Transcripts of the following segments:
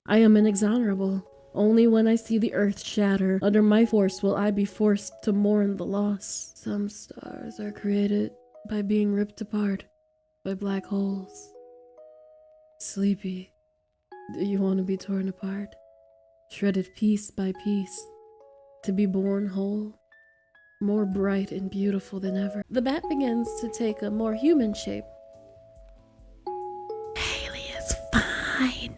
I am inexorable. Only when I see the earth shatter under my force will I be forced to mourn the loss. Some stars are created by being ripped apart by black holes. Sleepy, do you want to be torn apart? Shredded piece by piece, to be born whole, more bright and beautiful than ever. The bat begins to take a more human shape. Haley is fine.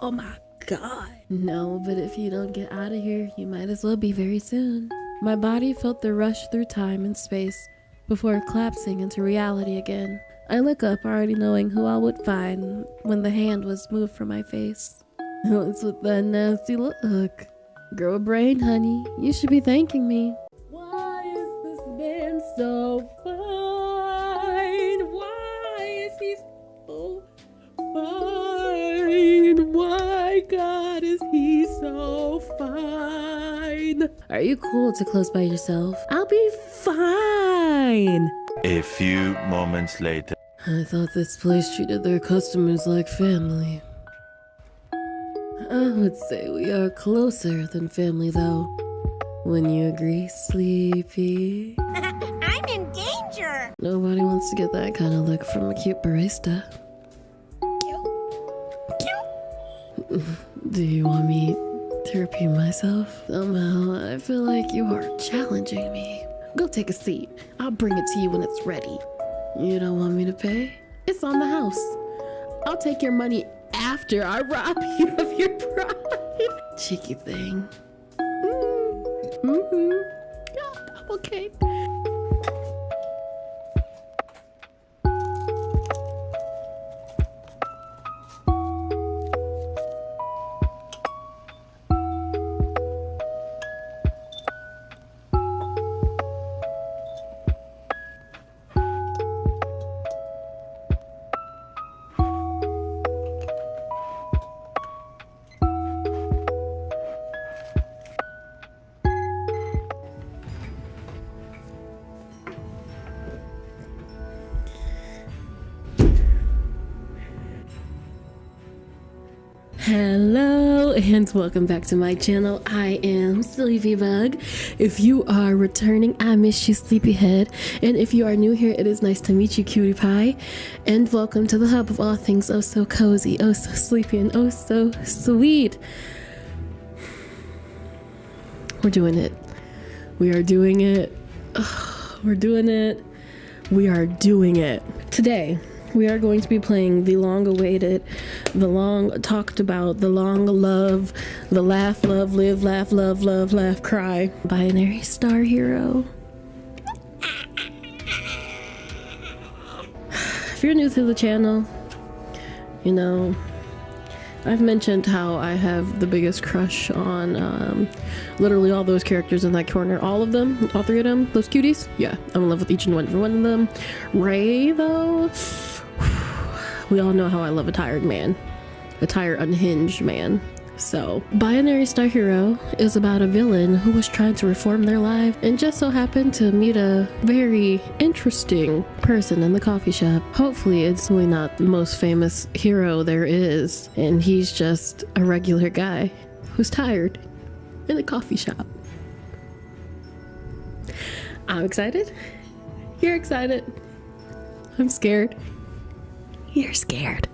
Oh my God. No, but if you don't get out of here, you might as well be very soon. My body felt the rush through time and space before collapsing into reality again. I look up already knowing who I would find when the hand was moved from my face. It's with that nasty look. Grow a brain, honey. You should be thanking me. Why is this man so fine? Why is he so fine? Why, God, is he so fine? Are you cool to close by yourself? I'll be fine. A few moments later. I thought this place treated their customers like family. I would say we are closer than family, though. Wouldn't you agree, Sleepy? I'm in danger! Nobody wants to get that kind of look from a cute barista. Cute. Do you want me to repeat myself? Somehow, I feel like you are challenging me. Go take a seat. I'll bring it to you when it's ready. You don't want me to pay? It's on the house. I'll take your money after I rob you of your pride. Cheeky thing. Yeah, I'm okay. Hello and welcome back to my channel. I am Sleepybug. If you are returning, I miss you, sleepyhead. And if you are new here, it is nice to meet you, cutie pie. And welcome to the hub of all things oh so cozy, oh so sleepy, and oh so sweet. We're doing it. We are doing it. We're doing it. We are doing it. Today, we are going to be playing the long-awaited, the long-talked about, the long-love, the laugh, love, live, laugh, love, laugh, cry, Binary Star Hero. If you're new to the channel, you know, I've mentioned how I have the biggest crush on literally all those characters in that corner. All of them, all three of them, those cuties. Yeah, I'm in love with each and every one of them. Ray, though, we all know how I love a tired man, a tired, unhinged man. So, Binary Star Hero is about a villain who was trying to reform their life and just so happened to meet a very interesting person in the coffee shop. Hopefully it's really not the most famous hero there is, and he's just a regular guy who's tired in a coffee shop. I'm excited. You're excited. I'm scared. You're scared.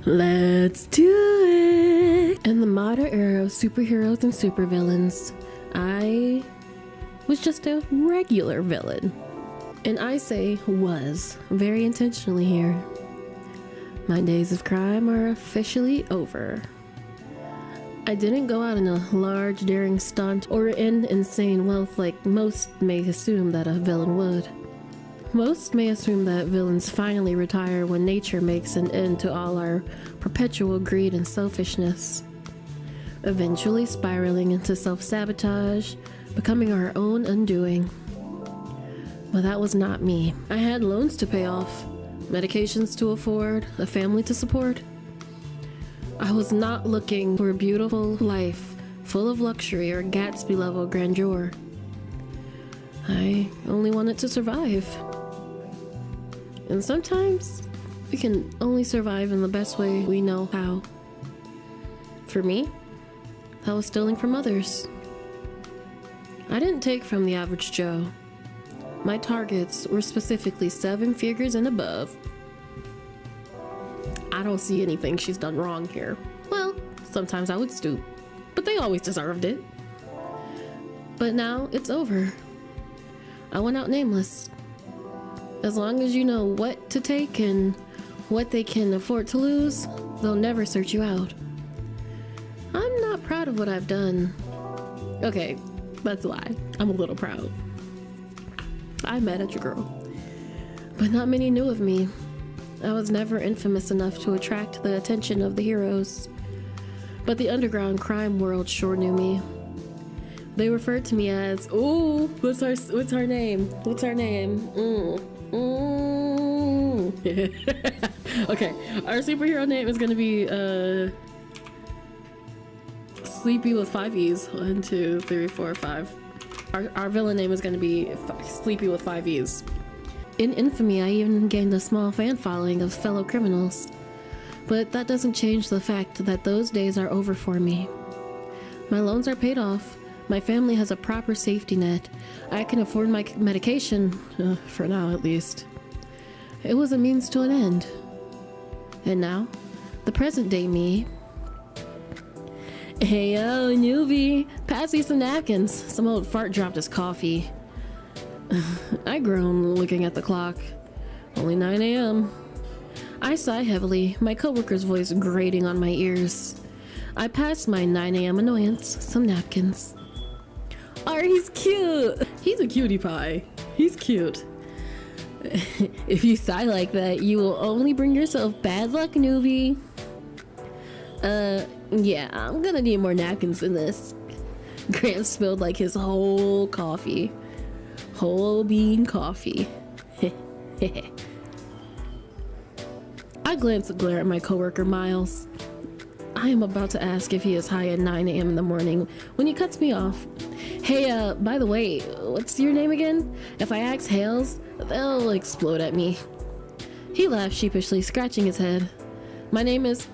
Let's do it! In the modern era of superheroes and supervillains, I was just a regular villain. And I say was very intentionally here. My days of crime are officially over. I didn't go out in a large daring stunt or in insane wealth like most may assume that a villain would. Most may assume that villains finally retire when nature makes an end to all our perpetual greed and selfishness, eventually spiraling into self-sabotage, becoming our own undoing. But that was not me. I had loans to pay off, medications to afford, a family to support. I was not looking for a beautiful life full of luxury or Gatsby-level grandeur. I only wanted to survive. And sometimes we can only survive in the best way we know how. For me, I was stealing from others. I didn't take from the average Joe. My targets were specifically 7 figures and above. I don't see anything she's done wrong here. Well, sometimes I would stoop, but they always deserved it. But now it's over. I went out nameless. As long as you know what to take and what they can afford to lose, they'll never search you out. I'm not proud of what I've done. Okay, that's a lie. I'm a little proud. I met at your girl, but not many knew of me. I was never infamous enough to attract the attention of the heroes, but the underground crime world sure knew me. They referred to me as, ooh, what's her name? What's her name? Okay, our superhero name is gonna be Sleepy with 5 E's. 1, 2, 3, 4, 5. Our villain name is gonna be Sleepy with 5 E's. In infamy, I even gained a small fan following of fellow criminals. But that doesn't change the fact that those days are over for me. My loans are paid off. My family has a proper safety net. I can afford my medication, for now at least. It was a means to an end. And now, the present day me. Hey yo, newbie, pass me some napkins. Some old fart dropped his coffee. I groan looking at the clock. Only 9 a.m. I sigh heavily, my coworker's voice grating on my ears. I pass my 9 a.m. annoyance some napkins. Oh, he's cute. He's a cutie pie. He's cute. If you sigh like that, you will only bring yourself bad luck, newbie. Yeah, I'm gonna need more napkins than this. Graham spilled like his whole coffee. Whole bean coffee. I glare at my coworker, Miles. I am about to ask if he is high at 9 a.m. in the morning when he cuts me off. Hey, by the way, what's your name again? If I ask Hales, they'll explode at me. He laughed sheepishly, scratching his head. My name is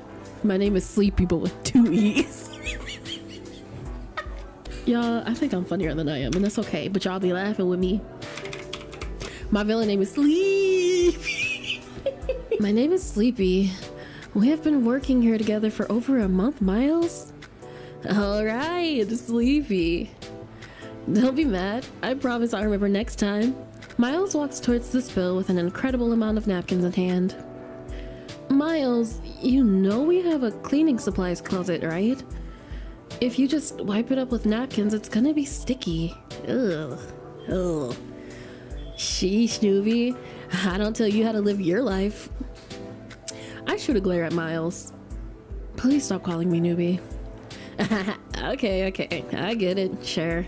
Sleepy, but with 2 E's. Y'all, I think I'm funnier than I am, and that's okay, but y'all be laughing with me. My villain name is Sleepy. My name is Sleepy. We have been working here together for over a month, Miles. Alright, Sleepy. Don't be mad. I promise I'll remember next time. Miles walks towards the spill with an incredible amount of napkins in hand. Miles, you know we have a cleaning supplies closet, right? If you just wipe it up with napkins, it's gonna be sticky. Ugh. Ugh. Sheesh, newbie. I don't tell you how to live your life. I shoot a glare at Miles. Please stop calling me newbie. Okay, I get it, sure.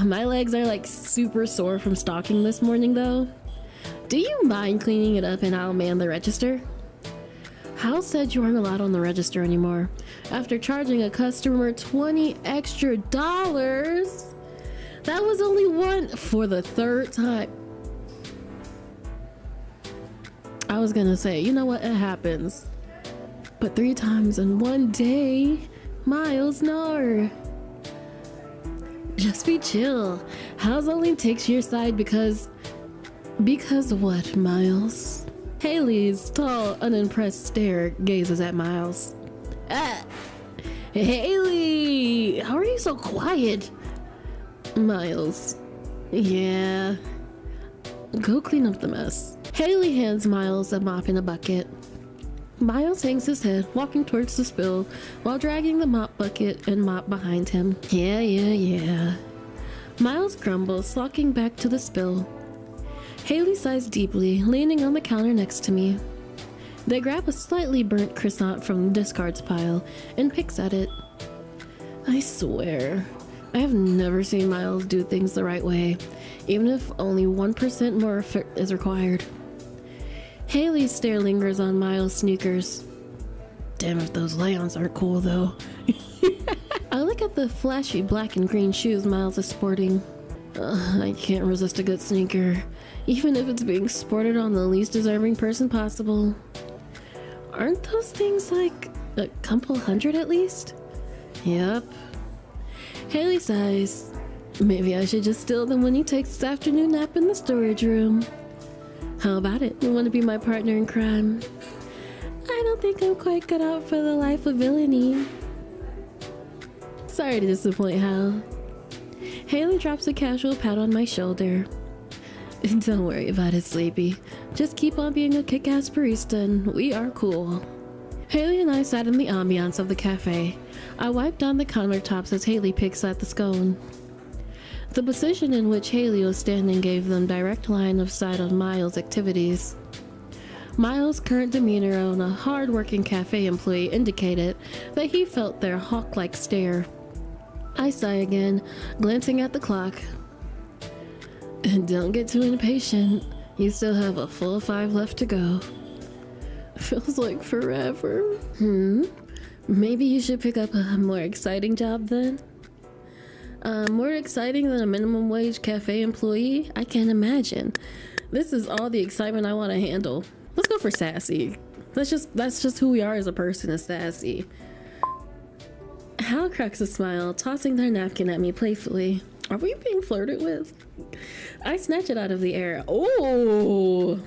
My legs are like super sore from stalking this morning though. Do you mind cleaning it up and I'll man the register? Hal said you aren't allowed on the register anymore after charging a customer $20 extra. That was only one for the 3rd time. I was gonna say, you know what, it happens. But 3 times in one day, Miles, no. Just be chill. Hal's only takes your side because what, Miles? Haley's tall, unimpressed stare gazes at Miles. Ah! Haley! How are you so quiet? Miles. Yeah. Go clean up the mess. Haley hands Miles a mop and a bucket. Miles hangs his head, walking towards the spill, while dragging the mop bucket and mop behind him. Yeah. Miles grumbles, slocking back to the spill. Haley sighs deeply, leaning on the counter next to me. They grab a slightly burnt croissant from the discards pile and picks at it. I swear, I have never seen Miles do things the right way, even if only 1% more effort is required. Haley's stare lingers on Miles' sneakers. Damn if those lay-ons aren't cool though. I look at the flashy black and green shoes Miles is sporting. I can't resist a good sneaker, even if it's being sported on the least deserving person possible. Aren't those things like A couple hundred at least? Yep. Haley sighs. Maybe I should just steal them when he takes his afternoon nap in the storage room. How about it? You want to be my partner in crime? I don't think I'm quite cut out for the life of villainy. Sorry to disappoint, Hal. Haley drops a casual pat on my shoulder. Don't worry about it, Sleepy. Just keep on being a kick-ass barista and we are cool. Haley and I sat in the ambiance of the cafe. I wiped down the countertops as Haley picks at the scone. The position in which Haley was standing gave them direct line of sight on Miles' activities. Miles' current demeanor on a hard-working cafe employee indicated that he felt their hawk-like stare. I sigh again, glancing at the clock. Don't get too impatient. You still have a full 5 left to go. Feels like forever. Maybe you should pick up a more exciting job then? More exciting than a minimum wage cafe employee? I can't imagine. This is all the excitement I want to handle. Let's go for sassy. That's just who we are as a person, is sassy. Hal cracks a smile, tossing their napkin at me playfully. Are we being flirted with? I snatch it out of the air. Oh!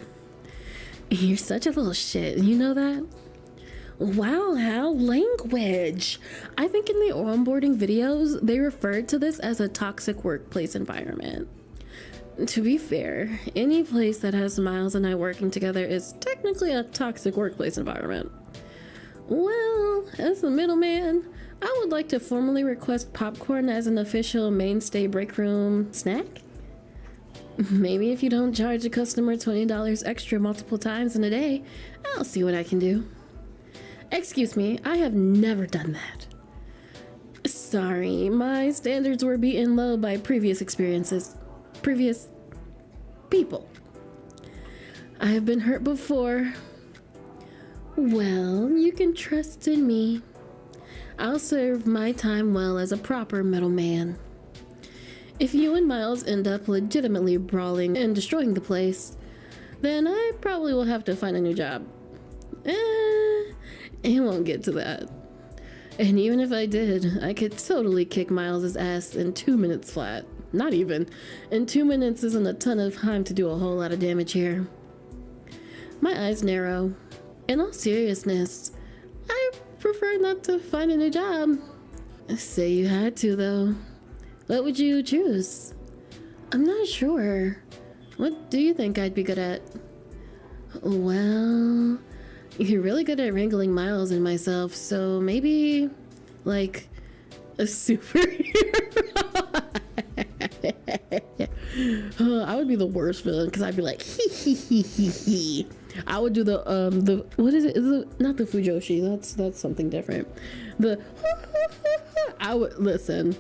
You're such a little shit, you know that? Wow, Hal, language! I think in the onboarding videos, they referred to this as a toxic workplace environment. To be fair, any place that has Miles and I working together is technically a toxic workplace environment. Well, as the middleman, I would like to formally request popcorn as an official mainstay break room snack. Maybe if you don't charge a customer $20 extra multiple times in a day, I'll see what I can do. Excuse me, I have never done that. Sorry, my standards were beaten low by previous experiences. Previous people. I have been hurt before. Well, you can trust in me. I'll serve my time well as a proper middleman. If you and Miles end up legitimately brawling and destroying the place, then I probably will have to find a new job. It won't get to that. And even if I did, I could totally kick Miles' ass in 2 minutes flat. Not even. And 2 minutes isn't a ton of time to do a whole lot of damage here. My eyes narrow. In all seriousness, I prefer not to find a new job. Say you had to, though. What would you choose? I'm not sure. What do you think I'd be good at? Well, you're really good at wrangling Miles and myself, so maybe, like, a superhero? I would be the worst villain, because I'd be like, hee. I would do the what is it? Is it not the Fujoshi? That's something different. The I would listen.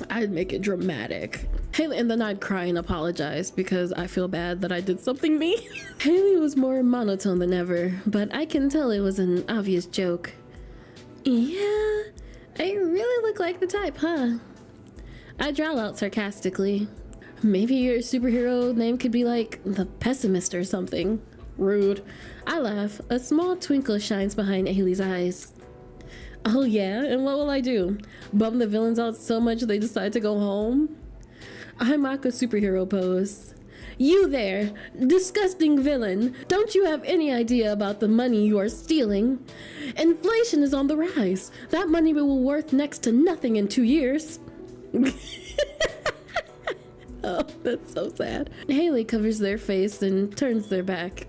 I'd make it dramatic. Haley, and then I'd cry and apologize because I feel bad that I did something mean. Haley was more monotone than ever, but I can tell it was an obvious joke. Yeah, I really look like the type, huh? I drawl out sarcastically. Maybe your superhero name could be like the Pessimist or something. Rude. I laugh. A small twinkle shines behind Haley's eyes. Oh yeah? And what will I do? Bum the villains out so much they decide to go home? I mock a superhero pose. You there, disgusting villain. Don't you have any idea about the money you are stealing? Inflation is on the rise. That money will be worth next to nothing in 2 years. Oh, that's so sad. Haley covers their face and turns their back.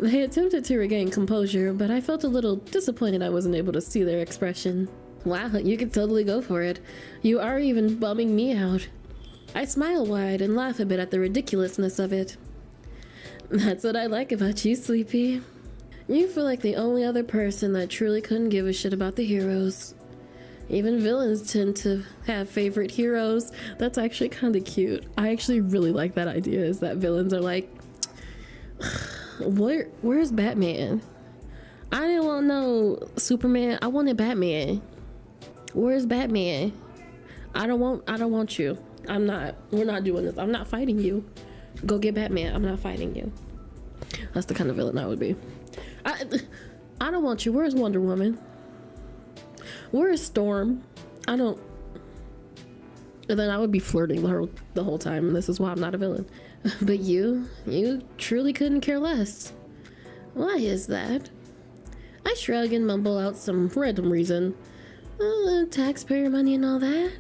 They attempted to regain composure, but I felt a little disappointed I wasn't able to see their expression. Wow, you could totally go for it. You are even bumming me out. I smile wide and laugh a bit at the ridiculousness of it. That's what I like about you, Sleepy. You feel like the only other person that truly couldn't give a shit about the heroes. Even villains tend to have favorite heroes. That's actually kind of cute. I actually really like that idea, is that villains are like, where's Batman? I didn't want no Superman. I wanted Batman. Where's Batman? I don't want you. We're not doing this. I'm not fighting you. Go get Batman. I'm not fighting you. That's the kind of villain I would be. I don't want you. Where's Wonder Woman? We're a storm. I don't. And then I would be flirting the whole time, and this is why I'm not a villain. But you truly couldn't care less. Why is that? I shrug and mumble out some random reason. Taxpayer money and all that.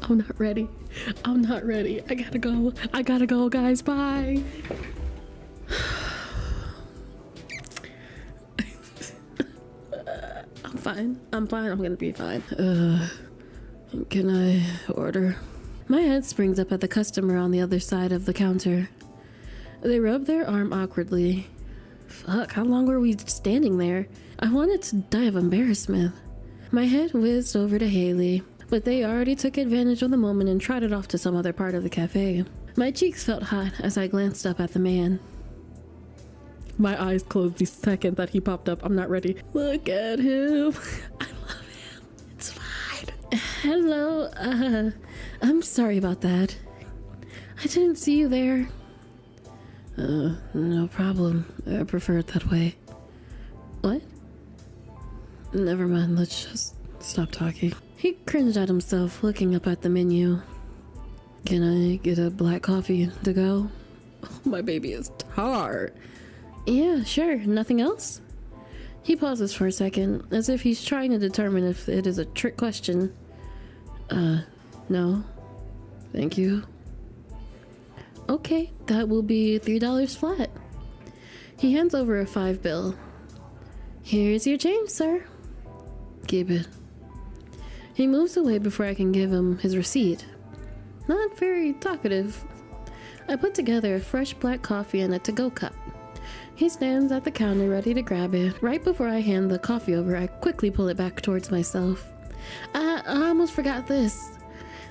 I'm not ready. I'm not ready. I gotta go. I gotta go, guys. Bye. I'm fine. I'm fine. I'm gonna be fine. Can I order? My head springs up at the customer on the other side of the counter. They rub their arm awkwardly. Fuck, how long were we standing there? I wanted to die of embarrassment. My head whizzed over to Haley, but they already took advantage of the moment and trotted off to some other part of the cafe. My cheeks felt hot as I glanced up at the man. My eyes closed the second that he popped up. I'm not ready. Look at him. I love him. It's fine. Hello. I'm sorry about that. I didn't see you there. No problem. I prefer it that way. What? Never mind. Let's just stop talking. He cringed at himself, looking up at the menu. Can I get a black coffee to go? Oh, my baby is tired. Yeah, sure. Nothing else? He pauses for a second, as if he's trying to determine if it is a trick question. No. Thank you. Okay, that will be $3 flat. He hands over a $5 bill. Here's your change, sir. Keep it. He moves away before I can give him his receipt. Not very talkative. I put together a fresh black coffee and a to-go cup. He stands at the counter ready to grab it. Right before I hand the coffee over, I quickly pull it back towards myself. I almost forgot this.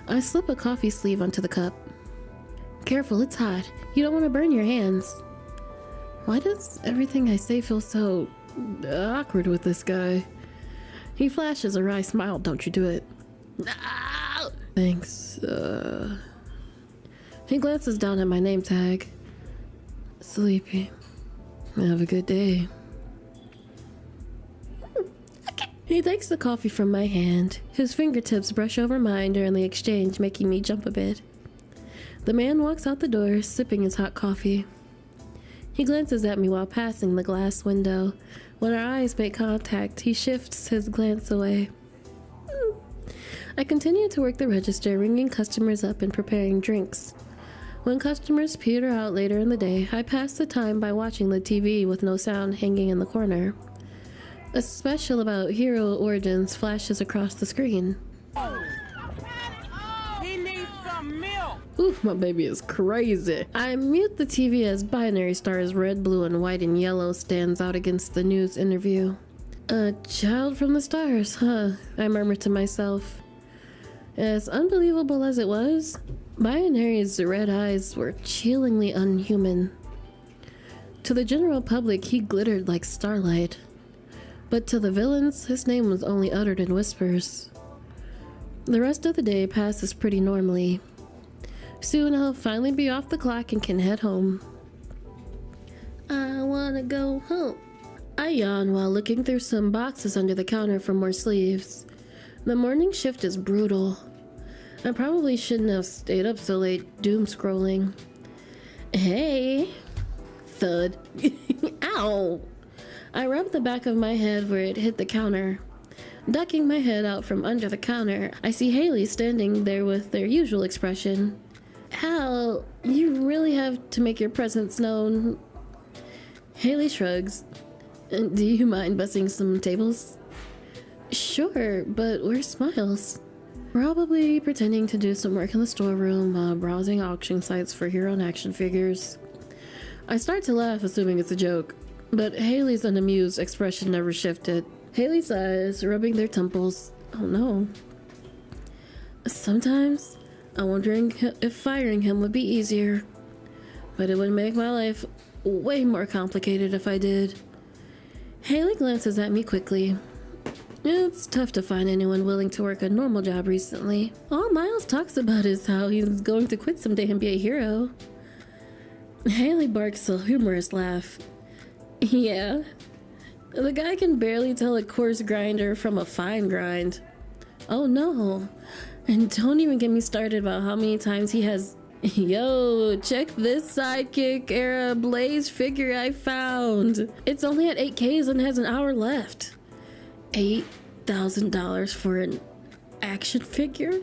I slip a coffee sleeve onto the cup. Careful, it's hot. You don't want to burn your hands. Why does everything I say feel so awkward with this guy? He flashes a wry smile. Don't you do it. No! Thanks. He glances down at my name tag. Sleepy. Have a good day. Okay. He takes the coffee from my hand. His fingertips brush over mine during the exchange, making me jump a bit. The man walks out the door, sipping his hot coffee. He glances at me while passing the glass window. When our eyes make contact, he shifts his glance away. I continue to work the register, ringing customers up and preparing drinks. When customers peter out later in the day, I pass the time by watching the TV with no sound hanging in the corner. A special about Hero Origins flashes across the screen. He needs some milk. Ooh, my baby is crazy. I mute the TV as binary stars red, blue, and white and yellow stands out against the news interview. A child from the stars, huh? I murmur to myself. As unbelievable as it was, Binary's red eyes were chillingly unhuman. To the general public, he glittered like starlight. But to the villains, his name was only uttered in whispers. The rest of the day passes pretty normally. Soon I'll finally be off the clock and can head home. I wanna go home. I yawn while looking through some boxes under the counter for more sleeves. The morning shift is brutal. I probably shouldn't have stayed up so late doom scrolling. Hey! Thud. Ow! I rubbed the back of my head where it hit the counter. Ducking my head out from under the counter, I see Haley standing there with their usual expression. Hal, you really have to make your presence known. Haley shrugs. Do you mind bussing some tables? Sure, but where's Smiles? Probably pretending to do some work in the storeroom, browsing auction sites for hero and action figures. I start to laugh, assuming it's a joke, but Haley's unamused expression never shifted. Haley's eyes rubbing their temples. Oh no. Sometimes I'm wondering if firing him would be easier, but it would make my life way more complicated if I did. Haley glances at me quickly. It's tough to find anyone willing to work a normal job recently. All Miles talks about is how he's going to quit someday and be a hero. Haley barks a humorous laugh. Yeah, The guy can barely tell a coarse grinder from a fine grind. Oh no. And don't even get me started about how many times he has, yo, check this sidekick era Blaze figure I found. It's only at 8Ks and has an hour left. $8,000 for an action figure?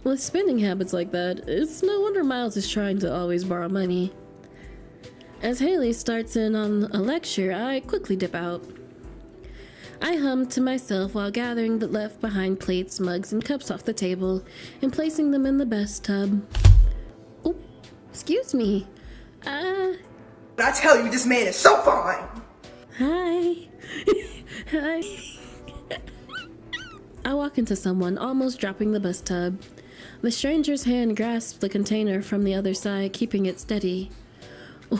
With spending habits like that, it's no wonder Miles is trying to always borrow money. As Haley starts in on a lecture, I quickly dip out. I hum to myself while gathering the left behind plates, mugs, and cups off the table and placing them in the best tub. Oh, excuse me. I tell you, this man is so fine. Hi. Hi. I walk into someone, almost dropping the bus tub. The stranger's hand grasps the container from the other side, keeping it steady.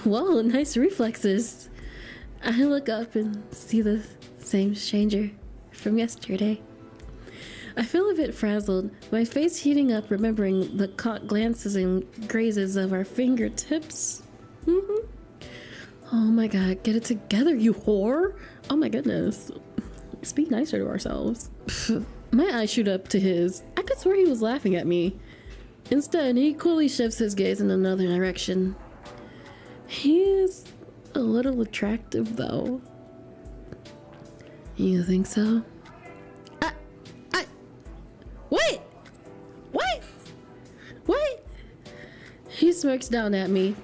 Whoa, nice reflexes. I look up and see the same stranger from yesterday. I feel a bit frazzled, my face heating up, remembering the caught glances and grazes of our fingertips. Oh my god, get it together, you whore! Oh my goodness. Let's be nicer to ourselves. My eyes shoot up to his. I could swear he was laughing at me. Instead, he coolly shifts his gaze in another direction. He is a little attractive, though. You think so? Wait! Wait! He smirks down at me.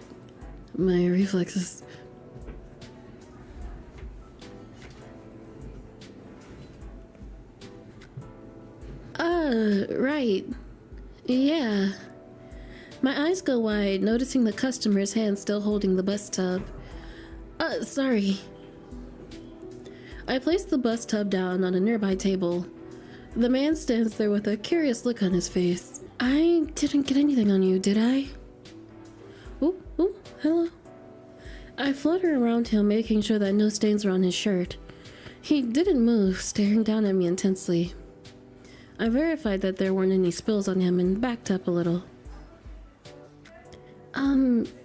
My reflexes. Right. Yeah. My eyes go wide, noticing the customer's hand still holding the bus tub. Sorry. I place the bus tub down on a nearby table. The man stands there with a curious look on his face. I didn't get anything on you, did I? Oh, hello. I flutter around him, making sure that no stains are on his shirt. He didn't move, staring down at me intensely. I verified that there weren't any spills on him and backed up a little.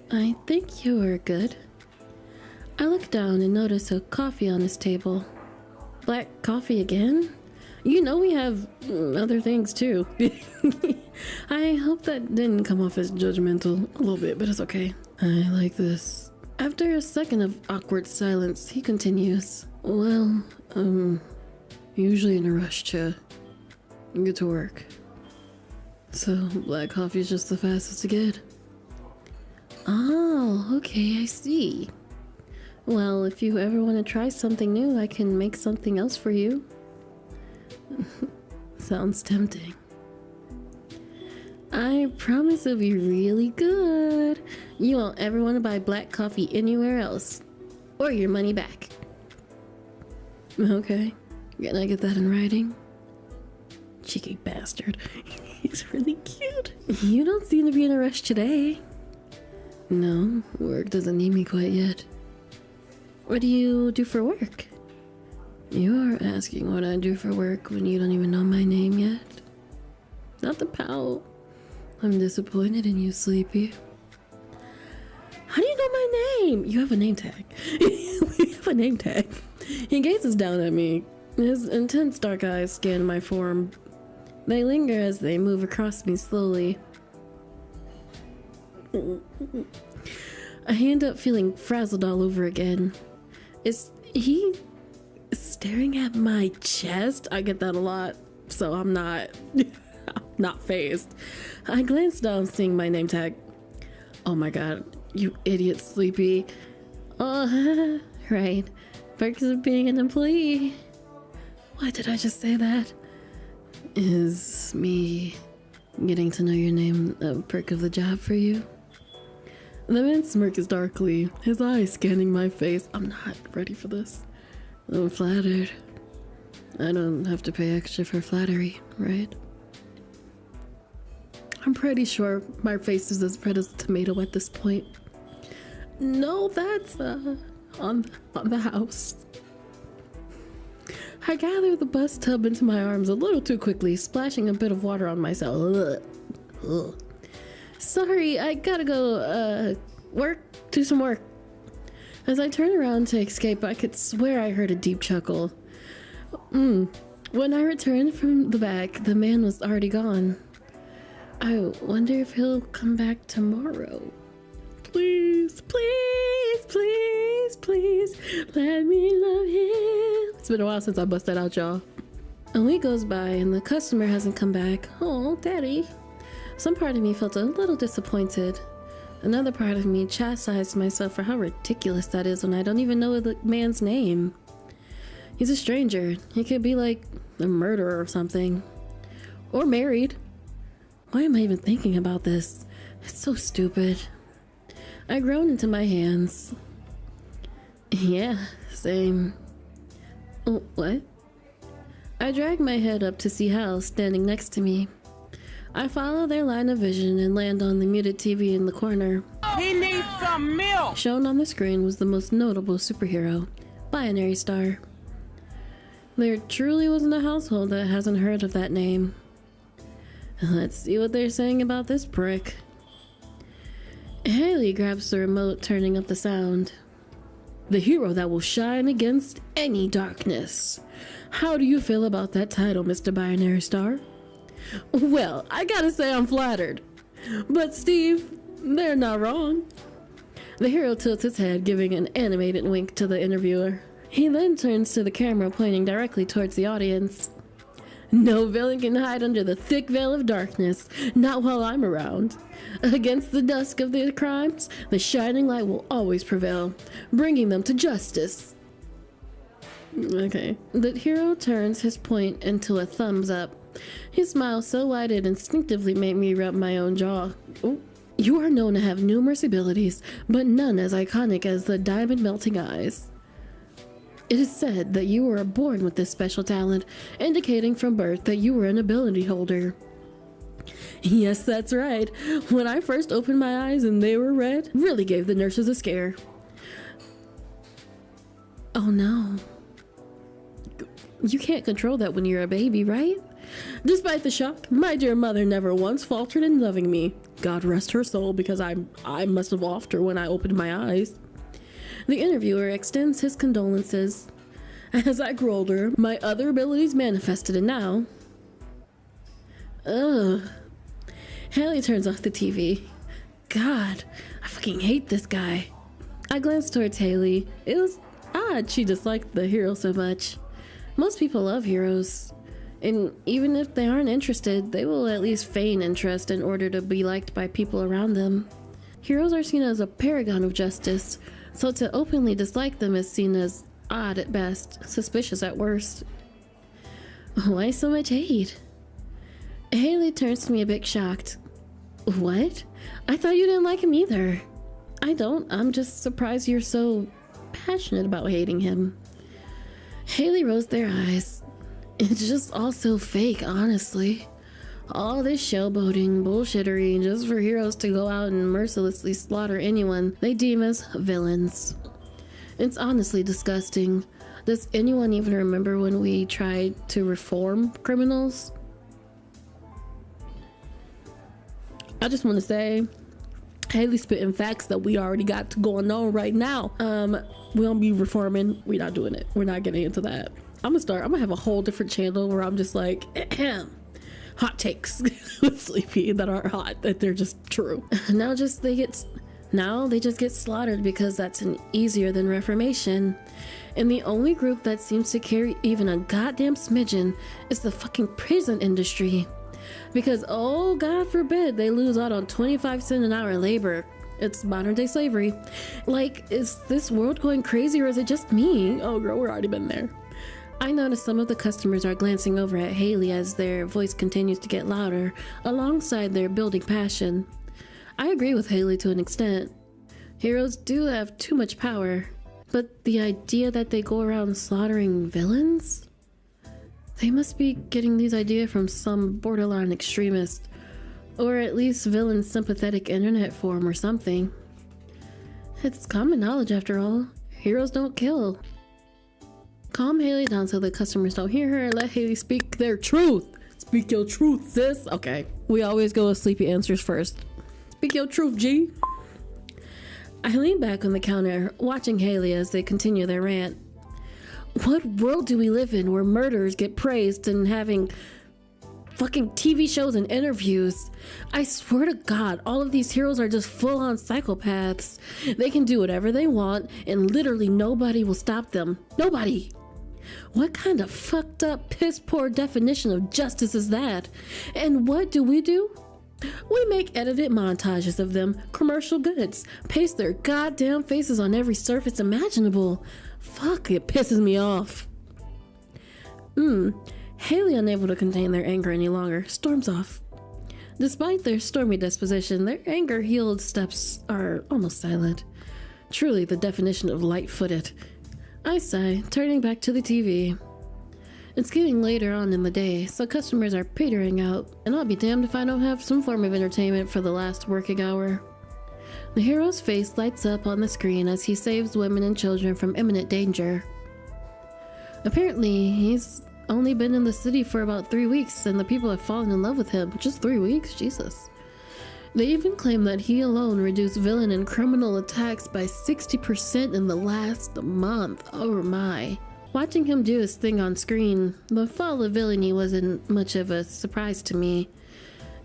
I think you were good. I look down and notice a coffee on his table. Black coffee again? You know we have other things too. I hope that didn't come off as judgmental a little bit, but it's okay. I like this. After a second of awkward silence, he continues. Well, usually in a rush to get to work. So black coffee is just the fastest to get. Oh, okay, I see. Well, if you ever want to try something new, I can make something else for you. Sounds tempting. I promise it'll be really good. You won't ever want to buy black coffee anywhere else. Or your money back. Okay. Can I get that in writing? Cheeky bastard. He's really cute. You don't seem to be in a rush today. No, work doesn't need me quite yet. What do you do for work? You are asking what I do for work when you don't even know my name yet? Not the pout. I'm disappointed in you, Sleepy. How do you know my name? You have a name tag. We have a name tag. He gazes down at me. His intense dark eyes scan my form. They linger as they move across me slowly. I end up feeling frazzled all over again. Is he staring at my chest? I get that a lot, so I'm not not fazed. I glance down, seeing my name tag. Oh my god, you idiot, Sleepy. Oh, right. Perks of being an employee. Why did I just say that? Is me getting to know your name a perk of the job for you? The man smirks darkly, his eyes scanning my face. I'm not ready for this. I'm flattered. I don't have to pay extra for flattery, right? I'm pretty sure my face is as red as a tomato at this point. No, that's on the house. I gather the bus tub into my arms a little too quickly, splashing a bit of water on myself. Ugh. Sorry, I gotta go, do some work. As I turned around to escape, I could swear I heard a deep chuckle. When I returned from the back, the man was already gone. I wonder if he'll come back tomorrow. Please, please, please, please, let me love him. It's been a while since I busted that out, y'all. A week goes by and the customer hasn't come back. Oh, daddy. Some part of me felt a little disappointed. Another part of me chastised myself for how ridiculous that is when I don't even know the man's name. He's a stranger. He could be like a murderer or something. Or married. Why am I even thinking about this? It's so stupid. I groaned into my hands. Yeah, same. Oh, what? I dragged my head up to see Hal standing next to me. I follow their line of vision and land on the muted TV in the corner. He needs some milk. Shown on the screen was the most notable superhero, Binary Star. There truly wasn't a household that hasn't heard of that name. Let's see what they're saying about this prick. Haley grabs the remote, turning up the sound. The hero that will shine against any darkness. How do you feel about that title, Mr. Binary Star? Well, I gotta say I'm flattered. But Steve, they're not wrong. The hero tilts his head, giving an animated wink to the interviewer. He then turns to the camera, pointing directly towards the audience. No villain can hide under the thick veil of darkness, not while I'm around. Against the dusk of their crimes, the shining light will always prevail, bringing them to justice. Okay. The hero turns his point into a thumbs up. His smile so wide it instinctively made me rub my own jaw. Ooh. You are known to have numerous abilities, but none as iconic as the diamond melting eyes. It is said that you were born with this special talent, indicating from birth that you were an ability holder. Yes, that's right. When I first opened my eyes and they were red, really gave the nurses a scare. Oh no. You can't control that when you're a baby, right? Despite the shock, my dear mother never once faltered in loving me. God rest her soul, because I must have offed her when I opened my eyes. The interviewer extends his condolences. As I grew older, my other abilities manifested, and now... Ugh. Haley turns off the TV. God, I fucking hate this guy. I glanced towards Haley. It was odd she disliked the hero so much. Most people love heroes. And even if they aren't interested, they will at least feign interest in order to be liked by people around them. Heroes are seen as a paragon of justice, so to openly dislike them is seen as odd at best, suspicious at worst. Why so much hate? Haley turns to me a bit shocked. What? I thought you didn't like him either. I don't. I'm just surprised you're so passionate about hating him. Haley rolls their eyes. It's just all so fake, honestly. All this showboating, bullshittery, just for heroes to go out and mercilessly slaughter anyone they deem as villains. It's honestly disgusting. Does anyone even remember when we tried to reform criminals? I just want to say, Haley spitting facts that we already got going on right now. We don't be reforming. We're not doing it. We're not getting into that. I'm gonna have a whole different channel where I'm just like, hot takes with Sleepy that aren't hot, that they're just true. Now they just get slaughtered because that's an easier than reformation. And the only group that seems to carry even a goddamn smidgen is the fucking prison industry. Because, oh God forbid, they lose out on 25 cents an hour labor. It's modern day slavery. Like, is this world going crazy or is it just me? Oh girl, we've already been there. I notice some of the customers are glancing over at Haley as their voice continues to get louder, alongside their building passion. I agree with Haley to an extent. Heroes do have too much power, but the idea that they go around slaughtering villains? They must be getting these ideas from some borderline extremist, or at least villain sympathetic internet forum or something. It's common knowledge after all. Heroes don't kill. Calm Haley down so the customers don't hear her. Let Haley speak their truth. Speak your truth, sis. Okay. We always go with sleepy answers first. Speak your truth, G. I lean back on the counter, watching Haley as they continue their rant. What world do we live in where murderers get praised and having fucking TV shows and interviews? I swear to God, all of these heroes are just full-on psychopaths. They can do whatever they want, and literally nobody will stop them. Nobody! What kind of fucked up, piss-poor definition of justice is that? And what do? We make edited montages of them, commercial goods, paste their goddamn faces on every surface imaginable. Fuck, it pisses me off. Haley, unable to contain their anger any longer, storms off. Despite their stormy disposition, their anger-heeled steps are almost silent. Truly the definition of light-footed. I sigh, turning back to the TV. It's getting later on in the day, so customers are petering out, and I'll be damned if I don't have some form of entertainment for the last working hour. The hero's face lights up on the screen as he saves women and children from imminent danger. Apparently, he's only been in the city for about 3 weeks, and the people have fallen in love with him. Just 3 weeks? Jesus. They even claim that he alone reduced villain and criminal attacks by 60% in the last month. Oh my. Watching him do his thing on screen, the fall of villainy wasn't much of a surprise to me.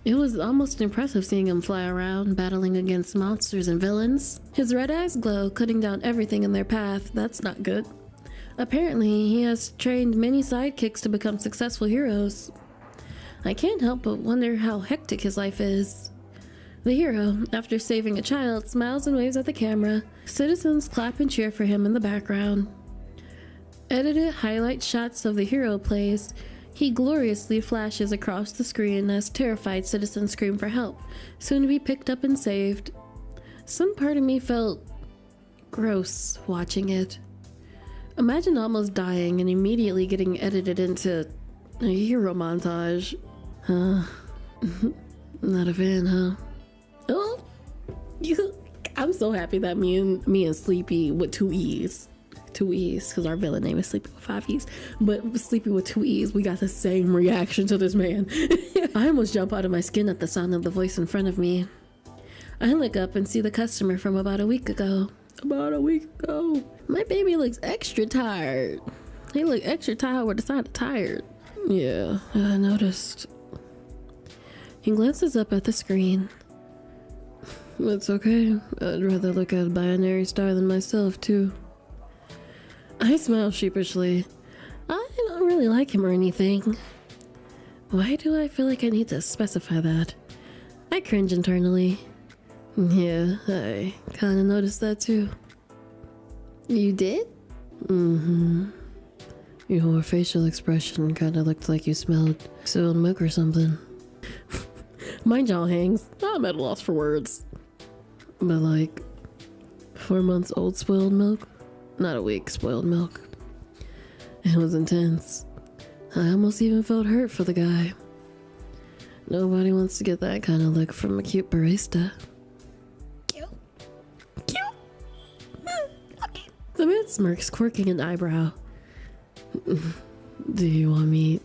It was almost impressive seeing him fly around, battling against monsters and villains. His red eyes glow, cutting down everything in their path. That's not good. Apparently, he has trained many sidekicks to become successful heroes. I can't help but wonder how hectic his life is. The hero, after saving a child, smiles and waves at the camera. Citizens clap and cheer for him in the background. Edited highlight shots of the hero plays. He gloriously flashes across the screen as terrified citizens scream for help, soon to be picked up and saved. Some part of me felt gross watching it. Imagine almost dying and immediately getting edited into a hero montage. Not a fan, huh? Oh, I'm so happy that me and Sleepy with 2 E's. 2 E's, because our villain name is Sleepy with 5 E's. But Sleepy with 2 E's, we got the same reaction to this man. I almost jump out of my skin at the sound of the voice in front of me. I look up and see the customer from about a week ago. My baby looks extra tired. He looked extra tired with the side of tired. Yeah, I noticed. He glances up at the screen. It's okay. I'd rather look at a binary star than myself, too. I smile sheepishly. I don't really like him or anything. Why do I feel like I need to specify that? I cringe internally. Yeah, I kinda noticed that too. You did? Mm-hmm. Your facial expression kinda looked like you smelled spilled milk or something. My jaw hangs. I'm at a loss for words. But like, 4 months old spoiled milk? Not a week spoiled milk. It was intense. I almost even felt hurt for the guy. Nobody wants to get that kind of look from a cute barista. Cute. Okay. The man smirks, quirking an eyebrow. Do you want me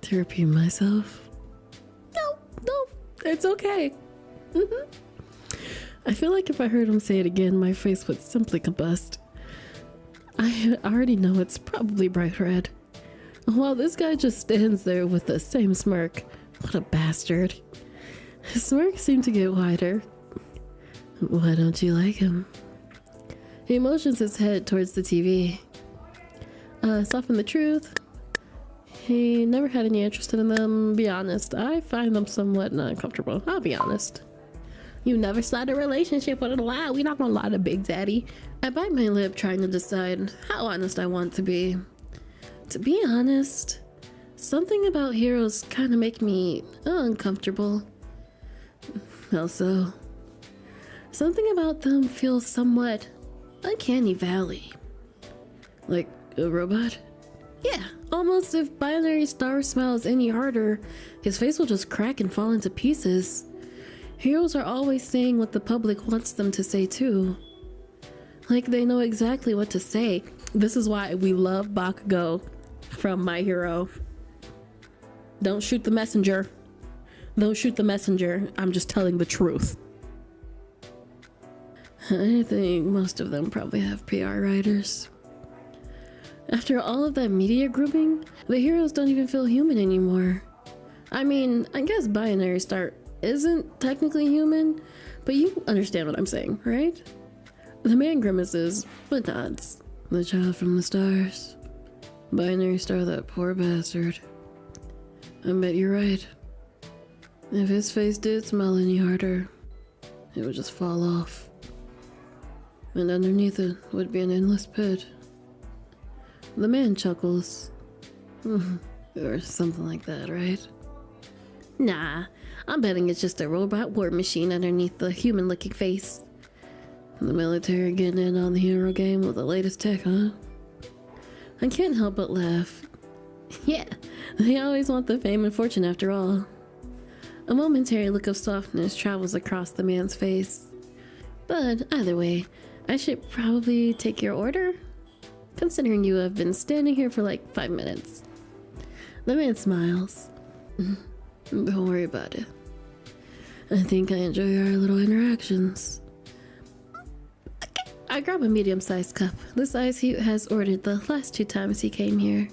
to repeat myself? No, it's okay. I feel like if I heard him say it again, my face would simply combust. I already know it's probably bright red. While this guy just stands there with the same smirk. What a bastard. His smirk seemed to get wider. Why don't you like him? He motions his head towards the TV. Soften the truth. He never had any interest in them, be honest. I find them somewhat uncomfortable, I'll be honest. You never started a relationship with a lie. We not gonna lie to Big Daddy. I bite my lip, trying to decide how honest I want to be. To be honest, something about heroes kind of make me uncomfortable. Also, something about them feels somewhat uncanny valley. Like a robot? Yeah, almost if binary star smiles any harder, his face will just crack and fall into pieces. Heroes are always saying what the public wants them to say too. Like they know exactly what to say. This is why we love Bakugo from My Hero. Don't shoot the messenger. Don't shoot the messenger. I'm just telling the truth. I think most of them probably have PR writers. After all of that media grouping, the heroes don't even feel human anymore. I mean, I guess Binary Star isn't technically human, but you understand what I'm saying, right? The man grimaces, but nods. The child from the stars. Binary Star, that poor bastard. I bet you're right. If his face did smell any harder, it would just fall off. And underneath it would be an endless pit. The man chuckles. Or something like that, right? Nah, I'm betting it's just a robot war machine underneath the human-looking face. The military getting in on the hero game with the latest tech, huh? I can't help but laugh. Yeah, they always want the fame and fortune after all. A momentary look of softness travels across the man's face. But either way, I should probably take your order, considering you have been standing here for like 5 minutes. The man smiles. Don't worry about it. I think I enjoy our little interactions. Okay. I grab a medium-sized cup, the size he has ordered the last 2 times he came here.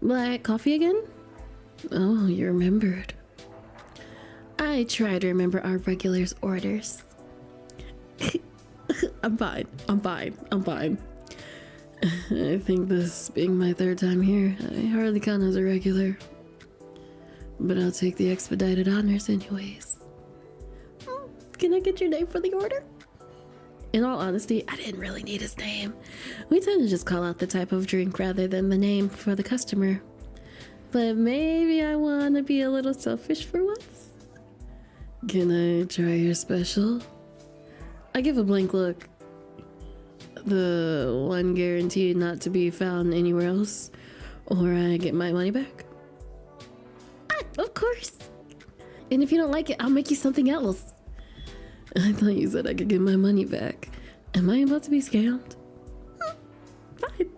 Black coffee again? Oh, you remembered. I try to remember our regulars' orders. I'm fine. I think this being my 3rd time here, I hardly count as a regular. But I'll take the expedited honors anyways. Can I get your name for the order? In all honesty, I didn't really need his name. We tend to just call out the type of drink rather than the name for the customer. But maybe I want to be a little selfish for once. Can I try your special? I give a blank look. The one guaranteed not to be found anywhere else, or I get my money back. Of course. And if you don't like it, I'll make you something else. I thought you said I could get my money back. Am I about to be scammed? Fine.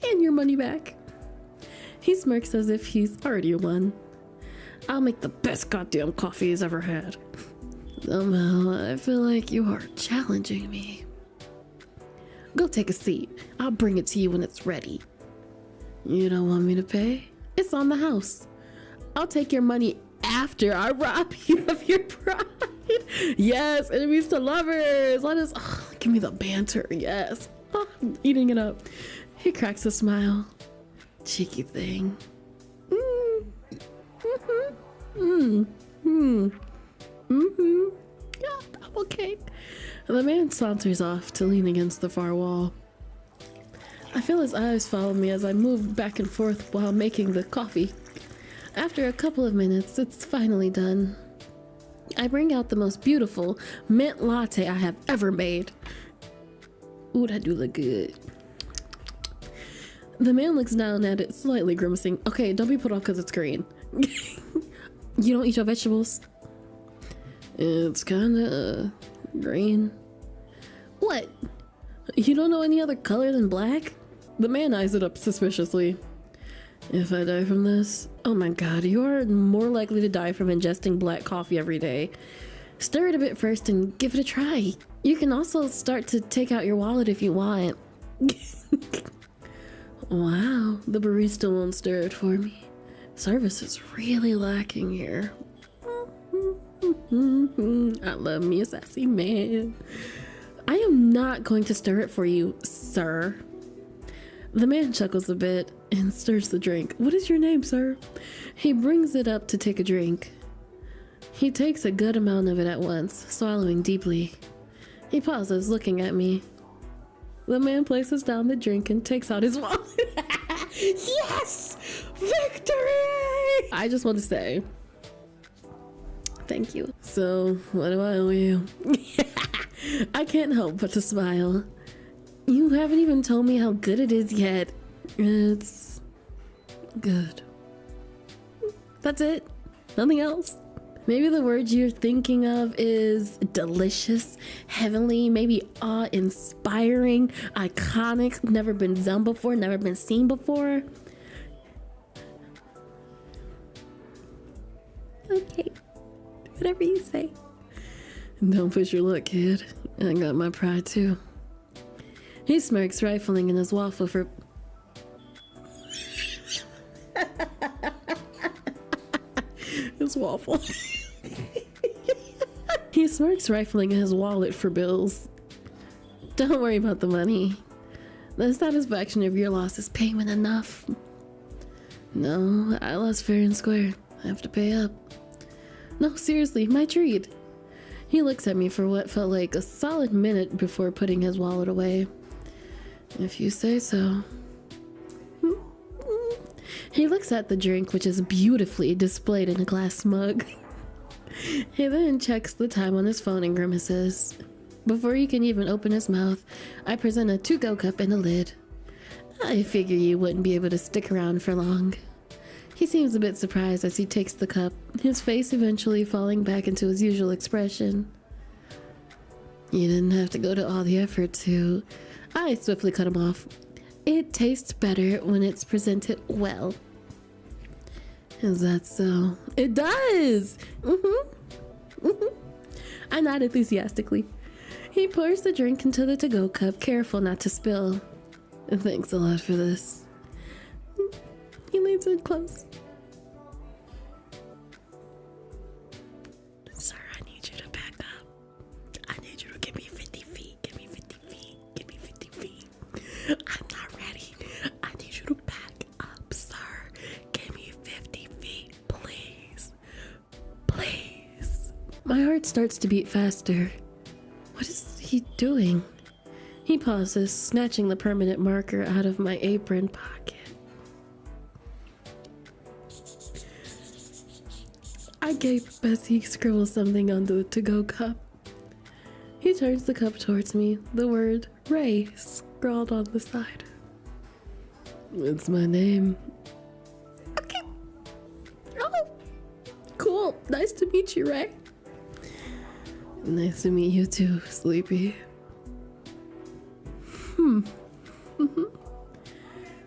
And your money back. He smirks as if he's already won. I'll make the best goddamn coffee he's ever had. Somehow, I feel like you are challenging me. Go take a seat. I'll bring it to you when it's ready. You don't want me to pay? It's on the house. I'll take your money after I rob you of your pride. Yes, enemies to lovers. Let us, give me the banter. Yes. I'm eating it up. He cracks a smile. Cheeky thing. Yeah, I'm okay. The man saunters off to lean against the far wall. I feel his eyes follow me as I move back and forth while making the coffee. After a couple of minutes, it's finally done. I bring out the most beautiful mint latte I have ever made. Ooh, that do look good. The man looks down at it, slightly grimacing. Okay, don't be put off because it's green. You don't eat your vegetables? It's kinda green. What? You don't know any other color than black? The man eyes it up suspiciously. If I die from this, oh my god, you are more likely to die from ingesting black coffee every day. Stir it a bit first and give it a try. You can also start to take out your wallet if you want. Wow, the barista won't stir it for me. Service is really lacking here. I love me a sassy man. I am not going to stir it for you, sir. The man chuckles a bit and stirs the drink. What is your name, sir? He brings it up to take a drink. He takes a good amount of it at once, swallowing deeply. He pauses, looking at me. The man places down the drink and takes out his wallet. Yes! Victory! I just want to say, thank you. So, what do I owe you? I can't help but to smile. You haven't even told me how good it is yet. It's good. That's it. Nothing else. Maybe the word you're thinking of is delicious, heavenly, maybe awe-inspiring, iconic, never been done before, never been seen before. Okay, whatever you say. Don't push your luck, kid. I got my pride too. He smirks, rifling in his waffle for... his waffle. He smirks, rifling in his wallet for bills. Don't worry about the money. The satisfaction of your loss is payment enough. No, I lost fair and square. I have to pay up. No, seriously, my treat. He looks at me for what felt like a solid minute before putting his wallet away. If you say so. He looks at the drink, which is beautifully displayed in a glass mug. He then checks the time on his phone and grimaces. Before he can even open his mouth, I present a to-go cup and a lid. I figure you wouldn't be able to stick around for long. He seems a bit surprised as he takes the cup, his face eventually falling back into his usual expression. You didn't have to go to all the effort to... I swiftly cut him off. It tastes better when it's presented well. Is that so? It does! I nod enthusiastically. He pours the drink into the to-go cup, careful not to spill. Thanks a lot for this. He leans in close. Sir, I need you to back up. I need you to give me 50 feet. Give me 50 feet. Give me 50 feet. I'm not ready. I need you to back up, sir. Give me 50 feet, please. Please. My heart starts to beat faster. What is he doing? He pauses, snatching the permanent marker out of my apron pocket. I gape as he scribbles something on the to-go cup. He turns the cup towards me, the word Ray scrawled on the side. It's my name. Okay. Oh, cool. Nice to meet you, Ray. Nice to meet you too, Sleepy.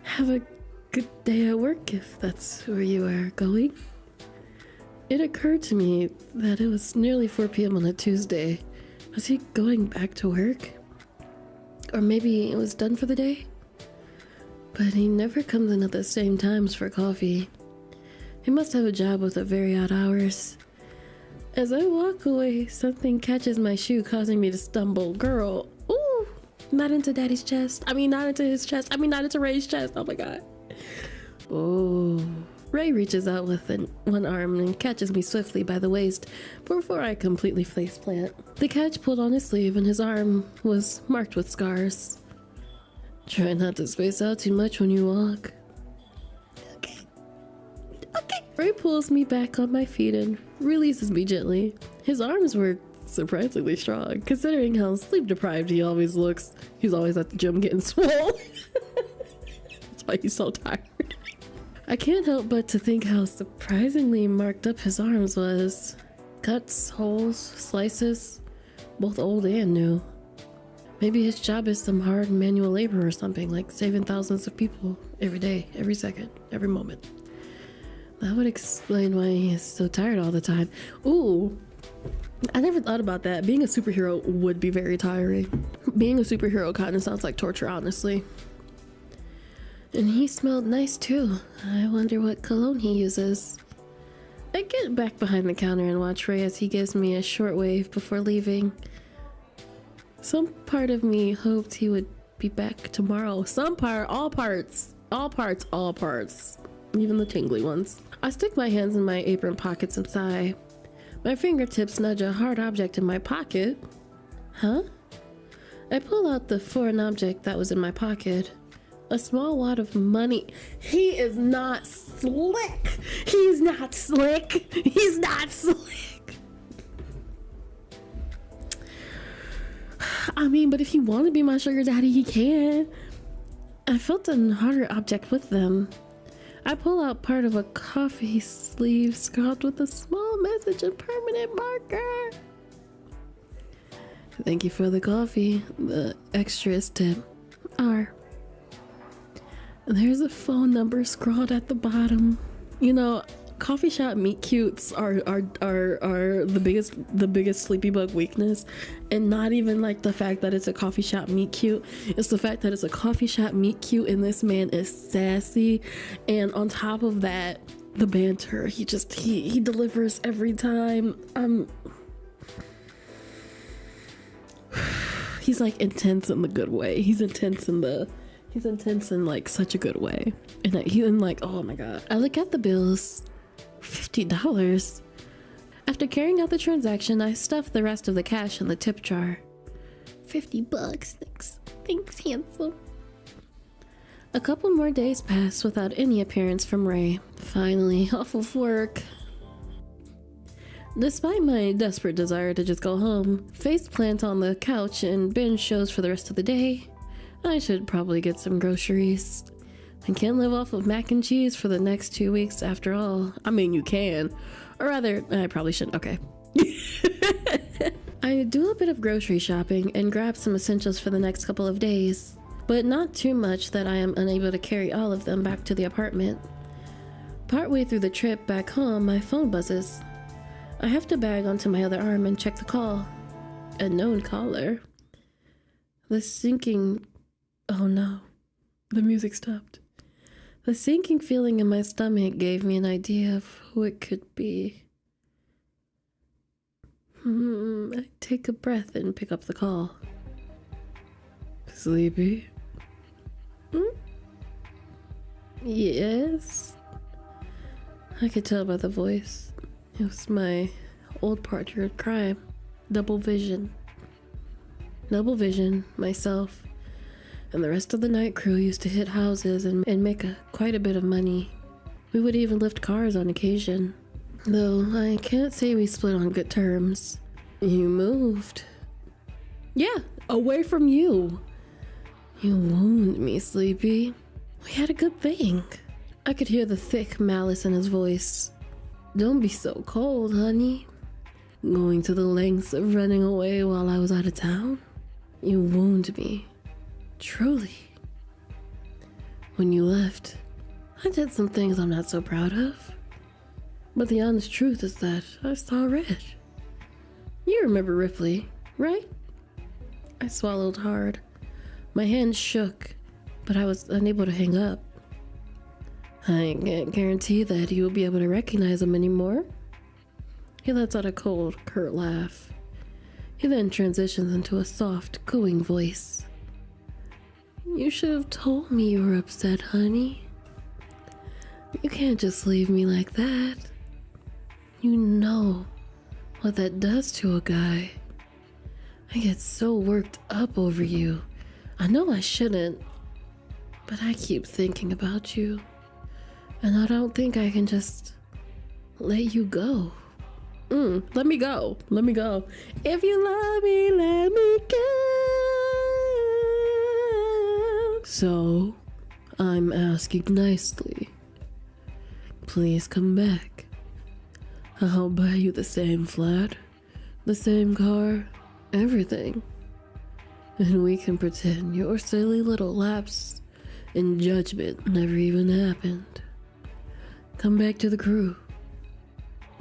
Have a good day at work if that's where you are going. It occurred to me that it was nearly 4 p.m. on a Tuesday. Was he going back to work? Or maybe it was done for the day? But he never comes in at the same times for coffee. He must have a job with very odd hours. As I walk away, something catches my shoe, causing me to stumble. Girl, ooh, not into daddy's chest. I mean, not into his chest. I mean, not into Ray's chest. Oh my god. Oh. Ray reaches out with one arm and catches me swiftly by the waist before I completely faceplant. The catch pulled on his sleeve and his arm was marked with scars. Try not to space out too much when you walk. Okay. Okay. Ray pulls me back on my feet and releases me gently. His arms were surprisingly strong, considering how sleep deprived he always looks. He's always at the gym getting swole. That's why he's so tired. I can't help but to think how surprisingly marked up his arms was. Cuts, holes, slices, both old and new. Maybe his job is some hard manual labor or something, like saving thousands of people every day, every second, every moment. That would explain why he is so tired all the time. Ooh, I never thought about that. Being a superhero would be very tiring. Being a superhero kind of sounds like torture, honestly. And he smelled nice too. I wonder what cologne he uses. I get back behind the counter and watch Ray as he gives me a short wave before leaving. Some part of me hoped he would be back tomorrow. Some part, all parts, all parts, all parts. Even the tingly ones. I stick my hands in my apron pockets and sigh. My fingertips nudge a hard object in my pocket. Huh? I pull out the foreign object that was in my pocket. A small wad of money. He is not slick. He's not slick. He's not slick. I mean, but if he wanted to be my sugar daddy, he can. I felt a harder object with them. I pull out part of a coffee sleeve scrawled with a small message and permanent marker. Thank you for the coffee. The extras tip are... There's a phone number scrawled at the bottom. You know, Coffee shop meet cutes are the biggest sleepy bug weakness, and not even like the fact that it's a coffee shop meet cute. It's the fact that it's a coffee shop meet cute, and this man is sassy, and on top of that, the banter. He delivers every time. He's like intense in the good way. He's intense in like such a good way, and like, oh my god. I look at the bills. $50. After carrying out the transaction, I stuffed the rest of the cash in the tip jar. $50. Thanks, handsome. A couple more days passed without any appearance from Ray. Finally, off of work. Despite my desperate desire to just go home, face plant on the couch and binge shows for the rest of the day, I should probably get some groceries. I can't live off of mac and cheese for the next 2 weeks after all. I mean, you can. Or rather, I probably shouldn't. Okay. I do a bit of grocery shopping and grab some essentials for the next couple of days, but not too much that I am unable to carry all of them back to the apartment. Partway through the trip back home, my phone buzzes. I have to bag onto my other arm and check the call. A known caller. The sinking... Oh no. The music stopped. The sinking feeling in my stomach gave me an idea of who it could be. I take a breath and pick up the call. Sleepy? Yes? I could tell by the voice. It was my old partner in crime. Double Vision. Double Vision, myself, and the rest of the night crew used to hit houses and make quite a bit of money. We would even lift cars on occasion. Though I can't say we split on good terms. You moved. Yeah, away from you. You wounded me, Sleepy. We had a good thing. I could hear the thick malice in his voice. Don't be so cold, honey. Going to the lengths of running away while I was out of town? You wounded me. Truly. When you left, I did some things I'm not so proud of. But the honest truth is that I saw red. You remember Ripley, right? I swallowed hard. My hands shook, but I was unable to hang up. I can't guarantee that you will be able to recognize him anymore. He lets out a cold, curt laugh. He then transitions into a soft, cooing voice. You should have told me you were upset, honey. You can't just leave me like that. You know what that does to a guy. I get so worked up over you. I know I shouldn't, but I keep thinking about you, and I don't think I can just let you go. Let me go. Let me go. If you love me, let me go. So, I'm asking nicely. Please come back. I'll buy you the same flat, the same car, everything. And we can pretend your silly little lapse in judgment never even happened. Come back to the crew.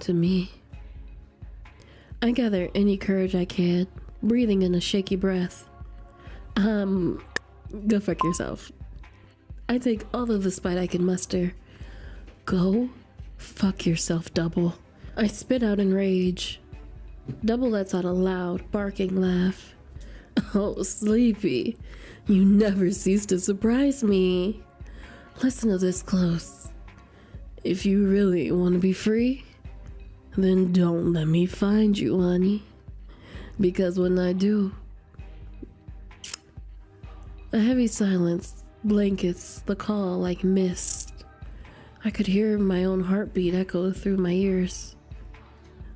To me. I gather any courage I can, breathing in a shaky breath. Go fuck yourself. I take all of the spite I can muster. Go fuck yourself, Double. I spit out in rage. Double lets out a loud, barking laugh. Oh, Sleepy, you never cease to surprise me. Listen to this close. If you really want to be free, then don't let me find you, honey. Because when I do, a heavy silence blankets the call like mist. I could hear my own heartbeat echo through my ears.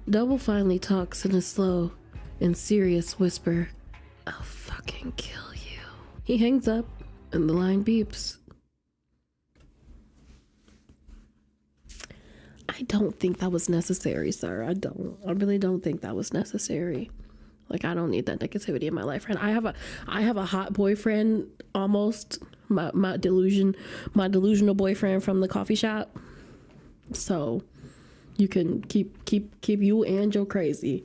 Double finally talks in a slow and serious whisper. I'll fucking kill you. He hangs up and the line beeps. I don't think that was necessary, sir. I really don't think that was necessary. Like, I don't need that negativity in my life. And I have a hot boyfriend, almost. My delusional boyfriend from the coffee shop. So You can keep you and Joe crazy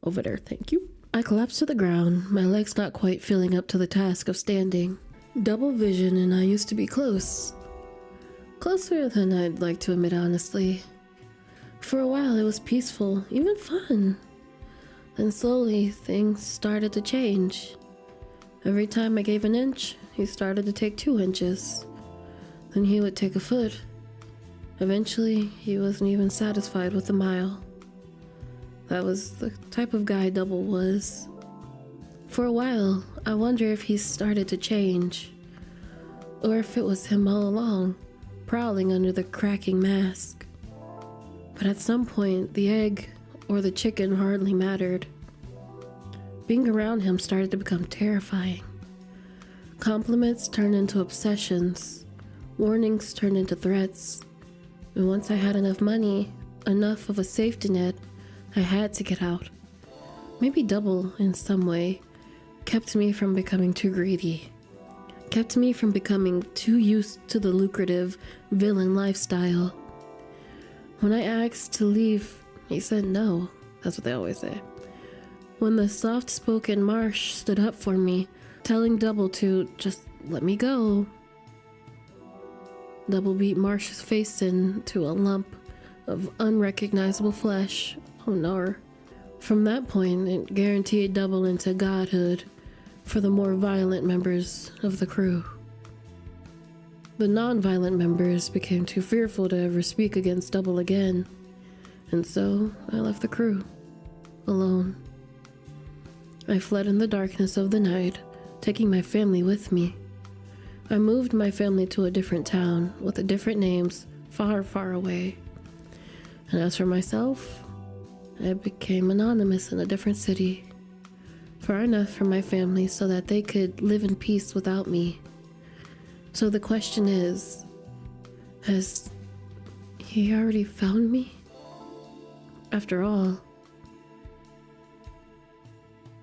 over there. Thank you. I collapsed to the ground, my legs not quite filling up to the task of standing. Double vision and I used to be close. Closer than I'd like to admit, honestly. For a while it was peaceful, even fun. Then slowly things started to change. Every time I gave an inch, he started to take 2 inches. Then he would take a foot. Eventually, he wasn't even satisfied with a mile. That was the type of guy Double was. For a while, I wonder if he started to change. Or if it was him all along, prowling under the cracking mask. But at some point, the egg or the chicken hardly mattered. Being around him started to become terrifying. Compliments turned into obsessions. Warnings turned into threats. And once I had enough money, enough of a safety net, I had to get out. Maybe Double, in some way, kept me from becoming too greedy. Kept me from becoming too used to the lucrative villain lifestyle. When I asked to leave, he said no. That's what they always say. When the soft-spoken Marsh stood up for me, telling Double to just let me go. Double beat Marsh's face into a lump of unrecognizable flesh. Oh no. From that point, it guaranteed Double into godhood for the more violent members of the crew. The non-violent members became too fearful to ever speak against Double again, and so I left the crew, alone. I fled in the darkness of the night, taking my family with me. I moved my family to a different town with different names, far, far away. And as for myself, I became anonymous in a different city, far enough from my family so that they could live in peace without me. So the question is, has he already found me? After all,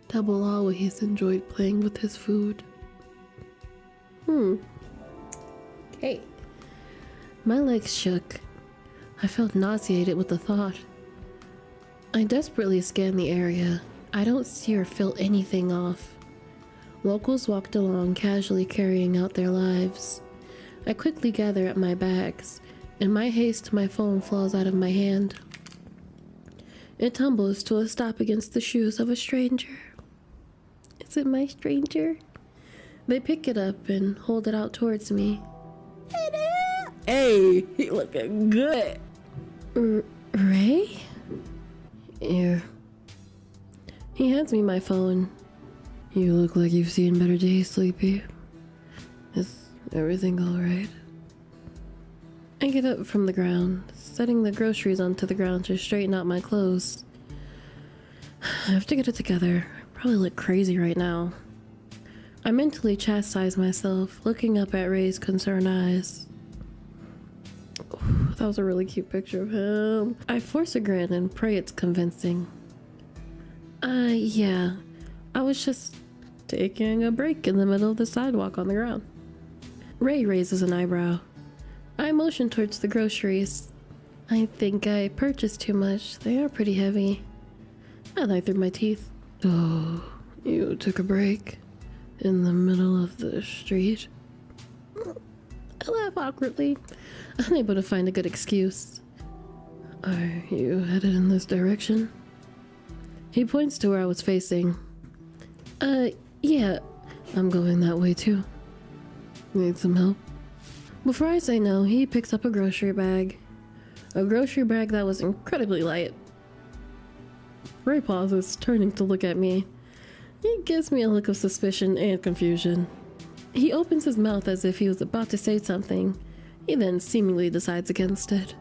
Double always enjoyed playing with his food. Hey. My legs shook. I felt nauseated with the thought. I desperately scanned the area. I don't see or feel anything off. Locals walked along, casually carrying out their lives. I quickly gather up my bags. In my haste, my phone falls out of my hand. It tumbles to a stop against the shoes of a stranger. Is it my stranger? They pick it up and hold it out towards me. Hey, he looking good. Ray? Here. He hands me my phone. You look like you've seen better days, Sleepy. Is everything alright? I get up from the ground, setting the groceries onto the ground to straighten out my clothes. I have to get it together. I probably look crazy right now. I mentally chastise myself, looking up at Ray's concerned eyes. That was a really cute picture of him. I force a grin and pray it's convincing. Yeah. I was just taking a break in the middle of the sidewalk on the ground. Ray raises an eyebrow. I motion towards the groceries. I think I purchased too much. They are pretty heavy. I lie through my teeth. Oh, you took a break? In the middle of the street? I laugh awkwardly, unable to find a good excuse. Are you headed in this direction? He points to where I was facing. Yeah, I'm going that way too. Need some help? Before I say no, he picks up a grocery bag. A grocery bag that was incredibly light. Ray pauses, turning to look at me. He gives me a look of suspicion and confusion. He opens his mouth as if he was about to say something. He then seemingly decides against it.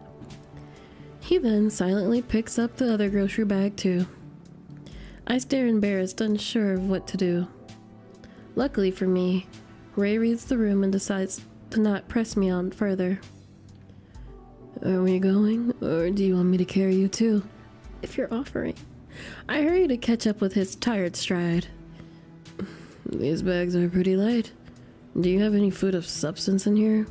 He then silently picks up the other grocery bag too. I stare embarrassed, unsure of what to do. Luckily for me, Ray reads the room and decides to not press me on further. Are we going, or do you want me to carry you too? If you're offering. I hurry to catch up with his tired stride. These bags are pretty light. Do you have any food of substance in here?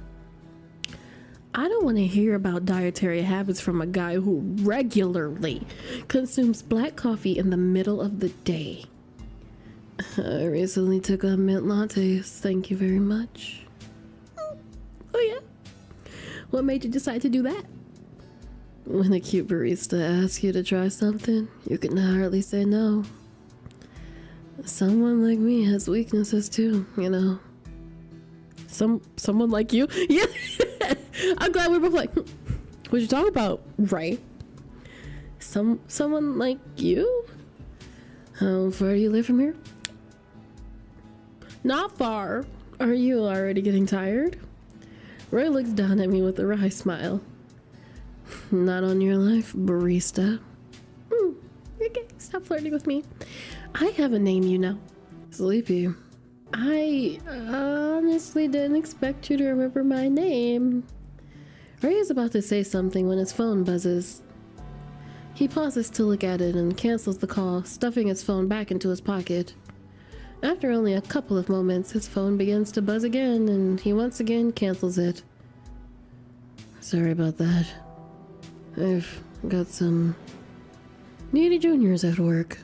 I don't want to hear about dietary habits from a guy who regularly consumes black coffee in the middle of the day. I recently took up mint lattes, thank you very much. Oh yeah? What made you decide to do that? When a cute barista asks you to try something, you can hardly say no. Someone like me has weaknesses too, you know. Someone like you? Yeah. I'm glad we're both like, what you talking about, right? Someone like you? How far do you live from here? Not far. Are you already getting tired? Ray looks down at me with a wry smile. Not on your life, barista. Okay, stop flirting with me. I have a name, you know. Sleepy. I honestly didn't expect you to remember my name. Ray is about to say something when his phone buzzes. He pauses to look at it and cancels the call, stuffing his phone back into his pocket. After only a couple of moments, his phone begins to buzz again, and he once again cancels it. Sorry about that. I've got some needy juniors at work.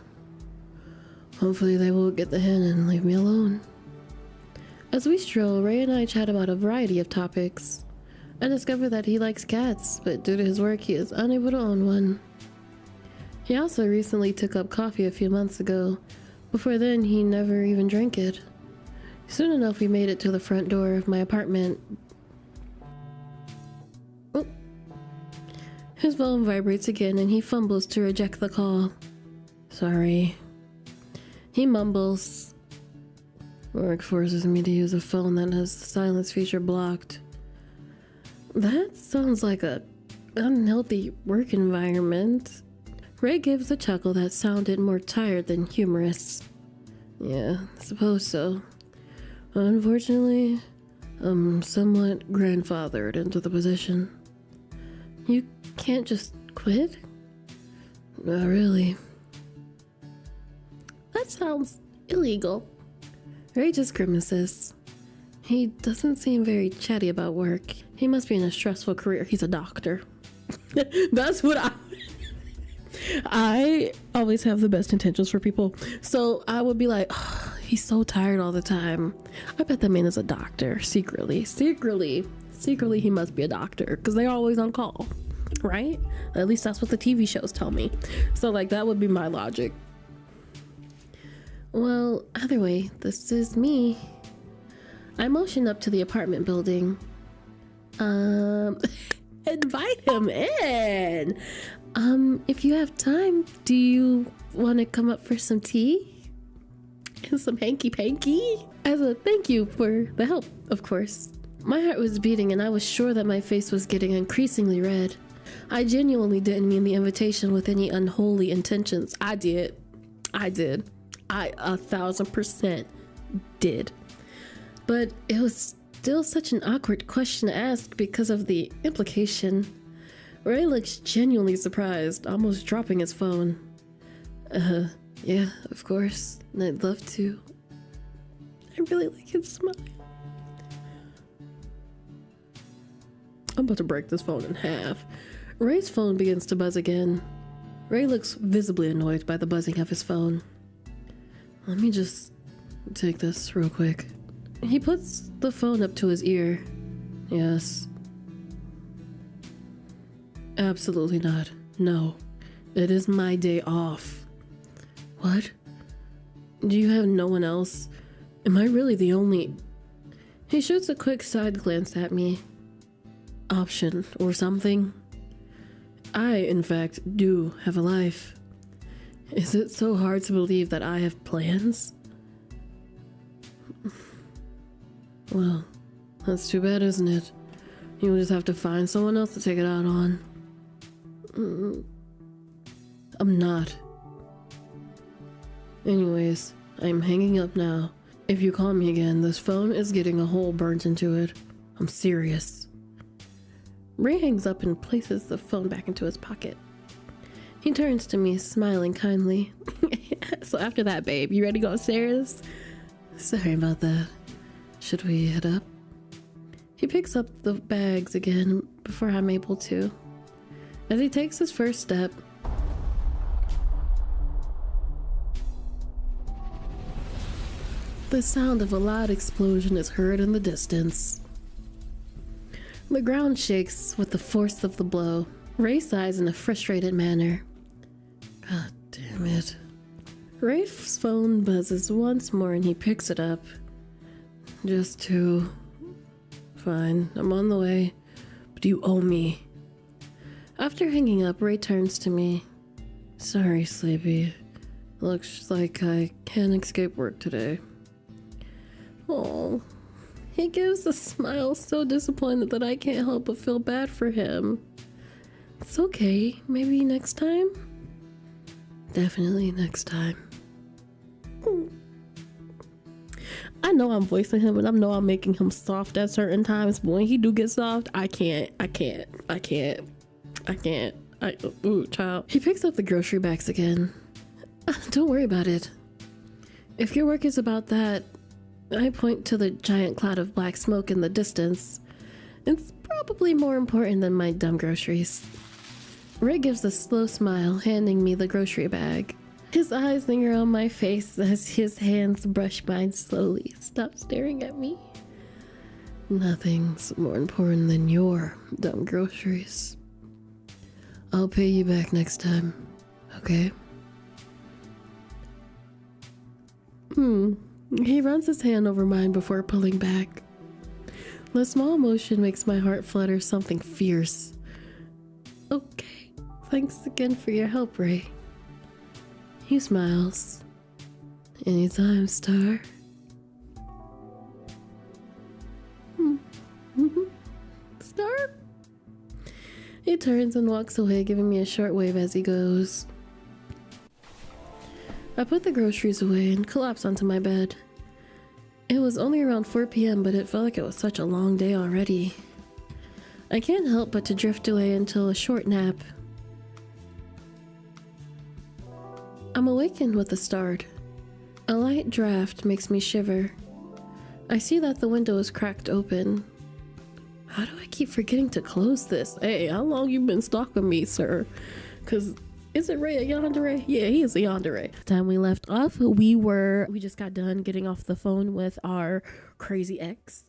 Hopefully they will get the hint and leave me alone. As we stroll, Ray and I chat about a variety of topics. I discover that he likes cats, but due to his work he is unable to own one. He also recently took up coffee a few months ago. Before then, he never even drank it. Soon enough, we made it to the front door of my apartment. Oh. His phone vibrates again and he fumbles to reject the call. Sorry. He mumbles. Work forces me to use a phone that has the silence feature blocked. That sounds like a unhealthy work environment. Ray gives a chuckle that sounded more tired than humorous. Yeah, I suppose so. Unfortunately, I'm somewhat grandfathered into the position. You can't just quit? Not really. That sounds illegal. Ray just grimaces. He doesn't seem very chatty about work. He must be in a stressful career. He's a doctor. That's what I always have the best intentions for people. So I would be like, oh, he's so tired all the time. I bet that man is a doctor. Secretly he must be a doctor because they're always on call, right? At least that's what the TV shows tell me. So like that would be my logic. Well, either way, this is me. I motion up to the apartment building. Invite him in. If you have time, do you want to come up for some tea? And some hanky-panky? As a thank you for the help, of course. My heart was beating and I was sure that my face was getting increasingly red. I genuinely didn't mean the invitation with any unholy intentions. I did. I 1000% did. But it was still such an awkward question to ask because of the implication. Ray looks genuinely surprised, almost dropping his phone. Yeah, of course. I'd love to. I really like his smile. I'm about to break this phone in half. Ray's phone begins to buzz again. Ray looks visibly annoyed by the buzzing of his phone. Let me just take this real quick. He puts the phone up to his ear. Yes. Absolutely not. No. It is my day off. What? Do you have no one else? Am I really the only... He shoots a quick side glance at me. Option or something. I, in fact, do have a life. Is it so hard to believe that I have plans? Well, that's too bad, isn't it? You'll just have to find someone else to take it out on. I'm not. Anyways, I'm hanging up now. If you call me again, this phone is getting a hole burnt into it. I'm serious. Ray hangs up and places the phone back into his pocket. He turns to me, smiling kindly. So after that, babe, you ready to go upstairs? Sorry about that. Should we head up? He picks up the bags again before I'm able to. As he takes his first step, the sound of a loud explosion is heard in the distance. The ground shakes with the force of the blow. Ray sighs in a frustrated manner. God damn it. Rafe's phone buzzes once more and he picks it up. Just two. Fine, I'm on the way, but you owe me. After hanging up, Ray turns to me. Sorry, Sleepy. Looks like I can't escape work today. Oh, he gives a smile so disappointed that I can't help but feel bad for him. It's okay, maybe next time? Definitely next time. I know I'm voicing him and I know I'm making him soft at certain times, but when he do get soft, I can't. Ooh, child. He picks up the grocery bags again. Don't worry about it. If your work is about that, I point to the giant cloud of black smoke in the distance. It's probably more important than my dumb groceries. Ray gives a slow smile, handing me the grocery bag. His eyes linger on my face as his hands brush mine slowly. Stop staring at me. Nothing's more important than your dumb groceries. I'll pay you back next time, okay? He runs his hand over mine before pulling back. The small motion makes my heart flutter something fierce. Okay, thanks again for your help, Ray. He smiles. Anytime, Star. Star? He turns and walks away, giving me a short wave as he goes. I put the groceries away and collapse onto my bed. It was only around 4 p.m., but it felt like it was such a long day already. I can't help but to drift away until a short nap. I'm awakened with a start. A light draft makes me shiver. I see that the window is cracked open. How do I keep forgetting to close this? Hey, how long you been stalking me, sir? Cause is it Ray a Yandere? Yeah, he is a Yandere. Time we left off, we just got done getting off the phone with our crazy ex.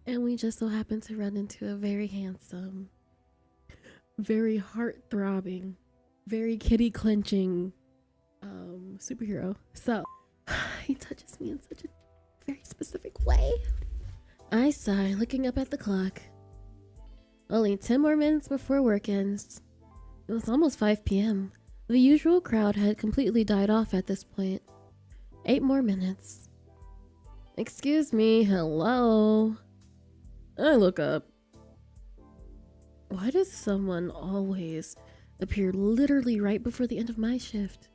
And we just so happened to run into a very handsome, very heart-throbbing, very kitty-clenching superhero. So, he touches me in such a very specific way. I sigh, looking up at the clock. Only 10 more minutes before work ends. It was almost 5 p.m. The usual crowd had completely died off at this point. 8 more minutes. Excuse me, hello? I look up. Why does someone always appear literally right before the end of my shift?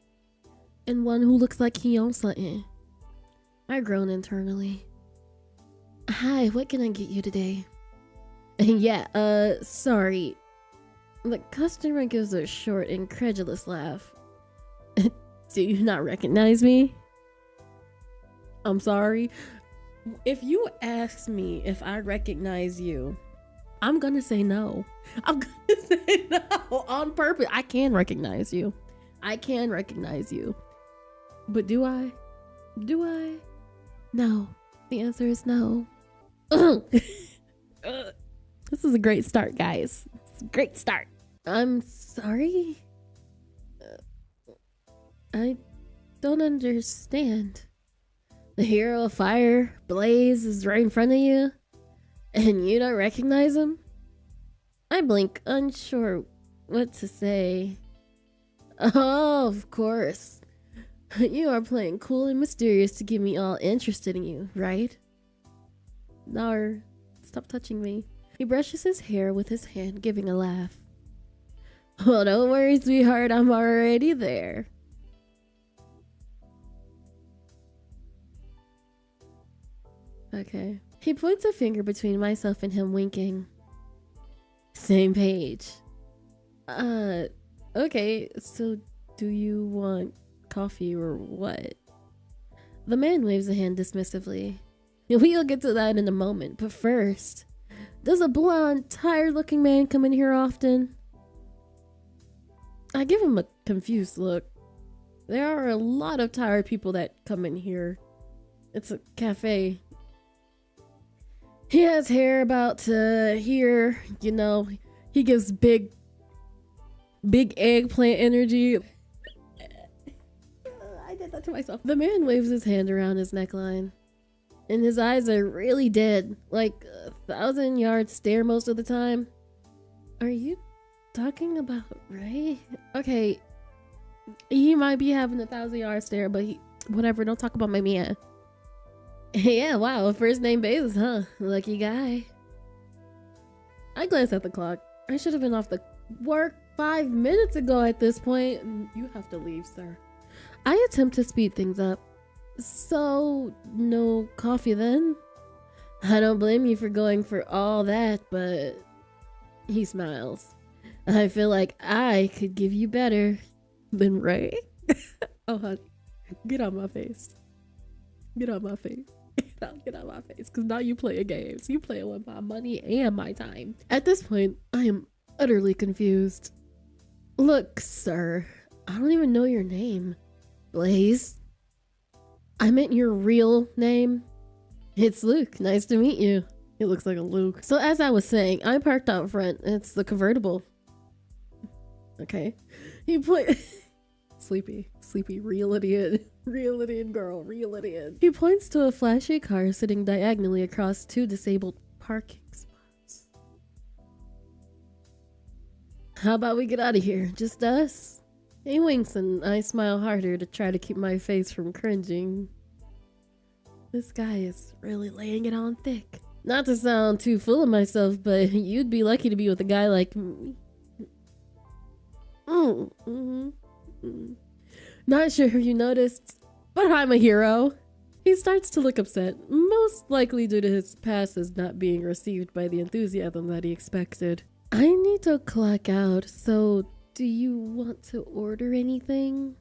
And one who looks like he owns something. I groan internally. Hi, what can I get you today? Yeah, sorry. The customer gives a short, incredulous laugh. Do you not recognize me? I'm sorry. If you ask me if I recognize you, I'm gonna say no. I'm gonna say no on purpose. I can recognize you. But do I? No. The answer is no. This is a great start, guys. It's a great start. I'm sorry. I don't understand. The hero of fire, Blaze, is right in front of you, and you don't recognize him? I blink, unsure what to say. Oh, of course. You are playing cool and mysterious to get me all interested in you, right? No, stop touching me. He brushes his hair with his hand, giving a laugh. Well, don't worry, sweetheart, I'm already there. Okay. He points a finger between myself and him, winking. Same page. Okay, so do you want coffee or what? The man waves a hand dismissively. We'll get to that in a moment, but first, does a blonde, tired-looking man come in here often? I give him a confused look. There are a lot of tired people that come in here. It's a cafe. He has hair about to here, you know. He gives big eggplant energy. I did that to myself. The man waves his hand around his neckline, and his eyes are really dead, like 1,000-yard stare most of the time. Are you talking about Ray? Okay, he might be having 1,000-yard stare, but whatever. Don't talk about my man. Yeah, wow, first name basis, huh? Lucky guy. I glance at the clock. I should have been off the work 5 minutes ago at this point. You have to leave, sir. I attempt to speed things up. So, no coffee then? I don't blame you for going for all that, but... He smiles. I feel like I could give you better than Ray. Oh, honey, get out my face. Get out my face. Get out my face. Because now you playing games. You playing with my money and my time. At this point, I am utterly confused. Look, sir, I don't even know your name. Blaze. I meant your real name. It's Luke. Nice to meet you. It looks like a Luke. So as I was saying, I parked out front. It's the convertible. Okay. He put... Sleepy, reel it in. Reel it in, girl, reel it in. He points to a flashy car sitting diagonally across 2 disabled parking spots. How about we get out of here? Just us? He winks and I smile harder to try to keep my face from cringing. This guy is really laying it on thick. Not to sound too full of myself, but you'd be lucky to be with a guy like me. Not sure if you noticed, but I'm a hero. He starts to look upset, most likely due to his passes not being received by the enthusiasm that he expected. I need to clock out, so do you want to order anything?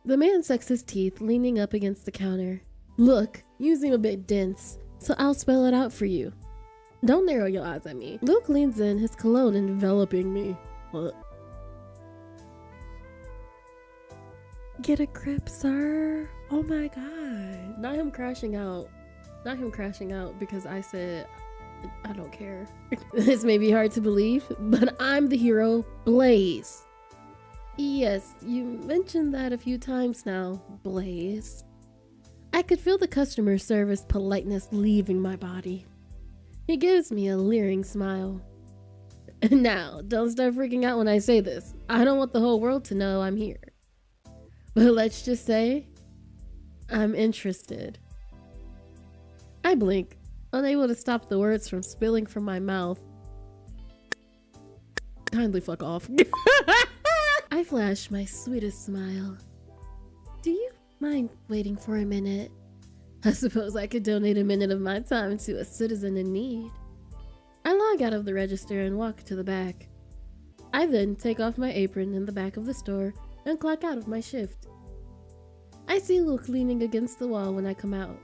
The man sucks his teeth, leaning up against the counter. Look, you seem a bit dense, so I'll spell it out for you. Don't narrow your eyes at me. Luke leans in, his cologne enveloping me. What? Get a grip, sir. Oh my god. Not him crashing out. Not him crashing out because I said I don't care. This may be hard to believe, but I'm the hero, Blaze. Yes, you mentioned that a few times now, Blaze. I could feel the customer service politeness leaving my body. He gives me a leering smile. Now, don't start freaking out when I say this. I don't want the whole world to know I'm here. But let's just say, I'm interested. I blink, unable to stop the words from spilling from my mouth. Kindly fuck off. I flash my sweetest smile. Do you mind waiting for a minute? I suppose I could donate a minute of my time to a citizen in need. I log out of the register and walk to the back. I then take off my apron in the back of the store and clock out of my shift. I see Luke leaning against the wall when I come out.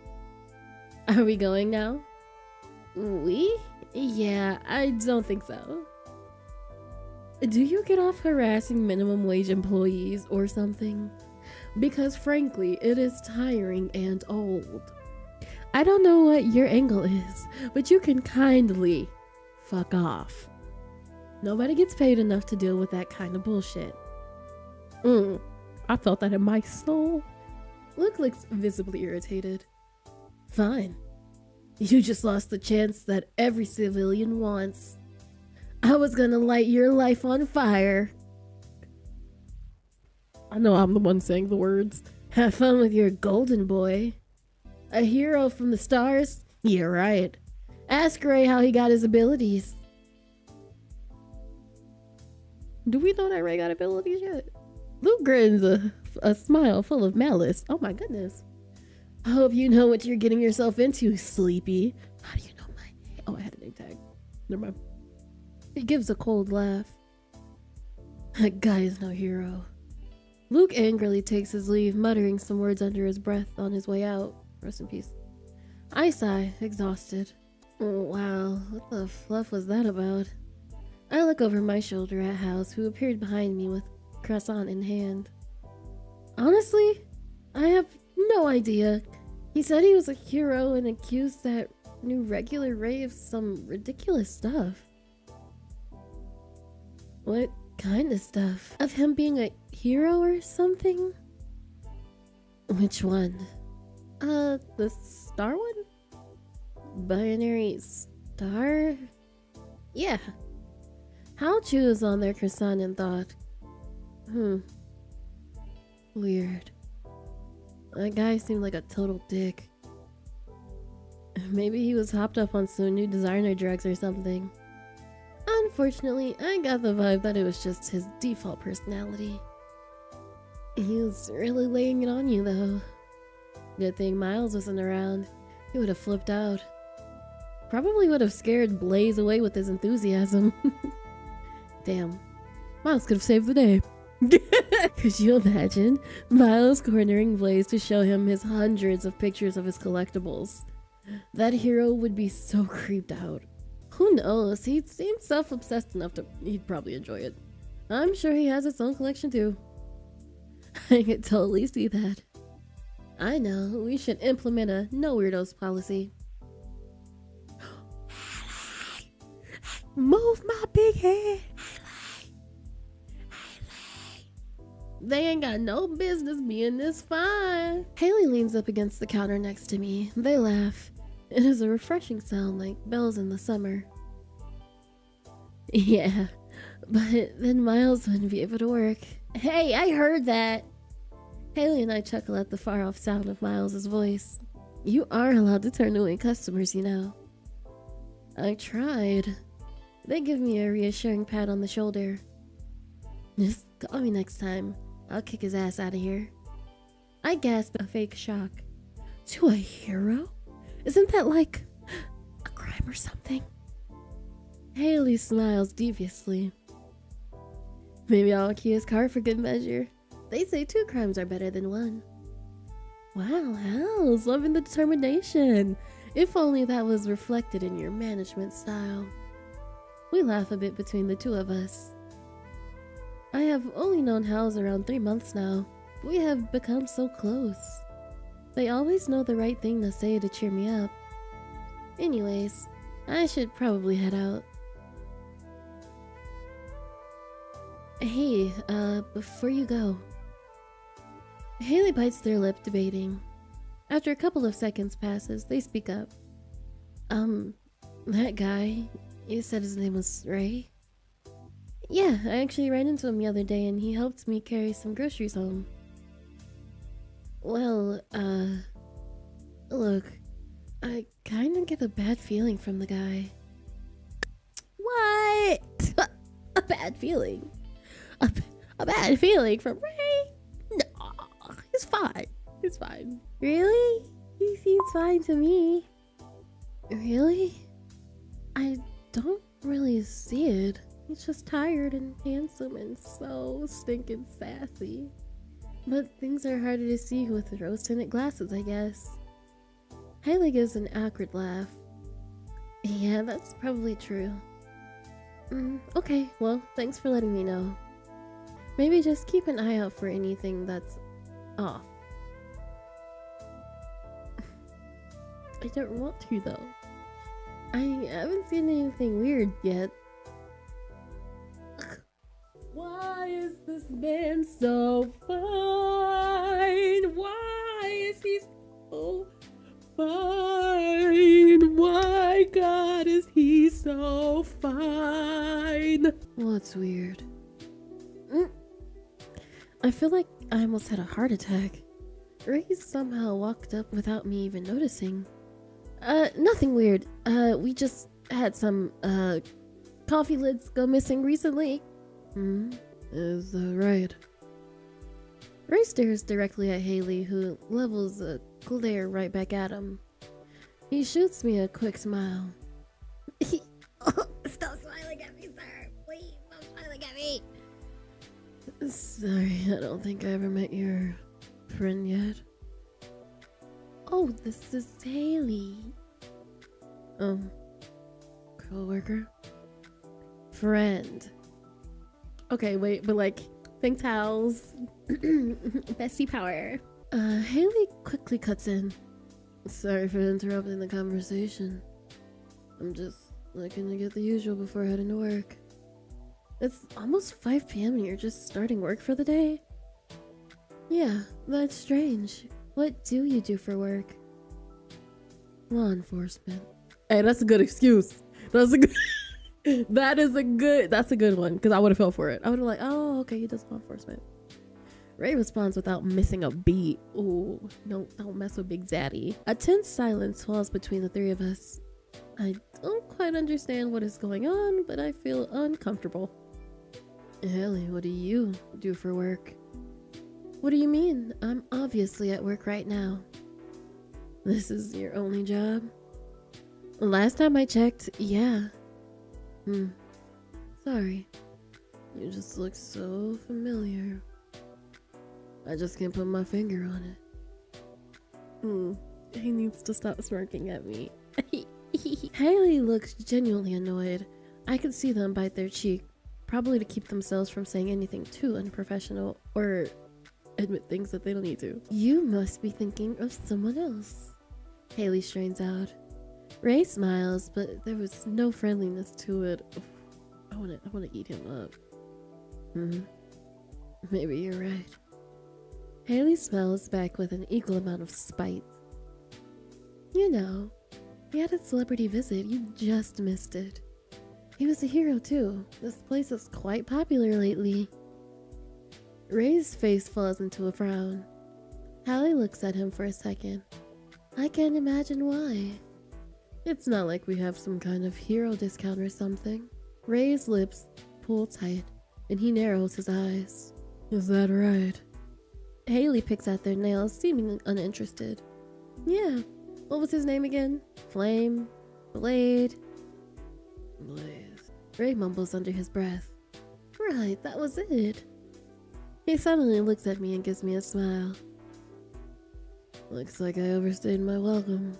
Are we going now? We? Yeah, I don't think so. Do you get off harassing minimum wage employees or something? Because frankly, it is tiring and old. I don't know what your angle is, but you can kindly fuck off. Nobody gets paid enough to deal with that kind of bullshit. I felt that in my soul. Luke looks visibly irritated. Fine. You just lost the chance that every civilian wants. I was gonna light your life on fire. I know I'm the one saying the words. Have fun with your golden boy. A hero from the stars? You're right. Ask Ray how he got his abilities. Do we know that Ray got abilities yet? Luke grins a smile full of malice. Oh my goodness. I hope you know what you're getting yourself into, Sleepy. How do you know my name? Oh, I had a name tag. Never mind. He gives a cold laugh. That guy is no hero. Luke angrily takes his leave, muttering some words under his breath on his way out. Rest in peace. I sigh, exhausted. Wow, what the fluff was that about? I look over my shoulder at House, who appeared behind me with croissant in hand. Honestly, I have no idea. He said he was a hero and accused that new regular Ray of some ridiculous stuff. What kind of stuff? Of him being a hero or something? Which one? The star one? Binary star? Yeah. Hal chews on their croissant and thought, weird. That guy seemed like a total dick. Maybe he was hopped up on some new designer drugs or something. Unfortunately, I got the vibe that it was just his default personality. He was really laying it on you, though. Good thing Miles wasn't around. He would have flipped out. Probably would have scared Blaze away with his enthusiasm. Damn. Miles could have saved the day. Could you imagine Miles cornering Blaze to show him his hundreds of pictures of his collectibles? That hero would be so creeped out. Who knows? He seemed self-obsessed enough to he'd probably enjoy it. I'm sure he has his own collection too. I could totally see that. I know, we should implement a no weirdos policy. Move my big head. They ain't got no business being this fine. Haley leans up against the counter next to me. They laugh. It is a refreshing sound like bells in the summer. Yeah, but then Miles wouldn't be able to work. Hey, I heard that. Haley and I chuckle at the far-off sound of Miles' voice. You are allowed to turn away customers, you know. I tried. They give me a reassuring pat on the shoulder. Just call me next time. I'll kick his ass out of here. I gasp a fake shock. To a hero? Isn't that like a crime or something? Haley smiles deviously. Maybe I'll key his car for good measure. They say 2 crimes are better than 1. Wow, Hal's loving the determination. If only that was reflected in your management style. We laugh a bit between the two of us. I have only known Hal's around 3 months now. We have become so close. They always know the right thing to say to cheer me up. Anyways, I should probably head out. Hey, before you go. Haley bites their lip, debating. After a couple of seconds passes, they speak up. That guy, you said his name was Ray? Yeah, I actually ran into him the other day and he helped me carry some groceries home. Well, look, I kinda get a bad feeling from the guy. What? A bad feeling? A bad feeling from Ray? No, he's fine. He's fine. Really? He seems fine to me. Really? I don't really see it. He's just tired and handsome and so stinking sassy. But things are harder to see with rose-tinted glasses, I guess. Haley gives an awkward laugh. Yeah, that's probably true. Okay, well, thanks for letting me know. Maybe just keep an eye out for anything that's off. I don't want to, though. I haven't seen anything weird yet. Why is this man so fine? Why is he so fine? Why, God, is he so fine? What's weird? I feel like I almost had a heart attack. Ray somehow walked up without me even noticing. Nothing weird. We just had some, coffee lids go missing recently. Is that right? Ray stares directly at Haley, who levels a glare right back at him. He shoots me a quick smile. Stop smiling at me, sir. Please, stop smiling at me. Sorry, I don't think I ever met your friend yet. Oh, this is Haley. Coworker? Friend. Okay, wait, but like, thanks, Hals. Bestie power. Haley quickly cuts in. Sorry for interrupting the conversation. I'm just looking to get the usual before heading to work. It's almost 5 p.m. and you're just starting work for the day? Yeah, that's strange. What do you do for work? Law enforcement. Hey, that's a good excuse. That's a good that's a good one, because I would have fell for it. I would have like, oh, okay, he does law enforcement. Ray responds without missing a beat. Ooh, don't mess with Big Zaddy. A tense silence falls between the three of us. I don't quite understand what is going on, but I feel uncomfortable. Haley, what do you do for work? What do you mean? I'm obviously at work right now. This is your only job? Last time I checked, yeah. Sorry. You just look so familiar. I just can't put my finger on it. He needs to stop smirking at me. Haley looks genuinely annoyed. I could see them bite their cheek, probably to keep themselves from saying anything too unprofessional or admit things that they don't need to. You must be thinking of someone else. Haley strains out. Ray smiles, but there was no friendliness to it. I wanna eat him up. Maybe you're right. Haley smiles back with an equal amount of spite. You know, he had a celebrity visit. You just missed it. He was a hero too. This place is quite popular lately. Ray's face falls into a frown. Hallie looks at him for a second. I can't imagine why. It's not like we have some kind of hero discount or something. Ray's lips pull tight, and he narrows his eyes. Is that right? Haley picks at their nails, seeming uninterested. Yeah. What was his name again? Flame? Blade? Blaze. Ray mumbles under his breath. Right, that was it. He suddenly looks at me and gives me a smile. Looks like I overstayed my welcome.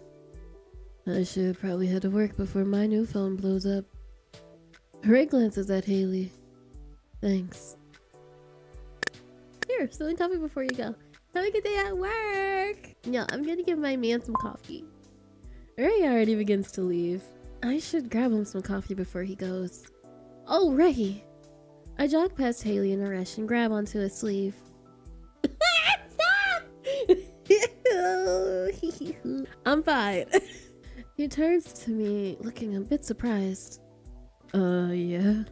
I should probably head to work before my new phone blows up. Ray glances at Haley. Thanks. Here, still coffee before you go. Have a good day at work. Yeah, I'm gonna give my man some coffee. Ray already begins to leave. I should grab him some coffee before he goes. Oh, Ray! I jog past Haley in a rush and grab onto his sleeve. Stop! I'm fine. He turns to me, looking a bit surprised. Yeah?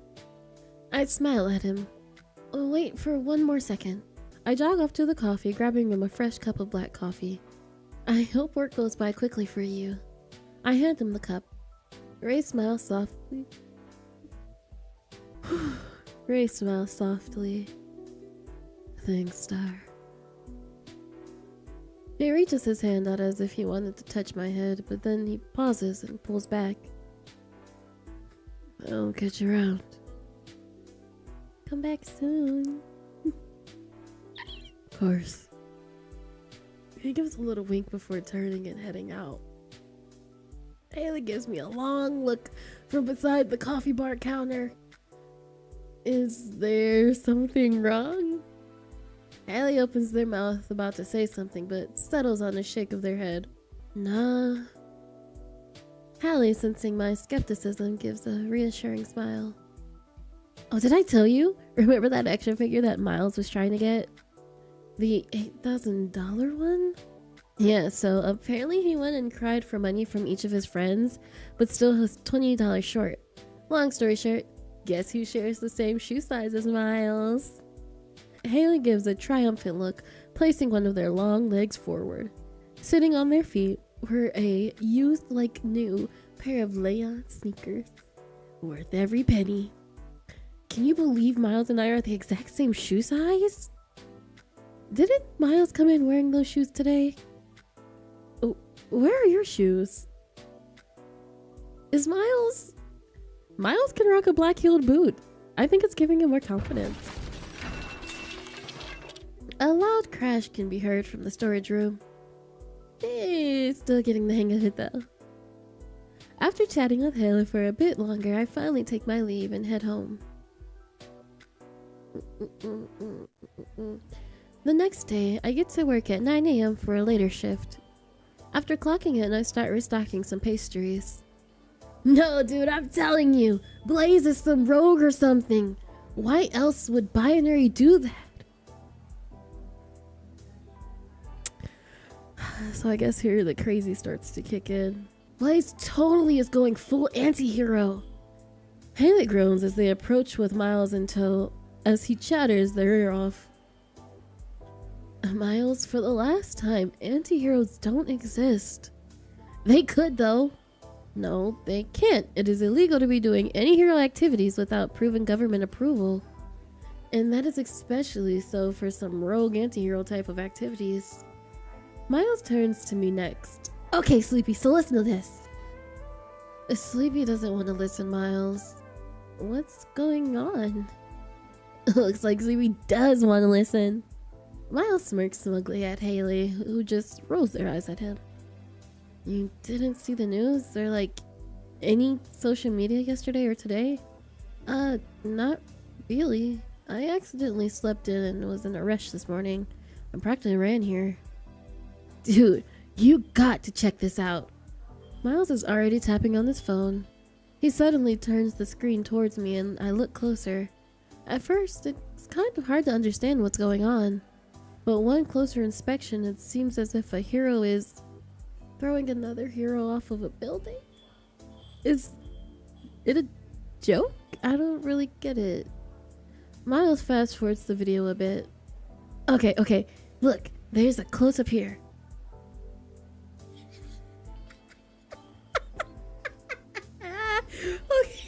I smile at him. Oh, wait for one more second. I jog off to the coffee, grabbing him a fresh cup of black coffee. I hope work goes by quickly for you. I hand him the cup. Ray smiles softly. Ray smiles softly. Thanks, Star. He reaches his hand out as if he wanted to touch my head, but then he pauses and pulls back. I'll catch you around. Come back soon. Of course. He gives a little wink before turning and heading out. Haley gives me a long look from beside the coffee bar counter. Is there something wrong? Haley opens their mouth about to say something, but settles on a shake of their head. Nah. Hallie, sensing my skepticism, gives a reassuring smile. Oh, did I tell you? Remember that action figure that Miles was trying to get? The $8,000 one? Yeah, so apparently he went and cried for money from each of his friends, but still was $20 short. Long story short, guess who shares the same shoe size as Miles? Haley gives a triumphant look, placing one of their long legs forward. Sitting on their feet were a used like new pair of Leon sneakers. Worth every penny. Can you believe Miles and I are the exact same shoe size? Didn't Miles come in wearing those shoes today? Oh, where are your shoes? Is Miles can rock a black-heeled boot. I think it's giving him more confidence. A loud crash can be heard from the storage room. Still getting the hang of it though. After chatting with Haley for a bit longer, I finally take my leave and head home. The next day, I get to work at 9 a.m. for a later shift. After clocking in, I start restocking some pastries. No, dude, I'm telling you, Blaze is some rogue or something. Why else would Binary do that? So I guess here the crazy starts to kick in. Blaze totally is going full anti-hero. Haley groans as they approach with Miles in tow as he chatters their ear off. Miles, for the last time, anti-heroes don't exist. They could though. No, they can't. It is illegal to be doing any hero activities without proven government approval. And that is especially so for some rogue anti-hero type of activities. Miles turns to me next. Okay, Sleepy, so listen to this. Sleepy doesn't want to listen, Miles. What's going on? Looks like Sleepy does want to listen. Miles smirks smugly at Haley, who just rolls their eyes at him. You didn't see the news or like any social media yesterday or today? Not really. I accidentally slept in and was in a rush this morning. I practically ran here. Dude, you got to check this out. Miles is already tapping on his phone. He suddenly turns the screen towards me and I look closer. At first, it's kind of hard to understand what's going on. But one closer inspection, it seems as if a hero is throwing another hero off of a building? Is it a joke? I don't really get it. Miles fast forwards the video a bit. Okay, look, there's a close-up here. Okay,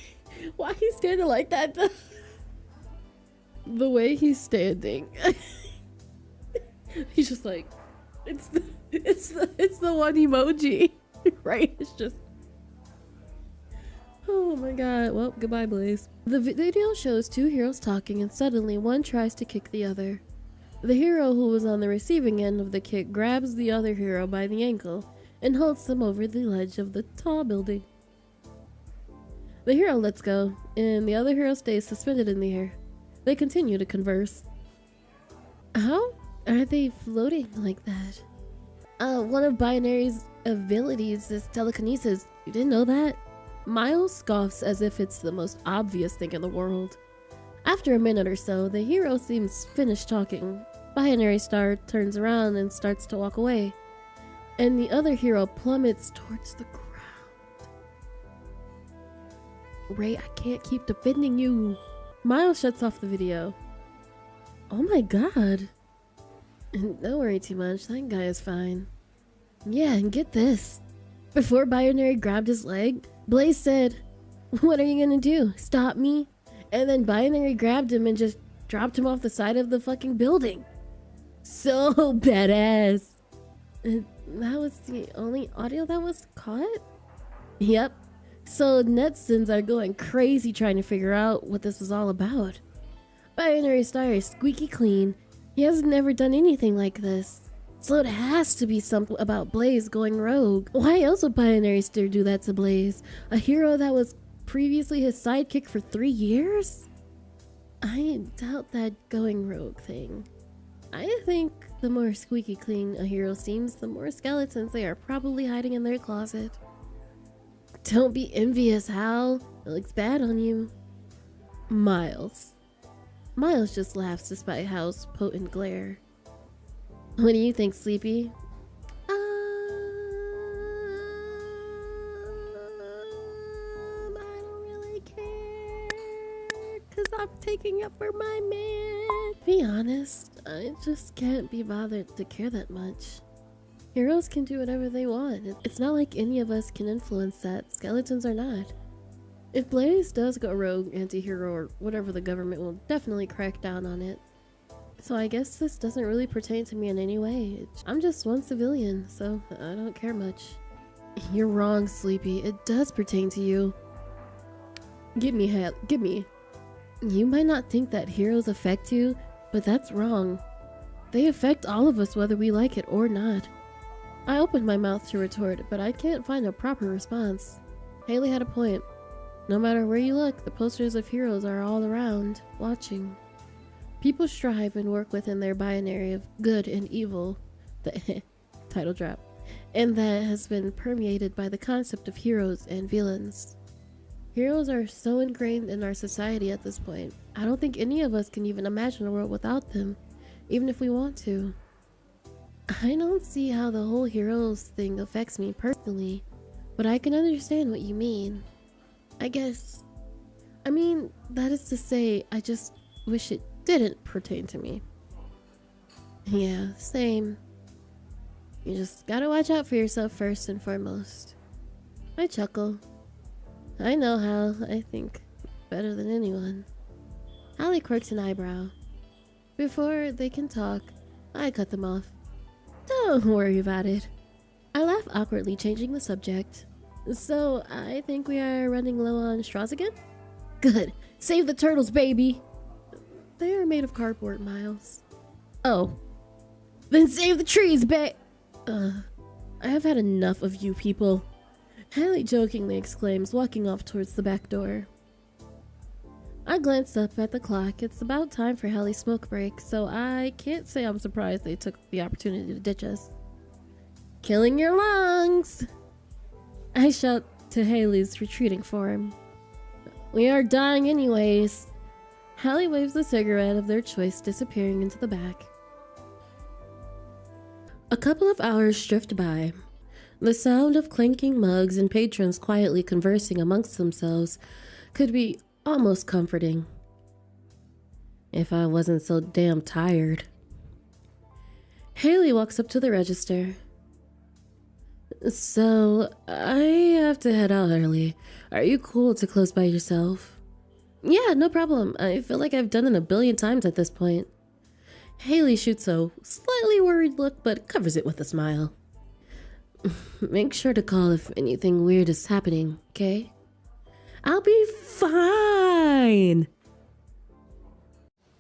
why he's standing like that? The way he's standing. He's just like, it's the one emoji, right? It's just, oh my god. Well, goodbye, Blaze. The video shows two heroes talking and suddenly one tries to kick the other. The hero who was on the receiving end of the kick grabs the other hero by the ankle and holds them over the ledge of the tall building. The hero lets go and the other hero stays suspended in the air. They continue to converse. How are they floating like that? One of Binary's abilities is telekinesis. You didn't know that? Miles scoffs as if it's the most obvious thing in the world. After a minute or so, the hero seems finished talking. Binary Star turns around and starts to walk away, and the other hero plummets towards the ground. Ray, I can't keep defending you. Miles shuts off the video. Oh my god. Don't worry too much, that guy is fine. Yeah, and get this. Before Binary grabbed his leg, Blaze said, "What are you gonna do? Stop me?" And then Binary grabbed him and just dropped him off the side of the fucking building. So badass. And that was the only audio that was caught? Yep. So netizens are going crazy trying to figure out what this was all about. Binary Star is squeaky clean. He has never done anything like this. So it has to be something about Blaze going rogue. Why else would Binary Star do that to Blaze? A hero that was previously his sidekick for 3 years? I doubt that going rogue thing. I think the more squeaky clean a hero seems, the more skeletons they are probably hiding in their closet. Don't be envious, Hal. It looks bad on you. Miles just laughs despite Hal's potent glare. What do you think, Sleepy? I don't really care, 'cause I'm taking up for my man. To be honest, I just can't be bothered to care that much. Heroes can do whatever they want. It's not like any of us can influence that. Skeletons are not. If Blaze does go rogue, anti-hero, or whatever, the government will definitely crack down on it. So I guess this doesn't really pertain to me in any way. I'm just one civilian, so I don't care much. You're wrong, Sleepy. It does pertain to you. Give me. You might not think that heroes affect you, but that's wrong. They affect all of us whether we like it or not. I opened my mouth to retort, but I can't find a proper response. Haley had a point. No matter where you look, the posters of heroes are all around, watching. People strive and work within their binary of good and evil, the title drop, and that has been permeated by the concept of heroes and villains. Heroes are so ingrained in our society at this point. I don't think any of us can even imagine a world without them, even if we want to. I don't see how the whole heroes thing affects me personally, but I can understand what you mean. I mean, that is to say, I just wish it didn't pertain to me. Yeah, same. You just gotta watch out for yourself first and foremost. I chuckle. I know Hal, I think, better than anyone. Hallie quirks an eyebrow. Before they can talk, I cut them off. Don't worry about it. I laugh awkwardly, changing the subject. So, I think we are running low on straws again? Good. Save the turtles, baby! They are made of cardboard, Miles. Oh. Then save the trees, I have had enough of you people. Hallie jokingly exclaims, walking off towards the back door. I glance up at the clock. It's about time for Hallie's smoke break, so I can't say I'm surprised they took the opportunity to ditch us. Killing your lungs! I shout to Haley's retreating form. We are dying anyways. Hallie waves the cigarette of their choice, disappearing into the back. A couple of hours drift by. The sound of clinking mugs and patrons quietly conversing amongst themselves could be almost comforting. If I wasn't so damn tired. Haley walks up to the register. So, I have to head out early. Are you cool to close by yourself? Yeah, no problem. I feel like I've done it a billion times at this point. Haley shoots a slightly worried look, but covers it with a smile. Make sure to call if anything weird is happening, okay? I'll be fine!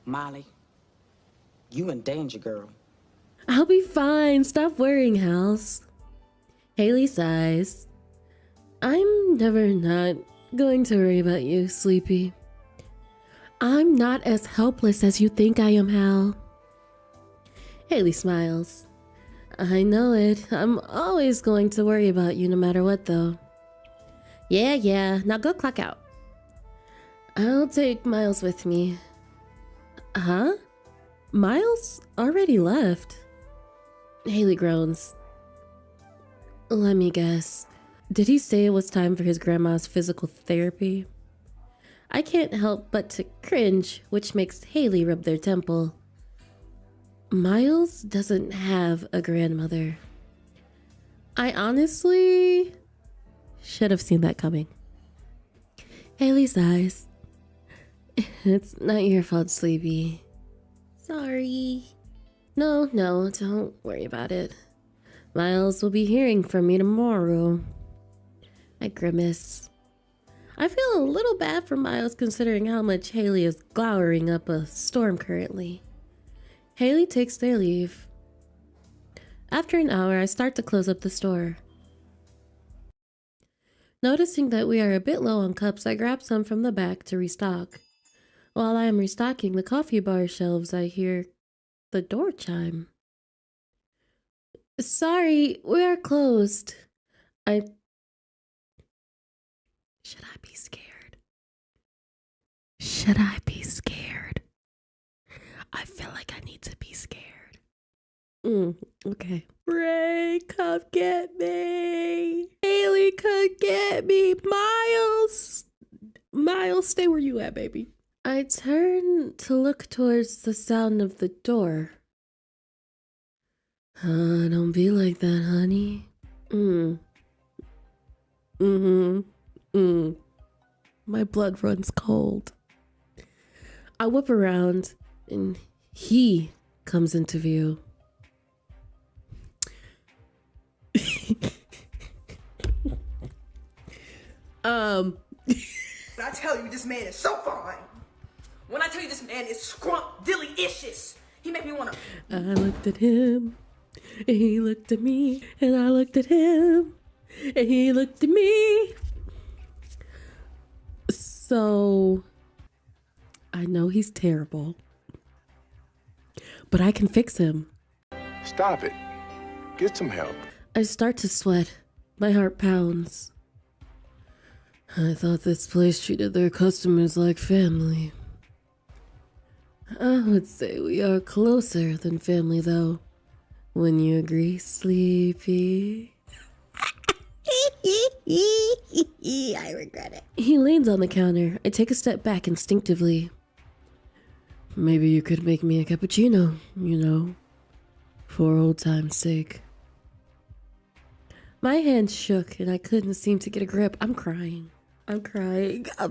Molly, you in danger, girl. I'll be fine. Stop worrying, House. Haley sighs. I'm never not going to worry about you, Sleepy. I'm not as helpless as you think I am, Hal. Haley smiles. I know it. I'm always going to worry about you no matter what, though. Yeah. Now go clock out. I'll take Miles with me. Huh? Miles already left. Haley groans. Let me guess. Did he say it was time for his grandma's physical therapy? I can't help but to cringe, which makes Haley rub their temple. Miles doesn't have a grandmother. I honestly should have seen that coming. Haley sighs. It's not your fault, Sleepy. Sorry. No, don't worry about it. Miles will be hearing from me tomorrow. I grimace. I feel a little bad for Miles considering how much Haley is glowering up a storm currently. Haley takes their leave. After an hour, I start to close up the store. Noticing that we are a bit low on cups, I grab some from the back to restock. While I am restocking the coffee bar shelves, I hear the door chime. Sorry, we are closed. Should I be scared? Should I be scared? I feel like I need to be scared. Okay. Ray, come get me. Haley, come get me. Miles, stay where you at, baby. I turn to look towards the sound of the door. Don't be like that, honey. My blood runs cold. I whip around and he comes into view. When I tell you this man is so fine. When I tell you this man is scrump-dilly-icious. He make me wanna... I looked at him And he looked at me, and I looked at him, and he looked at me. So, I know he's terrible, but I can fix him. Stop it. Get some help. I start to sweat. My heart pounds. I thought this place treated their customers like family. I would say we are closer than family, though. When you agree, Sleepy. I regret it. He leans on the counter. I take a step back instinctively. Maybe you could make me a cappuccino, you know, for old time's sake. My hands shook and I couldn't seem to get a grip. I'm crying. I'm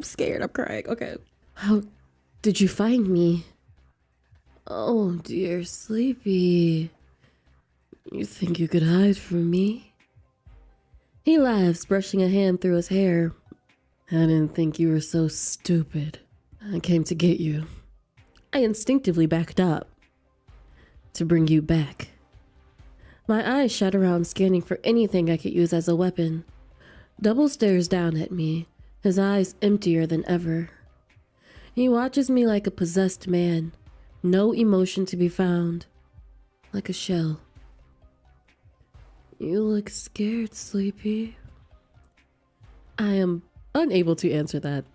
scared. I'm crying. Okay. How did you find me? Oh, dear Sleepy. You think you could hide from me? He laughs, brushing a hand through his hair. I didn't think you were so stupid. I came to get you. I instinctively backed up. To bring you back. My eyes shot around, scanning for anything I could use as a weapon. Double stares down at me, his eyes emptier than ever. He watches me like a possessed man, no emotion to be found, like a shell. You look scared, Sleepy. I am unable to answer that.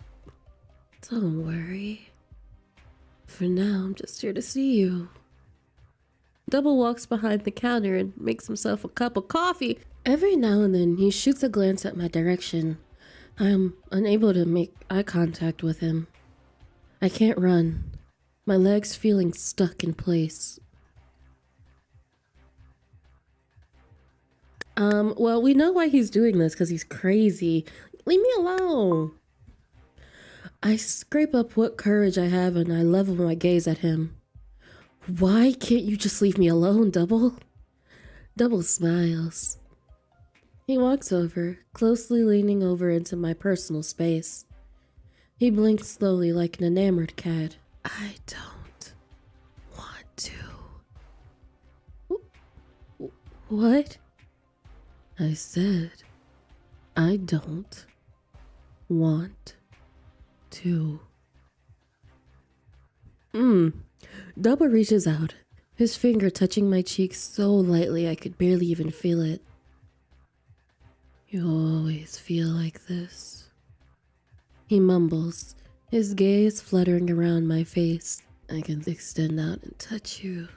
Don't worry. For now, I'm just here to see you. Double walks behind the counter and makes himself a cup of coffee. Every now and then, he shoots a glance at my direction. I am unable to make eye contact with him. I can't run. My legs feeling stuck in place. Well, we know why he's doing this, because he's crazy. Leave me alone. I scrape up what courage I have and I level my gaze at him. Why can't you just leave me alone, Double? Double smiles. He walks over, closely leaning over into my personal space. He blinks slowly like an enamored cat. I don't want to. What? I said, I don't want to. Double reaches out, his finger touching my cheek so lightly I could barely even feel it. You always feel like this. He mumbles, his gaze fluttering around my face. I can extend out and touch you,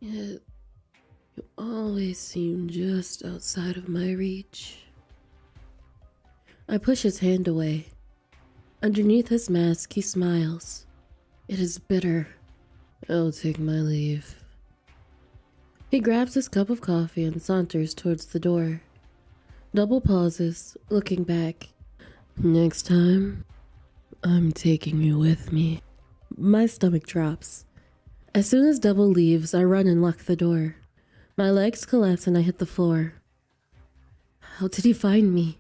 yet you always seem just outside of my reach. I push his hand away. Underneath his mask, he smiles. It is bitter. I'll take my leave. He grabs his cup of coffee and saunters towards the door. Double pauses, looking back. Next time, I'm taking you with me. My stomach drops. As soon as Double leaves, I run and lock the door. My legs collapse and I hit the floor. How did he find me?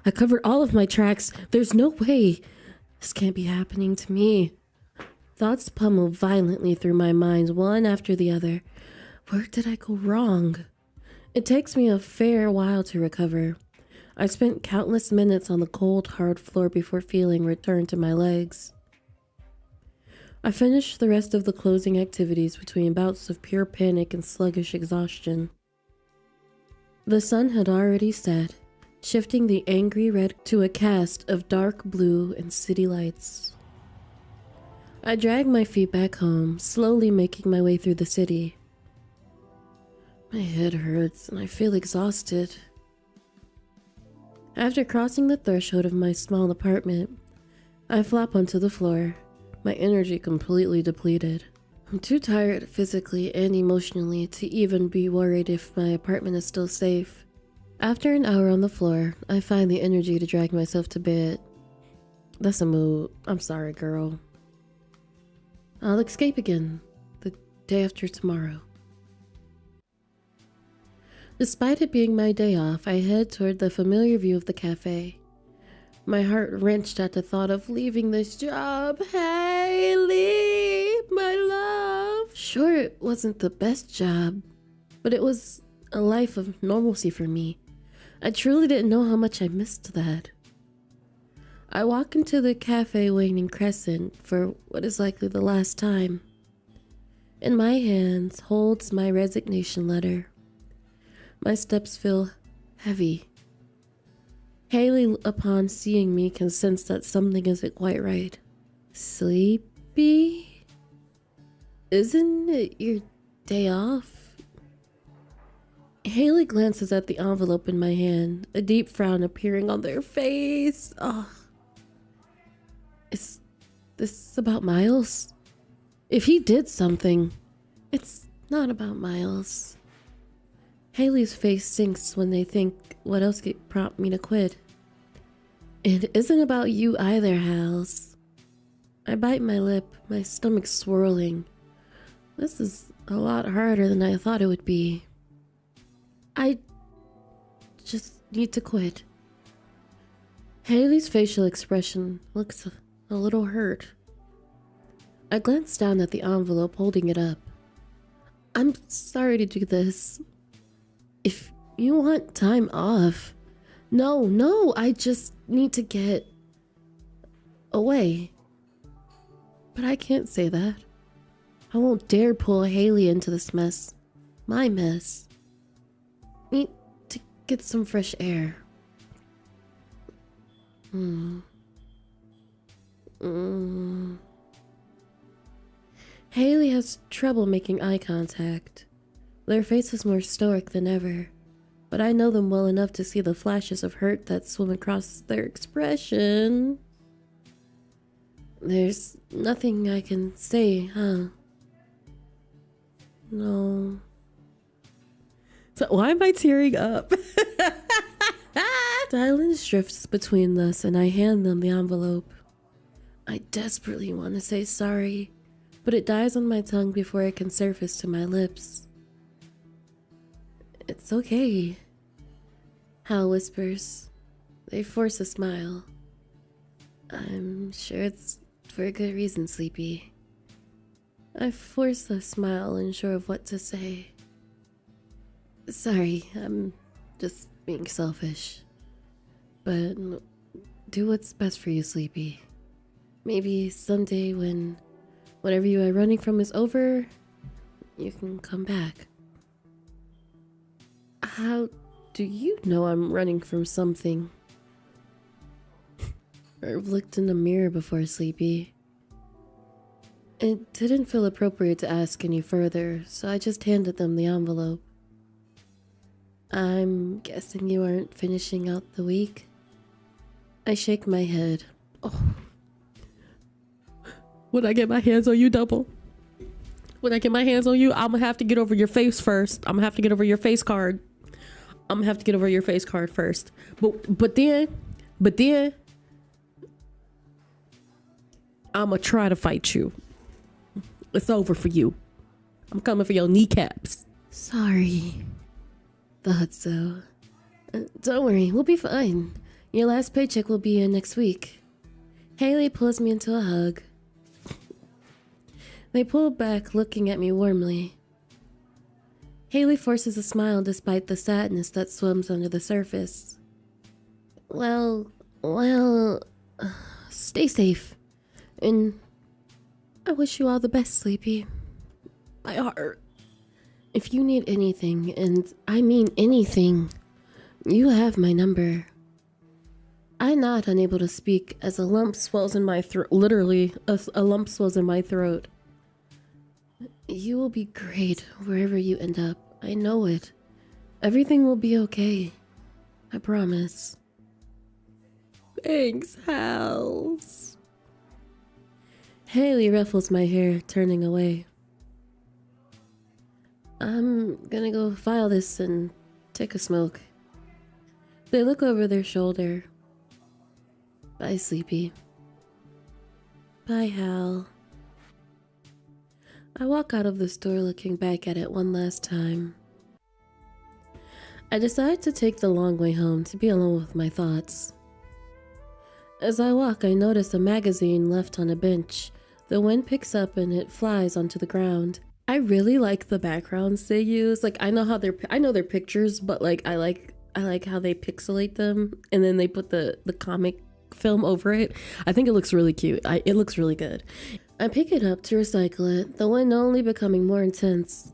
I covered all of my tracks. There's no way. This can't be happening to me. Thoughts pummel violently through my mind, one after the other. Where did I go wrong? It takes me a fair while to recover. I spent countless minutes on the cold, hard floor before feeling returned to my legs. I finished the rest of the closing activities between bouts of pure panic and sluggish exhaustion. The sun had already set, shifting the angry red to a cast of dark blue and city lights. I drag my feet back home, slowly making my way through the city. My head hurts and I feel exhausted. After crossing the threshold of my small apartment, I flop onto the floor, my energy completely depleted. I'm too tired physically and emotionally to even be worried if my apartment is still safe. After an hour on the floor, I find the energy to drag myself to bed. That's a mood. I'm sorry, girl. I'll escape again the day after tomorrow. Despite it being my day off, I head toward the familiar view of the cafe. My heart wrenched at the thought of leaving this job. Haley, my love. Sure, it wasn't the best job, but it was a life of normalcy for me. I truly didn't know how much I missed that. I walk into the cafe Waning Crescent for what is likely the last time. In my hands holds my resignation letter. My steps feel heavy. Haley, upon seeing me, can sense that something isn't quite right. Sleepy? Isn't it your day off? Haley glances at the envelope in my hand, a deep frown appearing on their face. Oh. Is this about Miles? If he did something, it's not about Miles. Haley's face sinks when they think what else could prompt me to quit. It isn't about you either, Hals. I bite my lip, my stomach swirling. This is a lot harder than I thought it would be. I just need to quit. Haley's facial expression looks a little hurt. I glance down at the envelope, holding it up. I'm sorry to do this. If you want time off. No, I just need to get away. But I can't say that. I won't dare pull Haley into this mess. My mess. Need to get some fresh air. Haley has trouble making eye contact. Their face is more stoic than ever, but I know them well enough to see the flashes of hurt that swim across their expression. There's nothing I can say, huh? No. So why am I tearing up? Silence drifts between us and I hand them the envelope. I desperately want to say sorry, but it dies on my tongue before it can surface to my lips. It's okay, Hal whispers. They force a smile. I'm sure it's for a good reason, Sleepy. I force a smile, unsure of what to say. Sorry, I'm just being selfish. But do what's best for you, Sleepy. Maybe someday when whatever you are running from is over, you can come back. How do you know I'm running from something? I've looked in the mirror before, Sleepy. It didn't feel appropriate to ask any further, so I just handed them the envelope. I'm guessing you aren't finishing out the week? I shake my head. Oh. When I get my hands on you, Double. When I get my hands on you, I'm gonna have to get over your face first. I'm gonna have to get over your face card. I'm gonna have to get over your face card first. But then, I'm gonna try to fight you. It's over for you. I'm coming for your kneecaps. Sorry. Thought so. Don't worry, we'll be fine. Your last paycheck will be in next week. Haley pulls me into a hug. They pull back, looking at me warmly. Haley forces a smile despite the sadness that swims under the surface. Well, stay safe. And I wish you all the best, Sleepy. My heart. If you need anything, and I mean anything, you have my number. I nod, unable to speak, as a lump swells in my throat. Literally, a lump swells in my throat. You will be great wherever you end up. I know it. Everything will be okay. I promise. Thanks, Hals. Haley ruffles my hair, turning away. I'm gonna go file this and take a smoke. They look over their shoulder. Bye, Sleepy. Bye, Hal. I walk out of the store looking back at it one last time. I decide to take the long way home to be alone with my thoughts. As I walk, I notice a magazine left on a bench. The wind picks up and it flies onto the ground. I really like the backgrounds they use. Like I know their pictures, but like I like how they pixelate them and then they put the comic film over it. I think it looks really cute. It looks really good. I pick it up to recycle it, the wind only becoming more intense.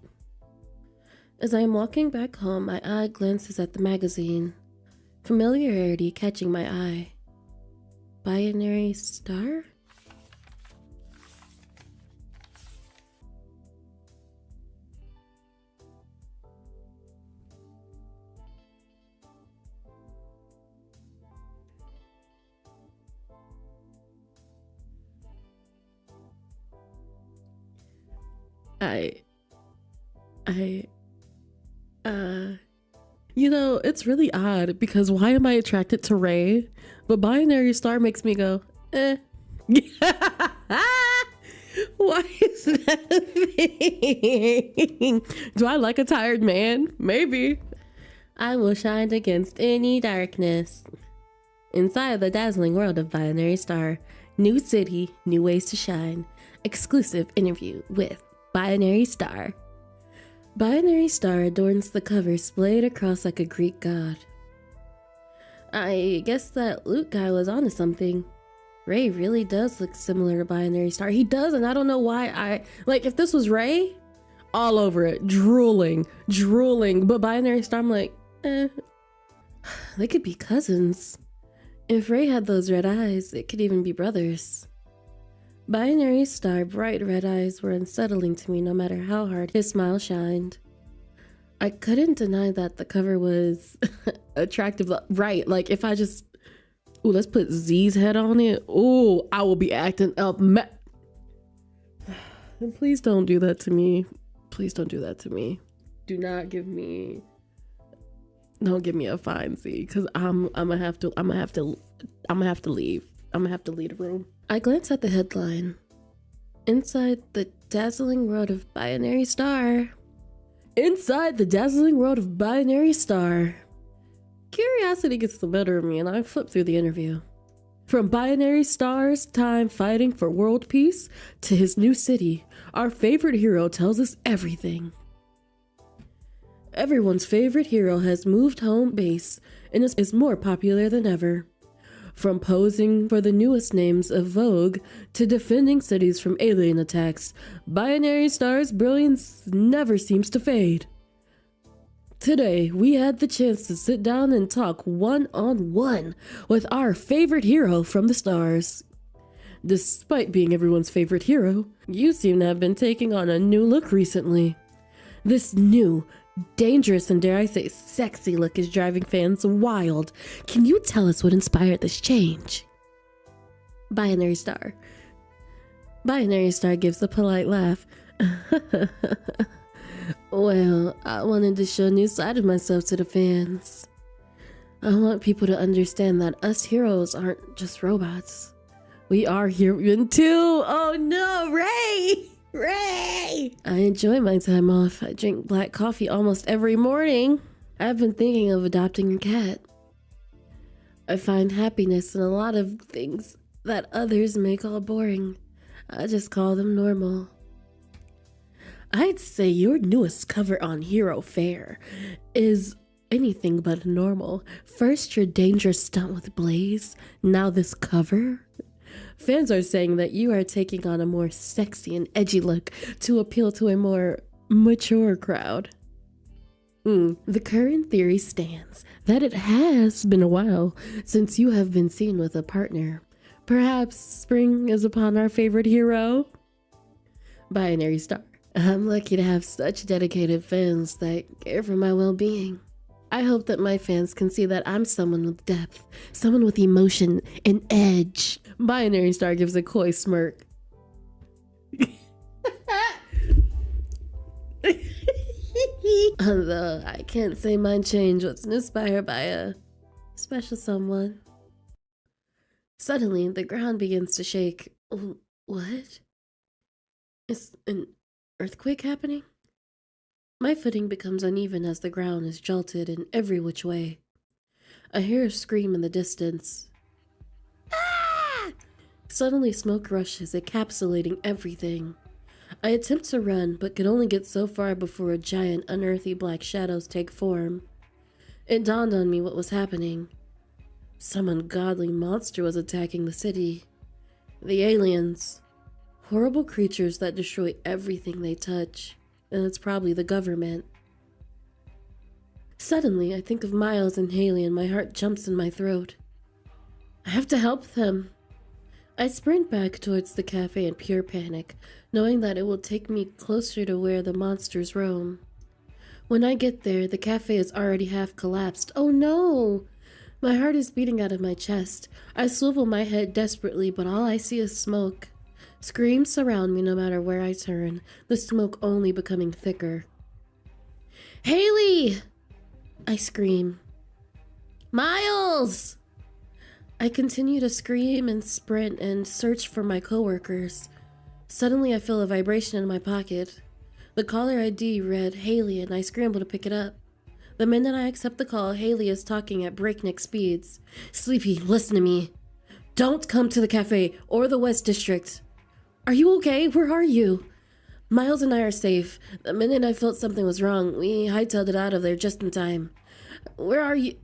As I am walking back home, my eye glances at the magazine. Familiarity catching my eye. Binary Star? You know, it's really odd because why am I attracted to Ray? But Binary Star makes me go, eh. Why is that a thing? Do I like a tired man? Maybe. I will shine against any darkness. Inside the dazzling world of Binary Star, new city, new ways to shine. Exclusive interview with Binary Star. Binary Star adorns the cover splayed across like a Greek god. I guess that Luke guy was onto something. Ray really does look similar to Binary Star. He does, and I don't know why like if this was Ray, all over it, drooling. But Binary Star, I'm like, eh. They could be cousins. If Ray had those red eyes, it could even be brothers. Binary Star bright red eyes were unsettling to me no matter how hard his smile shined. I couldn't deny that the cover was attractive, right? Like if I just, ooh, let's put Z's head on it. Ooh, I will be acting up. Please don't do that to me. Please don't do that to me. Do not give me, don't give me a fine Z, because I'm gonna have to leave. I'm gonna have to leave the room. I glance at the headline. Inside the dazzling world of Binary Star. Inside the dazzling world of Binary Star. Curiosity gets the better of me and I flip through the interview. From Binary Star's time fighting for world peace to his new city, our favorite hero tells us everything. Everyone's favorite hero has moved home base and is more popular than ever. From posing for the newest names of Vogue to defending cities from alien attacks, Binary Star's brilliance never seems to fade. Today, we had the chance to sit down and talk one-on-one with our favorite hero from the stars. Despite being everyone's favorite hero, you seem to have been taking on a new look recently. This new, dangerous and dare I say sexy look is driving fans wild. Can you tell us what inspired this change? Binary Star. Binary Star gives a polite laugh. Well, I wanted to show a new side of myself to the fans. I want people to understand that us heroes aren't just robots. We are human too. Oh no, Ray! Ray! I enjoy my time off. I drink black coffee almost every morning. I've been thinking of adopting a cat. I find happiness in a lot of things that others may call boring. I just call them normal. I'd say your newest cover on Hero Fair is anything but normal. First your dangerous stunt with Blaze, now this cover. Fans are saying that you are taking on a more sexy and edgy look to appeal to a more mature crowd. The current theory stands that it has been a while since you have been seen with a partner. Perhaps spring is upon our favorite hero? Binary Star. I'm lucky to have such dedicated fans that care for my well-being. I hope that my fans can see that I'm someone with depth, someone with emotion and edge. Binary Star gives a coy smirk. Although I can't say mine change was inspired by a special someone. Suddenly, the ground begins to shake. What? Is an earthquake happening? My footing becomes uneven as the ground is jolted in every which way. I hear a scream in the distance. Ah! Suddenly smoke rushes, encapsulating everything. I attempt to run, but can only get so far before a giant, unearthly black shadows take form. It dawned on me what was happening. Some ungodly monster was attacking the city. The aliens. Horrible creatures that destroy everything they touch. And it's probably the government. Suddenly, I think of Miles and Haley and my heart jumps in my throat. I have to help them. I sprint back towards the cafe in pure panic, knowing that it will take me closer to where the monsters roam. When I get there, the cafe is already half collapsed. Oh no! My heart is beating out of my chest. I swivel my head desperately, but all I see is smoke. Screams surround me no matter where I turn, the smoke only becoming thicker. Haley! I scream. Miles! I continue to scream and sprint and search for my coworkers. Suddenly I feel a vibration in my pocket. The caller ID read Haley and I scramble to pick it up. The minute I accept the call, Haley is talking at breakneck speeds. Sleepy, listen to me. Don't come to the cafe or the West District. Are you okay? Where are you? Miles and I are safe. The minute I felt something was wrong, we hightailed it out of there just in time. Where are you?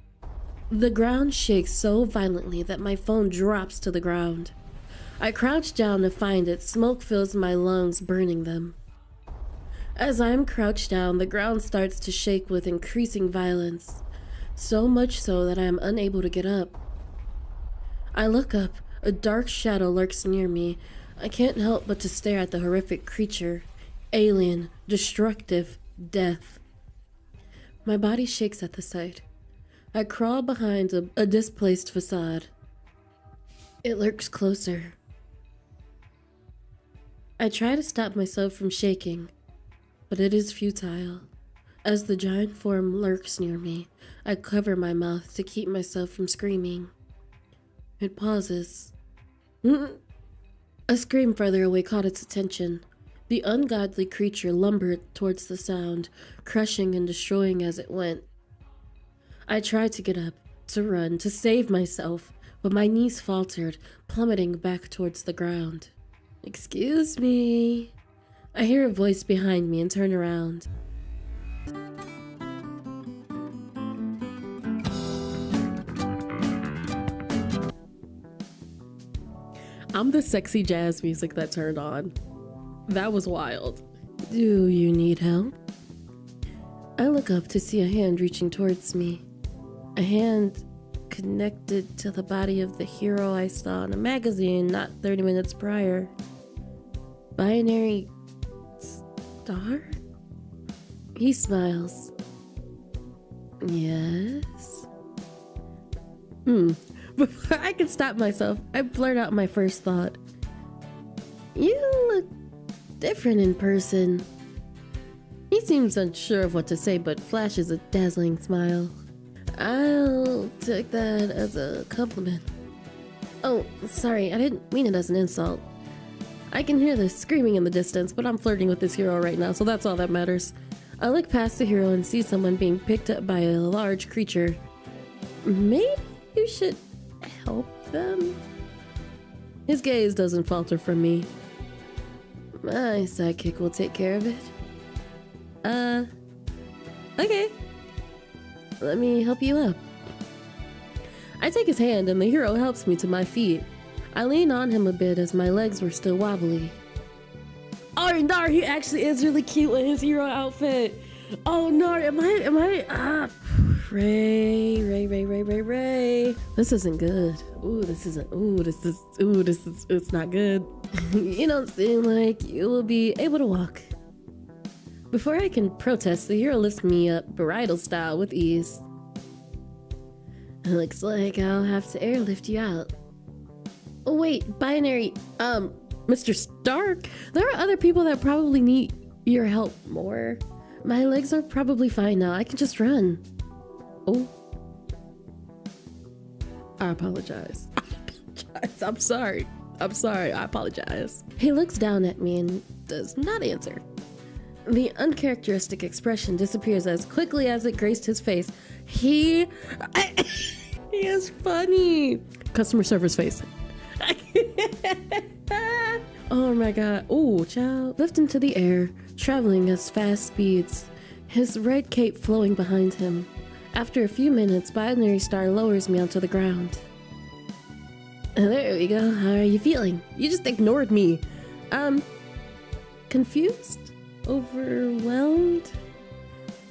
The ground shakes so violently that my phone drops to the ground. I crouch down to find it. Smoke fills my lungs, burning them. As I am crouched down, the ground starts to shake with increasing violence, so much so that I am unable to get up. I look up. A dark shadow lurks near me. I can't help but to stare at the horrific creature. Alien, destructive, death. My body shakes at the sight. I crawl behind a displaced facade. It lurks closer. I try to stop myself from shaking, but it is futile. As the giant form lurks near me, I cover my mouth to keep myself from screaming. It pauses. A scream farther away caught its attention. The ungodly creature lumbered towards the sound, crushing and destroying as it went. I tried to get up, to run, to save myself, but my knees faltered, plummeting back towards the ground. Excuse me. I hear a voice behind me and turn around. I'm the sexy jazz music that turned on. That was wild. Do you need help? I look up to see a hand reaching towards me. A hand connected to the body of the hero I saw in a magazine not 30 minutes prior. Binary star? He smiles. Yes? Before I can stop myself, I blurt out my first thought. You look different in person. He seems unsure of what to say, but flashes a dazzling smile. I'll take that as a compliment. Oh, sorry, I didn't mean it as an insult. I can hear the screaming in the distance, but I'm flirting with this hero right now, so that's all that matters. I look past the hero and see someone being picked up by a large creature. Maybe you should help them? His gaze doesn't falter from me. My sidekick will take care of it. Okay. Let me help you up. I take his hand and the hero helps me to my feet. I lean on him a bit as my legs were still wobbly. Oh no, he actually is really cute in his hero outfit. Oh no, am I Ray. This isn't good. It's not good. You don't seem like you will be able to walk. Before I can protest, the hero lifts me up bridal style with ease. It looks like I'll have to airlift you out. Oh wait, binary, Mr. Stark, there are other people that probably need your help more. My legs are probably fine now, I can just run. Oh. I apologize. I'm sorry, I apologize. He looks down at me and does not answer. The uncharacteristic expression disappears as quickly as it graced his face. He is funny. Customer service face. Oh my god. Oh, child. Lift him to the air, traveling at fast speeds, his red cape flowing behind him. After a few minutes, Binary Star lowers me onto the ground. There we go. How are you feeling? You just ignored me. Confused? Overwhelmed?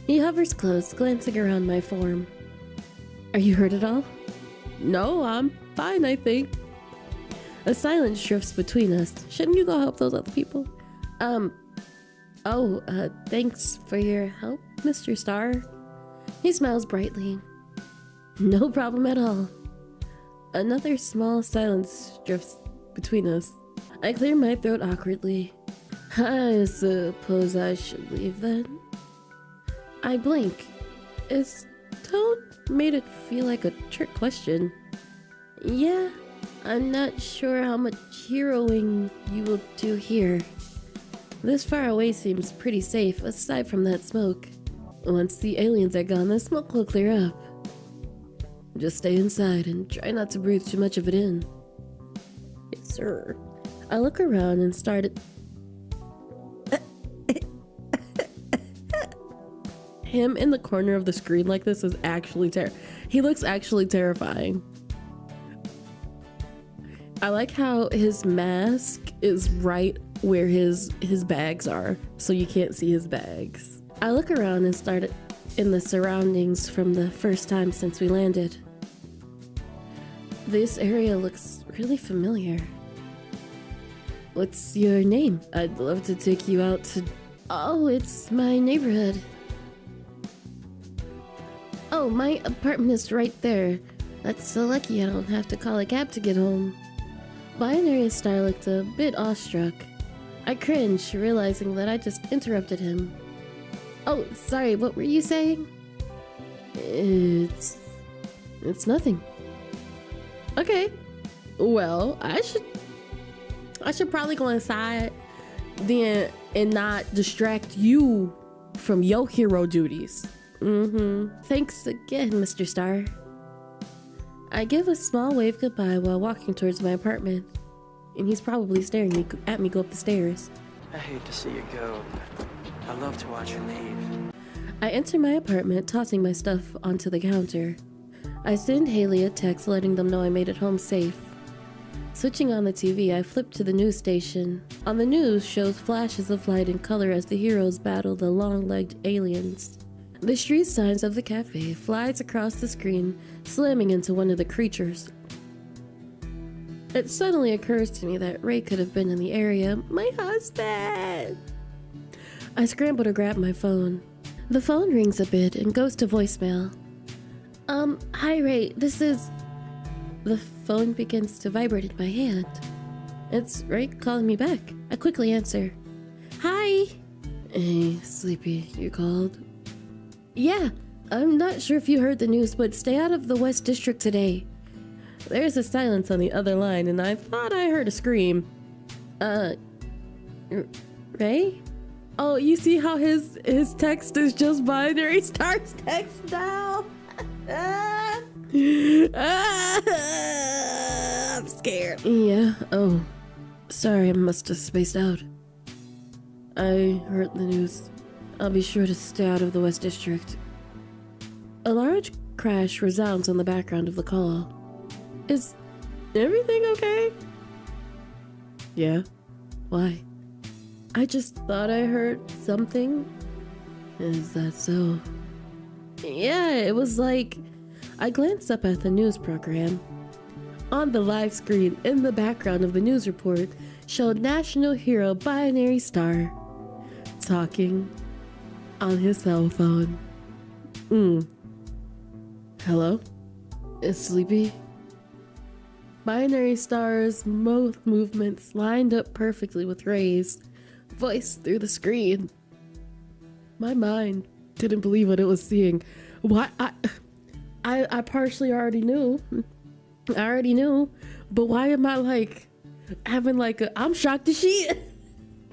He hovers close, glancing around my form. Are you hurt at all? No, I'm fine, I think. A silence drifts between us. Shouldn't you go help those other people? Thanks for your help, Mr. Star. He smiles brightly. No problem at all. Another small silence drifts between us. I clear my throat awkwardly. I suppose I should leave then. I blink. His tone made it feel like a trick question. Yeah, I'm not sure how much heroing you will do here. This far away seems pretty safe, aside from that smoke. Once the aliens are gone, the smoke will clear up. Just stay inside and try not to breathe too much of it in. Yes, sir. I look around and started. Him in the corner of the screen like this is actually he looks actually terrifying. I like how his mask is right where his bags are, so you can't see his bags. I look around and start in the surroundings from the first time since we landed. This area looks really familiar. What's your name? I'd love to take you out to... Oh, it's my neighborhood. Oh, my apartment is right there. That's so lucky I don't have to call a cab to get home. Binary Star looked a bit awestruck. I cringed, realizing that I just interrupted him. Oh, sorry, what were you saying? It's nothing. Okay. Well, I should probably go inside then and not distract you from your hero duties. Thanks again, Mr. Star. I give a small wave goodbye while walking towards my apartment, and he's probably staring at me go up the stairs. I hate to see you go, but I love to watch you leave. I enter my apartment, tossing my stuff onto the counter. I send Haley a text letting them know I made it home safe. Switching on the TV, I flip to the news station. On the news shows flashes of light and color as the heroes battle the long-legged aliens. The street signs of the cafe flies across the screen, slamming into one of the creatures. It suddenly occurs to me that Ray could have been in the area. My husband! I scramble to grab my phone. The phone rings a bit and goes to voicemail. Hi Ray, this is... The phone begins to vibrate in my hand. It's Ray calling me back. I quickly answer. Hi! Hey, Sleepy, you called? Yeah, I'm not sure if you heard the news, but stay out of the West District today. There's a silence on the other line, and I thought I heard a scream. Ray? Oh, you see how his text is just Binary Star's text now? I'm scared. Yeah, oh. Sorry, I must have spaced out. I heard the news. I'll be sure to stay out of the West District. A large crash resounds in the background of the call. Is everything okay? Yeah. Why? I just thought I heard something. Is that so? Yeah, it was like... I glanced up at the news program. On the live screen, in the background of the news report, showed national hero Binary Star talking on his cell phone. Hello? Is Sleepy? Binary Star's mouth movements lined up perfectly with Ray's voice through the screen. My mind didn't believe what it was seeing. Why? I partially already knew. I already knew, but why am I like having like a... I'm shocked as she is.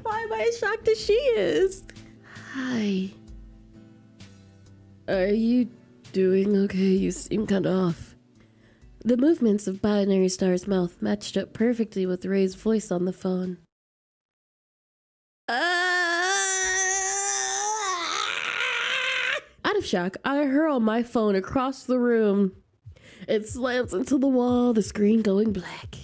Why am I as shocked as she is? Hi. Are you doing okay? You seem kind of off. The movements of Binary Star's mouth matched up perfectly with Ray's voice on the phone. of shock, I hurl my phone across the room. It slams into the wall, the screen going black.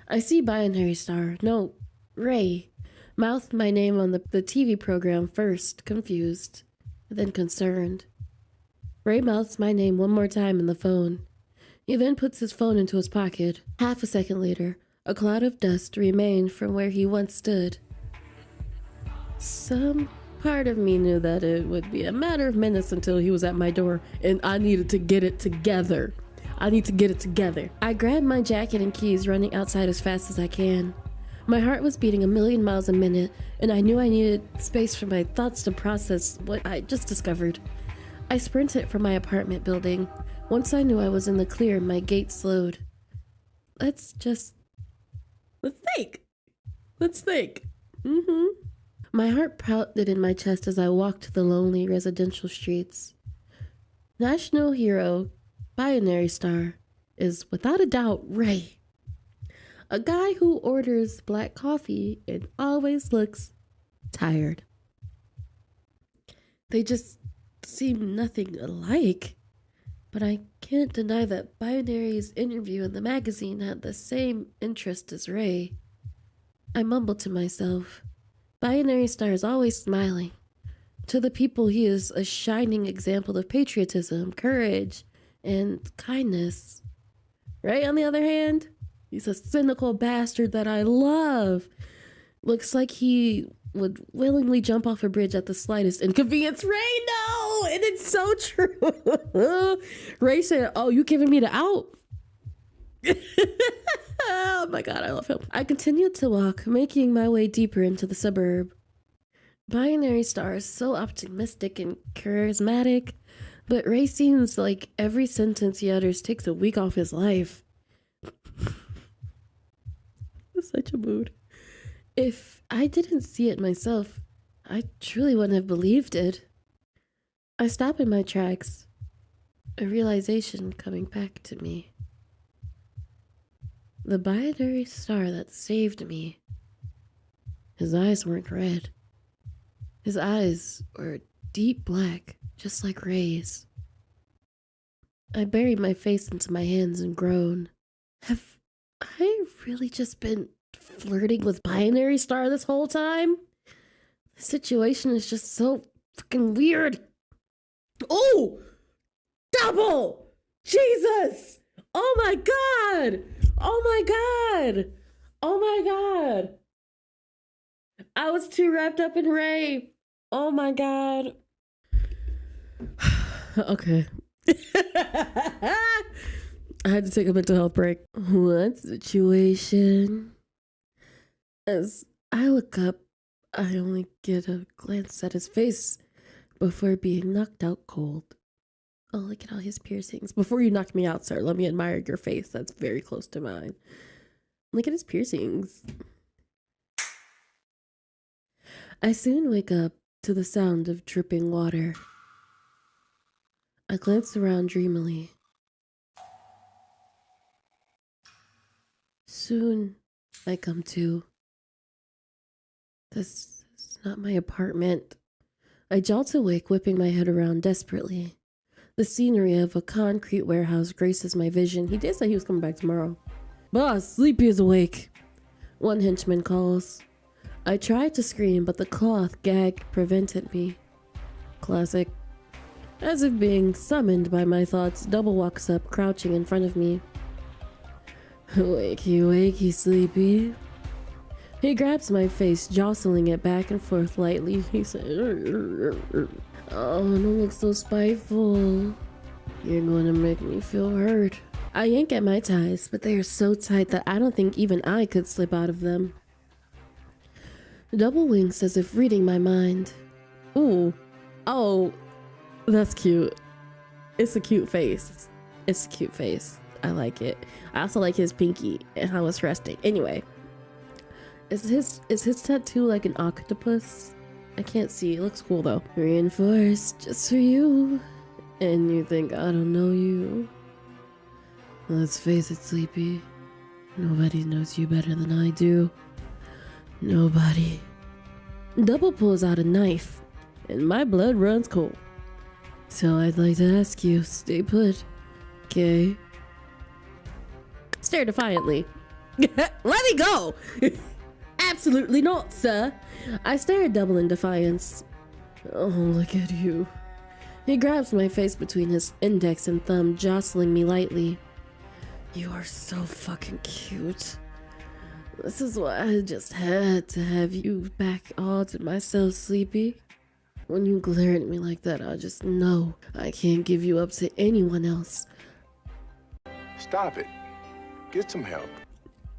I see Binary Star, no, Ray, mouth my name on the TV program first, confused, then concerned. Ray mouths my name one more time in the phone. He then puts his phone into his pocket. Half a second later, a cloud of dust remained from where he once stood. Some part of me knew that it would be a matter of minutes until he was at my door, and I needed to get it together. I need to get it together. I grabbed my jacket and keys, running outside as fast as I can. My heart was beating 1,000,000 miles a minute, and I knew I needed space for my thoughts to process what I just discovered. I sprinted from my apartment building. Once I knew I was in the clear, my gait slowed. Let's think. My heart pounded in my chest as I walked the lonely residential streets. National hero, Binary Star, is without a doubt Ray. A guy who orders black coffee and always looks tired. They just seem nothing alike. But I can't deny that Binary's interview in the magazine had the same interest as Ray. I mumbled to myself. Binary Star is always smiling. To the people, he is a shining example of patriotism, courage, and kindness. Ray, on the other hand, he's a cynical bastard that I love. Looks like he would willingly jump off a bridge at the slightest inconvenience. Ray, no! And it's so true. Ray said, "Oh, you giving me the out?" Oh my God, I love him. I continued to walk, making my way deeper into the suburb. Binary Star is so optimistic and charismatic, but Ray seems like every sentence he utters takes a week off his life. It's such a mood. If I didn't see it myself, I truly wouldn't have believed it. I stop in my tracks, a realization coming back to me. The Binary Star that saved me, his eyes weren't red. His eyes were deep black, just like Ray's. I buried my face into my hands and groaned. Have I really just been flirting with Binary Star this whole time? The situation is just so fucking weird. Oh! Double! Jesus! Oh my God! Oh my God! Oh my God! I was too wrapped up in Ray. Oh my God. Okay. I had to take a mental health break. What situation? As I look up, I only get a glance at his face before being knocked out cold. Oh, look at all his piercings. Before you knock me out, sir, let me admire your face. That's very close to mine. Look at his piercings. I soon wake up to the sound of dripping water. I glance around dreamily. Soon, I come to. This is not my apartment. I jolt awake, whipping my head around desperately. The scenery of a concrete warehouse graces my vision. He did say he was coming back tomorrow. Boss, Sleepy is awake. One henchman calls. I tried to scream, but the cloth gag prevented me. Classic. As if being summoned by my thoughts, Double walks up, crouching in front of me. Wakey, wakey, Sleepy. He grabs my face, jostling it back and forth lightly. He said, "Oh, don't look so spiteful. You're going to make me feel hurt." I yank at my ties, but they are so tight that I don't think even I could slip out of them. Double winks as if reading my mind. Ooh. Oh, that's cute. It's a cute face. It's a cute face. I like it. I also like his pinky and how it's resting. Anyway. Is his tattoo like an octopus? I can't see. It looks cool though. Reinforced just for you. And you think I don't know you? Let's face it, Sleepy. Nobody knows you better than I do. Nobody. Double pulls out a knife, and my blood runs cold. So I'd like to ask you, stay put, okay? Stare defiantly. Let me go! Absolutely not, sir. I stare at Double in defiance. Oh, look at you. He grabs my face between his index and thumb, jostling me lightly. You are so fucking cute. This is why I just had to have you back all to myself, Sleepy. When you glare at me like that, I just know I can't give you up to anyone else. Stop it. Get some help.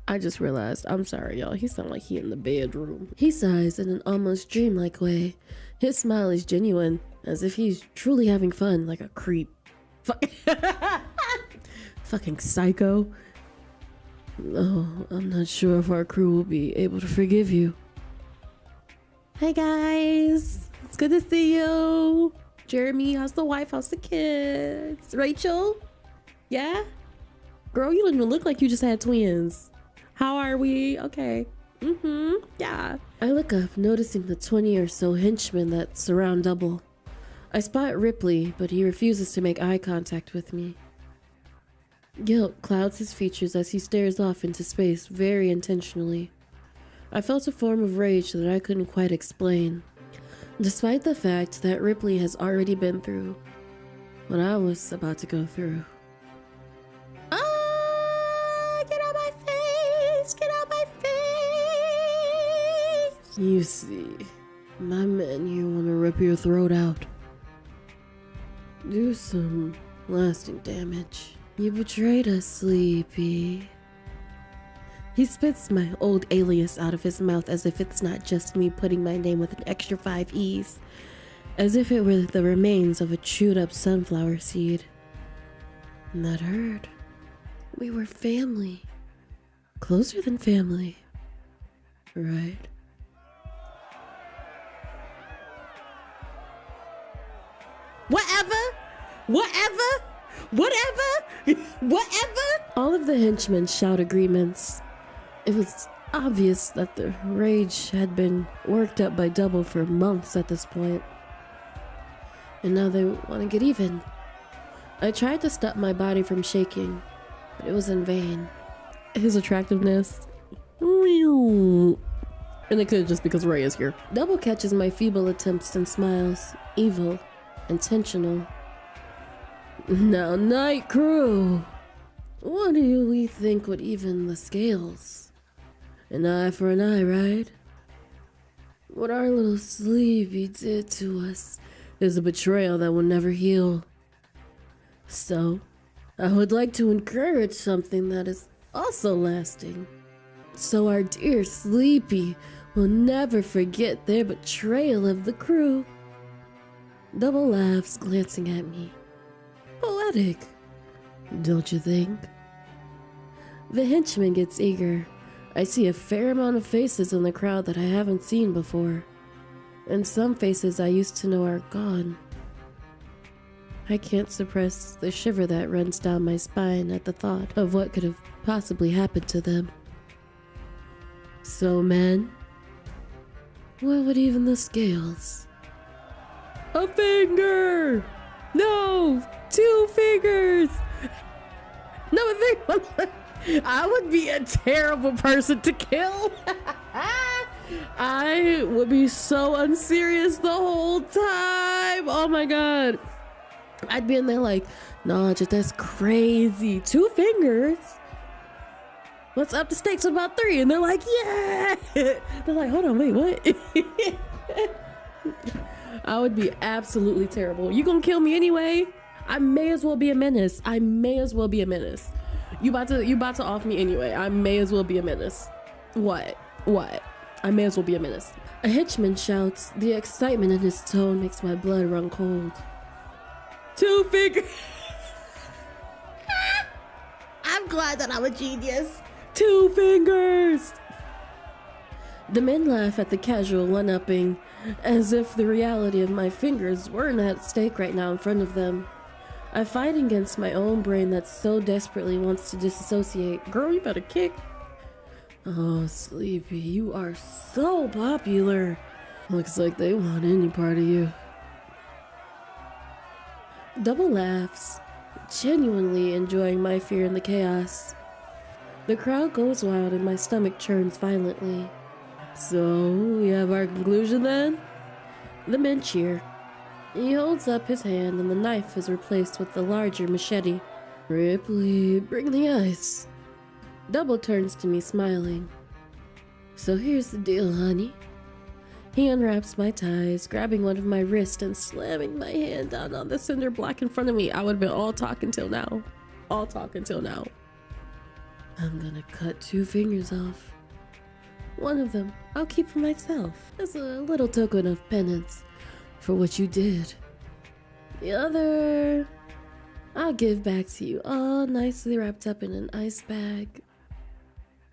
I just realized, I'm sorry, y'all. He sounds like he in the bedroom. He sighs in an almost dreamlike way. His smile is genuine, as if he's truly having fun, like a creep. Fucking psycho. No, I'm not sure if our crew will be able to forgive you. Hey guys, it's good to see you. Jeremy, how's the wife? How's the kids? Rachel? Yeah? Girl, you don't even look like you just had twins. How are we? Okay. Yeah. I look up, noticing the 20 or so henchmen that surround Double. I spot Ripley, but he refuses to make eye contact with me. Guilt clouds his features as he stares off into space very intentionally. I felt a form of rage that I couldn't quite explain, despite the fact that Ripley has already been through what I was about to go through. Get out my face! Get out my face! You see, my men here want to rip your throat out. Do some lasting damage. You betrayed us, Sleepy. He spits my old alias out of his mouth as if it's not just me putting my name with an extra 5 E's. As if it were the remains of a chewed up sunflower seed. And that hurt. We were family. Closer than family. Right? Whatever! All of the henchmen shout agreements. It was obvious that the rage had been worked up by Double for months at this point. And now they want to get even. I tried to stop my body from shaking, but it was in vain. His attractiveness. And it could just because Ray is here. Double catches my feeble attempts and smiles. Evil. Intentional. Now, night crew. What do we think would even the scales? An eye for an eye, right? What our little Sleepy did to us is a betrayal that will never heal. So, I would like to encourage something that is also lasting. So our dear Sleepy will never forget their betrayal of the crew. Double laughs, glancing at me. Poetic, don't you think? The henchman gets eager. I see a fair amount of faces in the crowd that I haven't seen before. And some faces I used to know are gone. I can't suppress the shiver that runs down my spine at the thought of what could have possibly happened to them. So, men, what would even the scales? A finger! No! 2 fingers! No, a finger! I would be a terrible person to kill. I would be so unserious the whole time. Oh my god. I'd be in there like, nah, just that's crazy. 2 fingers? What's up to stakes with about 3? And they're like, yeah. They're like, hold on, wait, what? I would be absolutely terrible. You gonna kill me anyway? I may as well be a menace. You about to off me anyway. I may as well be a menace. What? I may as well be a menace. A henchman shouts. The excitement in his tone makes my blood run cold. 2 fingers. I'm glad that I'm a genius. 2 fingers. The men laugh at the casual one-upping, as if the reality of my fingers weren't at stake right now in front of them. I fight against my own brain that so desperately wants to disassociate. Girl, you better kick. Oh, Sleepy, you are so popular. Looks like they want any part of you. Double laughs, genuinely enjoying my fear and the chaos. The crowd goes wild and my stomach churns violently. So, we have our conclusion then? The men cheer. He holds up his hand and the knife is replaced with the larger machete. Ripley, bring the ice. Double turns to me smiling. So here's the deal, honey. He unwraps my ties, grabbing one of my wrists and slamming my hand down on the cinder block in front of me. I would have been all talk until now. All talk until now. I'm gonna cut 2 fingers off. One of them I'll keep for myself as a little token of penance for what you did. The other I'll give back to you, all nicely wrapped up in an ice bag.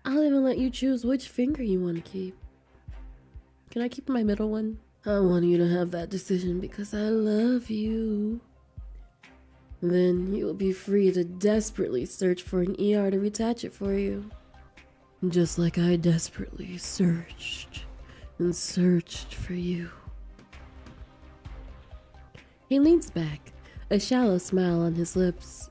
I'll even let you choose which finger you want to keep. Can I keep my middle one? I want you to have that decision because I love you. Then you'll be free to desperately search for an ER to reattach it for you. Just like I desperately searched and searched for you. He leans back, a shallow smile on his lips.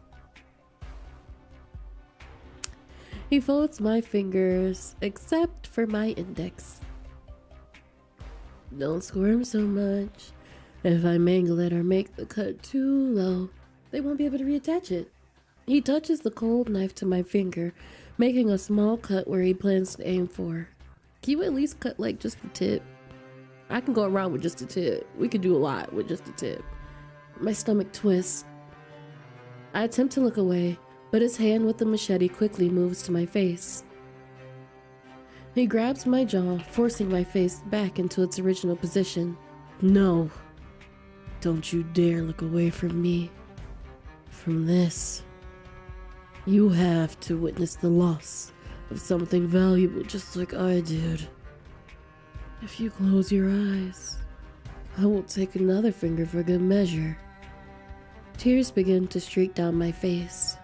He folds my fingers, except for my index. Don't squirm so much. If I mangle it or make the cut too low, they won't be able to reattach it. He touches the cold knife to my finger, making a small cut where he plans to aim for. Can you at least cut like just the tip? I can go around with just the tip. We could do a lot with just the tip. My stomach twists. I attempt to look away, but his hand with the machete quickly moves to my face. He grabs my jaw, forcing my face back into its original position. No. Don't you dare look away from me. From this. You have to witness the loss of something valuable just like I did. If you close your eyes, I will take another finger for good measure. Tears begin to streak down my face.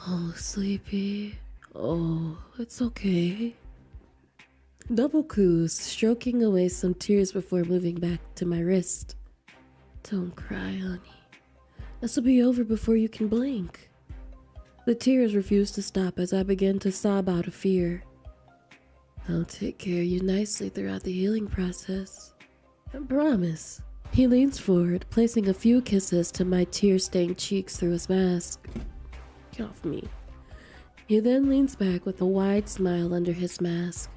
Oh, Sleepy. Oh, it's okay. Double coos, stroking away some tears before moving back to my wrist. Don't cry, honey. This will be over before you can blink. The tears refuse to stop as I begin to sob out of fear. I'll take care of you nicely throughout the healing process. I promise. He leans forward, placing a few kisses to my tear-stained cheeks through his mask. Get off me. He then leans back with a wide smile under his mask.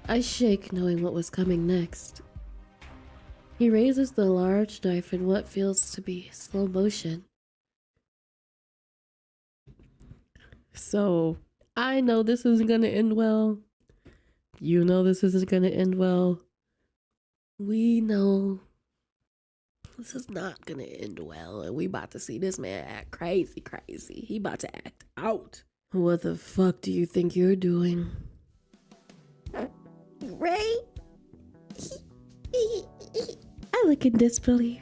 I shake, knowing what was coming next. He raises the large knife in what feels to be slow motion. So, I know this isn't gonna end well. You know this isn't gonna end well. We know this is not gonna end well, and we about to see this man act crazy. He about to act out. What the fuck do you think you're doing? Ray? I look in disbelief.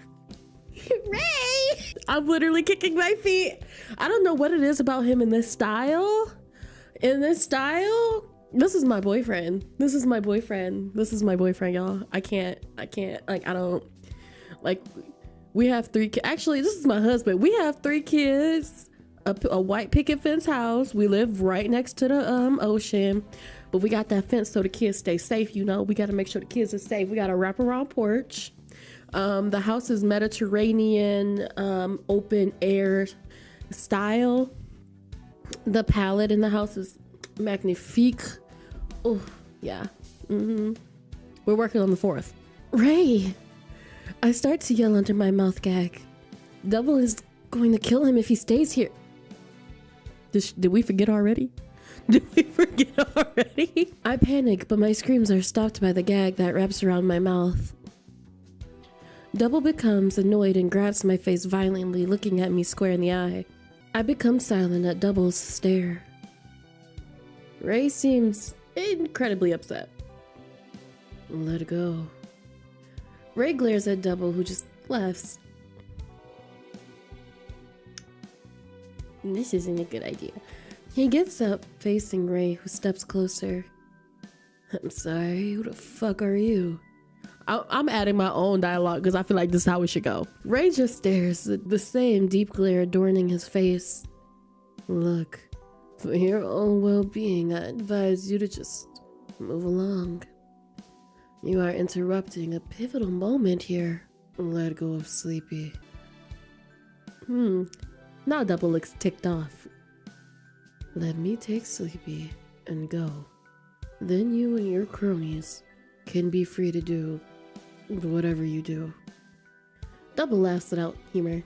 Ray! I'm literally kicking my feet. I don't know what it is about him in this style. This is my boyfriend. This is my boyfriend, y'all. I can't, like, I don't, like, we have 3 kids. Actually, this is my husband. We have 3 kids, a white picket fence house. We live right next to the ocean, but we got that fence so the kids stay safe, you know. We got to make sure the kids are safe. We got a wraparound porch. The house is Mediterranean, open air style. The palette in the house is magnifique. Oh, yeah. We're working on the 4th. Ray! I start to yell under my mouth gag. Double is going to kill him if he stays here. Did we forget already? I panic, but my screams are stopped by the gag that wraps around my mouth. Double becomes annoyed and grabs my face violently, looking at me square in the eye. I become silent at Double's stare. Ray seems incredibly upset. Let it go. Ray glares at Double, who just laughs. This isn't a good idea. He gets up, facing Ray, who steps closer. I'm sorry, who the fuck are you? I'm adding my own dialogue because I feel like this is how it should go. Ray just stares, the same deep glare adorning his face. Look, for your own well-being, I advise you to just move along. You are interrupting a pivotal moment here. Let go of Sleepy. Now Double looks ticked off. Let me take Sleepy and go. Then you and your cronies can be free to do whatever you do. Double laughs without humor.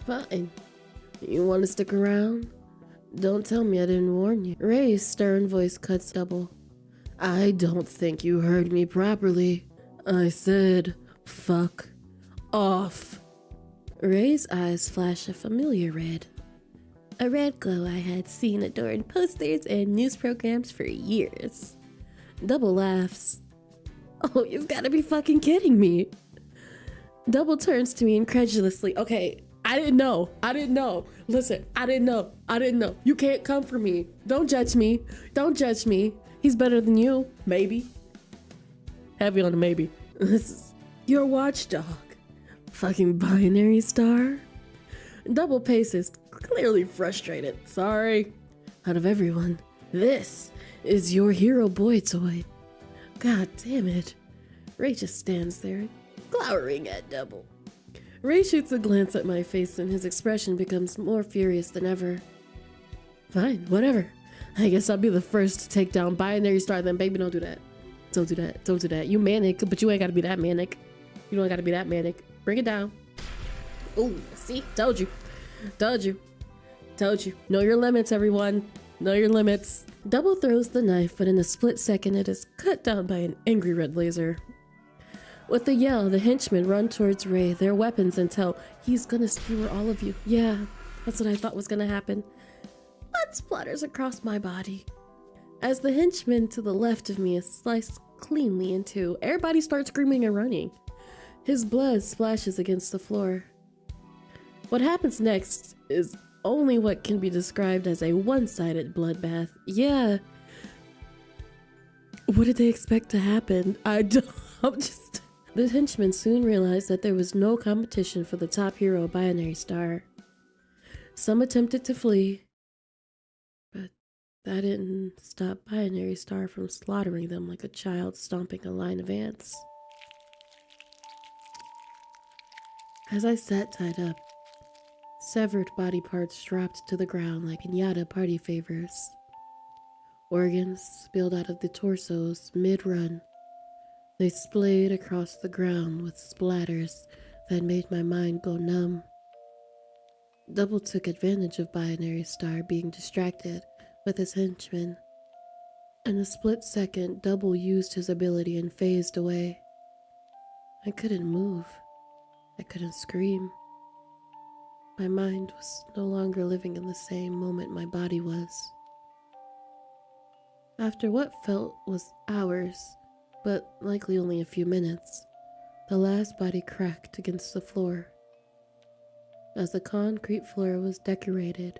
Fine. You want to stick around? Don't tell me I didn't warn you. Ray's stern voice cuts Double. I don't think you heard me properly. I said, fuck off. Ray's eyes flash a familiar red. A red glow I had seen adorn posters and news programs for years. Double laughs. Oh, you've got to be fucking kidding me. Double turns to me incredulously. Okay, I didn't know. Listen, I didn't know. You can't come for me. Don't judge me. He's better than you. Maybe. Heavy on the maybe. This is your watchdog. Fucking binary star. Double paces, clearly frustrated. Sorry. Out of everyone, this is your hero boy toy. God damn it. Ray just stands there, glowering at Double. Ray shoots a glance at my face and his expression becomes more furious than ever. Fine, whatever. I guess I'll be the first to take down binary star then. Baby, don't do that. Don't do that. You manic, but you ain't gotta be that manic. You don't gotta be that manic. Bring it down. Ooh, see? Told you. Know your limits, everyone. Know your limits. Double throws the knife, but in a split second it is cut down by an angry red laser. With a yell, the henchmen run towards Ray, their weapons, and tell he's gonna skewer all of you. Yeah, that's what I thought was gonna happen. Blood splatters across my body. As the henchman to the left of me is sliced cleanly in two, everybody starts screaming and running. His blood splashes against the floor. What happens next is only what can be described as a one-sided bloodbath. Yeah. What did they expect to happen? The henchmen soon realized that there was no competition for the top hero, Binary Star. Some attempted to flee, but that didn't stop Binary Star from slaughtering them like a child stomping a line of ants. As I sat tied up, severed body parts dropped to the ground like piñata party favors. Organs spilled out of the torsos mid-run. They splayed across the ground with splatters that made my mind go numb. Double took advantage of Binary Star being distracted with his henchmen. In a split second, Double used his ability and phased away. I couldn't move. I couldn't scream. My mind was no longer living in the same moment my body was. After what felt was hours, but likely only a few minutes, the last body cracked against the floor. As the concrete floor was decorated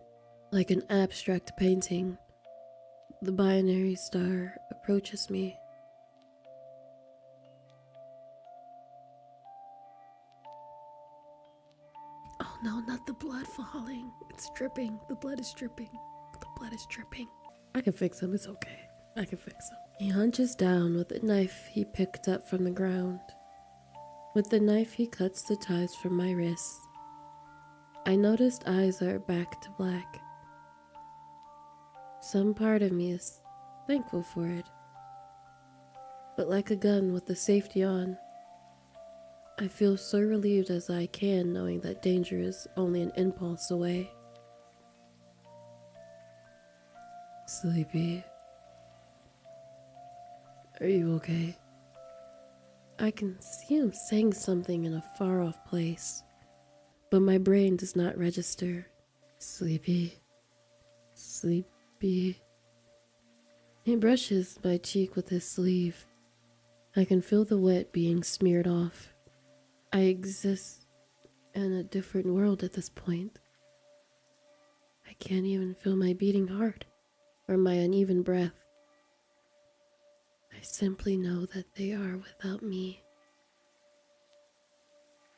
like an abstract painting, the Binary Star approaches me. Oh no, not the blood falling. It's dripping. The blood is dripping. I can fix him. It's okay. I can fix him. He hunches down with the knife he picked up from the ground. With the knife, he cuts the ties from my wrists. I noticed eyes are back to black. Some part of me is thankful for it. But like a gun with the safety on, I feel so relieved as I can, knowing that danger is only an impulse away. Sleepy. Are you okay? I can see him saying something in a far-off place, but my brain does not register. Sleepy. He brushes my cheek with his sleeve. I can feel the wet being smeared off. I exist in a different world at this point. I can't even feel my beating heart or my uneven breath. I I simply know that they are without me.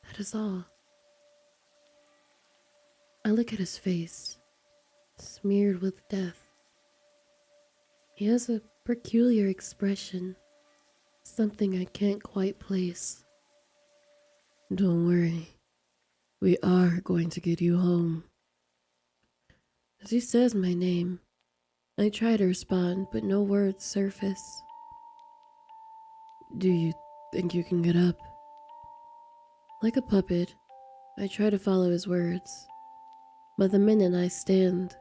That is all. I look at his face, smeared with death. He has a peculiar expression, something I can't quite place. Don't worry, we are going to get you home. As he says my name, I try to respond, but no words surface. Do you think you can get up? Like a puppet, I try to follow his words, but the minute I stand,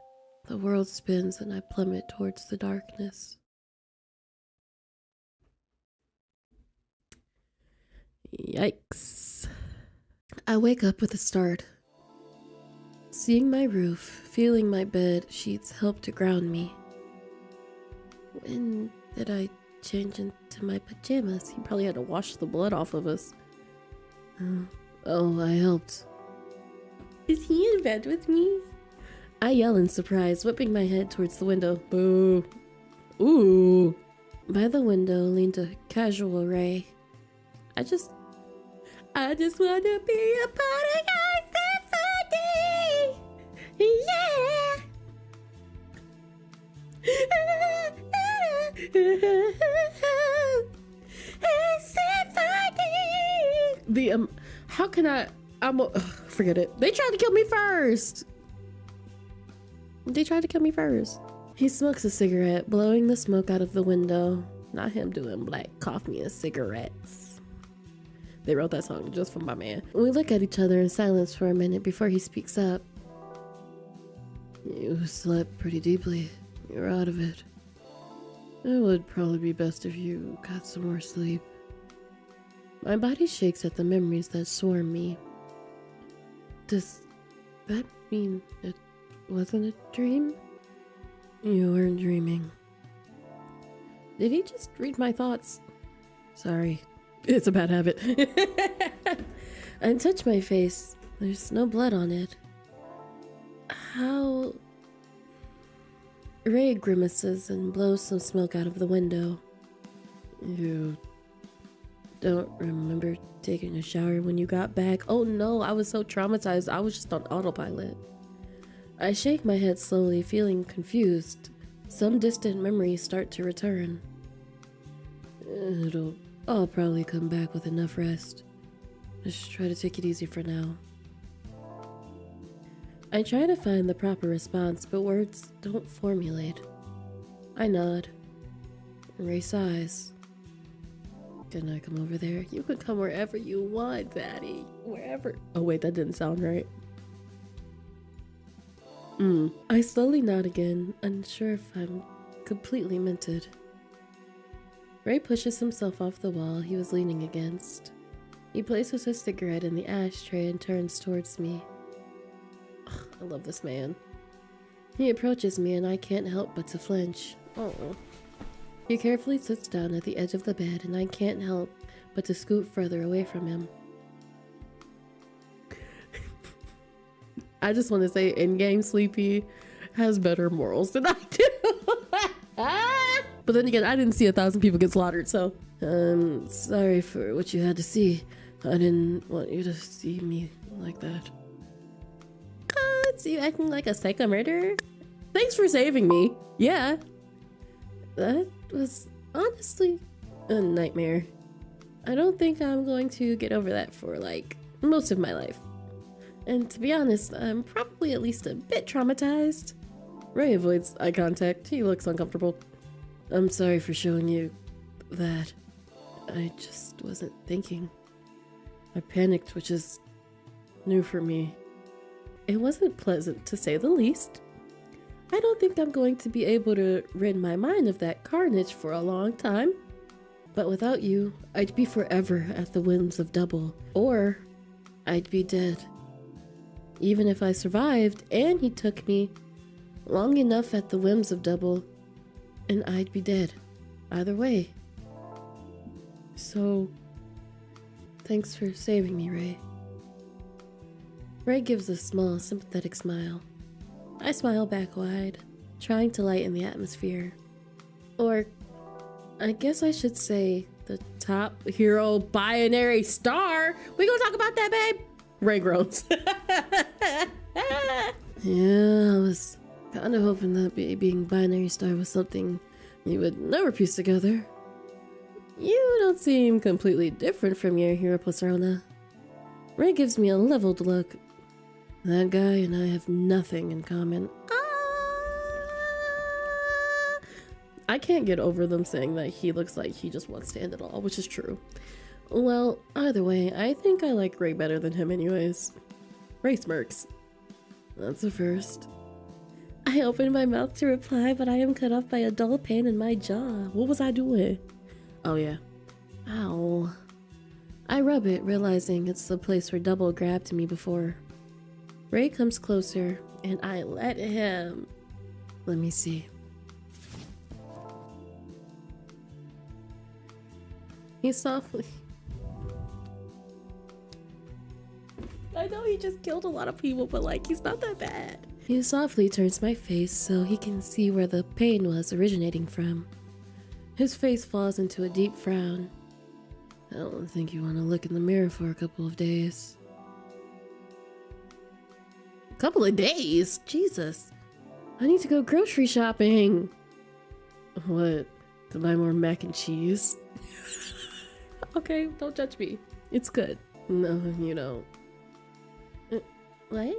the world spins and I plummet towards the darkness. Yikes. I wake up with a start. Seeing my roof, feeling my bed sheets help to ground me. When did I change into my pajamas? He probably had to wash the blood off of us. Oh, I helped. Is he in bed with me? I yell in surprise, whipping my head towards the window. Boo. Ooh. By the window leaned a casual Ray. I just wanna be a part of your symphony. Yeah. Symphony. How can forget it. They tried to kill me first. He smokes a cigarette, blowing the smoke out of the window. Not him doing black coffee and cigarettes. They wrote that song just for my man. We look at each other in silence for a minute before he speaks up. You slept pretty deeply. You're out of it. It would probably be best if you got some more sleep. My body shakes at the memories that swarm me. Does that mean it wasn't a dream? You weren't dreaming. Did he just read my thoughts? Sorry, it's a bad habit. I touch my face. There's no blood on it. How? Ray grimaces and blows some smoke out of the window. You don't remember taking a shower when you got back? Oh no, I was so traumatized. I was just on autopilot. I shake my head slowly, feeling confused. Some distant memories start to return. It'll all probably come back with enough rest. Just try to take it easy for now. I try to find the proper response, but words don't formulate. I nod. Ray sighs. Can I come over there? You can come wherever you want, Daddy. Wherever. Oh wait, that didn't sound right. I slowly nod again, unsure if I'm completely minted. Ray pushes himself off the wall he was leaning against. He places his cigarette in the ashtray and turns towards me. Ugh, I love this man. He approaches me and I can't help but to flinch. Oh. He carefully sits down at the edge of the bed and I can't help but to scoot further away from him. I just want to say in-game Sleepy has better morals than I do. But then again, I didn't see 1,000 people get slaughtered, so sorry for what you had to see. I didn't want you to see me like that. See you acting like a psycho murderer? Thanks for saving me. Yeah. That was honestly a nightmare. I don't think I'm going to get over that for like most of my life. And to be honest, I'm probably at least a bit traumatized. Ray avoids eye contact. He looks uncomfortable. I'm sorry for showing you that. I just wasn't thinking. I panicked, which is new for me. It wasn't pleasant, to say the least. I don't think I'm going to be able to rid my mind of that carnage for a long time. But without you, I'd be forever at the whims of Double. Or I'd be dead. Even if I survived and he took me, long enough at the whims of Double, and I'd be dead. Either way. So, thanks for saving me, Ray. Ray gives a small, sympathetic smile. I smile back wide, trying to lighten the atmosphere. Or I guess I should say the top hero binary star. We gonna talk about that, babe? Ray groans. Yeah, I was kind of hoping that being binary star was something you would never piece together. You don't seem completely different from your hero persona. Ray gives me a leveled look. That guy and I have nothing in common. I can't get over them saying that he looks like he just wants to end it all, which is true. Well, either way, I think I like Ray better than him anyways. Ray smirks. That's a first. I opened my mouth to reply, but I am cut off by a dull pain in my jaw. What was I doing? Oh yeah. Ow. I rub it, realizing it's the place where Double grabbed me before. Ray comes closer, and I let him. Let me see. He softly... I know he just killed a lot of people, but like, he's not that bad. He softly turns my face so he can see where the pain was originating from. His face falls into a deep frown. I don't think you want to look in the mirror for a couple of days. A couple of days? Jesus. I need to go grocery shopping. What? To buy more mac and cheese? Okay, don't judge me. It's good. No, you don't. What?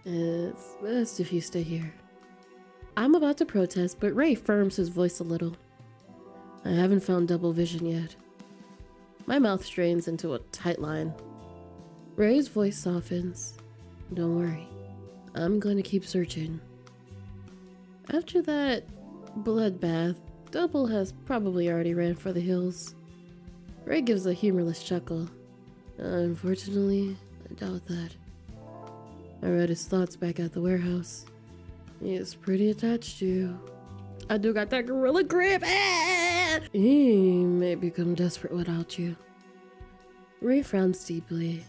It's best if you stay here. I'm about to protest, but Ray firms his voice a little. I haven't found double vision yet. My mouth strains into a tight line. Ray's voice softens. Don't worry. I'm going to keep searching. After that bloodbath, Double has probably already ran for the hills. Ray gives a humorless chuckle. Unfortunately, I doubt that. I read his thoughts back at the warehouse. He is pretty attached to you. I do got that gorilla grip. Ah! He may become desperate without you. Ray frowns deeply.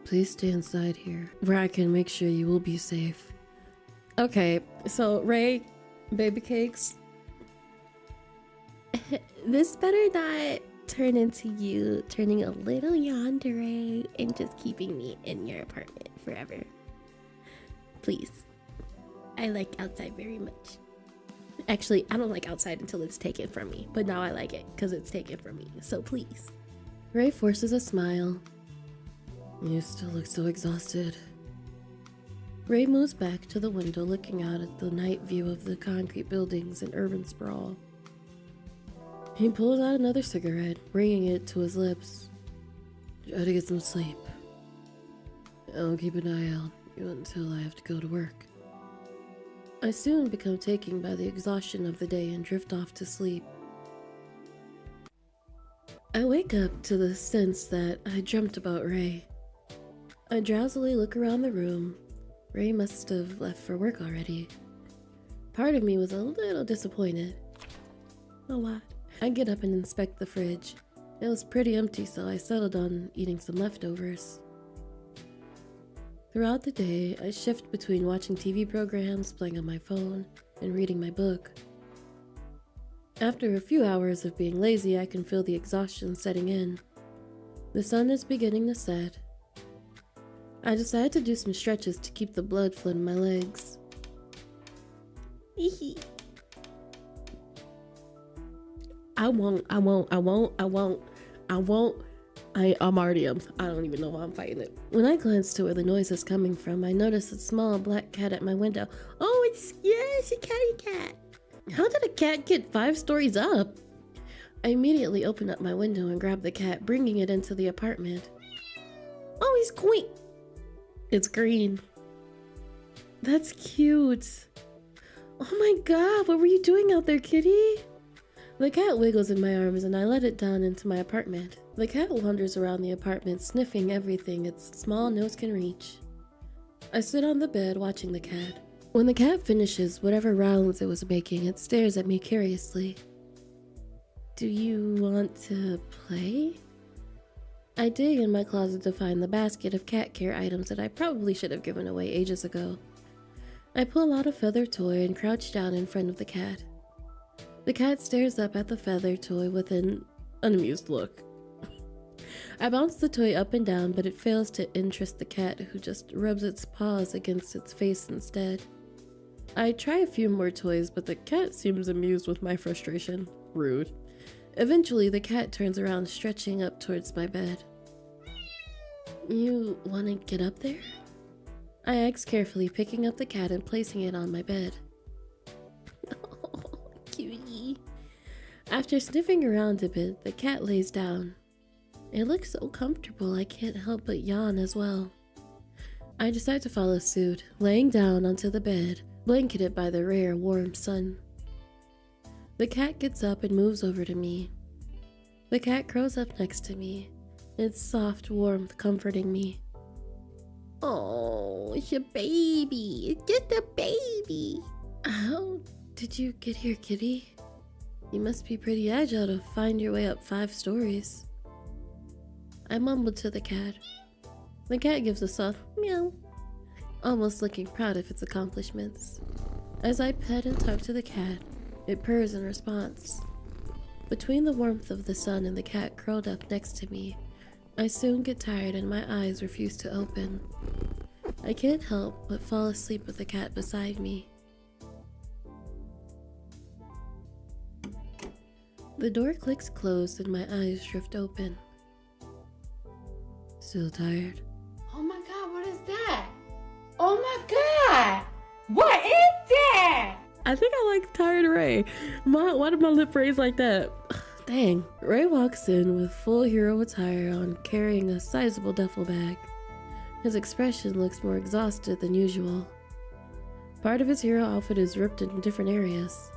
Please stay inside here, where I can make sure you will be safe. Okay, so Ray, baby cakes. This better not turn into you turning a little yandere and just keeping me in your apartment forever. Please. I like outside very much. Actually, I don't like outside until it's taken from me, but now I like it because it's taken from me, so please. Ray forces a smile. You still look so exhausted. Ray moves back to the window, looking out at the night view of the concrete buildings and urban sprawl. He pulls out another cigarette, bringing it to his lips. Try to get some sleep. I'll keep an eye out until I have to go to work. I soon become taken by the exhaustion of the day and drift off to sleep. I wake up to the sense that I dreamt about Ray. I drowsily look around the room. Ray must have left for work already. Part of me was a little disappointed. A lot. I get up and inspect the fridge. It was pretty empty, so I settled on eating some leftovers. Throughout the day, I shift between watching TV programs, playing on my phone, and reading my book. After a few hours of being lazy, I can feel the exhaustion setting in. The sun is beginning to set. I decide to do some stretches to keep the blood flow in my legs. I'm already I don't even know why I'm fighting it. When I glance to where the noise is coming from, I notice a small black cat at my window. Oh, it's a catty cat. How did a cat get 5 stories up? I immediately open up my window and grab the cat, bringing it into the apartment. Oh, he's quaint. It's green. That's cute. Oh my god, what were you doing out there, kitty? The cat wiggles in my arms and I let it down into my apartment. The cat wanders around the apartment, sniffing everything its small nose can reach. I sit on the bed watching the cat. When the cat finishes whatever rounds it was making, it stares at me curiously. Do you want to play? I dig in my closet to find the basket of cat care items that I probably should have given away ages ago. I pull out a feather toy and crouch down in front of the cat. The cat stares up at the feather toy with an unamused look. I bounce the toy up and down, but it fails to interest the cat, who just rubs its paws against its face instead. I try a few more toys, but the cat seems amused with my frustration. Rude. Eventually, the cat turns around, stretching up towards my bed. You want to get up there? I ask carefully, picking up the cat and placing it on my bed. Oh, cutie. After sniffing around a bit, the cat lays down. It looks so comfortable, I can't help but yawn as well. I decide to follow suit, laying down onto the bed, blanketed by the rare, warm sun. The cat gets up and moves over to me. The cat curls up next to me, its soft warmth comforting me. Oh, it's your baby. It's just a baby. How did you get here, kitty? You must be pretty agile to find your way up 5 stories. I mumbled to the cat. The cat gives a soft meow, almost looking proud of its accomplishments. As I pet and talk to the cat, it purrs in response. Between the warmth of the sun and the cat curled up next to me, I soon get tired and my eyes refuse to open. I can't help but fall asleep with the cat beside me. The door clicks closed and my eyes drift open. Still tired? Oh my god, what is that? Oh my god! What is that? I think I like tired Ray. Why did my lip raise like that? Dang. Ray walks in with full hero attire on, carrying a sizable duffel bag. His expression looks more exhausted than usual. Part of his hero outfit is ripped in different areas.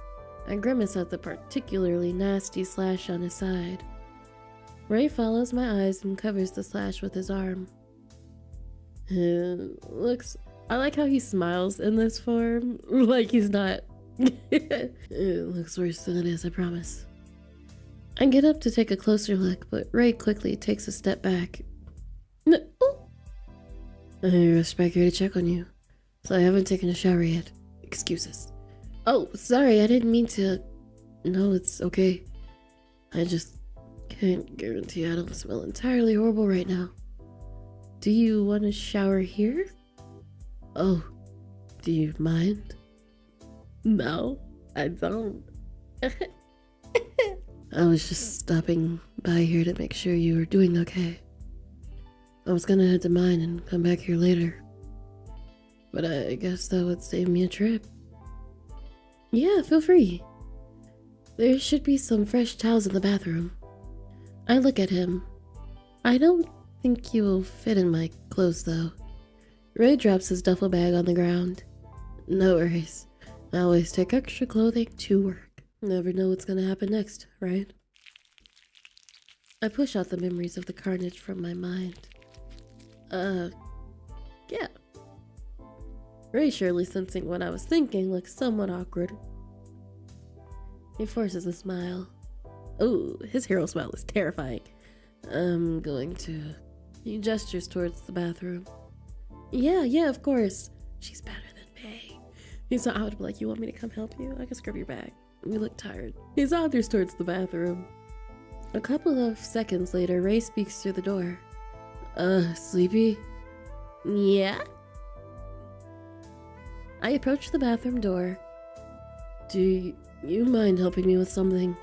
I grimace at the particularly nasty slash on his side. Ray follows my eyes and covers the slash with his arm. I like how he smiles in this form, like he's not. It looks worse than it is, I promise. I get up to take a closer look, but Ray quickly takes a step back. No. I rushed back here to check on you, so I haven't taken a shower yet. Excuses. Oh, sorry, I didn't mean to. No, it's okay. I just can't guarantee I don't smell entirely horrible right now. Do you want to shower here? Oh, do you mind? No, I don't. I was just stopping by here to make sure you were doing okay. I was gonna head to mine and come back here later, but I guess that would save me a trip. Yeah, feel free. There should be some fresh towels in the bathroom. I look at him. I don't think you will fit in my clothes though. Ray drops his duffel bag on the ground. No worries. I always take extra clothing to work. Never know what's gonna happen next, right? I push out the memories of the carnage from my mind. Yeah. Ray, surely sensing what I was thinking, looks somewhat awkward. He forces a smile. Ooh, his hero smile is terrifying. I'm going to... He gestures towards the bathroom. Yeah, of course. She's better than me. He's so out to be like, you want me to come help you? I can scrub your back. You look tired. He saunters towards the bathroom. A couple of seconds later, Ray speaks through the door. Sleepy? Yeah? I approach the bathroom door. Do you mind helping me with something?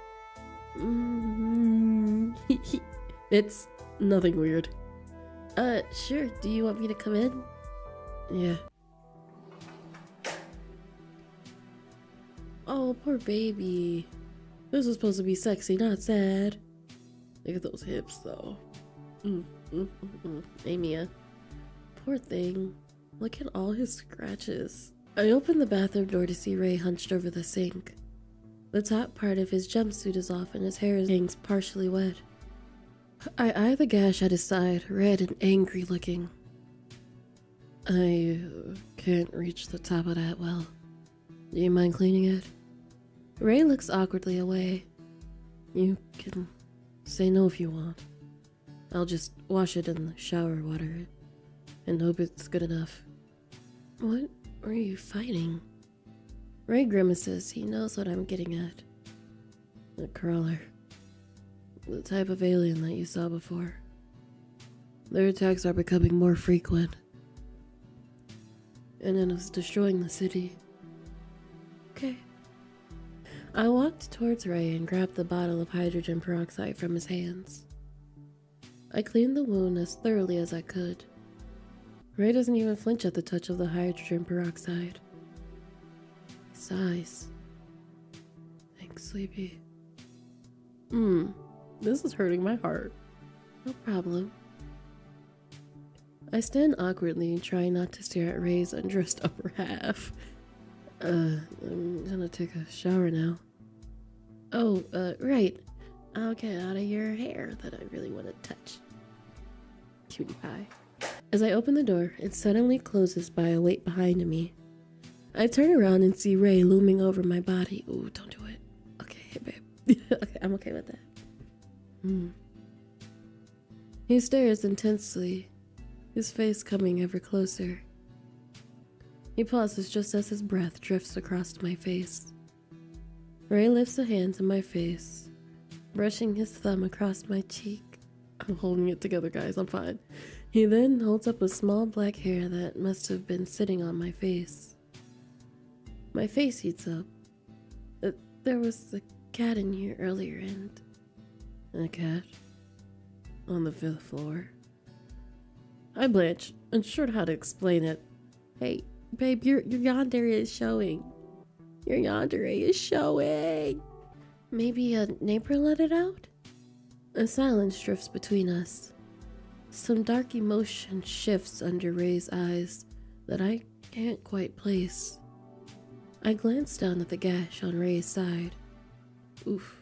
It's nothing weird. Sure. Do you want me to come in? Yeah. Oh, poor baby. This was supposed to be sexy, not sad. Look at those hips, though. Hey, Mia. Poor thing. Look at all his scratches. I open the bathroom door to see Ray hunched over the sink. The top part of his jumpsuit is off and his hair hangs partially wet. I eye the gash at his side, red and angry looking. I can't reach the top of that well. Do you mind cleaning it? Ray looks awkwardly away. You can say no if you want. I'll just wash it in the shower water and hope it's good enough. What were you fighting? Ray grimaces. He knows what I'm getting at. A crawler. The type of alien that you saw before. Their attacks are becoming more frequent. And it is destroying the city. Okay. I walked towards Ray and grabbed the bottle of hydrogen peroxide from his hands. I cleaned the wound as thoroughly as I could. Ray doesn't even flinch at the touch of the hydrogen peroxide. He sighs. Thanks, Sleepy. This is hurting my heart. No problem. I stand awkwardly, trying not to stare at Ray's undressed upper half. I'm gonna take a shower now. Oh, right. I'll get out of your hair that I really want to touch. Cutie pie. As I open the door, it suddenly closes by a weight behind me. I turn around and see Ray looming over my body. Ooh, don't do it. Okay, hey babe. Okay, I'm okay with that. He stares intensely, his face coming ever closer. He pauses just as his breath drifts across my face. Ray lifts a hand to my face, brushing his thumb across my cheek. I'm holding it together, guys, I'm fine. He then holds up a small black hair that must have been sitting on my face. My face heats up. There was a cat in here earlier and... A cat? On the 5th floor. I blanch, unsure how to explain it. Hey, babe, your yandere is showing. Your yandere is showing. Maybe a neighbor let it out? A silence drifts between us. Some dark emotion shifts under Ray's eyes that I can't quite place. I glance down at the gash on Ray's side. Oof.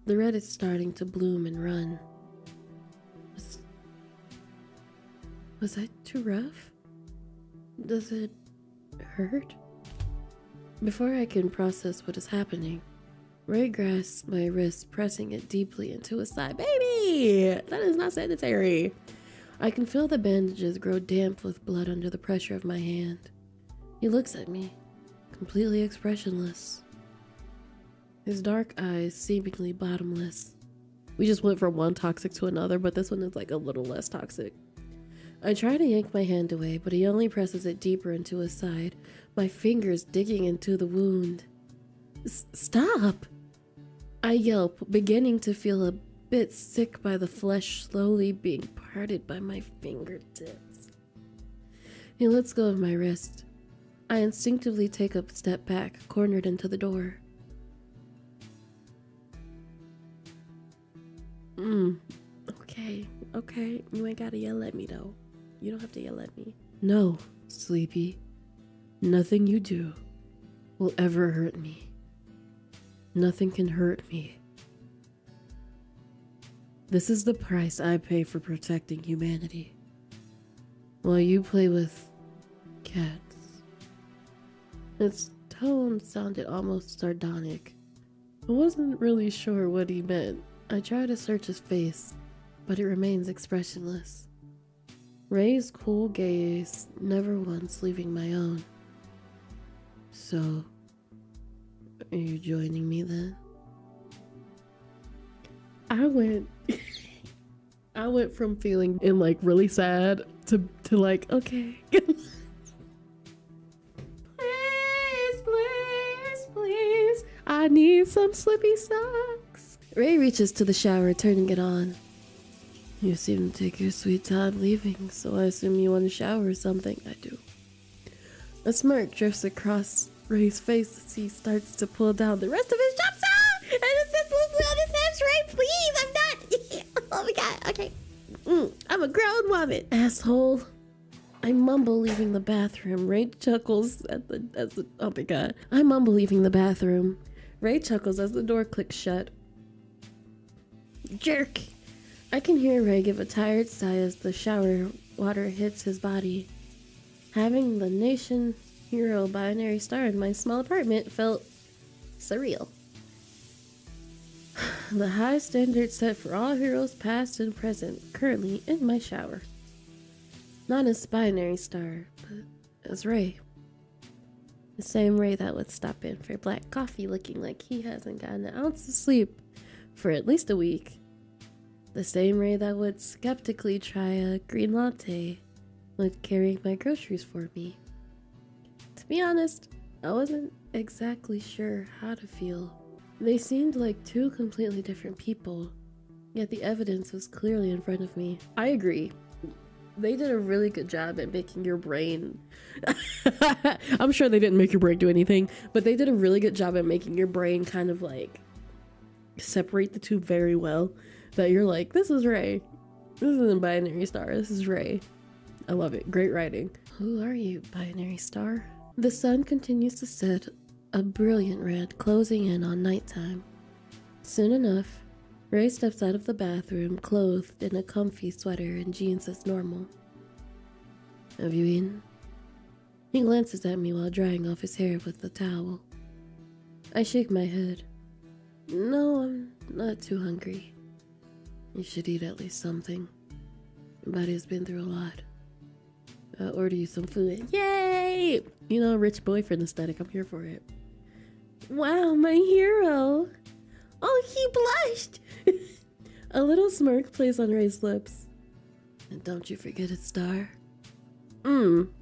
The red is starting to bloom and run. Was that too rough? Does it hurt? Before I can process what is happening, Ray grasps my wrist, pressing it deeply into his side. Baby! That is not sanitary. I can feel the bandages grow damp with blood under the pressure of my hand. He looks at me, completely expressionless. His dark eyes seemingly bottomless. We just went from one toxic to another, but this one is like a little less toxic. I try to yank my hand away, but he only presses it deeper into his side, my fingers digging into the wound. Stop! I yelp, beginning to feel a bit sick by the flesh slowly being parted by my fingertips. He lets go of my wrist. I instinctively take a step back, cornered into the door. Okay, you ain't gotta yell at me though. You don't have to yell at me. No, Sleepy. Nothing you do will ever hurt me. Nothing can hurt me. This is the price I pay for protecting humanity. While you play with cats. Its tone sounded almost sardonic. I wasn't really sure what he meant. I try to search his face, but it remains expressionless. Ray's cool gaze never once leaving my own. So, are you joining me then? I went from feeling like really sad to like, okay. Please. I need some slippy socks. Ray reaches to the shower, turning it on. You seem to take your sweet time leaving, so I assume you want to shower or something. I do. A smirk drifts across Ray's face as he starts to pull down the rest of his jumpsuit! And it says loosely on his hips, Ray, please! I'm not! Oh my god, okay. I'm a grown woman. Asshole. I mumble leaving the bathroom. Ray chuckles oh my god. I mumble leaving the bathroom. Ray chuckles as the door clicks shut. Jerk! I can hear Ray give a tired sigh as the shower water hits his body. Having the nation hero binary star in my small apartment felt surreal. The high standard set for all heroes past and present, currently in my shower. Not as binary star, but as Ray. The same Ray that would stop in for black coffee looking like he hasn't gotten an ounce of sleep for at least a week. The same Ray that would skeptically try a green latte when carrying my groceries for me. To be honest, I wasn't exactly sure how to feel. They seemed like two completely different people, yet the evidence was clearly in front of me. I agree. They did a really good job at making your brain... I'm sure they didn't make your brain do anything, but they did a really good job at making your brain kind of like separate the two very well. That you're like, this is Ray. This isn't Binary Star. This is Ray. I love it. Great writing. Who are you, Binary Star? The sun continues to set, a brilliant red, closing in on nighttime. Soon enough, Ray steps out of the bathroom, clothed in a comfy sweater and jeans as normal. Have you eaten? He glances at me while drying off his hair with the towel. I shake my head. No, I'm not too hungry. You should eat at least something. Your body's been through a lot. I'll order you some food. Yay! You know, rich boyfriend aesthetic. I'm here for it. Wow, my hero! Oh, he blushed! A little smirk plays on Ray's lips. And don't you forget it, Star. I'm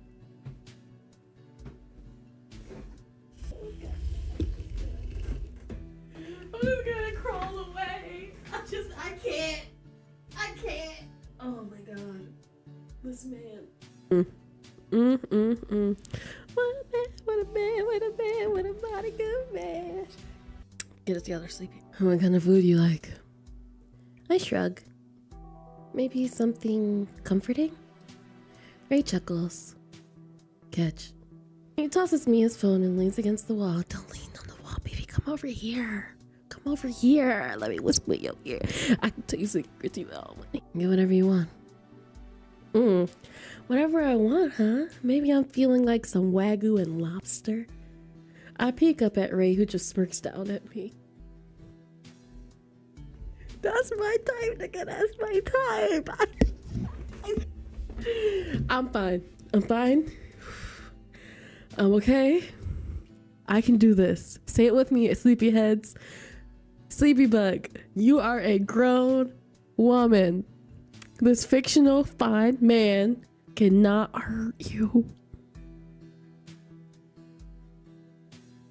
just gonna crawl away. I can't. Oh my god. This man. What a man, what a man, what a man, what a mighty good man. Get it together, Sleepy. What kind of food you like? I shrug. Maybe something comforting? Ray chuckles. Catch. He tosses me his phone and leans against the wall. Don't lean on the wall, baby. Come over here. Come over here. Let me whisper in your ear. I can tell you secrets, you know. Get whatever you want. Whatever I want, huh? Maybe I'm feeling like some Wagyu and lobster. I peek up at Ray, who just smirks down at me. That's my type, nigga. That's my type. I'm fine. I'm okay. I can do this. Say it with me, sleepyheads. Sleepy bug, you are a grown woman. This fictional fine man cannot hurt you.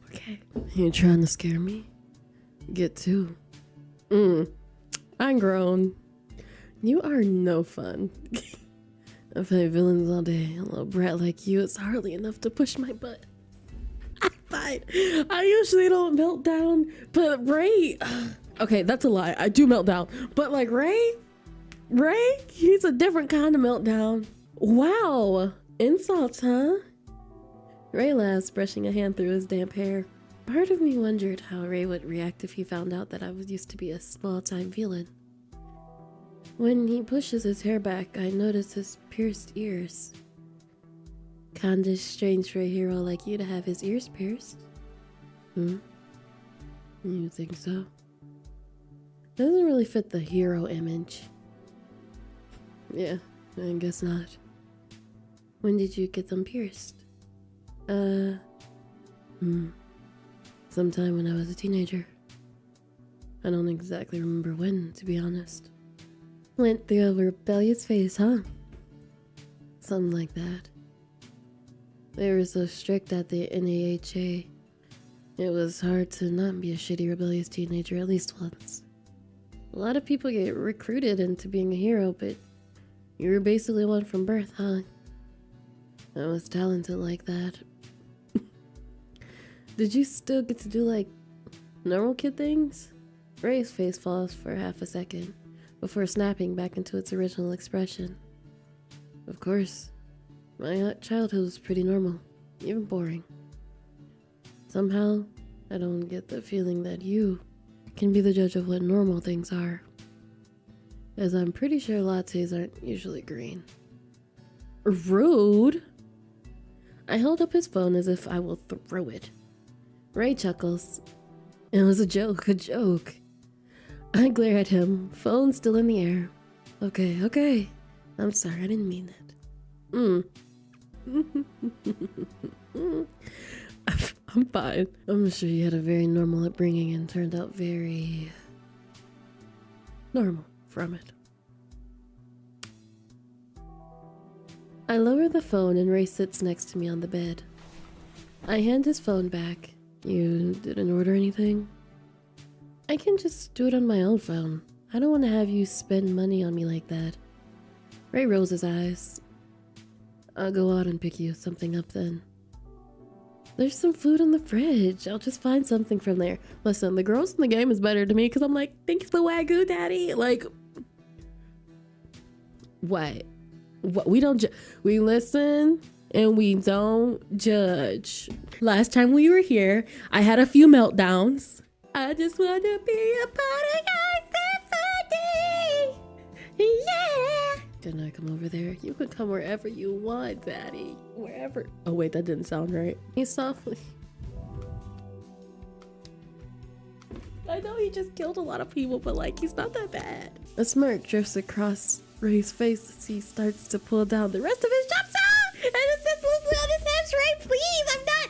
Okay. You trying to scare me? Get to. I'm grown. You are no fun. I fight villains all day. A little brat like you, it's hardly enough to push my butt. I'm fine. I usually don't melt down, but Ray... Okay, that's a lie. I do melt down. But like Ray, he's a different kind of meltdown. Wow. Insults, huh? Ray laughs, brushing a hand through his damp hair. Part of me wondered how Ray would react if he found out that I was used to be a small-time villain. When he pushes his hair back, I notice his pierced ears. Kinda strange for a hero like you to have his ears pierced. You think so? Doesn't really fit the hero image. Yeah, I guess not. When did you get them pierced? Sometime when I was a teenager. I don't exactly remember when, to be honest. Went through a rebellious phase, huh? Something like that. They were so strict at the NAHA. It was hard to not be a shitty rebellious teenager at least once. A lot of people get recruited into being a hero, but you were basically one from birth, huh? I was talented like that. Did you still get to do like normal kid things? Ray's face falls for half a second before snapping back into its original expression. Of course. My childhood was pretty normal, even boring. Somehow, I don't get the feeling that you can be the judge of what normal things are, as I'm pretty sure lattes aren't usually green. Rude! I hold up his phone as if I will throw it. Ray chuckles. It was a joke. I glare at him, phone still in the air. Okay. I'm sorry, I didn't mean it. I'm fine. I'm sure you had a very normal upbringing and turned out very normal from it. I lower the phone and Ray sits next to me on the bed. I hand his phone back. You didn't order anything? I can just do it on my own phone. I don't want to have you spend money on me like that. Ray rolls his eyes. I'll go out and pick you something up then. There's some food in the fridge. I'll just find something from there. Listen, the girls in the game is better to me because I'm like, thanks for Wagyu, daddy. Like, what? We don't we listen and we don't judge. Last time we were here, I had a few meltdowns. I just want to be a part of your symphony. Yeah. Can I come over there? You can come wherever you want, daddy. Wherever. Oh wait, that didn't sound right. He softly. I know he just killed a lot of people, but like, he's not that bad. A smirk drifts across Ray's face as he starts to pull down the rest of his jumpsuit. And it says loosely on his hips, Ray, please, I'm not.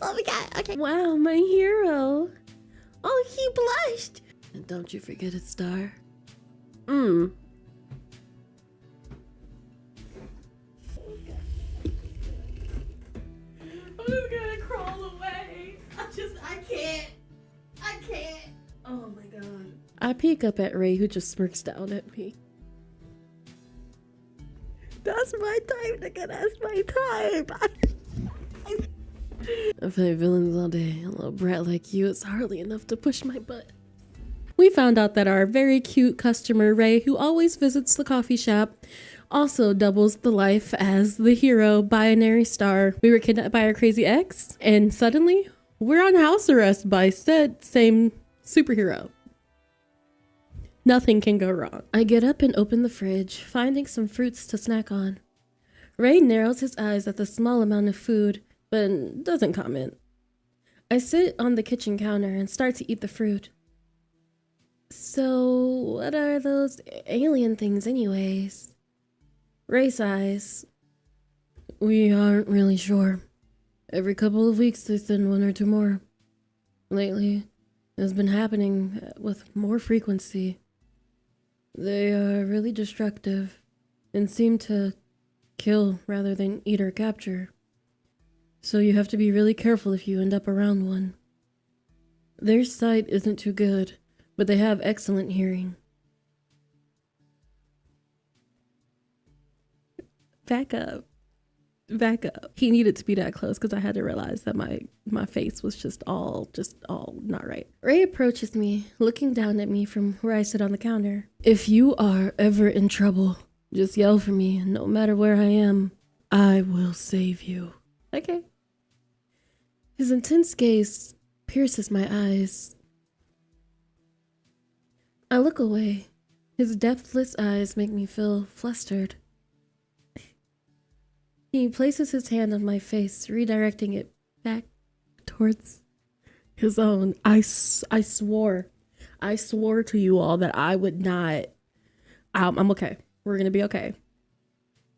Oh my god, okay. Wow, my hero. Oh, he blushed. And don't you forget it, Star. I'm just gonna crawl away. I can't. Oh my god. I peek up at Ray, who just smirks down at me. That's my time, nigga. That's my time. I play villains all day. A little brat like you is hardly enough to push my butt. We found out that our very cute customer, Ray, who always visits the coffee shop, also doubles the life as the hero binary star. We were kidnapped by our crazy ex, and suddenly we're on house arrest by said same superhero. Nothing can go wrong. I get up and open the fridge, finding some fruits to snack on. Ray narrows his eyes at the small amount of food, but doesn't comment. I sit on the kitchen counter and start to eat the fruit. So, what are those alien things anyways? Ray sighs. We aren't really sure. Every couple of weeks they send one or two more. Lately, it's been happening with more frequency. They are really destructive and seem to kill rather than eat or capture. So you have to be really careful if you end up around one. Their sight isn't too good, but they have excellent hearing. Back up. He needed to be that close because I had to realize that my face was just all not right. Ray approaches me, looking down at me from where I sit on the counter. If you are ever in trouble, just yell for me, and no matter where I am, I will save you. Okay. His intense gaze pierces my eyes. I look away. His depthless eyes make me feel flustered. He places his hand on my face, redirecting it back towards his own. I swore to you all that I would not. I'm okay. We're gonna be okay.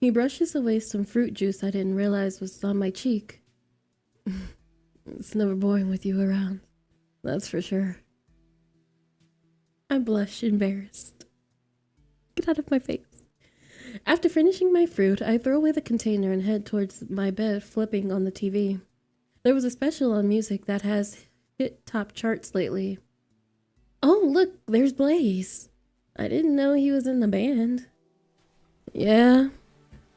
He brushes away some fruit juice I didn't realize was on my cheek. It's never boring with you around. That's for sure. I blush, embarrassed. Get out of my face. After finishing my fruit, I throw away the container and head towards my bed, flipping on the TV. There was a special on music that has hit top charts lately. Oh, look, there's Blaze. I didn't know he was in the band. Yeah,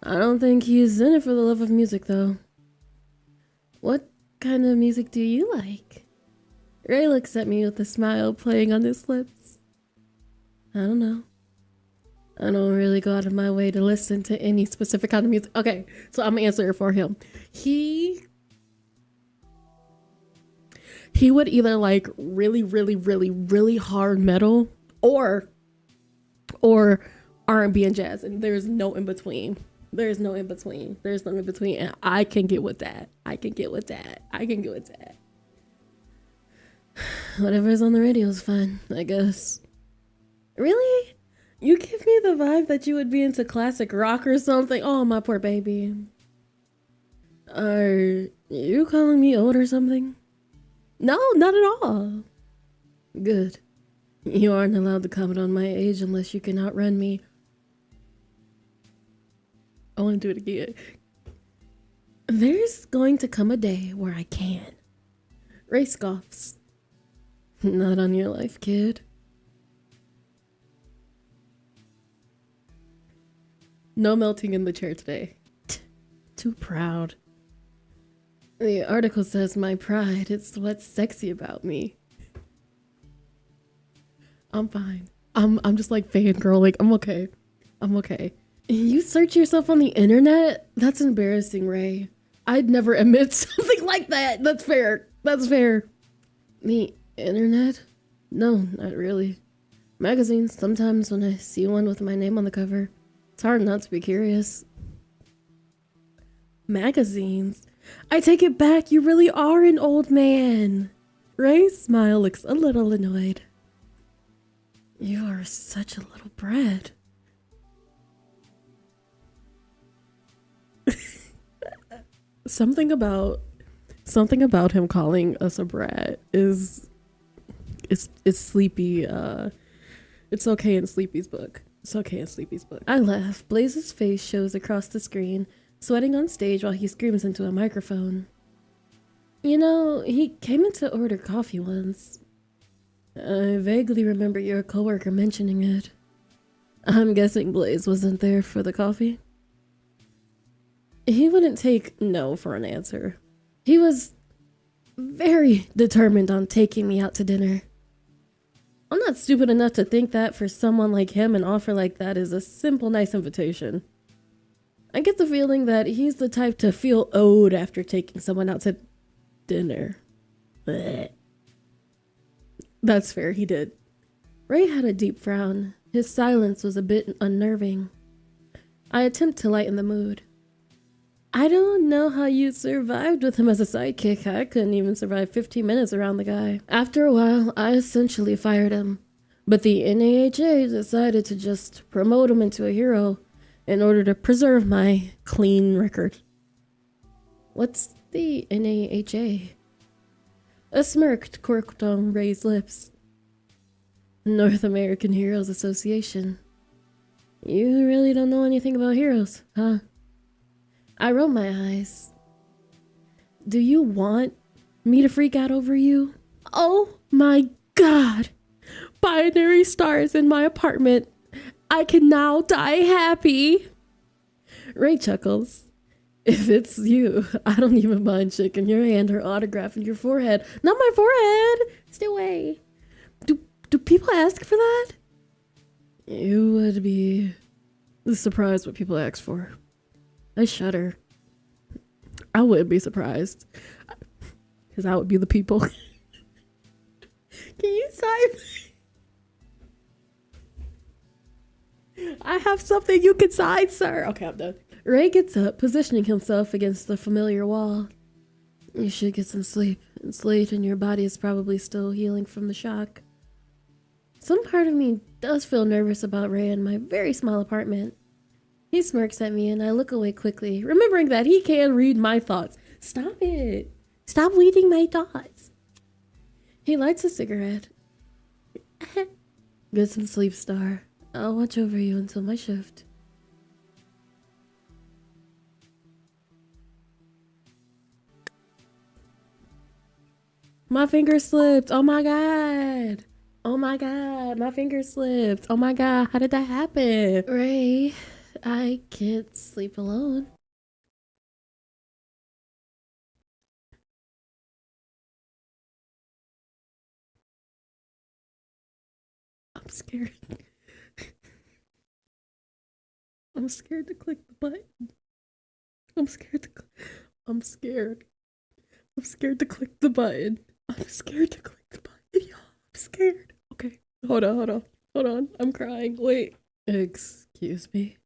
I don't think he's in it for the love of music, though. What kind of music do you like? Ray looks at me with a smile playing on his lips. I don't know. I don't really go out of my way to listen to any specific kind of music. Okay, so I'm gonna answer it for him. He would either like really hard metal or R&B and jazz, and there's no in between. There's no in between, and I can get with that. Whatever's on the radio is fine, I guess. Really? You give me the vibe that you would be into classic rock or something. Oh, my poor baby. Are you calling me old or something? No, not at all. Good. You aren't allowed to comment on my age unless you can outrun me. I want to do it again. There's going to come a day where I can. Ray scoffs. Not on your life, kid. No melting in the chair today. Too proud. The article says my pride is what's sexy about me. I'm fine. I'm just like fangirling. I'm okay. I'm okay. You search yourself on the internet? That's embarrassing, Ray. I'd never admit something like that. That's fair. That's fair. The internet? No, not really. Magazines, sometimes when I see one with my name on the cover, it's hard not to be curious. Magazines? I take it back, you really are an old man. Ray's smile looks a little annoyed. You are such a little brat. Something about him calling us a brat is Sleepy. It's okay in Sleepy's book. It's okay in Sleepy's book. I laugh. Blaze's face shows across the screen, sweating on stage while he screams into a microphone. You know, he came in to order coffee once. I vaguely remember your coworker mentioning it. I'm guessing Blaze wasn't there for the coffee. He wouldn't take no for an answer. He was very determined on taking me out to dinner. I'm not stupid enough to think that for someone like him an offer like that is a simple, nice invitation. I get the feeling that he's the type to feel owed after taking someone out to dinner. Blech. That's fair, he did. Ray had a deep frown. His silence was a bit unnerving. I attempt to lighten the mood. I don't know how you survived with him as a sidekick. I couldn't even survive 15 minutes around the guy. After a while, I essentially fired him. But the NAHA decided to just promote him into a hero in order to preserve my clean record. What's the NAHA? A smirk corked on Ray's lips. North American Heroes Association. You really don't know anything about heroes, huh? I roll my eyes. Do you want me to freak out over you? Oh my god! Binary stars in my apartment. I can now die happy. Ray chuckles. If it's you, I don't even mind shaking your hand or autographing your forehead. Not my forehead! Stay away. Do people ask for that? You would be surprised what people ask for. I shudder. I wouldn't be surprised. Because I would be the people. Can you sign? I have something you can sign, sir. Okay, I'm done. Ray gets up, positioning himself against the familiar wall. You should get some sleep. It's late and your body is probably still healing from the shock. Some part of me does feel nervous about Ray in my very small apartment. He smirks at me and I look away quickly, remembering that he can read my thoughts. Stop it. Stop reading my thoughts. He lights a cigarette. Get some sleep, Star. I'll watch over you until my shift. My finger slipped. Oh my god. Oh my god. My finger slipped. Oh my god. How did that happen? Ray, I can't sleep alone. I'm scared. I'm scared to click the button. I'm scared to I'm scared. I'm scared to click the button. I'm scared to click the button. Y'all, I'm scared. Okay. Hold on. I'm crying. Wait. Excuse me.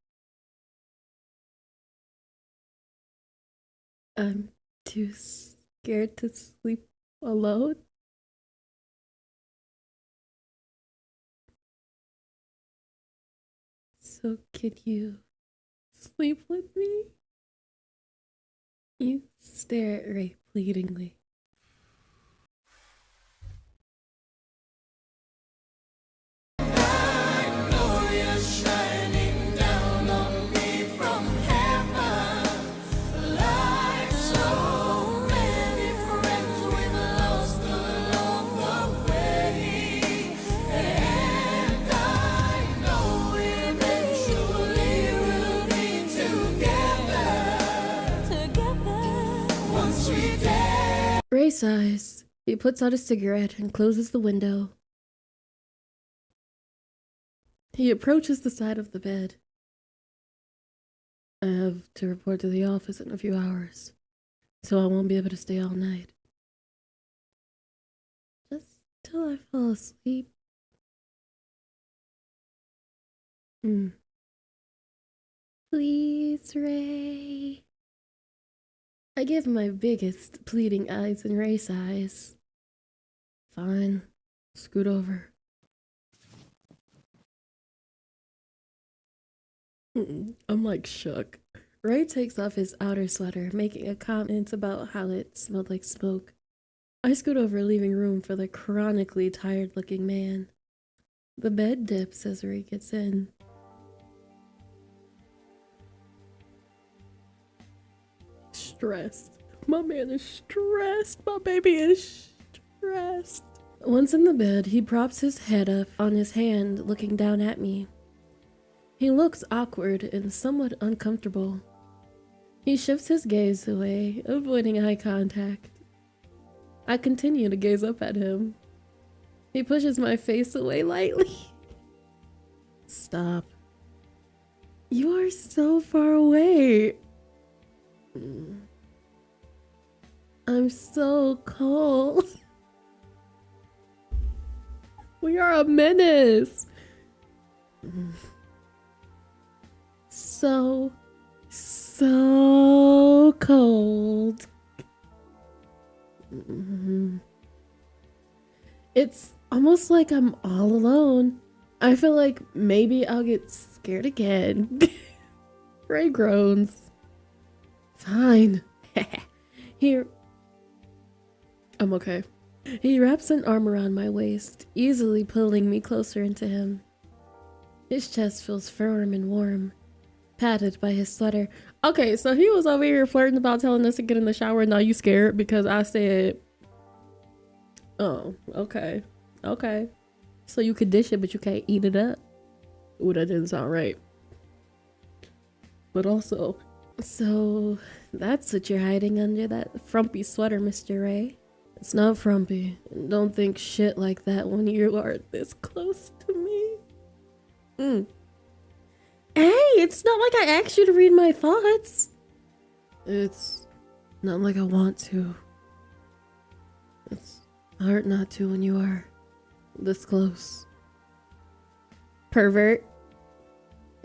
I'm too scared to sleep alone. So can you sleep with me? You stare at Ray pleadingly. Ray sighs. He puts out a cigarette and closes the window. He approaches the side of the bed. I have to report to the office in a few hours, so I won't be able to stay all night. Just till I fall asleep. Please, Ray. I give my biggest pleading eyes and Ray's eyes. Fine. Scoot over. I'm like shook. Ray takes off his outer sweater, making a comment about how it smelled like smoke. I scoot over, leaving room for the chronically tired-looking man. The bed dips as Ray gets in. Stressed. My man is stressed. My baby is stressed. Once in the bed, he props his head up on his hand, looking down at me. He looks awkward and somewhat uncomfortable. He shifts his gaze away, avoiding eye contact. I continue to gaze up at him. He pushes my face away lightly. Stop. You are so far away. I'm so cold. We are a menace. So cold. It's almost like I'm all alone. I feel like maybe I'll get scared again. Ray groans. Fine. Here. I'm okay. He wraps an arm around my waist, easily pulling me closer into him. His chest feels firm and warm, padded by his sweater. Okay, so he was over here flirting about telling us to get in the shower. Now you scared because I said, oh, okay. Okay. So you could dish it, but you can't eat it up. Ooh, that didn't sound right. But also, so that's what you're hiding under that frumpy sweater, Mr. Ray. It's not frumpy. Don't think shit like that when you are this close to me. Hey, it's not like I asked you to read my thoughts. It's not like I want to. It's hard not to when you are this close. Pervert.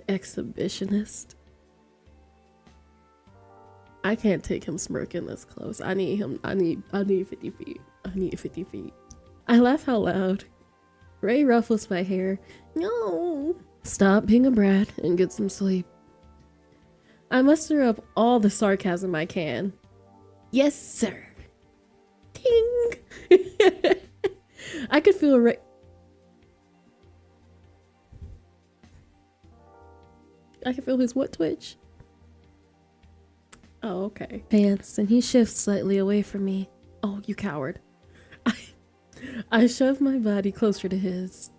Exhibitionist. I can't take him smirking this close. I need 50 feet. I need 50 feet. I laugh out loud. Ray ruffles my hair. No. Stop being a brat and get some sleep. I muster up all the sarcasm I can. Yes, sir. Ting. I could feel Ray. I can feel his what twitch? Oh, okay. Pants, and he shifts slightly away from me. Oh, you coward. I shove my body closer to his.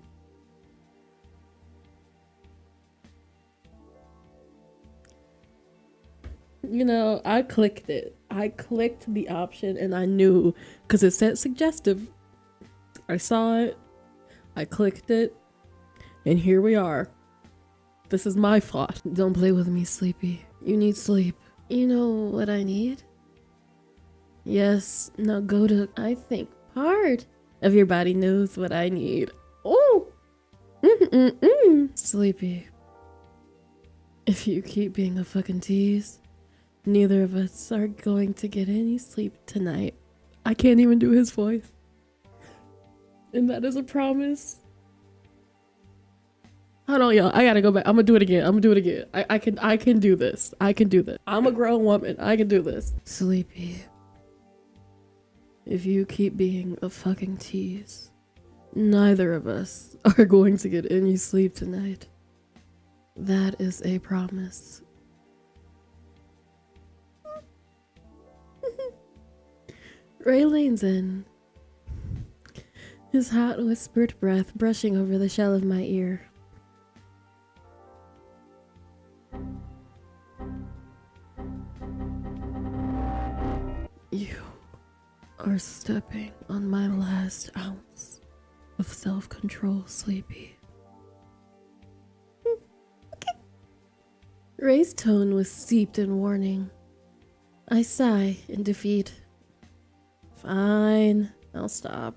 You know, I clicked it. I clicked the option and I knew because it said suggestive. I saw it. I clicked it. And here we are. This is my fault. Don't play with me, Sleepy. You need sleep. You know what I need? Yes, now go to, I think, part of your body knows what I need. Oh! Sleepy. If you keep being a fucking tease, neither of us are going to get any sleep tonight. I can't even do his voice. And that is a promise. Hold on, y'all. I gotta go back. I'm gonna do it again. I can do this. I'm a grown woman. I can do this. Sleepy. If you keep being a fucking tease, neither of us are going to get any sleep tonight. That is a promise. Ray leans in, his hot whispered breath brushing over the shell of my ear. You are stepping on my last ounce of self-control, Sleepy. Okay. Ray's tone was steeped in warning. I sigh in defeat. Fine, I'll stop.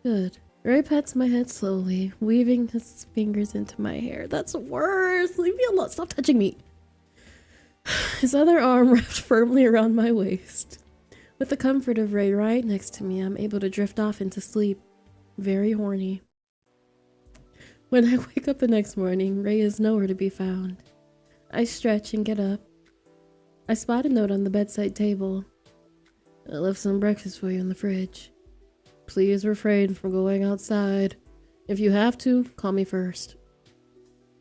Good. Ray pats my head slowly, weaving his fingers into my hair. That's worse! Leave me alone, stop touching me! His other arm wrapped firmly around my waist. With the comfort of Ray right next to me, I'm able to drift off into sleep. Very horny. When I wake up the next morning, Ray is nowhere to be found. I stretch and get up. I spot a note on the bedside table. I left some breakfast for you in the fridge. Please refrain from going outside. If you have to, call me first.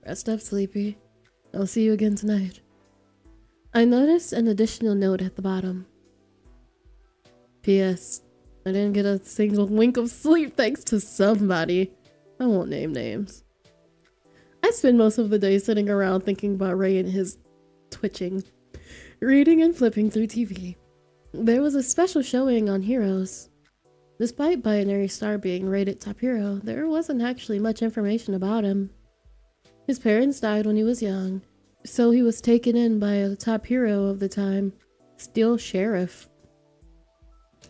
Rest up, Sleepy. I'll see you again tonight. I noticed an additional note at the bottom. P.S. I didn't get a single wink of sleep thanks to somebody. I won't name names. I spend most of the day sitting around thinking about Ray and his twitching, reading and flipping through TV. There was a special showing on Heroes. Despite Binary Star being rated top hero, there wasn't actually much information about him. His parents died when he was young, so he was taken in by a top hero of the time, Steel Sheriff.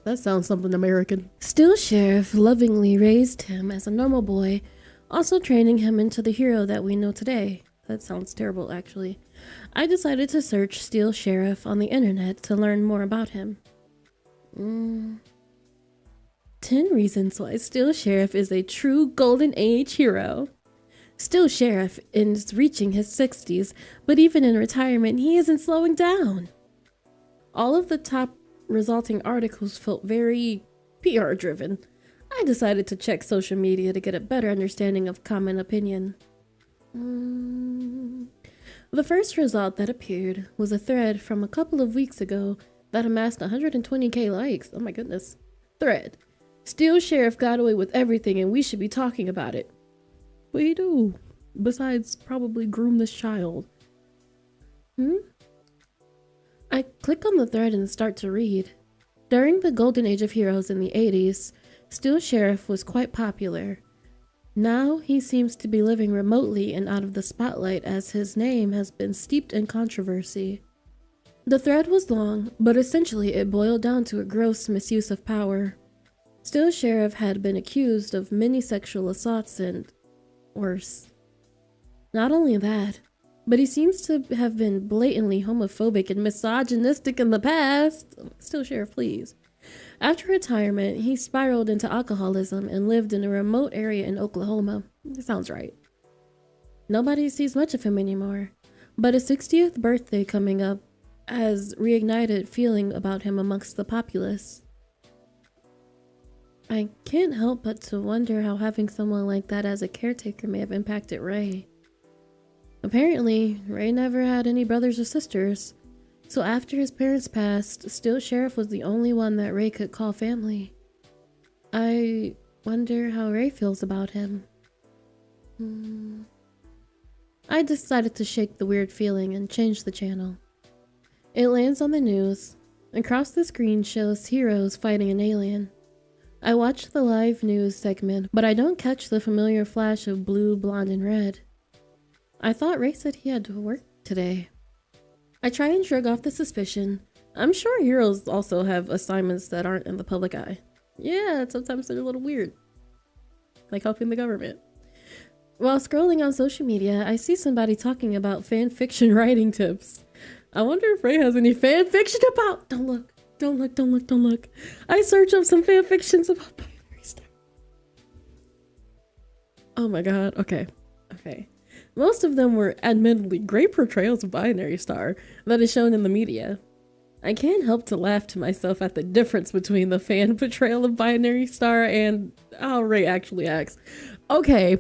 That sounds something American. Steel Sheriff lovingly raised him as a normal boy, also training him into the hero that we know today. That sounds terrible, actually. I decided to search Steel Sheriff on the internet to learn more about him. 10 reasons why Steel Sheriff is a true golden age hero. Steel Sheriff is reaching his 60s, but even in retirement, he isn't slowing down. All of the top resulting articles felt very PR driven. I decided to check social media to get a better understanding of common opinion. The first result that appeared was a thread from a couple of weeks ago that amassed 120k likes. Oh my goodness. Thread. Steel Sheriff got away with everything and we should be talking about it. We do. Besides probably groom this child. I click on the thread and start to read. During the golden age of heroes in the 80s, Steel Sheriff was quite popular. Now he seems to be living remotely and out of the spotlight as his name has been steeped in controversy. The thread was long, but essentially it boiled down to a gross misuse of power. Steel Sheriff had been accused of many sexual assaults and worse. Not only that, but he seems to have been blatantly homophobic and misogynistic in the past. Steel Sheriff, please. After retirement, he spiraled into alcoholism and lived in a remote area in Oklahoma. That sounds right. Nobody sees much of him anymore, but his 60th birthday coming up has reignited feeling about him amongst the populace. I can't help but to wonder how having someone like that as a caretaker may have impacted Ray. Apparently, Ray never had any brothers or sisters, so after his parents passed, Steel Sheriff was the only one that Ray could call family. I wonder how Ray feels about him. I decided to shake the weird feeling and change the channel. It lands on the news. Across the screen shows heroes fighting an alien. I watch the live news segment, but I don't catch the familiar flash of blue, blonde, and red. I thought Ray said he had to work today. I try and shrug off the suspicion. I'm sure heroes also have assignments that aren't in the public eye. Yeah, sometimes they're a little weird. Like helping the government. While scrolling on social media, I see somebody talking about fan fiction writing tips. I wonder if Ray has any fan fiction about... Don't look. Don't look, don't look, don't look. I search up some fan fictions about Barista. Oh my god, okay. Okay. Most of them were admittedly great portrayals of Binary Star that is shown in the media. I can't help to laugh to myself at the difference between the fan portrayal of Binary Star and how Ray actually acts. Okay,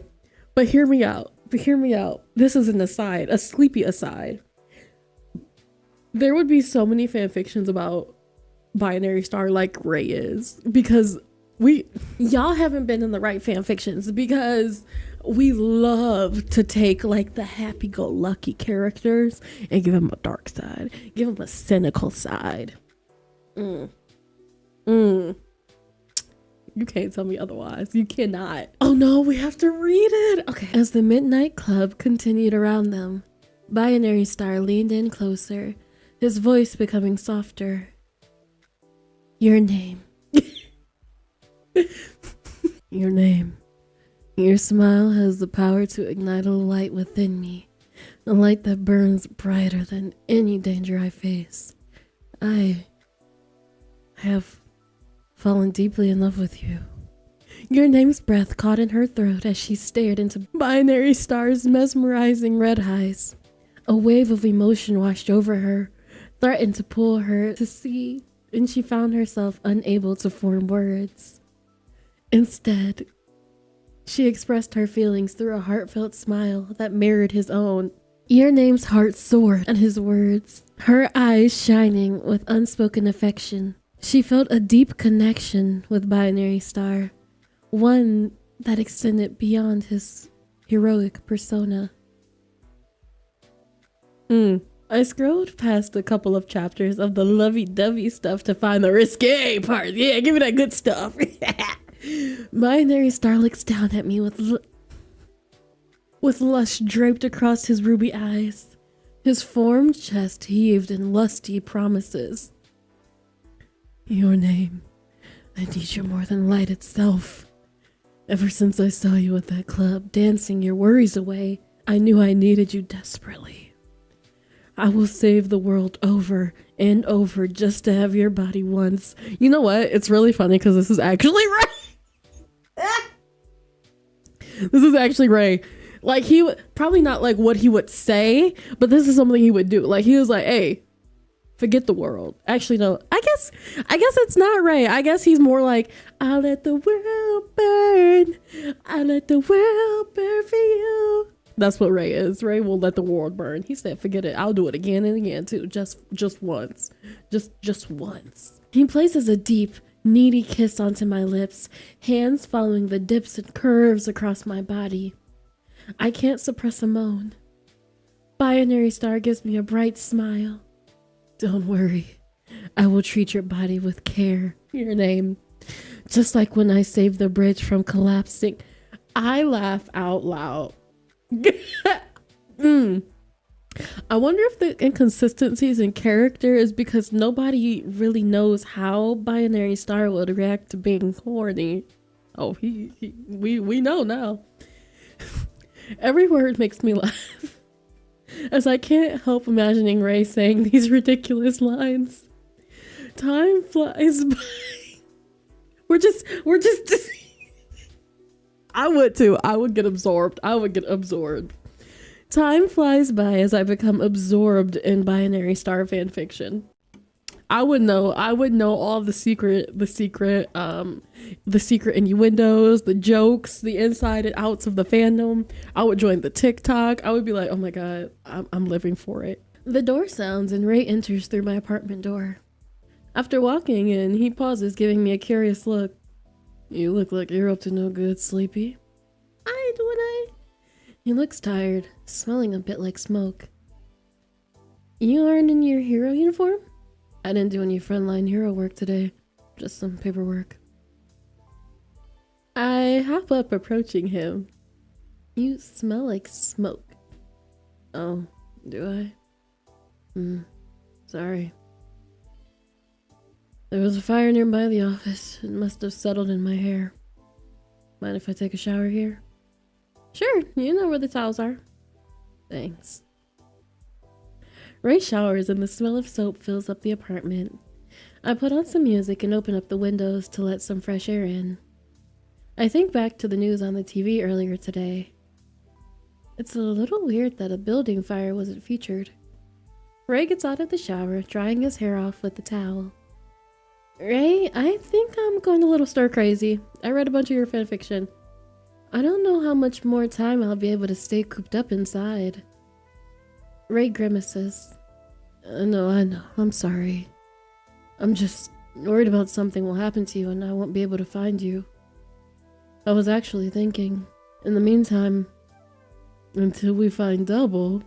but hear me out. This is an aside, a sleepy aside. There would be so many fan fictions about Binary Star like Ray is, because y'all haven't been in the right fan fictions, because we love to take like the happy-go-lucky characters and give them a dark side, give them a cynical side. You can't tell me otherwise. You cannot. Oh no, we have to read it. Okay. As the midnight club continued around them, Binary Star leaned in closer, his voice becoming softer. Your name. Your name. Your smile has the power to ignite a light within me, a light that burns brighter than any danger I face. I have fallen deeply in love with you. Your name's breath caught in her throat as she stared into Binary Star's mesmerizing red eyes. A wave of emotion washed over her, threatened to pull her to sea, and she found herself unable to form words. Instead, she expressed her feelings through a heartfelt smile that mirrored his own. Your name's heart soared at his words, her eyes shining with unspoken affection. She felt a deep connection with Binary Star, one that extended beyond his heroic persona. I scrolled past a couple of chapters of the lovey-dovey stuff to find the risque part. Yeah, give me that good stuff. Binary Star looks down at me with lust draped across his ruby eyes. His formed chest heaved in lusty promises. Your name, I need you more than light itself. Ever since I saw you at that club, dancing your worries away, I knew I needed you desperately. I will save the world over and over just to have your body once. You know what? It's really funny because this is actually Ray. This is actually Ray. Like, he would probably not like what he would say, but this is something he would do. Like, he was like, hey, forget the world. Actually, no, I guess it's not Ray. I guess he's more like, I'll let the world burn. I'll let the world burn for you. That's what Ray is. Ray will let the world burn. He said, forget it. I'll do it again and again too. Just once. Just once. He places a deep, needy kiss onto my lips, hands following the dips and curves across my body. I can't suppress a moan. Binary Star gives me a bright smile. Don't worry. I will treat your body with care. Your name. Just like when I saved the bridge from collapsing. I laugh out loud. I wonder if the inconsistencies in character is because nobody really knows how Binary Star would react to being horny. Oh, we know now. Every word makes me laugh, as I can't help imagining Ray saying these ridiculous lines. Time flies by. We're just I would too. I would get absorbed. Time flies by as I become absorbed in Binary Star fanfiction. I would know all the secret innuendos, the jokes, the inside and outs of the fandom. I would join the TikTok. I would be like, oh my god, I'm living for it. The door sounds and Ray enters through my apartment door. After walking in, he pauses, giving me a curious look. You look like you're up to no good, Sleepy. Would I? He looks tired, smelling a bit like smoke. You aren't in your hero uniform? I didn't do any frontline hero work today. Just some paperwork. I hop up, approaching him. You smell like smoke. Oh, do I? Sorry. There was a fire nearby the office. It must have settled in my hair. Mind if I take a shower here? Sure, you know where the towels are. Thanks. Ray showers and the smell of soap fills up the apartment. I put on some music and open up the windows to let some fresh air in. I think back to the news on the TV earlier today. It's a little weird that a building fire wasn't featured. Ray gets out of the shower, drying his hair off with the towel. Ray, I think I'm going a little stir crazy. I read a bunch of your fanfiction. I don't know how much more time I'll be able to stay cooped up inside. Ray grimaces. I know. I'm sorry. I'm just worried about something will happen to you and I won't be able to find you. I was actually thinking, in the meantime, until we find Double.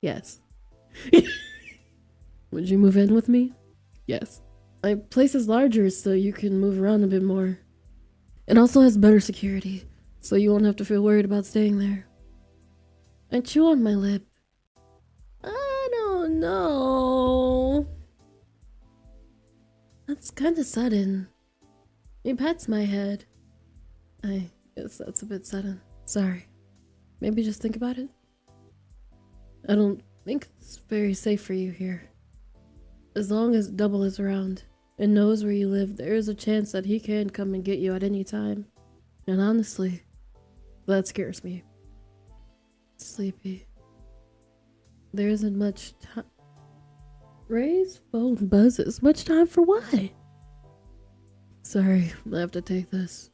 Yes. Would you move in with me? Yes. My place is larger so you can move around a bit more. It also has better security, so you won't have to feel worried about staying there. I chew on my lip. I don't know. That's kind of sudden. He pats my head. I guess that's a bit sudden. Sorry. Maybe just think about it. I don't think it's very safe for you here. As long as Double is around and knows where you live, there is a chance that he can come and get you at any time. And honestly, that scares me. Sleepy. There isn't much time. Ray's phone buzzes. Much time for what? Sorry, I have to take this.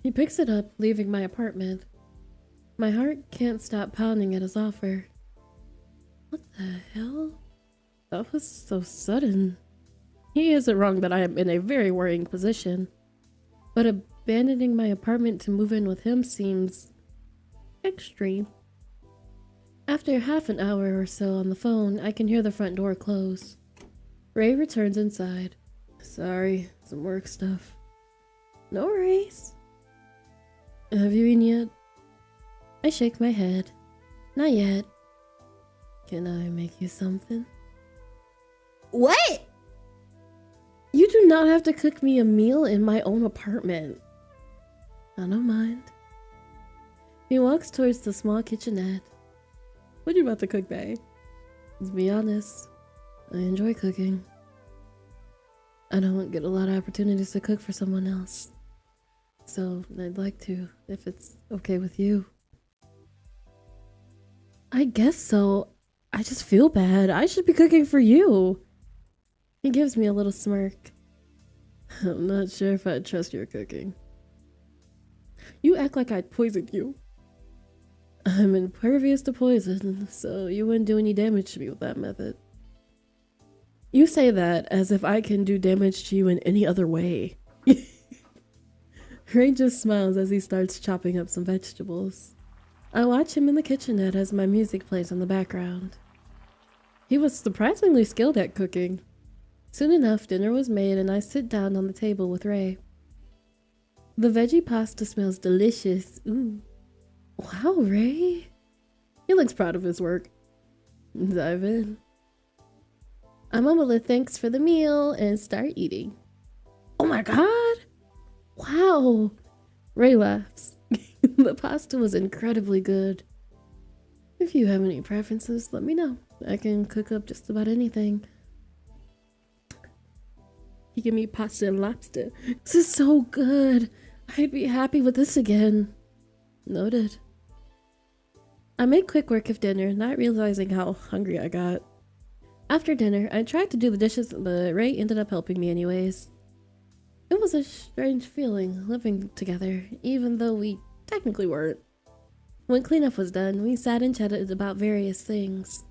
He picks it up, leaving my apartment. My heart can't stop pounding at his offer. What the hell? That was so sudden. He isn't wrong that I am in a very worrying position, but abandoning my apartment to move in with him seems extreme. After half an hour or so on the phone, I can hear the front door close. Ray returns inside. Sorry, some work stuff. No worries. Have you eaten yet? I shake my head. Not yet. Can I make you something? What? You do not have to cook me a meal in my own apartment. I don't mind. He walks towards the small kitchenette. What are you about to cook, babe? Let's be honest, I enjoy cooking. I don't get a lot of opportunities to cook for someone else. So I'd like to, if it's okay with you. I guess so. I just feel bad. I should be cooking for you. He gives me a little smirk. I'm not sure if I'd trust your cooking. You act like I'd poisoned you. I'm impervious to poison, so you wouldn't do any damage to me with that method. You say that as if I can do damage to you in any other way. Ray just smiles as he starts chopping up some vegetables. I watch him in the kitchenette as my music plays in the background. He was surprisingly skilled at cooking. Soon enough, dinner was made and I sit down on the table with Ray. The veggie pasta smells delicious. Ooh. Wow, Ray. He looks proud of his work. Dive in. I mumble a thanks for the meal and start eating. Oh my god! Wow! Ray laughs. The pasta was incredibly good. If you have any preferences, let me know. I can cook up just about anything. He gave me pasta and lobster. This is so good. I'd be happy with this again. Noted. I made quick work of dinner, not realizing how hungry I got. After dinner, I tried to do the dishes, but Ray ended up helping me anyways. It was a strange feeling living together, even though we technically weren't. When cleanup was done, we sat and chatted about various things.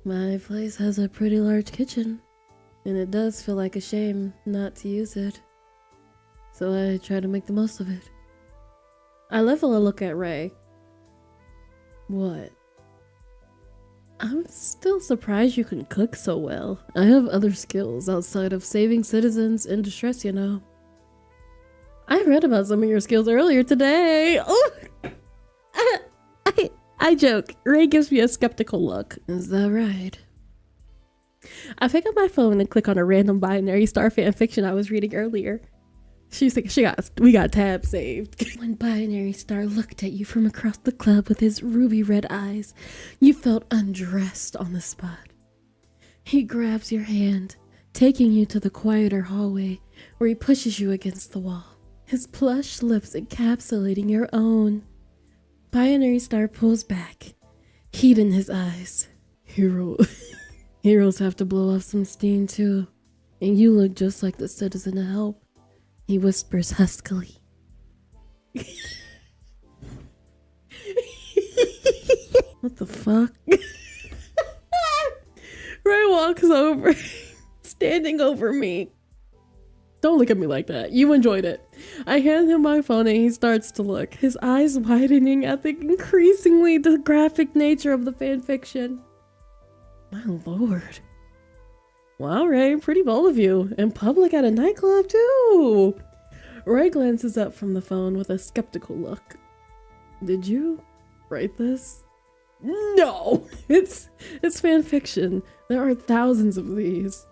My place has a pretty large kitchen, and it does feel like a shame not to use it. So I try to make the most of it. I level a look at Ray. What? I'm still surprised you can cook so well. I have other skills outside of saving citizens in distress, you know. I read about some of your skills earlier today. Oh! I joke. Ray gives me a skeptical look. Is that right? I pick up my phone and click on a random binary star fanfiction I was reading earlier. We got tab saved. When Binary Star looked at you from across the club with his ruby red eyes, you felt undressed on the spot. He grabs your hand, taking you to the quieter hallway where he pushes you against the wall. his plush lips encapsulating your own. Binary Star pulls back, heat in his eyes. Heroes have to blow off some steam too. And you look just like the citizen of help. He whispers huskily. What the fuck? Ray walks over, standing over me. Don't look at me like that. You enjoyed it. I hand him my phone and he starts to look, his eyes widening at the increasingly graphic nature of the fanfiction. My lord. Wow, Ray, pretty bold of you. In public at a nightclub, too. Ray glances up from the phone with a skeptical look. Did you write this? No! It's fanfiction. There are thousands of these.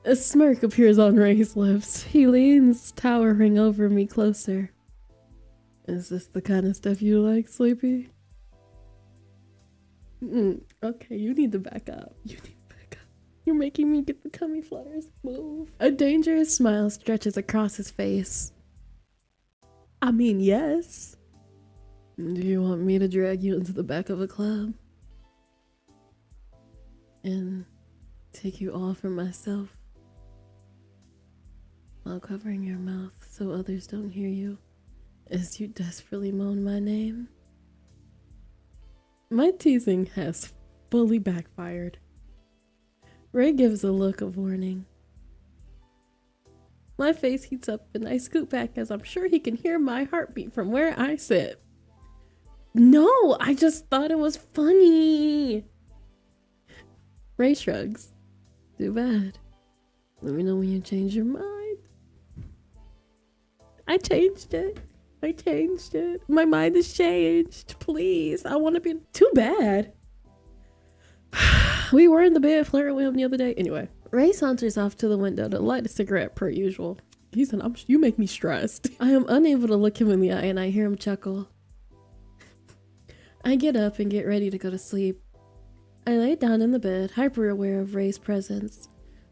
A smirk appears on Ray's lips. He leans, towering over me closer. Is this the kind of stuff you like, Sleepy? Okay, you need to back up. You're making me get the tummy flutters. Move. A dangerous smile stretches across his face. I mean, yes. Do you want me to drag you into the back of a club? And take you all for myself? While covering your mouth so others don't hear you as you desperately moan my name? My teasing has fully backfired. Ray gives a look of warning. My face heats up and I scoot back as I'm sure he can hear my heartbeat from where I sit. No, I just thought it was funny. Ray shrugs. Too bad. Let me know when you change your mind. I changed it. My mind has changed. Please, I want to be... Too bad. We were in the bed flirting with him the other day. Anyway, Ray saunters off to the window to light a cigarette per usual. He said, you make me stressed. I am unable to look him in the eye and I hear him chuckle. I get up and get ready to go to sleep. I lay down in the bed, hyper aware of Ray's presence,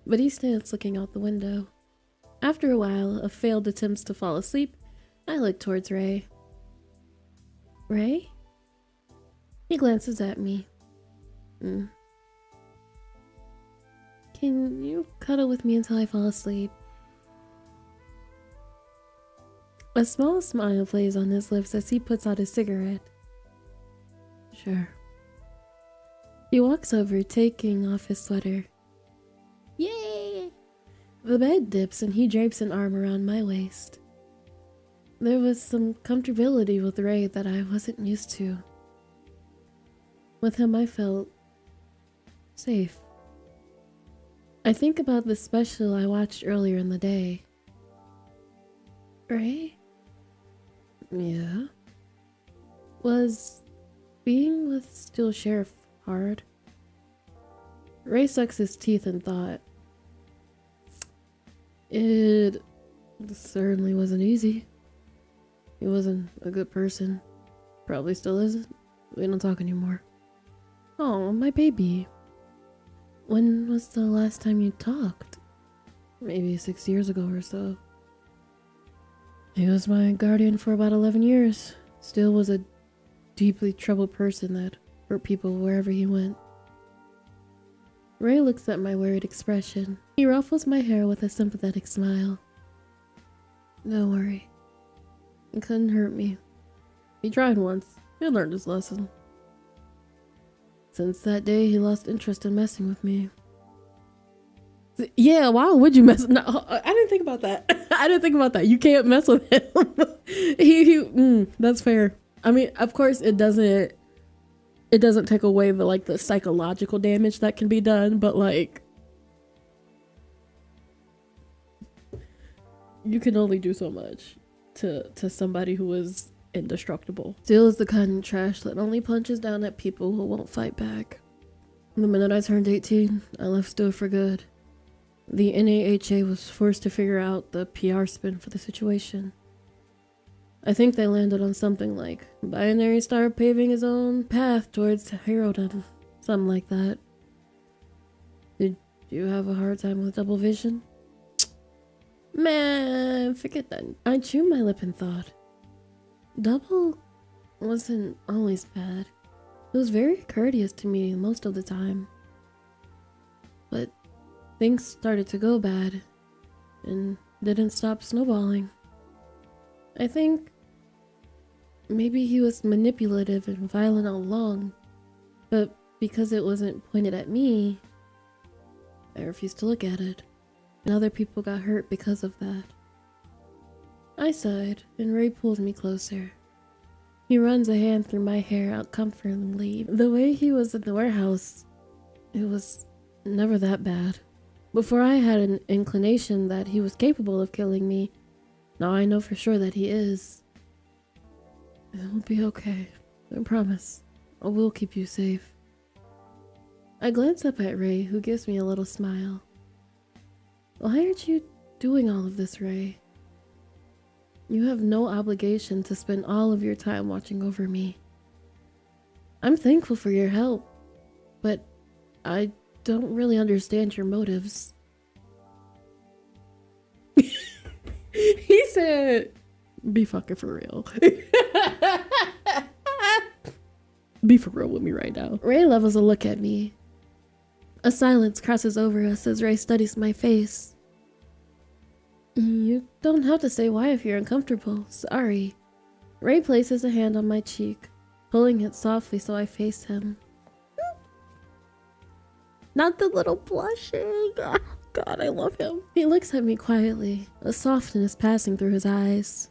but he stands looking out the window. After a while of failed attempts to fall asleep, I look towards Ray. Ray? He glances at me. Can you cuddle with me until I fall asleep? A small smile plays on his lips as he puts out his cigarette. Sure. He walks over, taking off his sweater. Yay! The bed dips and he drapes an arm around my waist. There was some comfortability with Ray that I wasn't used to. With him I felt safe. I think about the special I watched earlier in the day. Ray? Yeah? Was being with Steel Sheriff hard? Ray sucks his teeth in thought. It certainly wasn't easy. He wasn't a good person. Probably still isn't. We don't talk anymore. Oh, my baby. When was the last time you talked? Maybe 6 years ago or so. He was my guardian for about 11 years. Still was a deeply troubled person that hurt people wherever he went. Ray looks at my worried expression. He ruffles my hair with a sympathetic smile. Don't worry. He couldn't hurt me. He tried once. He learned his lesson. Since that day, he lost interest in messing with me. Yeah, why would you mess? No, I didn't think about that. You can't mess with him. That's fair. I mean, of course, it doesn't take away the psychological damage that can be done, but you can only do so much to somebody who is indestructible. Steel is the kind of trash that only punches down at people who won't fight back. The minute I turned 18, I left Steel for good. The NAHA was forced to figure out the PR spin for the situation. I think they landed on something like Binary Star paving his own path towards herodom. Something like that. Did you have a hard time with double vision? Man, forget that. I chewed my lip and thought. Double wasn't always bad. It was very courteous to me most of the time. But things started to go bad and didn't stop snowballing. I think maybe he was manipulative and violent all along, but because it wasn't pointed at me, I refused to look at it, and other people got hurt because of that. I sighed, and Ray pulled me closer. He runs a hand through my hair out comfortingly. The way he was in the warehouse, it was never that bad. Before I had an inclination that he was capable of killing me, now I know for sure that he is. It'll be okay. I promise. I will keep you safe. I glance up at Ray, who gives me a little smile. Why aren't you doing all of this, Ray? You have no obligation to spend all of your time watching over me. I'm thankful for your help, but I don't really understand your motives. He said, be fucking for real. Be for real with me right now. Ray levels a look at me. A silence crosses over us as Ray studies my face. You don't have to say why if you're uncomfortable. Sorry. Ray places a hand on my cheek, pulling it softly so I face him. Not the little blushing. Oh, God, I love him. He looks at me quietly, a softness passing through his eyes.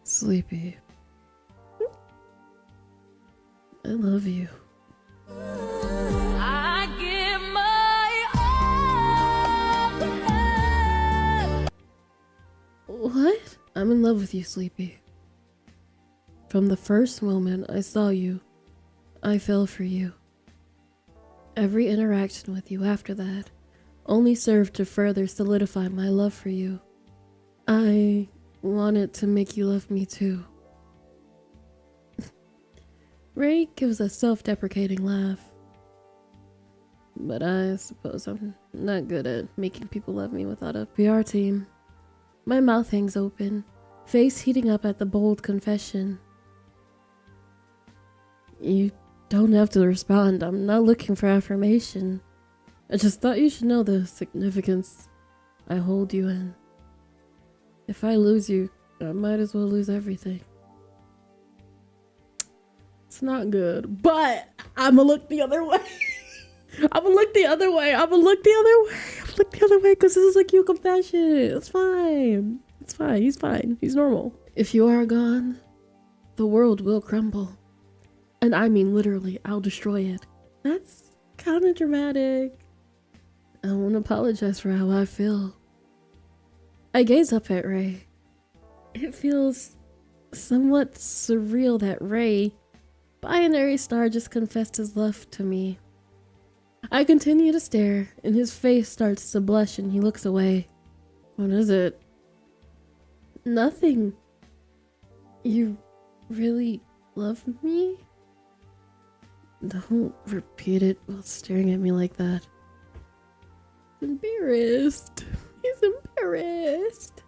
Sleepy. I love you. I give my all. What? I'm in love with you, Sleepy. From the first moment I saw you, I fell for you. Every interaction with you after that only served to further solidify my love for you. I wanted to make you love me too. Ray gives a self-deprecating laugh. But I suppose I'm not good at making people love me without a PR team. My mouth hangs open, face heating up at the bold confession. You don't have to respond. I'm not looking for affirmation. I just thought you should know the significance I hold you in. If I lose you, I might as well lose everything. It's not good, but I'ma look the other way. I'ma look the other way. I'ma look the other way. I'ma look the other way because this is a cute confession. It's fine. It's fine. He's fine. He's normal. If you are gone, the world will crumble. And I mean literally, I'll destroy it. That's kind of dramatic. I won't apologize for how I feel. I gaze up at Ray. It feels somewhat surreal that Ray, binary star, just confessed his love to me. I continue to stare, and his face starts to blush and he looks away. What is it? Nothing. You really love me? Don't repeat it while staring at me like that. Embarrassed. He's embarrassed.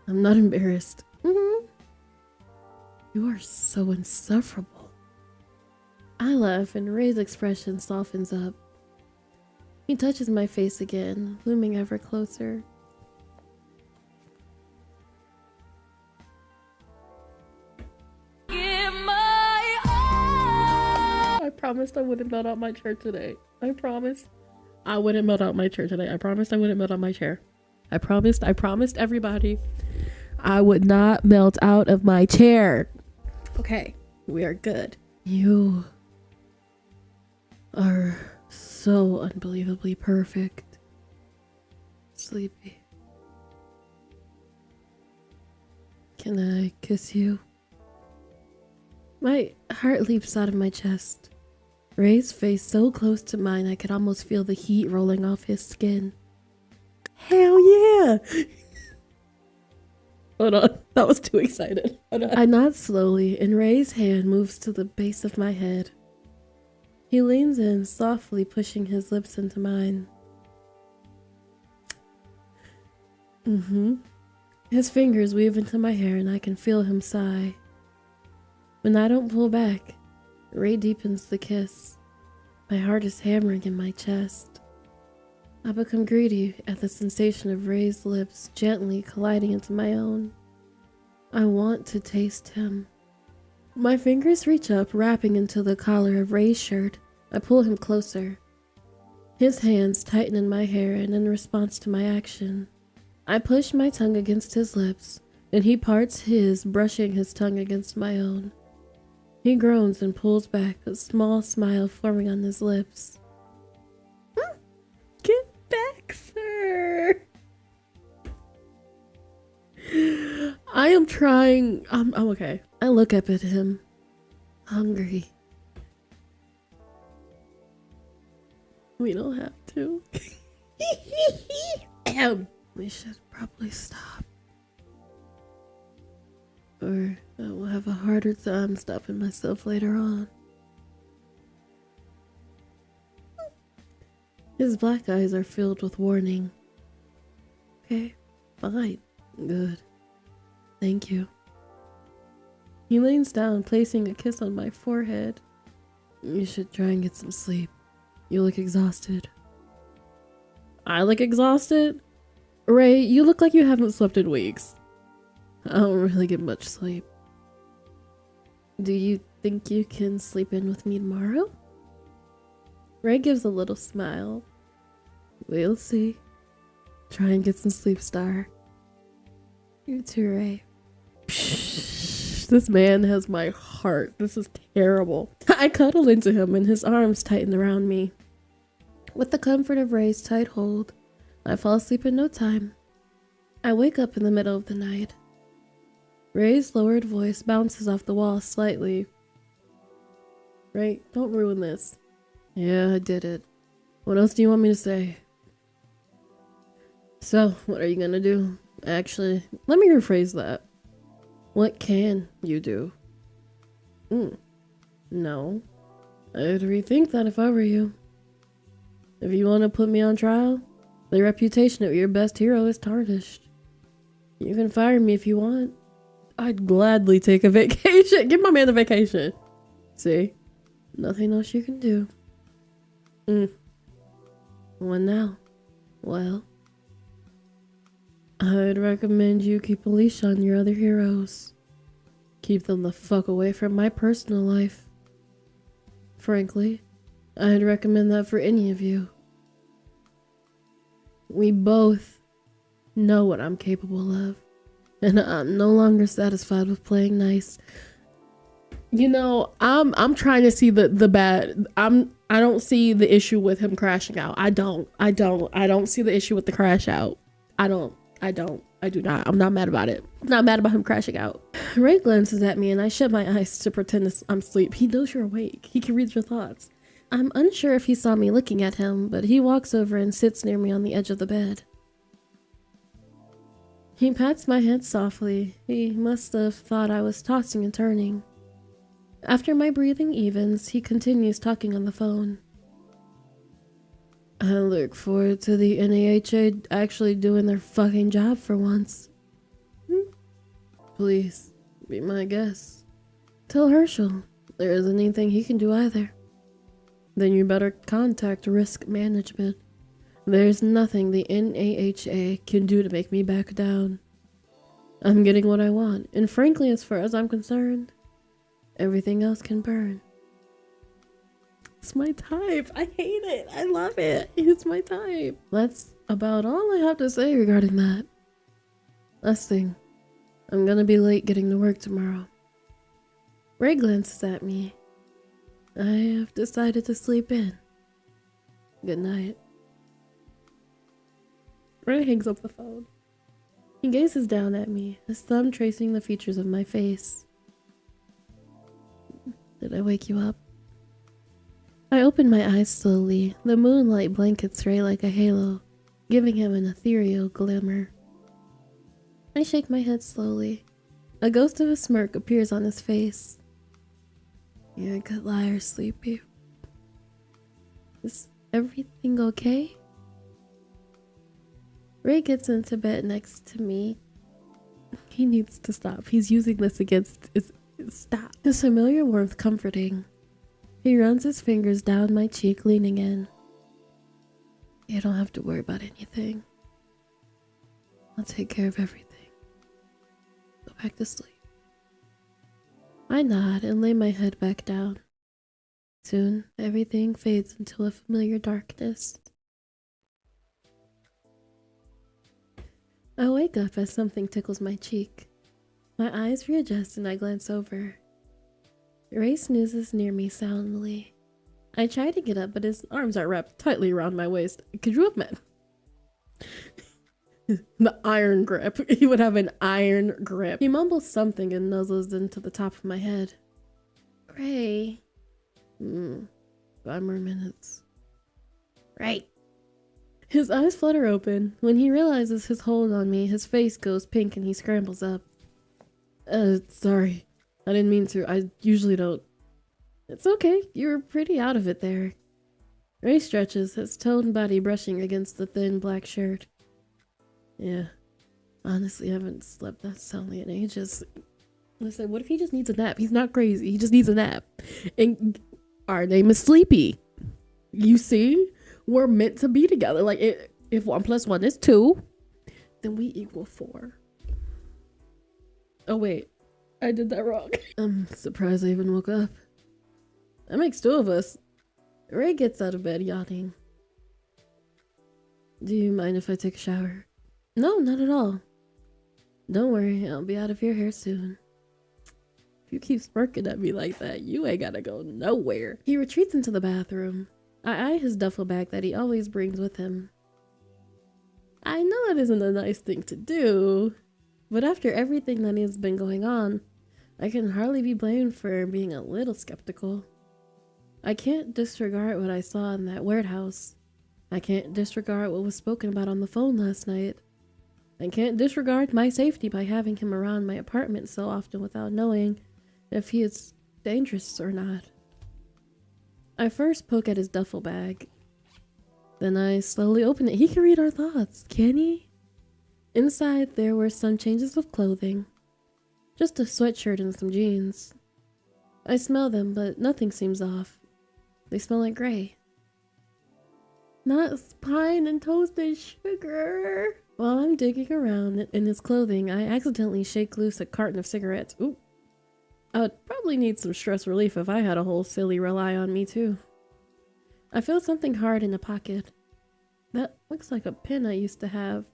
I'm not embarrassed. You are so insufferable. I laugh and Ray's expression softens up. He touches my face again, looming ever closer. Give my all. I promised I wouldn't melt out my chair today. I promised I wouldn't melt out my chair today. I promised I wouldn't melt out my chair. I promised everybody I would not melt out of my chair. Okay, we are good. You are so unbelievably perfect. Sleepy. Can I kiss you? My heart leaps out of my chest. Ray's face so close to mine I could almost feel the heat rolling off his skin. Hell yeah! Hold on, that was too excited. Hold on. I nod slowly and Ray's hand moves to the base of my head. He leans in, softly pushing his lips into mine. His fingers weave into my hair and I can feel him sigh. When I don't pull back, Ray deepens the kiss. My heart is hammering in my chest. I become greedy at the sensation of Ray's lips gently colliding into my own. I want to taste him. My fingers reach up, wrapping into the collar of Ray's shirt. I pull him closer. His hands tighten in my hair, and in response to my action, I push my tongue against his lips, and he parts his, brushing his tongue against my own. He groans and pulls back, a small smile forming on his lips. Get back, sir! I am trying. I'm okay. I look up at him, hungry. We don't have to. We should probably stop. Or I will have a harder time stopping myself later on. His black eyes are filled with warning. Okay, fine, good. Thank you. He leans down, placing a kiss on my forehead. You should try and get some sleep. You look exhausted. I look exhausted? Ray, you look like you haven't slept in weeks. I don't really get much sleep. Do you think you can sleep in with me tomorrow? Ray gives a little smile. We'll see. Try and get some sleep, Star. You too, Ray. This man has my heart. This is terrible. I cuddle into him and his arms tighten around me. With the comfort of Ray's tight hold, I fall asleep in no time. I wake up in the middle of the night. Ray's lowered voice bounces off the wall slightly. Ray, don't ruin this. Yeah, I did it. What else do you want me to say? So, what are you gonna do? Actually, let me rephrase that. What can you do? No. I'd rethink that if I were you. If you want to put me on trial, the reputation of your best hero is tarnished. You can fire me if you want. I'd gladly take a vacation. Give my man a vacation. See? Nothing else you can do. What now? Well, I'd recommend you keep a leash on your other heroes. Keep them the fuck away from my personal life. Frankly, I'd recommend that for any of you. We both know what I'm capable of, and I'm no longer satisfied with playing nice. You know, I'm trying to see the bad. I don't see the issue with him crashing out. I don't see the issue with the crash out. I do not. I'm not mad about it. I'm not mad about him crashing out. Ray glances at me and I shut my eyes to pretend I'm asleep. He knows you're awake. He can read your thoughts. I'm unsure if he saw me looking at him, but he walks over and sits near me on the edge of the bed. He pats my head softly. He must have thought I was tossing and turning. After my breathing evens, he continues talking on the phone. I look forward to the NAHA actually doing their fucking job for once. Please, be my guest. Tell Herschel there isn't anything he can do either. Then you better contact risk management. There's nothing the NAHA can do to make me back down. I'm getting what I want, and frankly, as far as I'm concerned, everything else can burn. It's my type. I hate it. I love it. It's my type. That's about all I have to say regarding that. Last thing, I'm gonna be late getting to work tomorrow. Ray glances at me. I have decided to sleep in. Good night. Ray hangs up the phone. He gazes down at me, his thumb tracing the features of my face. Did I wake you up? I open my eyes slowly. The moonlight blankets Ray like a halo, giving him an ethereal glimmer. I shake my head slowly. A ghost of a smirk appears on his face. You're a good liar, Sleepy. Is everything okay? Ray gets into bed next to me. He needs to stop. He's using this against stop. His familiar warmth comforting. He runs his fingers down my cheek, leaning in. You don't have to worry about anything. I'll take care of everything. Go back to sleep. I nod and lay my head back down. Soon, everything fades into a familiar darkness. I wake up as something tickles my cheek. My eyes readjust and I glance over. Ray snoozes near me soundly. I try to get up, but his arms are wrapped tightly around my waist. Could you imagine? The iron grip. He would have an iron grip. He mumbles something and nuzzles into the top of my head. Ray. 5 more minutes. Right. His eyes flutter open. When he realizes his hold on me, his face goes pink and he scrambles up. Sorry. I didn't mean to. I usually don't. It's okay. You were pretty out of it there. Ray stretches, his toned body brushing against the thin black shirt. Yeah. Honestly, I haven't slept that soundly in ages. Listen, what if he just needs a nap? He's not crazy. He just needs a nap. And our name is Sleepy. You see? We're meant to be together. Like, if 1 + 1 is 2, then we equal 4. Oh, wait. I did that wrong. I'm surprised I even woke up. That makes 2 of us. Ray gets out of bed, yawning. Do you mind if I take a shower? No, not at all. Don't worry, I'll be out of your hair soon. If you keep smirking at me like that, you ain't gotta go nowhere. He retreats into the bathroom. I eye his duffel bag that he always brings with him. I know that isn't a nice thing to do, but after everything that has been going on, I can hardly be blamed for being a little skeptical. I can't disregard what I saw in that warehouse. I can't disregard what was spoken about on the phone last night. I can't disregard my safety by having him around my apartment so often without knowing if he is dangerous or not. I first poke at his duffel bag. Then I slowly open it. He can read our thoughts, can he? Inside there were some changes of clothing. Just a sweatshirt and some jeans. I smell them, but nothing seems off. They smell like gray. Not pine and toasted sugar. While I'm digging around in his clothing, I accidentally shake loose a carton of cigarettes. Ooh. I would probably need some stress relief if I had a whole silly rely on me too. I feel something hard in the pocket. That looks like a pen I used to have.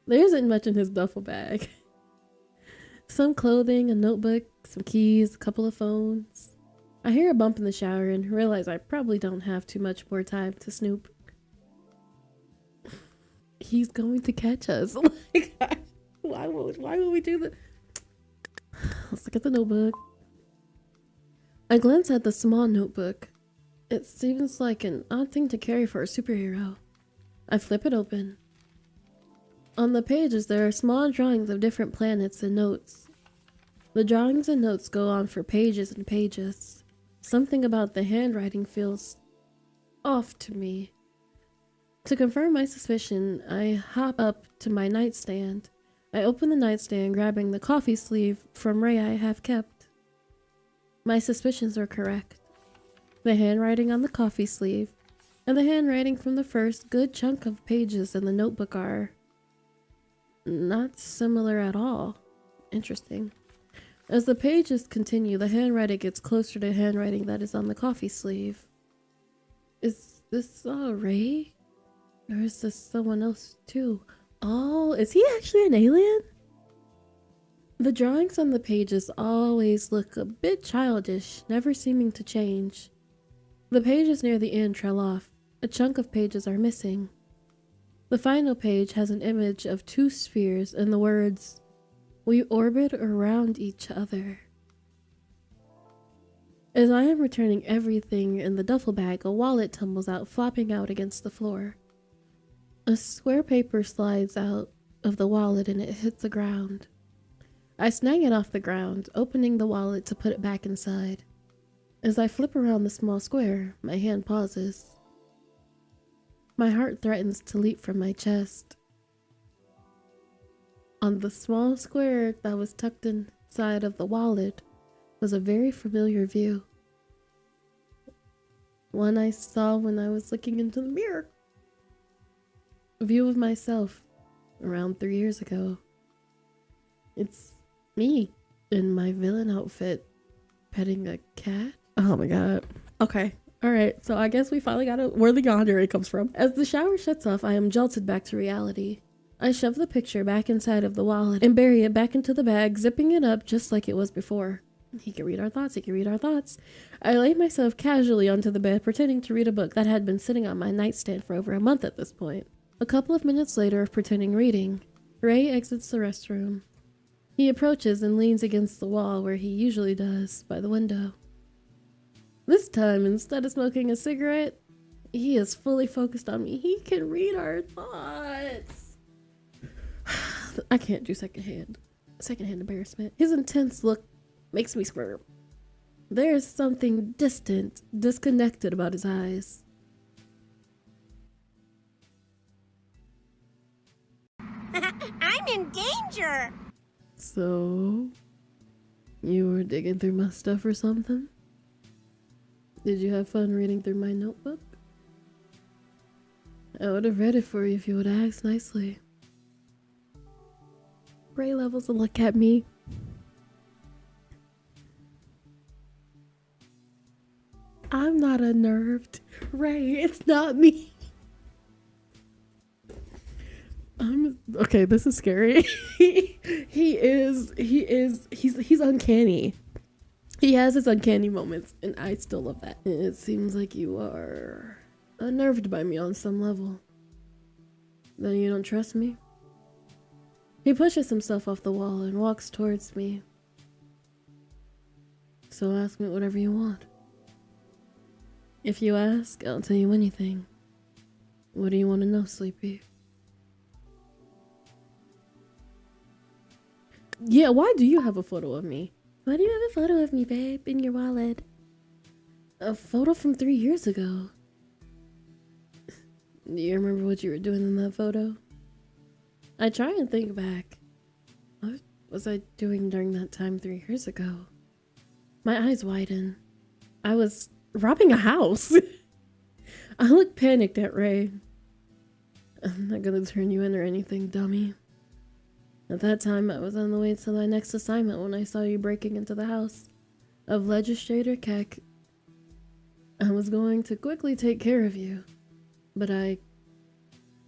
There isn't much in his duffel bag. Some clothing, a notebook, some keys, a couple of phones. I hear a bump in the shower and realize I probably don't have too much more time to snoop. He's going to catch us. Like, why would we do that? Let's look at the notebook. I glance at the small notebook. It seems like an odd thing to carry for a superhero. I flip it open. On the pages, there are small drawings of different planets and notes. The drawings and notes go on for pages and pages. Something about the handwriting feels off to me. To confirm my suspicion, I hop up to my nightstand. I open the nightstand, grabbing the coffee sleeve from Ray I have kept. My suspicions are correct. The handwriting on the coffee sleeve and the handwriting from the first good chunk of pages in the notebook are not similar at all. Interesting. As the pages continue, the handwriting gets closer to handwriting that is on the coffee sleeve. Is this Ray? Or is this someone else too? Oh, is he actually an alien? The drawings on the pages always look a bit childish, never seeming to change. The pages near the end trail off. A chunk of pages are missing. The final page has an image of 2 spheres and the words, "We orbit around each other." As I am returning everything in the duffel bag, a wallet tumbles out, flopping out against the floor. A square paper slides out of the wallet and it hits the ground. I snag it off the ground, opening the wallet to put it back inside. As I flip around the small square, my hand pauses. My heart threatens to leap from my chest. On the small square that was tucked inside of the wallet was a very familiar view. One I saw when I was looking into the mirror. A view of myself around 3 years ago. It's me in my villain outfit petting a cat. Oh my god. Okay. Alright, so I guess we finally got where the Yandere comes from. As the shower shuts off, I am jolted back to reality. I shove the picture back inside of the wallet and bury it back into the bag, zipping it up just like it was before. He can read our thoughts, he can read our thoughts. I laid myself casually onto the bed, pretending to read a book that had been sitting on my nightstand for over a month at this point. A couple of minutes later of pretending reading, Ray exits the restroom. He approaches and leans against the wall where he usually does, by the window. This time, instead of smoking a cigarette, he is fully focused on me. He can read our thoughts. I can't do secondhand embarrassment. His intense look makes me squirm. There's something distant, disconnected about his eyes. I'm in danger! So, you were digging through my stuff or something? Did you have fun reading through my notebook? I would have read it for you if you would have asked nicely. Ray levels a look at me. I'm not unnerved. Ray, it's not me. Okay, this is scary. He's uncanny. He has his uncanny moments, and I still love that. It seems like you are unnerved by me on some level. Then you don't trust me? He pushes himself off the wall and walks towards me. So ask me whatever you want. If you ask, I'll tell you anything. What do you want to know, Sleepy? Yeah, why do you have a photo of me? Why do you have a photo of me, babe, in your wallet? A photo from 3 years ago. Do you remember what you were doing in that photo? I try and think back. What was I doing during that time 3 years ago? My eyes widen. I was robbing a house. I look panicked at Ray. I'm not gonna turn you in or anything, dummy. At that time, I was on the way to my next assignment when I saw you breaking into the house of Legislator Keck. I was going to quickly take care of you, but I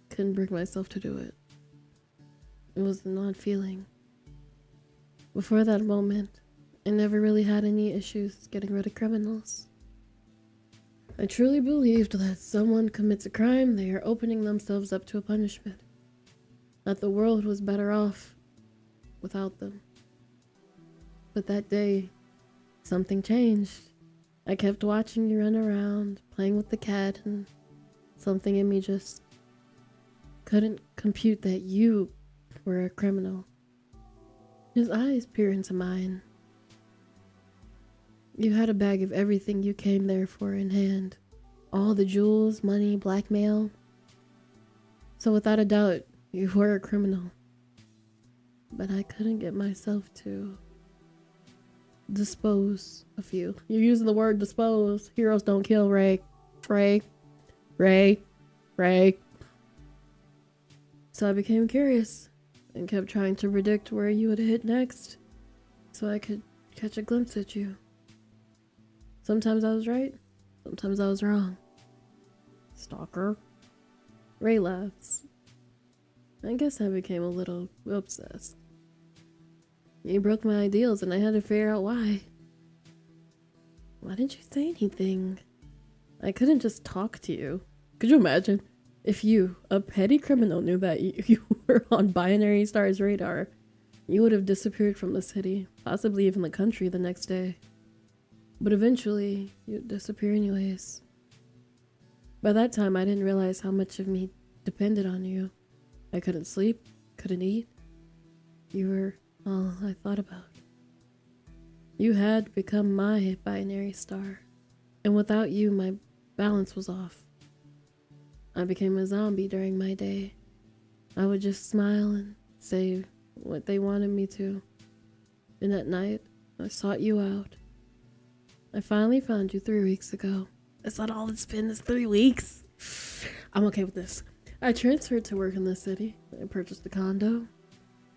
couldn't bring myself to do it. It was an odd feeling. Before that moment, I never really had any issues getting rid of criminals. I truly believed that someone commits a crime, they are opening themselves up to a punishment. That the world was better off without them. But that day, something changed. I kept watching you run around, playing with the cat, and something in me just couldn't compute that you were a criminal. His eyes peer into mine. You had a bag of everything you came there for in hand. All the jewels, money, blackmail. So without a doubt, you were a criminal. But I couldn't get myself to dispose of you. You're using the word dispose. Heroes don't kill, Ray. Ray. So I became curious and kept trying to predict where you would hit next so I could catch a glimpse at you. Sometimes I was right, sometimes I was wrong. Stalker. Ray laughs. I guess I became a little obsessed. You broke my ideals and I had to figure out why. Why didn't you say anything? I couldn't just talk to you. Could you imagine if you, a petty criminal, knew that you were on Binary Star's radar? You would have disappeared from the city, possibly even the country the next day. But eventually, you'd disappear anyways. By that time, I didn't realize how much of me depended on you. I couldn't sleep, couldn't eat. You were all I thought about. You had become my binary star, and without you, my balance was off. I became a zombie during my day. I would just smile and say what they wanted me to. And at night, I sought you out. I finally found you 3 weeks ago. Is that all it's been, is 3 weeks? I'm okay with this. I transferred to work in the city. I purchased a condo.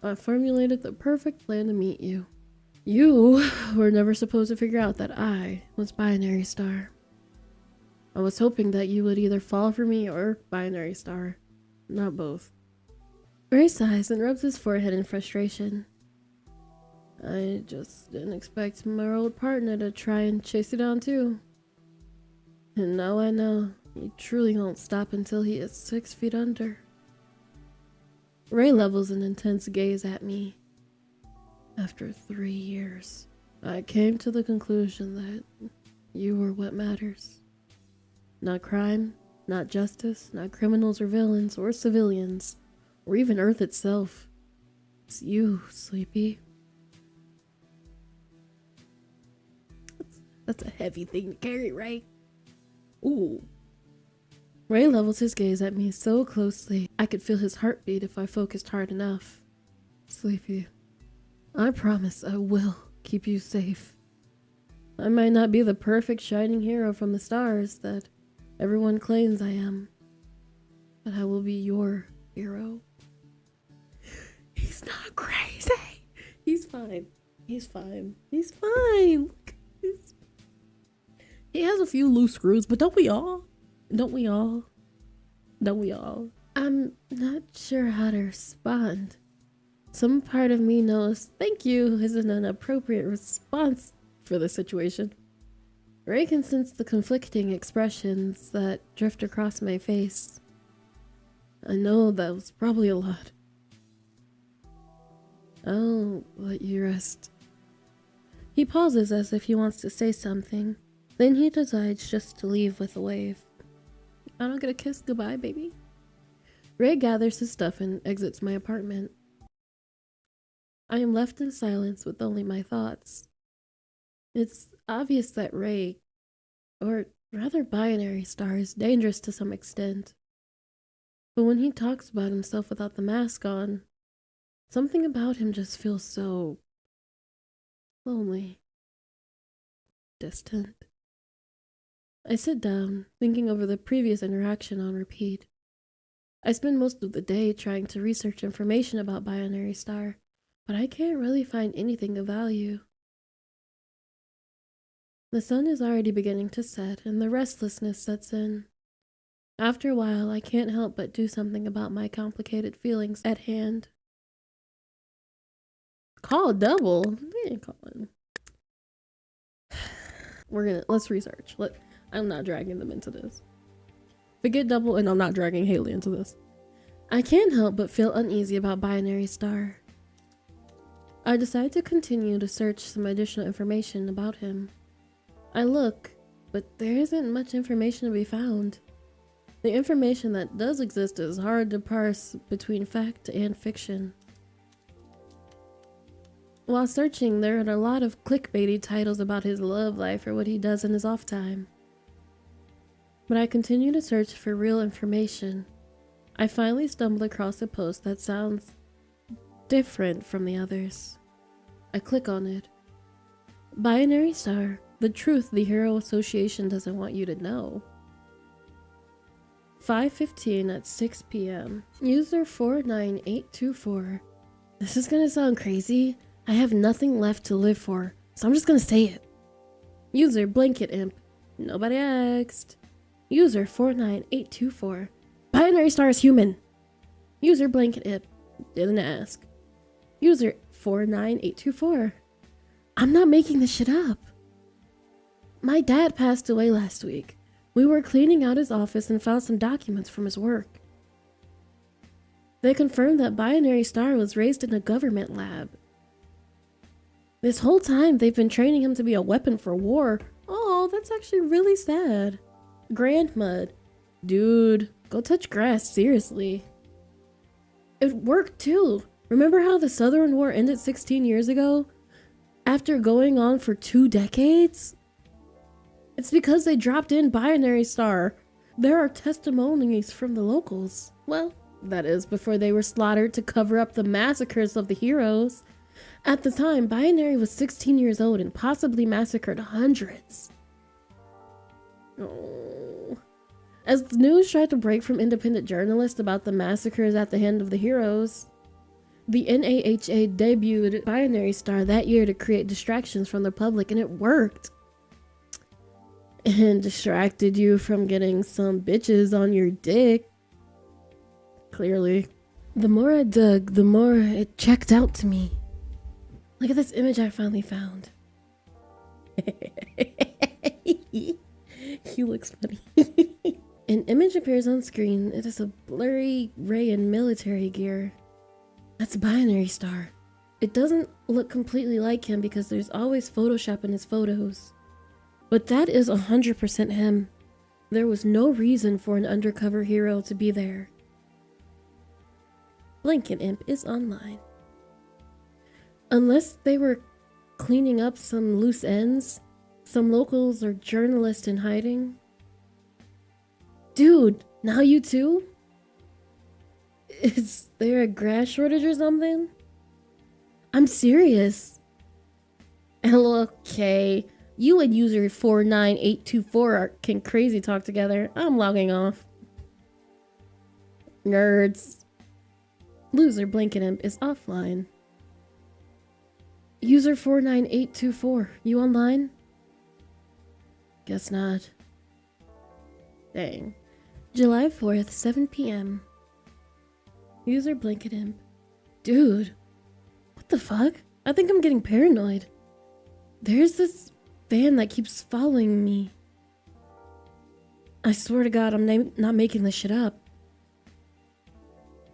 I formulated the perfect plan to meet you. You were never supposed to figure out that I was binary star. I was hoping that you would either fall for me or binary star. Not both. Ray sighs and rubs his forehead in frustration. I just didn't expect my old partner to try and chase you down too. And now I know he truly won't stop until he is 6 feet under. Ray levels an intense gaze at me. After 3 years, I came to the conclusion that you were what matters. Not crime, not justice, not criminals or villains or civilians, or even Earth itself. It's you, Sleepy. That's a heavy thing to carry, right? Ooh. Ray levels his gaze at me so closely, I could feel his heartbeat if I focused hard enough. Sleepy, I promise I will keep you safe. I might not be the perfect shining hero from the stars that everyone claims I am, but I will be your hero. He's not crazy. He's fine. He's fine. He's fine. Look, he has a few loose screws, but don't we all? Don't we all? Don't we all? I'm not sure how to respond. Some part of me knows thank you isn't an appropriate response for the situation. Ray can sense the conflicting expressions that drift across my face. I know that was probably a lot. I'll let you rest. He pauses as if he wants to say something. Then he decides just to leave with a wave. I don't get a kiss goodbye, baby. Ray gathers his stuff and exits my apartment. I am left in silence with only my thoughts. It's obvious that Ray, or rather binary star, is dangerous to some extent. But when he talks about himself without the mask on, something about him just feels so lonely, distant. I sit down, thinking over the previous interaction on repeat. I spend most of the day trying to research information about binary star, but I can't really find anything of value. The sun is already beginning to set, and the restlessness sets in. After a while, I can't help but do something about my complicated feelings at hand. Call double? They ain't calling. Let's research. I'm not dragging them into this. Forget double, and I'm not dragging Haley into this. I can't help but feel uneasy about binary star. I decide to continue to search some additional information about him. I look, but there isn't much information to be found. The information that does exist is hard to parse between fact and fiction. While searching, there are a lot of clickbaity titles about his love life or what he does in his off time. But I continue to search for real information. I finally stumble across a post that sounds different from the others. I click on it. Binary star, the truth the Hero Association doesn't want you to know. 5:15 at 6 p.m. User 49824. This is gonna sound crazy. I have nothing left to live for, so I'm just gonna say it. User blanket imp. Nobody asked. User 49824. Binary star is human. User blanket imp. Didn't ask. User 49824. I'm not making this shit up. My dad passed away last week. We were cleaning out his office and found some documents from his work. They confirmed that binary star was raised in a government lab. This whole time they've been training him to be a weapon for war. Oh, that's actually really sad. Grandmud. Dude, go touch grass, seriously. It worked too. Remember how the Southern War ended 16 years ago? After going on for 2 decades? It's because they dropped in binary star. There are testimonies from the locals. Well, that is before they were slaughtered to cover up the massacres of the heroes. At the time, Binary was 16 years old and possibly massacred hundreds. Oh. As the news tried to break from independent journalists about the massacres at the hand of the heroes, the NAHA debuted Binary Star that year to create distractions from the public, and it worked. And distracted you from getting some bitches on your dick. Clearly. The more I dug, the more it checked out to me. Look at this image I finally found. He looks funny. An image appears on screen. It is a blurry Ray in military gear. That's Binary Star. It doesn't look completely like him because there's always Photoshop in his photos. But that is 100% him. There was no reason for an undercover hero to be there. Blanket Imp is online. Unless they were cleaning up some loose ends, some locals or journalists in hiding. Dude, now you too? Is there a grass shortage or something? I'm serious. Okay, you and user 49824 can crazy talk together. I'm logging off. Nerds. Loser Blanket Imp is offline. User 49824, you online? Guess not. Dang. July 4th, 7 p.m. User Blanket Imp. Dude, what the fuck? I think I'm getting paranoid. There's this van that keeps following me. I swear to God, I'm not making this shit up.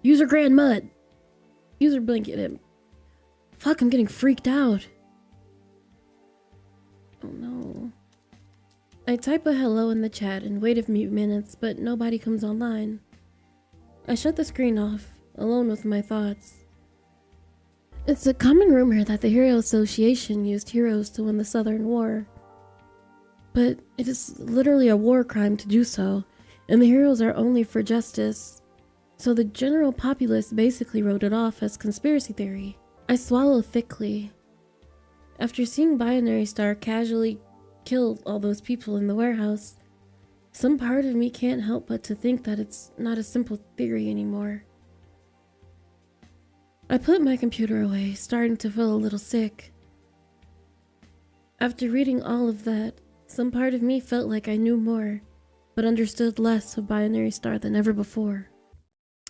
User Grand Mud. User Blanket Imp. Fuck, I'm getting freaked out. Oh no. I type a hello in the chat and wait a few minutes, but nobody comes online. I shut the screen off, alone with my thoughts. It's a common rumor that the Hero Association used heroes to win the Southern War. But it is literally a war crime to do so, and the heroes are only for justice. So the general populace basically wrote it off as conspiracy theory. I swallow thickly. After seeing Binary Star casually kill all those people in the warehouse, some part of me can't help but to think that it's not a simple theory anymore. I put my computer away, starting to feel a little sick. After reading all of that, some part of me felt like I knew more, but understood less of Binary Star than ever before.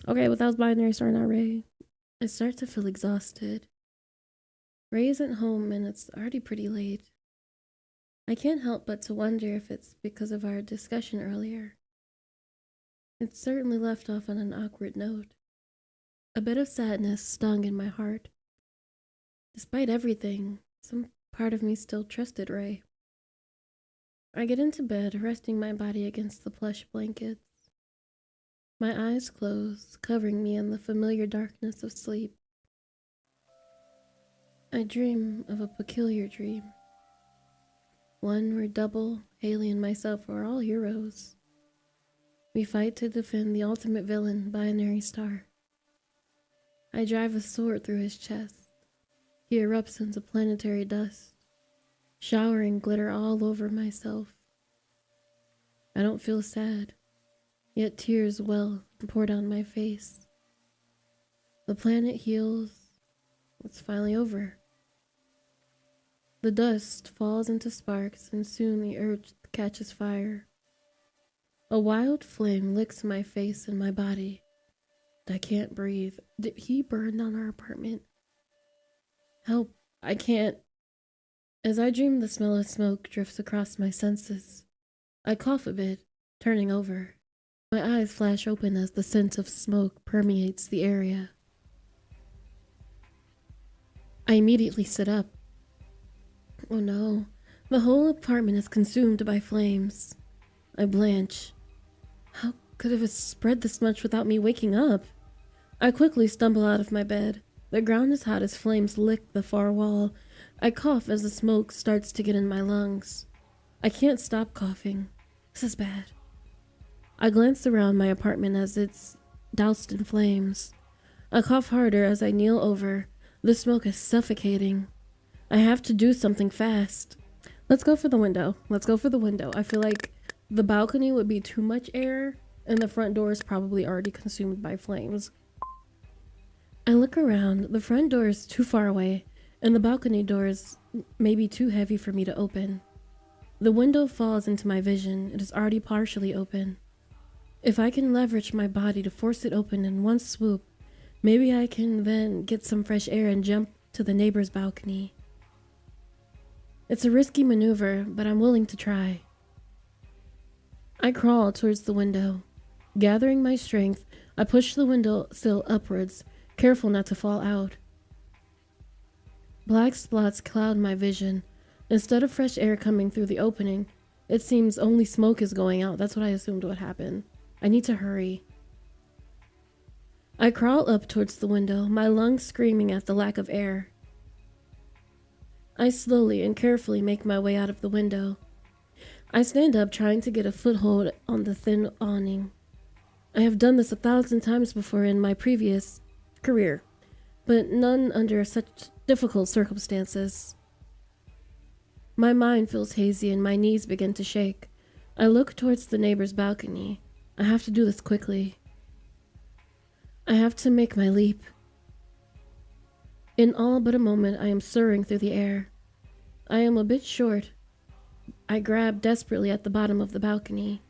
Okay, but that was Binary Star, not Ray. I start to feel exhausted. Ray isn't home and it's already pretty late. I can't help but to wonder if it's because of our discussion earlier. It certainly left off on an awkward note. A bit of sadness stung in my heart. Despite everything, some part of me still trusted Ray. I get into bed, resting my body against the plush blankets. My eyes close, covering me in the familiar darkness of sleep. I dream of a peculiar dream. One where Double, Haley, and myself are all heroes. We fight to defend the ultimate villain, Binary Star. I drive a sword through his chest. He erupts into planetary dust, showering glitter all over myself. I don't feel sad, yet tears well and pour down my face. The planet heals. It's finally over. The dust falls into sparks, and soon the earth catches fire. A wild flame licks my face and my body. I can't breathe. Did he burn down our apartment? Help, I can't. As I dream, the smell of smoke drifts across my senses. I cough a bit, turning over. My eyes flash open as the scent of smoke permeates the area. I immediately sit up. Oh no, the whole apartment is consumed by flames. I blanch. How could it have spread this much without me waking up? I quickly stumble out of my bed. The ground is hot as flames lick the far wall. I cough as the smoke starts to get in my lungs. I can't stop coughing. This is bad. I glance around my apartment as it's doused in flames. I cough harder as I kneel over. The smoke is suffocating. I have to do something fast. Let's go for the window. Let's go for the window. I feel like the balcony would be too much air, and the front door is probably already consumed by flames. I look around. The front door is too far away, and the balcony door is maybe too heavy for me to open. The window falls into my vision. It is already partially open. If I can leverage my body to force it open in one swoop, maybe I can then get some fresh air and jump to the neighbor's balcony. It's a risky maneuver, but I'm willing to try. I crawl towards the window. Gathering my strength, I push the window sill upwards, careful not to fall out. Black spots cloud my vision. Instead of fresh air coming through the opening, it seems only smoke is going out. That's what I assumed would happen. I need to hurry. I crawl up towards the window, my lungs screaming at the lack of air. I slowly and carefully make my way out of the window. I stand up, trying to get a foothold on the thin awning. I have done this 1,000 times before in my previous career, but none under such difficult circumstances. My mind feels hazy and my knees begin to shake. I look towards the neighbor's balcony. I have to do this quickly. I have to make my leap. In all but a moment, I am soaring through the air. I am a bit short. I grab desperately at the bottom of the balcony.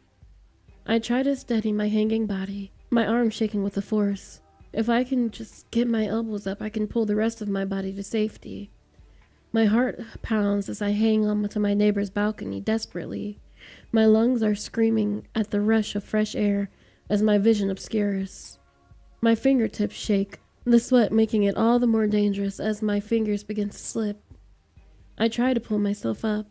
I try to steady my hanging body, my arm shaking with the force. If I can just get my elbows up, I can pull the rest of my body to safety. My heart pounds as I hang on to my neighbor's balcony desperately. My lungs are screaming at the rush of fresh air as my vision obscures. My fingertips shake, the sweat making it all the more dangerous as my fingers begin to slip. I try to pull myself up,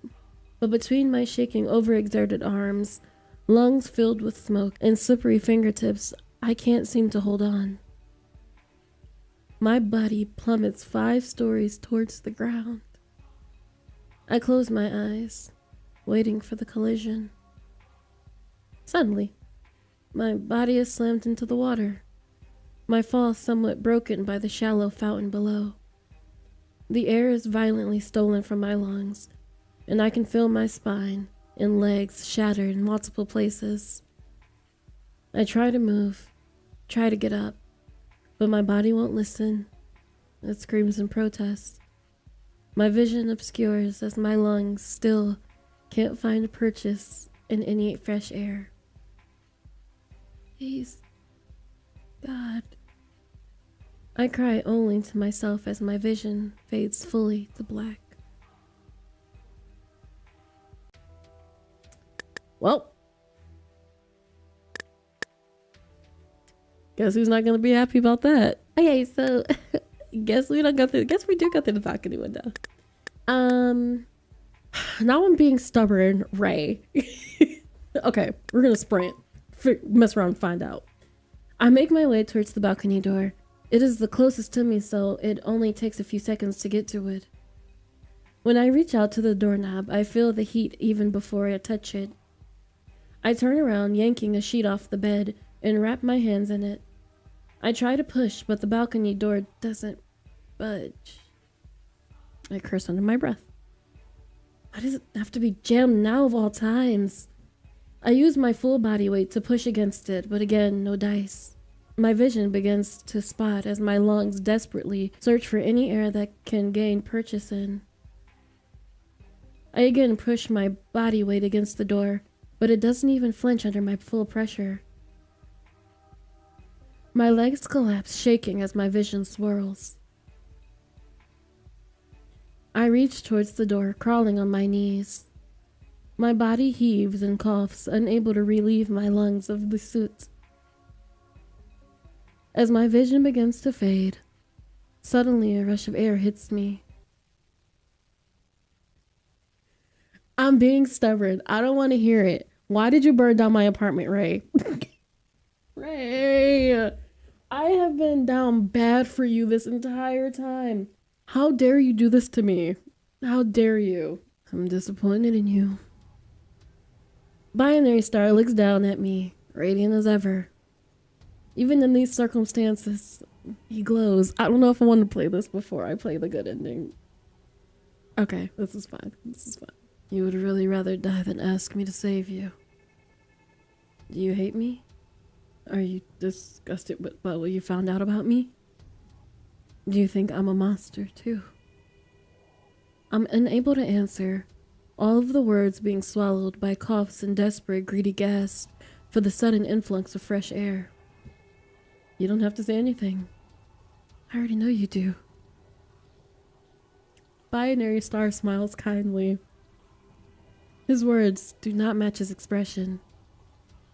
but between my shaking, overexerted arms, lungs filled with smoke, and slippery fingertips, I can't seem to hold on. My body plummets 5 stories towards the ground. I close my eyes, waiting for the collision. Suddenly, my body is slammed into the water, my fall somewhat broken by the shallow fountain below. The air is violently stolen from my lungs, and I can feel my spine and legs shattered in multiple places. I try to move, try to get up, but my body won't listen. It screams in protest. My vision obscures as my lungs still can't find a purchase in any fresh air. Please, God. I cry only to myself as my vision fades fully to black. Well, guess who's not gonna be happy about that? Okay, so guess we do go through the balcony window. Now I'm being stubborn, Ray. Okay, we're gonna sprint. Mess around and find out. I make my way towards the balcony door. It is the closest to me, so it only takes a few seconds to get to it. When I reach out to the doorknob, I feel the heat even before I touch it. I turn around, yanking a sheet off the bed, and wrap my hands in it. I try to push, but the balcony door doesn't budge. I curse under my breath. Why does it have to be jammed now of all times? I use my full body weight to push against it, but again, no dice. My vision begins to spot as my lungs desperately search for any air that can gain purchase in. I again push my body weight against the door, but it doesn't even flinch under my full pressure. My legs collapse, shaking as my vision swirls. I reach towards the door, crawling on my knees. My body heaves and coughs, unable to relieve my lungs of the soot. As my vision begins to fade, suddenly a rush of air hits me. I'm being stubborn. I don't want to hear it. Why did you burn down my apartment, Ray? Ray, I have been down bad for you this entire time. How dare you do this to me? How dare you? I'm disappointed in you. Binary Star looks down at me, radiant as ever. Even in these circumstances, he glows. I don't know if I want to play this before I play the good ending. Okay, this is fine. This is fine. You would really rather die than ask me to save you. Do you hate me? Are you disgusted with what you found out about me? Do you think I'm a monster, too? I'm unable to answer, all of the words being swallowed by coughs and desperate, greedy gasps for the sudden influx of fresh air. You don't have to say anything. I already know you do. Binary Star smiles kindly. His words do not match his expression.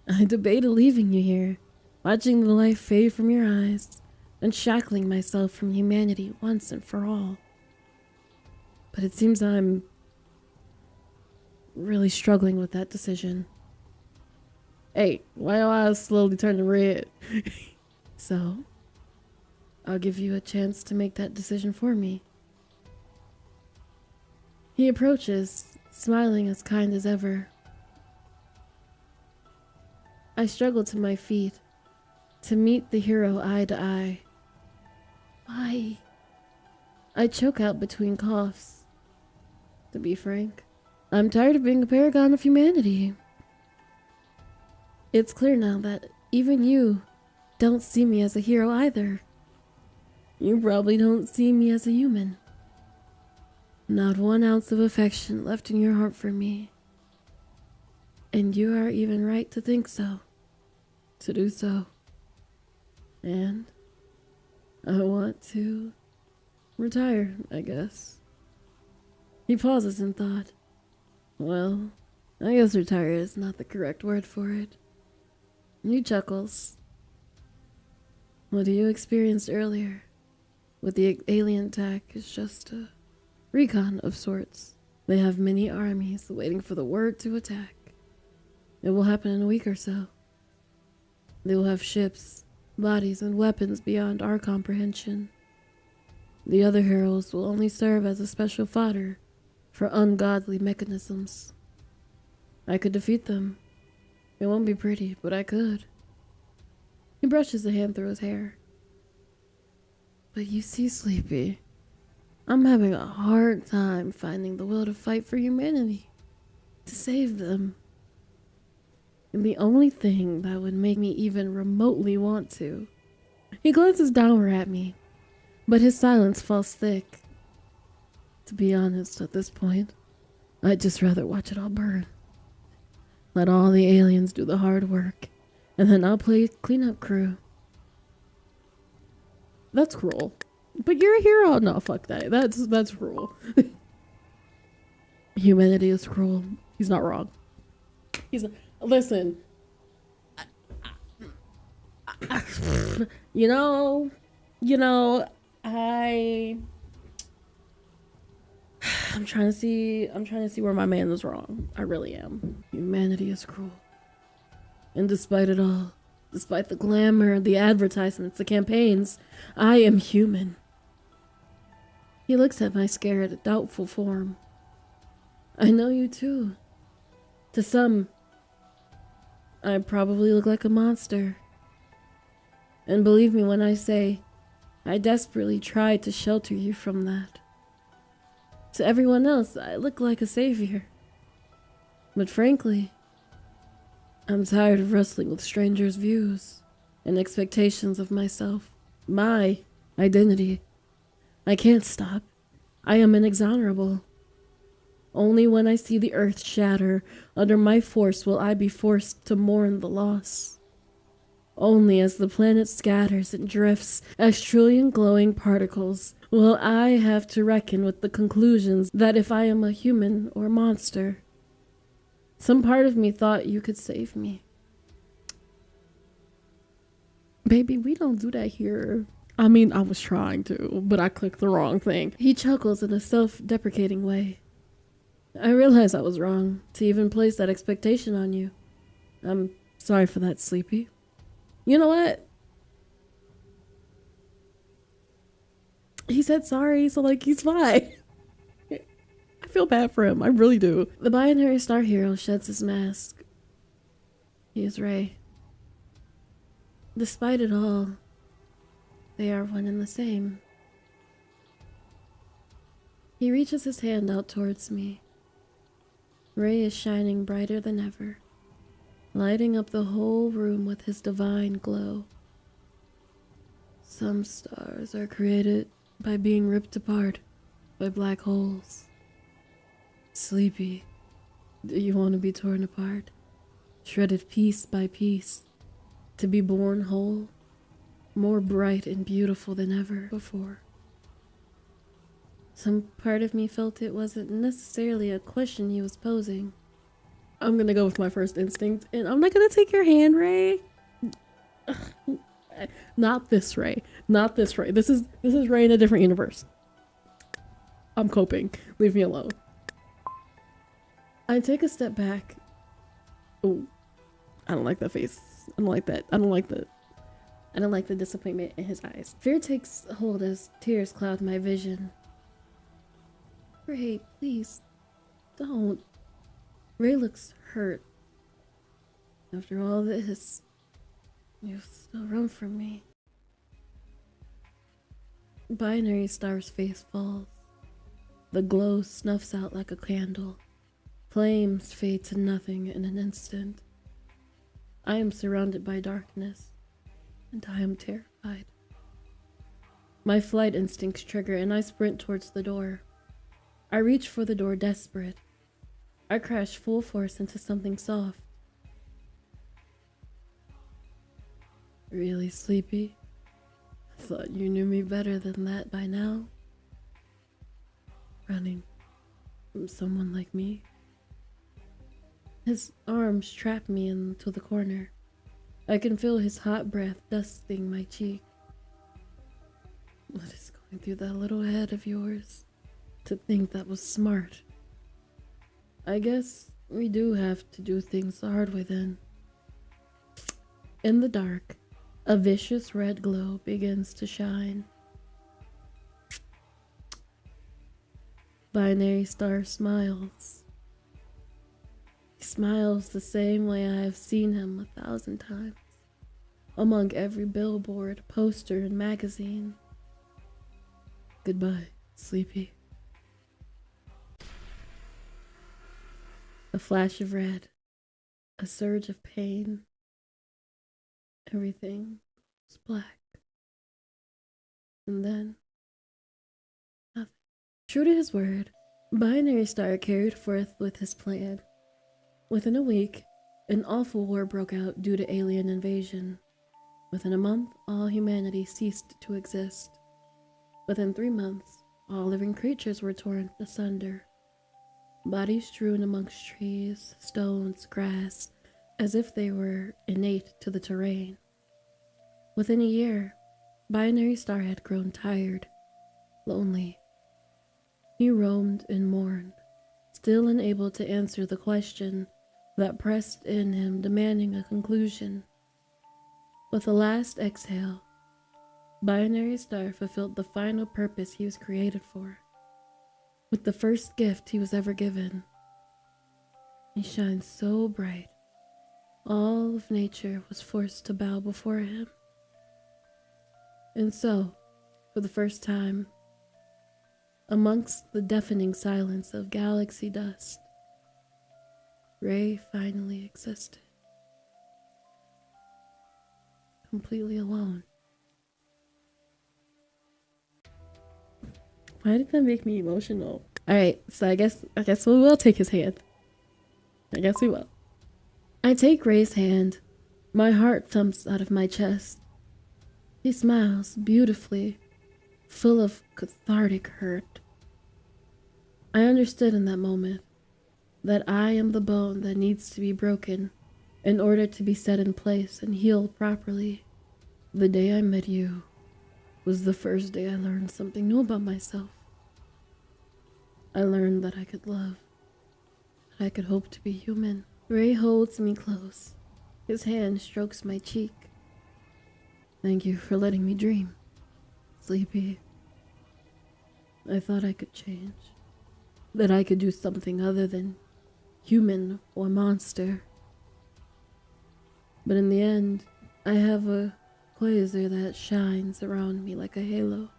I debated leaving you here, watching the life fade from your eyes, and shackling myself from humanity once and for all. But it seems I'm really struggling with that decision. Hey, why your eyes slowly turning red? So, I'll give you a chance to make that decision for me. He approaches, smiling as kind as ever. I struggle to my feet, to meet the hero eye to eye. Why? I choke out between coughs. To be frank, I'm tired of being a paragon of humanity. It's clear now that even you don't see me as a hero either. You probably don't see me as a human. Not 1 ounce of affection left in your heart for me. And you are even right to think so. To do so. And I want to retire, I guess. He pauses in thought. Well, I guess retire is not the correct word for it. He chuckles. What you experienced earlier with the alien attack is just a recon of sorts. They have many armies waiting for the word to attack. It will happen in a week or so. They will have ships, bodies, and weapons beyond our comprehension. The other heroes will only serve as a special fodder for ungodly mechanisms. I could defeat them. It won't be pretty, but I could. He brushes a hand through his hair. But you see, Sleepy, I'm having a hard time finding the will to fight for humanity, to save them. And the only thing that would make me even remotely want to. He glances downward at me, but his silence falls thick. To be honest, at this point, I'd just rather watch it all burn. Let all the aliens do the hard work, and then I'll play cleanup crew. That's cruel. But you're a hero. No, fuck that. That's cruel. Humanity is cruel. He's not wrong. Listen. You know, I'm trying to see where my man is wrong. I really am. Humanity is cruel. And despite it all, despite the glamour, the advertisements, the campaigns, I am human. He looks at my scared, doubtful form. I know you too. To some, I probably look like a monster. And believe me when I say, I desperately tried to shelter you from that. To everyone else, I look like a savior. But frankly, I'm tired of wrestling with strangers' views and expectations of myself. My identity. I can't stop. I am inexorable. Only when I see the earth shatter under my force will I be forced to mourn the loss. Only as the planet scatters and drifts as trillion glowing particles will I have to reckon with the conclusions that if I am a human or monster. Some part of me thought you could save me. Baby, we don't do that here. I mean, I was trying to, but I clicked the wrong thing. He chuckles in a self-deprecating way. I realize I was wrong to even place that expectation on you. I'm sorry for that, Sleepy. You know what? He said sorry, so like he's fine. I feel bad for him. I really do. The binary star hero sheds his mask. He is Ray. Despite it all, they are one and the same. He reaches his hand out towards me. Ray is shining brighter than ever, lighting up the whole room with his divine glow. Some stars are created by being ripped apart by black holes. Sleepy, do you want to be torn apart, shredded piece by piece, to be born whole, more bright and beautiful than ever before? Some part of me felt it wasn't necessarily a question he was posing. I'm gonna go with my first instinct, and I'm not gonna take your hand, Ray. Not this Ray. Not this Ray. This is Ray in a different universe. I'm coping. Leave me alone. I take a step back. Oh, I don't like that face. I don't like that. I don't like the disappointment in his eyes. Fear takes hold as tears cloud my vision. Ray, please, don't. Ray looks hurt. After all this, you've still run from me. Binary Star's face falls. The glow snuffs out like a candle. Flames fade to nothing in an instant. I am surrounded by darkness, and I am terrified. My flight instincts trigger, and I sprint towards the door. I reach for the door, desperate. I crash full force into something soft. Really, Sleepy? I thought you knew me better than that by now. Running from someone like me. His arms trap me into the corner. I can feel his hot breath dusting my cheek. What is going through that little head of yours? To think that was smart. I guess we do have to do things the hard way then. In the dark, a vicious red glow begins to shine. Binary Star smiles. He smiles the same way I have seen him 1,000 times, among every billboard, poster, and magazine. Goodbye, Sleepy. A flash of red, a surge of pain. Everything was black. And then, nothing. True to his word, Binary Star carried forth with his plan. Within a week, an awful war broke out due to alien invasion. Within a month, all humanity ceased to exist. Within 3 months, all living creatures were torn asunder. Bodies strewn amongst trees, stones, grass, as if they were innate to the terrain. Within a year, Binary Star had grown tired, lonely. He roamed and mourned, still unable to answer the question that pressed in him, demanding a conclusion. With the last exhale, Binary Star fulfilled the final purpose he was created for. With the first gift he was ever given. He shines so bright, all of nature was forced to bow before him. And so, for the first time, amongst the deafening silence of galaxy dust, Ray finally existed. Completely alone. Why did that make me emotional? Alright, so I guess we will take his hand. I guess we will. I take Ray's hand. My heart thumps out of my chest. He smiles beautifully, full of cathartic hurt. I understood in that moment that I am the bone that needs to be broken in order to be set in place and healed properly. The day I met you was the first day I learned something new about myself. I learned that I could love, that I could hope to be human. Ray holds me close. His hand strokes my cheek. Thank you for letting me dream, Sleepy. I thought I could change, that I could do something other than human or monster. But in the end, I have a quasar that shines around me like a halo.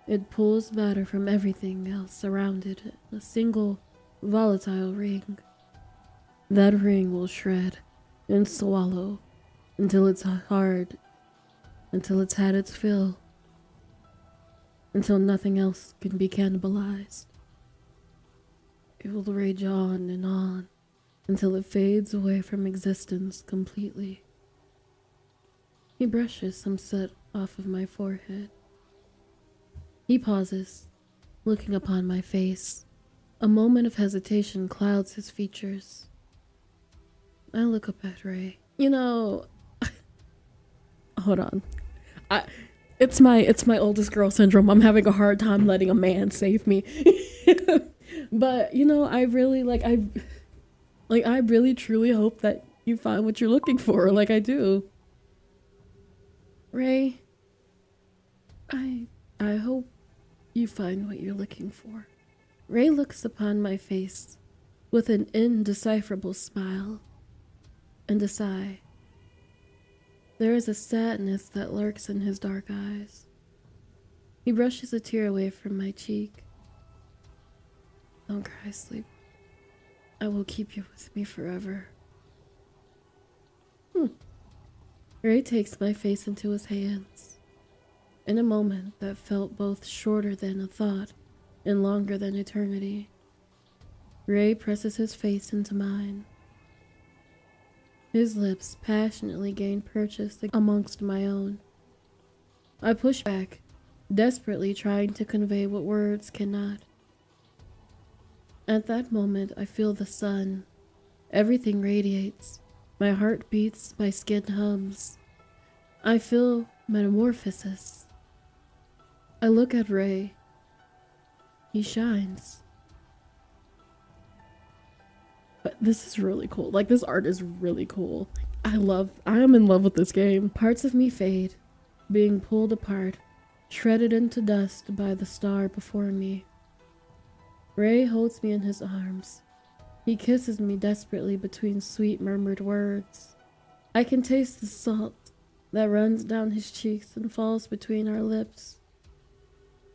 It pulls matter from everything else around it in a single volatile ring. That ring will shred and swallow until it's hard, until it's had its fill, until nothing else can be cannibalized. It will rage on until it fades away from existence completely. He brushes some soot off of my forehead. He pauses, looking upon my face. A moment of hesitation clouds his features. I look up at Ray. You know, hold on. It's my oldest girl syndrome. I'm having a hard time letting a man save me. But you know, I really truly hope that you find what you're looking for, like I do. Ray, I hope you find what you're looking for. Ray looks upon my face with an indecipherable smile and a sigh. There is a sadness that lurks in his dark eyes. He brushes a tear away from my cheek. Don't cry, Sleep. I will keep you with me forever. Ray takes my face into his hands. In a moment that felt both shorter than a thought and longer than eternity, Ray presses his face into mine. His lips passionately gain purchase amongst my own. I push back, desperately trying to convey what words cannot. At that moment, I feel the sun. Everything radiates. My heart beats, my skin hums. I feel metamorphosis. I look at Ray. He shines. But this is really cool. Like, this art is really cool. I am in love with this game. Parts of me fade, being pulled apart, shredded into dust by the star before me. Ray holds me in his arms. He kisses me desperately between sweet murmured words. I can taste the salt that runs down his cheeks and falls between our lips.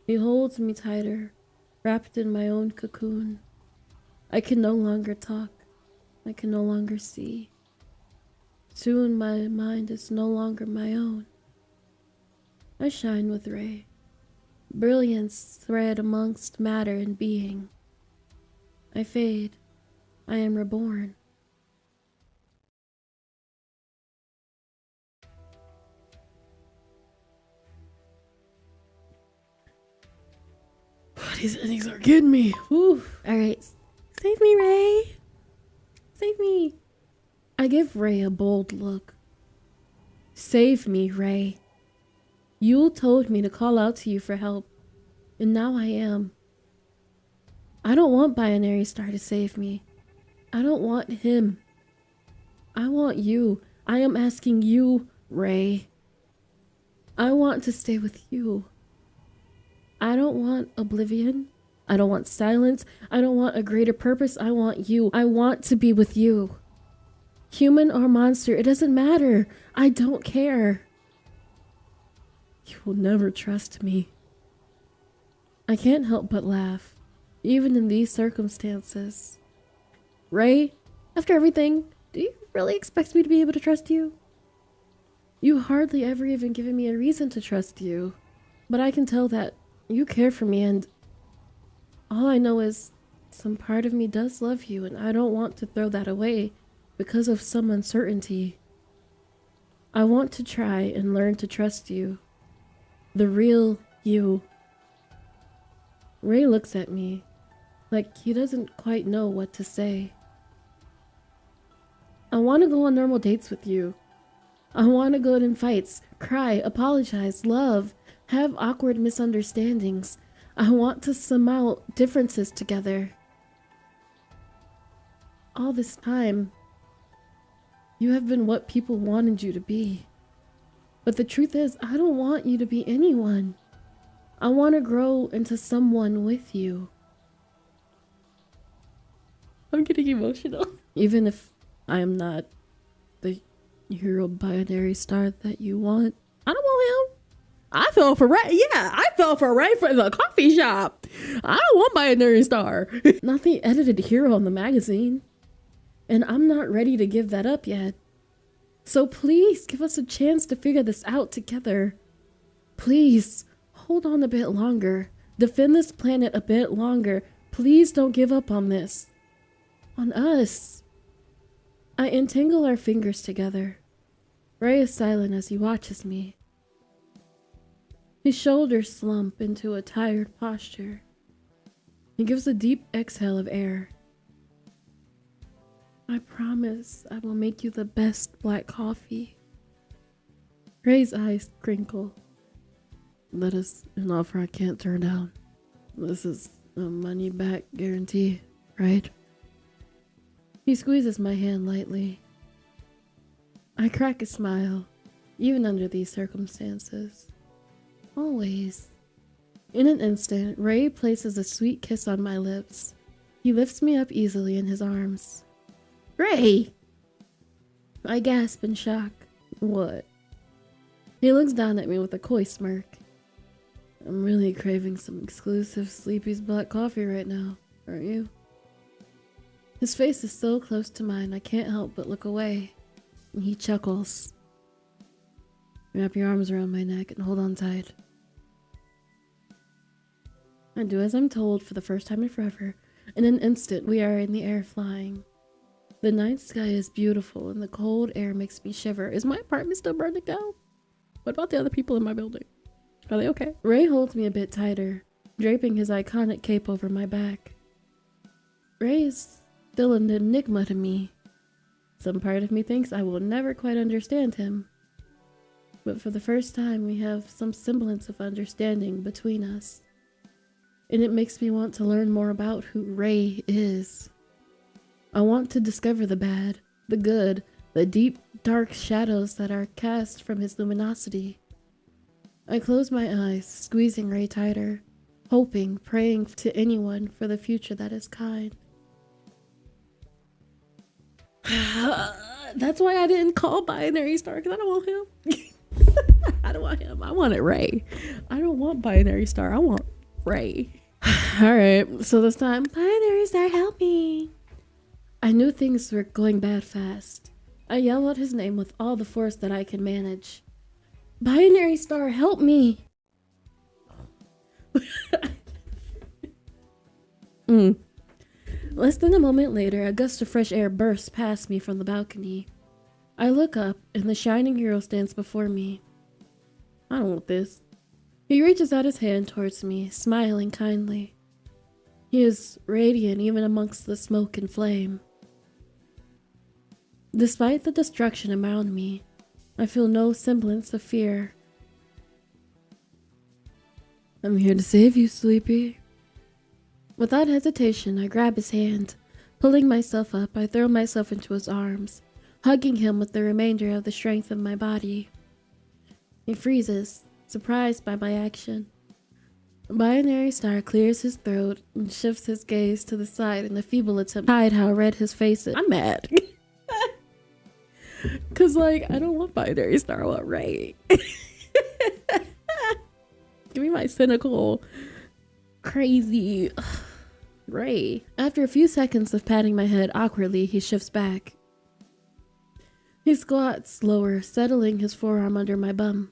He holds me tighter, wrapped in my own cocoon. I can no longer talk. I can no longer see. Soon my mind is no longer my own. I shine with Ray. Brilliance thread amongst matter and being. I fade. I am reborn. These endings are getting me. Whew. All right. Save me, Ray. Save me. I give Ray a bold look. Save me, Ray. You told me to call out to you for help, and now I am. I don't want Binary Star to save me. I don't want him. I want you. I am asking you, Ray. I want to stay with you. I don't want oblivion. I don't want silence. I don't want a greater purpose. I want you. I want to be with you. Human or monster, it doesn't matter. I don't care. You will never trust me. I can't help but laugh, even in these circumstances. Ray, after everything, do you really expect me to be able to trust you? You hardly ever even given me a reason to trust you, but I can tell that you care for me, and all I know is some part of me does love you, and I don't want to throw that away because of some uncertainty. I want to try and learn to trust you. The real you. Ray looks at me like he doesn't quite know what to say. I want to go on normal dates with you. I want to go in fights, cry, apologize, love, have awkward misunderstandings. I want to sum out differences together. All this time, you have been what people wanted you to be. But the truth is, I don't want you to be anyone. I want to grow into someone with you. I'm getting emotional. Even if I am not the hero binary star that you want. I don't want him. I fell for Ray. Yeah, I fell for Ray for the coffee shop. I don't want binary star. Not the edited hero on the magazine. And I'm not ready to give that up yet. So please give us a chance to figure this out together. Please hold on a bit longer. Defend this planet a bit longer. Please don't give up on this. On us. I entangle our fingers together. Ray is silent as he watches me. His shoulders slump into a tired posture. He gives a deep exhale of air. I promise I will make you the best black coffee. Ray's eyes crinkle. That is an offer I can't turn down. This is a money back guarantee, right? He squeezes my hand lightly. I crack a smile, even under these circumstances. Always. In an instant, Ray places a sweet kiss on my lips. He lifts me up easily in his arms. Ray! I gasp in shock. What? He looks down at me with a coy smirk. I'm really craving some exclusive Sleepy's black coffee right now, aren't you? His face is so close to mine, I can't help but look away. And he chuckles. Wrap your arms around my neck and hold on tight. I do as I'm told for the first time in forever. In an instant, we are in the air flying. The night sky is beautiful and the cold air makes me shiver. Is my apartment still burning down? What about the other people in my building? Are they okay? Ray holds me a bit tighter, draping his iconic cape over my back. Ray is still an enigma to me. Some part of me thinks I will never quite understand him. But for the first time, we have some semblance of understanding between us. And it makes me want to learn more about who Ray is. I want to discover the bad, the good, the deep, dark shadows that are cast from his luminosity. I close my eyes, squeezing Ray tighter, hoping, praying to anyone for the future that is kind. That's why I didn't call Binary Star, because I don't want him. I don't want him. I wanted Ray. I don't want Binary Star. I want Ray. Alright, so this time, Binary Star, help me. I knew things were going bad fast. I yell out his name with all the force that I can manage. Binary Star, help me! Less than a moment later, a gust of fresh air bursts past me from the balcony. I look up, and the shining hero stands before me. I don't want this. He reaches out his hand towards me, smiling kindly. He is radiant even amongst the smoke and flame. Despite the destruction around me, I feel no semblance of fear. I'm here to save you, Sleepy. Without hesitation, I grab his hand. Pulling myself up, I throw myself into his arms, hugging him with the remainder of the strength of my body. He freezes, surprised by my action. Binary Star clears his throat and shifts his gaze to the side in a feeble attempt to hide how red his face is. I'm mad. Cause I don't want Binary Star, I want Ray. Give me my cynical, crazy Ray. After a few seconds of patting my head awkwardly, he shifts back. He squats lower, settling his forearm under my bum.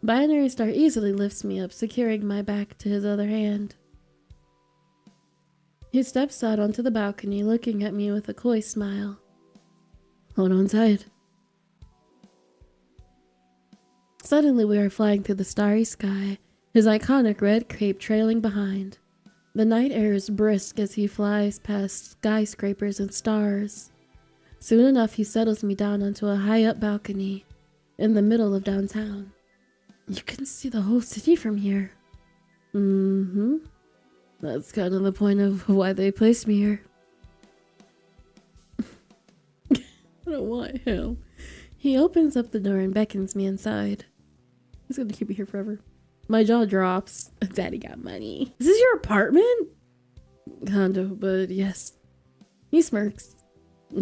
Binary Star easily lifts me up, securing my back to his other hand. He steps out onto the balcony, looking at me with a coy smile. Hold on tight. Suddenly we are flying through the starry sky, his iconic red cape trailing behind. The night air is brisk as he flies past skyscrapers and stars. Soon enough, he settles me down onto a high-up balcony in the middle of downtown. You can see the whole city from here. That's kind of the point of why they placed me here. I don't want him. He opens up the door and beckons me inside. He's gonna keep me here forever. My jaw drops. Daddy got money. Is this your apartment? Kinda, but yes. He smirks.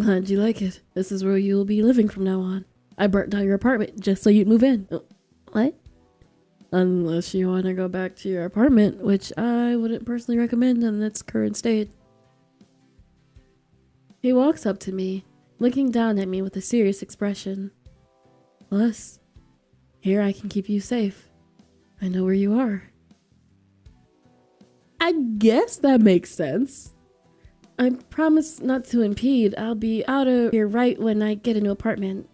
How'd you like it? This is where you'll be living from now on. I burnt down your apartment just so you'd move in. What? Unless you want to go back to your apartment, which I wouldn't personally recommend in its current state. He walks up to me, looking down at me with a serious expression. Plus, here I can keep you safe. I know where you are. I guess that makes sense. I promise not to impede. I'll be out of here right when I get a new apartment.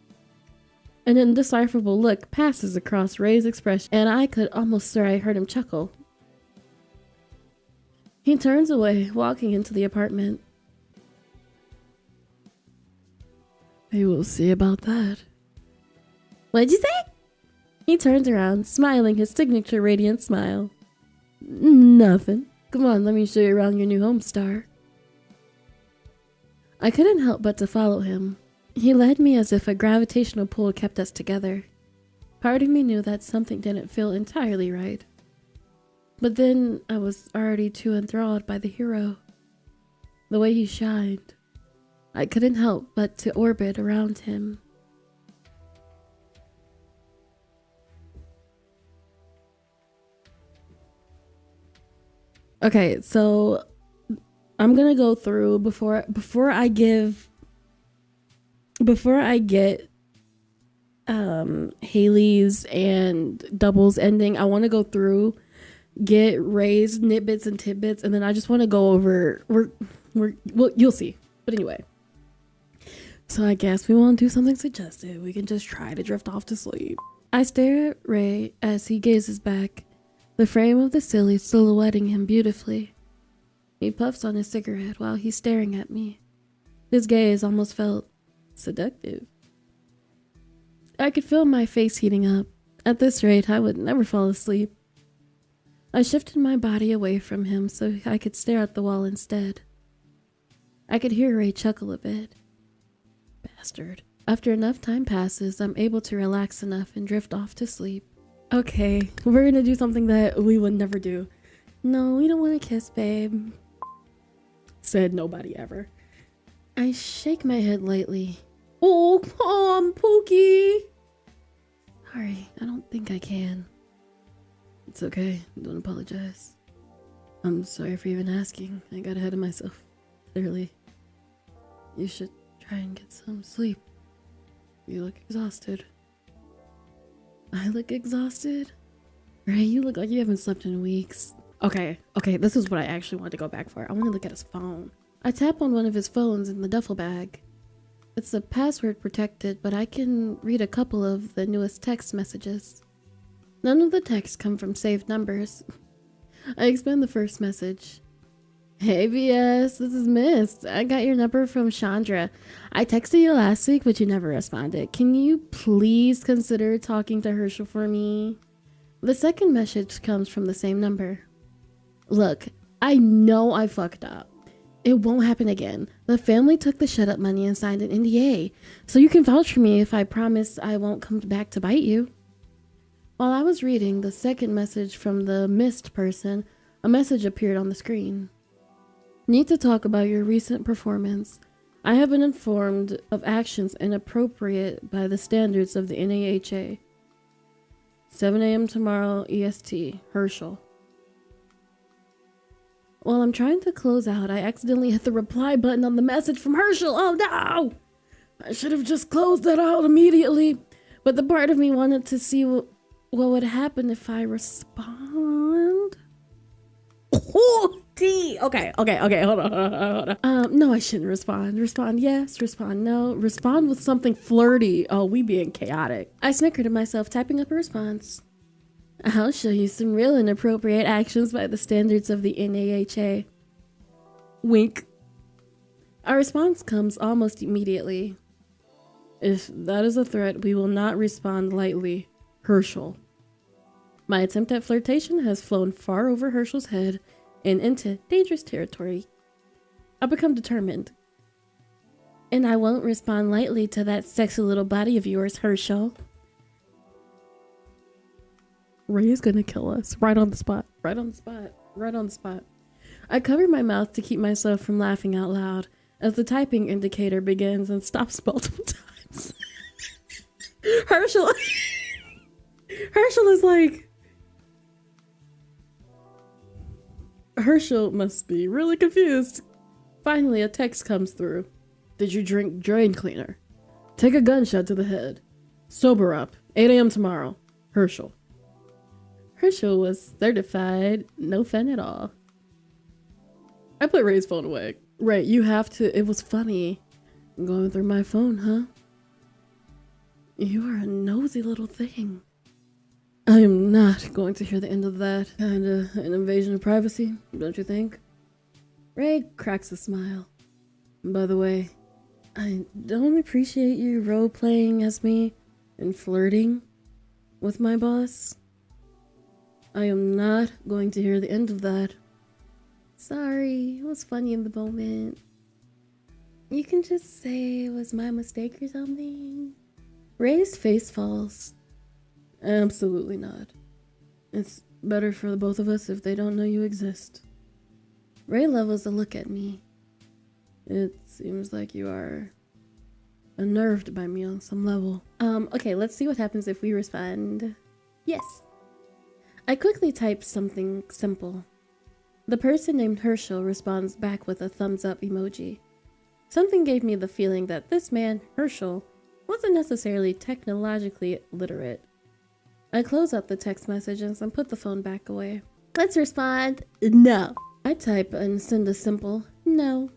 An indecipherable look passes across Ray's expression, and I could almost swear I heard him chuckle. He turns away, walking into the apartment. We will see about that. What'd you say? He turns around, smiling his signature radiant smile. Nothing. Come on, let me show you around your new home, star. I couldn't help but to follow him. He led me as if a gravitational pull kept us together. Part of me knew that something didn't feel entirely right. But then I was already too enthralled by the hero. The way he shined. I couldn't help but to orbit around him. Okay, so I'm gonna go through before I get Haley's and Double's ending. I want to go through, get Ray's nitbits and tidbits, and then I just want to go over. Well, you'll see. But anyway, so I guess we won't do something suggested. We can just try to drift off to sleep. I stare at Ray as he gazes back, the frame of the silly silhouetting him beautifully. He puffs on his cigarette while he's staring at me. His gaze almost felt seductive. I could feel my face heating up. At this rate, I would never fall asleep. I shifted my body away from him so I could stare at the wall instead. I could hear Ray chuckle a bit. Bastard. After enough time passes, I'm able to relax enough and drift off to sleep. Okay, we're gonna do something that we would never do. No, we don't want to kiss, babe. Said nobody ever. I shake my head lightly. Oh, come, Pookie. Sorry, I don't think I can. It's okay, don't apologize. I'm sorry for even asking. I got ahead of myself. Clearly. You should try and get some sleep. You look exhausted. I look exhausted? Ray, you look like you haven't slept in weeks. Okay, this is what I actually want to go back for. I want to look at his phone. I tap on one of his phones in the duffel bag. It's a password protected, but I can read a couple of the newest text messages. None of the texts come from saved numbers. I expand the first message. Hey BS, this is Mist. I got your number from Chandra. I texted you last week, but you never responded. Can you please consider talking to Herschel for me? The second message comes from the same number. Look, I know I fucked up. It won't happen again. The family took the shut up money and signed an NDA, so you can vouch for me if I promise I won't come back to bite you. While I was reading the second message from the missed person, a message appeared on the screen. Need to talk about your recent performance. I have been informed of actions inappropriate by the standards of the NAHA. 7 a.m. tomorrow EST, Herschel. While I'm trying to close out, I accidentally hit the reply button on the message from Herschel. Oh no! I should have just closed that out immediately. But the part of me wanted to see what would happen if I respond. Oh, D. Okay, hold on. No, I shouldn't respond. Respond yes, respond no. Respond with something flirty. Oh, we being chaotic. I snickered to myself, typing up a response. I'll show you some real inappropriate actions by the standards of the NAHA. Wink. Our response comes almost immediately. If that is a threat, we will not respond lightly. Herschel. My attempt at flirtation has flown far over Herschel's head and into dangerous territory. I've become determined. And I won't respond lightly to that sexy little body of yours, Herschel. Ray is gonna kill us. Right on the spot. Right on the spot. Right on the spot. I covered my mouth to keep myself from laughing out loud. as the typing indicator begins and stops multiple times. Herschel is like, Herschel must be really confused. Finally, a text comes through. Did you drink drain cleaner? Take a gunshot to the head. Sober up. 8 a.m. tomorrow. Herschel. Herschel was certified no fun at all. I put Ray's phone away. Right, you have to. It was funny. I'm going through my phone, huh? You are a nosy little thing. I am not going to hear the end of that. Kinda an invasion of privacy, don't you think? Ray cracks a smile. By the way, I don't appreciate you role-playing as me and flirting with my boss. I am not going to hear the end of that. Sorry, it was funny in the moment. You can just say it was my mistake or something. Ray's face falls. Absolutely not. It's better for the both of us if they don't know you exist. Ray levels a look at me. It seems like you are unnerved by me on some level. Okay, let's see what happens if we respond. Yes. I quickly type something simple. The person named Herschel responds back with a thumbs up emoji. Something gave me the feeling that this man, Herschel, wasn't necessarily technologically literate. I close out the text messages and put the phone back away. Let's respond. No. I type and send a simple no.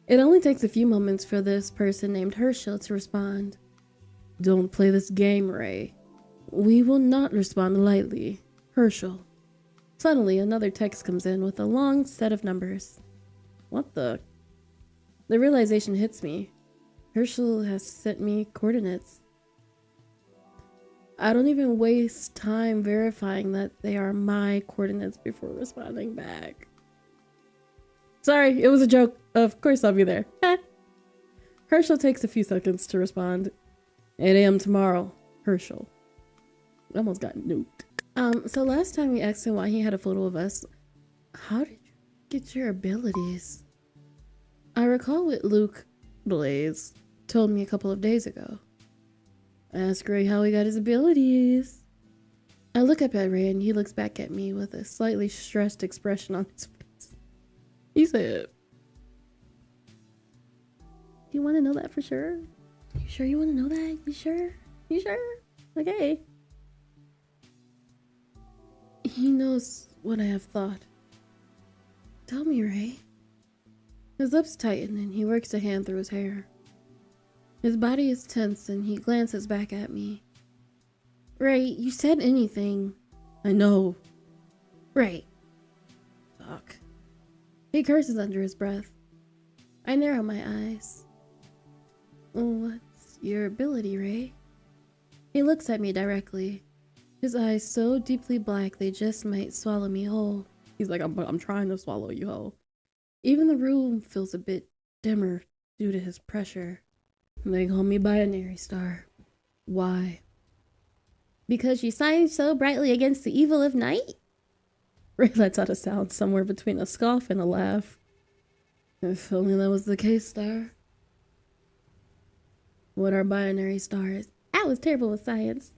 It only takes a few moments for this person named Herschel to respond. Don't play this game, Ray. We will not respond lightly. Herschel. Suddenly, another text comes in with a long set of numbers. What the? The realization hits me. Herschel has sent me coordinates. I don't even waste time verifying that they are my coordinates before responding back. Sorry, it was a joke. Of course I'll be there. Herschel takes a few seconds to respond. 8 a.m. tomorrow. Herschel. Almost got nuked. So last time we asked him why he had a photo of us, how did you get your abilities? I recall what Luke Blaze told me a couple of days ago. I asked Ray how he got his abilities. I look up at Ray and he looks back at me with a slightly stressed expression on his face. He said, "Do you want to know that for sure? You sure you want to know that? You sure? You sure? Okay." He knows what I have thought. Tell me, Ray. His lips tighten and he works a hand through his hair. His body is tense and he glances back at me. Ray, you said anything. I know. Ray. Fuck. He curses under his breath. I narrow my eyes. What's your ability, Ray? He looks at me directly. His eyes so deeply black they just might swallow me whole. He's like, I'm trying to swallow you whole. Even the room feels a bit dimmer due to his pressure. They call me Binary Star. Why? Because you shine so brightly against the evil of night? Ray lets out a sound somewhere between a scoff and a laugh. If only that was the case, Star. What are binary stars? I was terrible with science.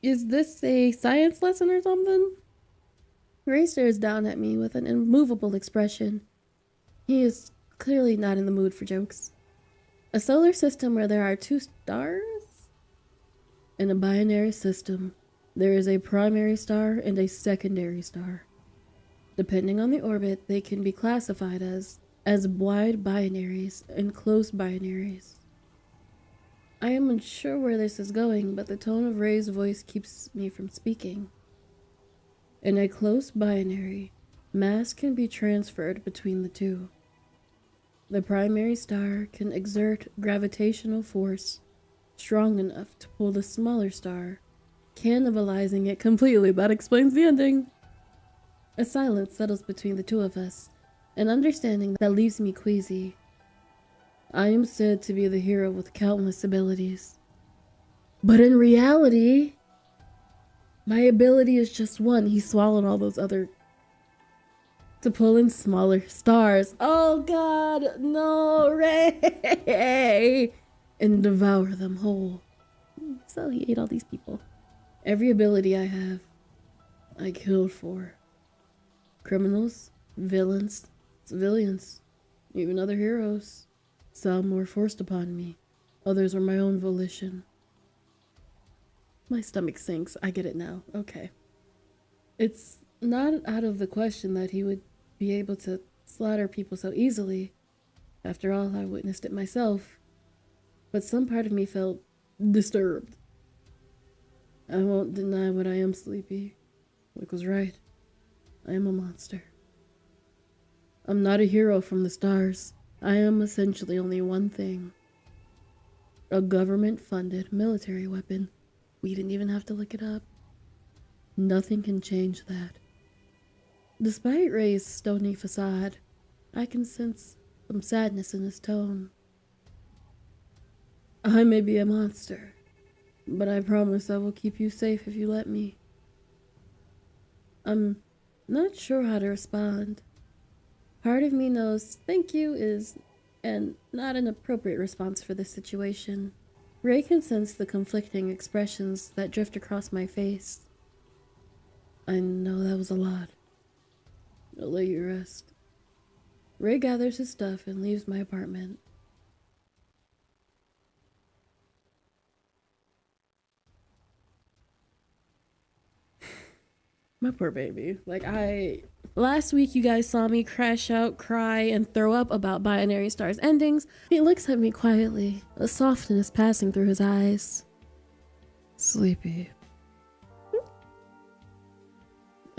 Is this a science lesson or something? Ray stares down at me with an immovable expression. He is clearly not in the mood for jokes. A solar system where there are two stars? In a binary system, there is a primary star and a secondary star. Depending on the orbit, they can be classified as wide binaries and close binaries. I am unsure where this is going, but the tone of Ray's voice keeps me from speaking. In a close binary, mass can be transferred between the two. The primary star can exert gravitational force strong enough to pull the smaller star, cannibalizing it completely. That explains the ending. A silence settles between the two of us, an understanding that leaves me queasy. I am said to be the hero with countless abilities. But in reality, my ability is just one. He swallowed all those other to pull in smaller stars. Oh God, no, Ray! And devour them whole. So he ate all these people. Every ability I have, I killed for. Criminals, villains, civilians, even other heroes. Some were forced upon me. Others were my own volition. My stomach sinks. I get it now. Okay. It's not out of the question that he would be able to slaughter people so easily. After all, I witnessed it myself. But some part of me felt disturbed. I won't deny what I am, Sleepy. Wick was right. I am a monster. I'm not a hero from the stars. I am essentially only one thing. A government-funded military weapon. We didn't even have to look it up. Nothing can change that. Despite Ray's stony facade, I can sense some sadness in his tone. I may be a monster, but I promise I will keep you safe if you let me. I'm not sure how to respond. Part of me knows thank you is not an appropriate response for this situation. Ray can sense the conflicting expressions that drift across my face. I know that was a lot. I'll let you rest. Ray gathers his stuff and leaves my apartment. My poor baby. Last week you guys saw me crash out, cry, and throw up about Binary Stars endings. He looks at me quietly, a softness passing through his eyes. Sleepy.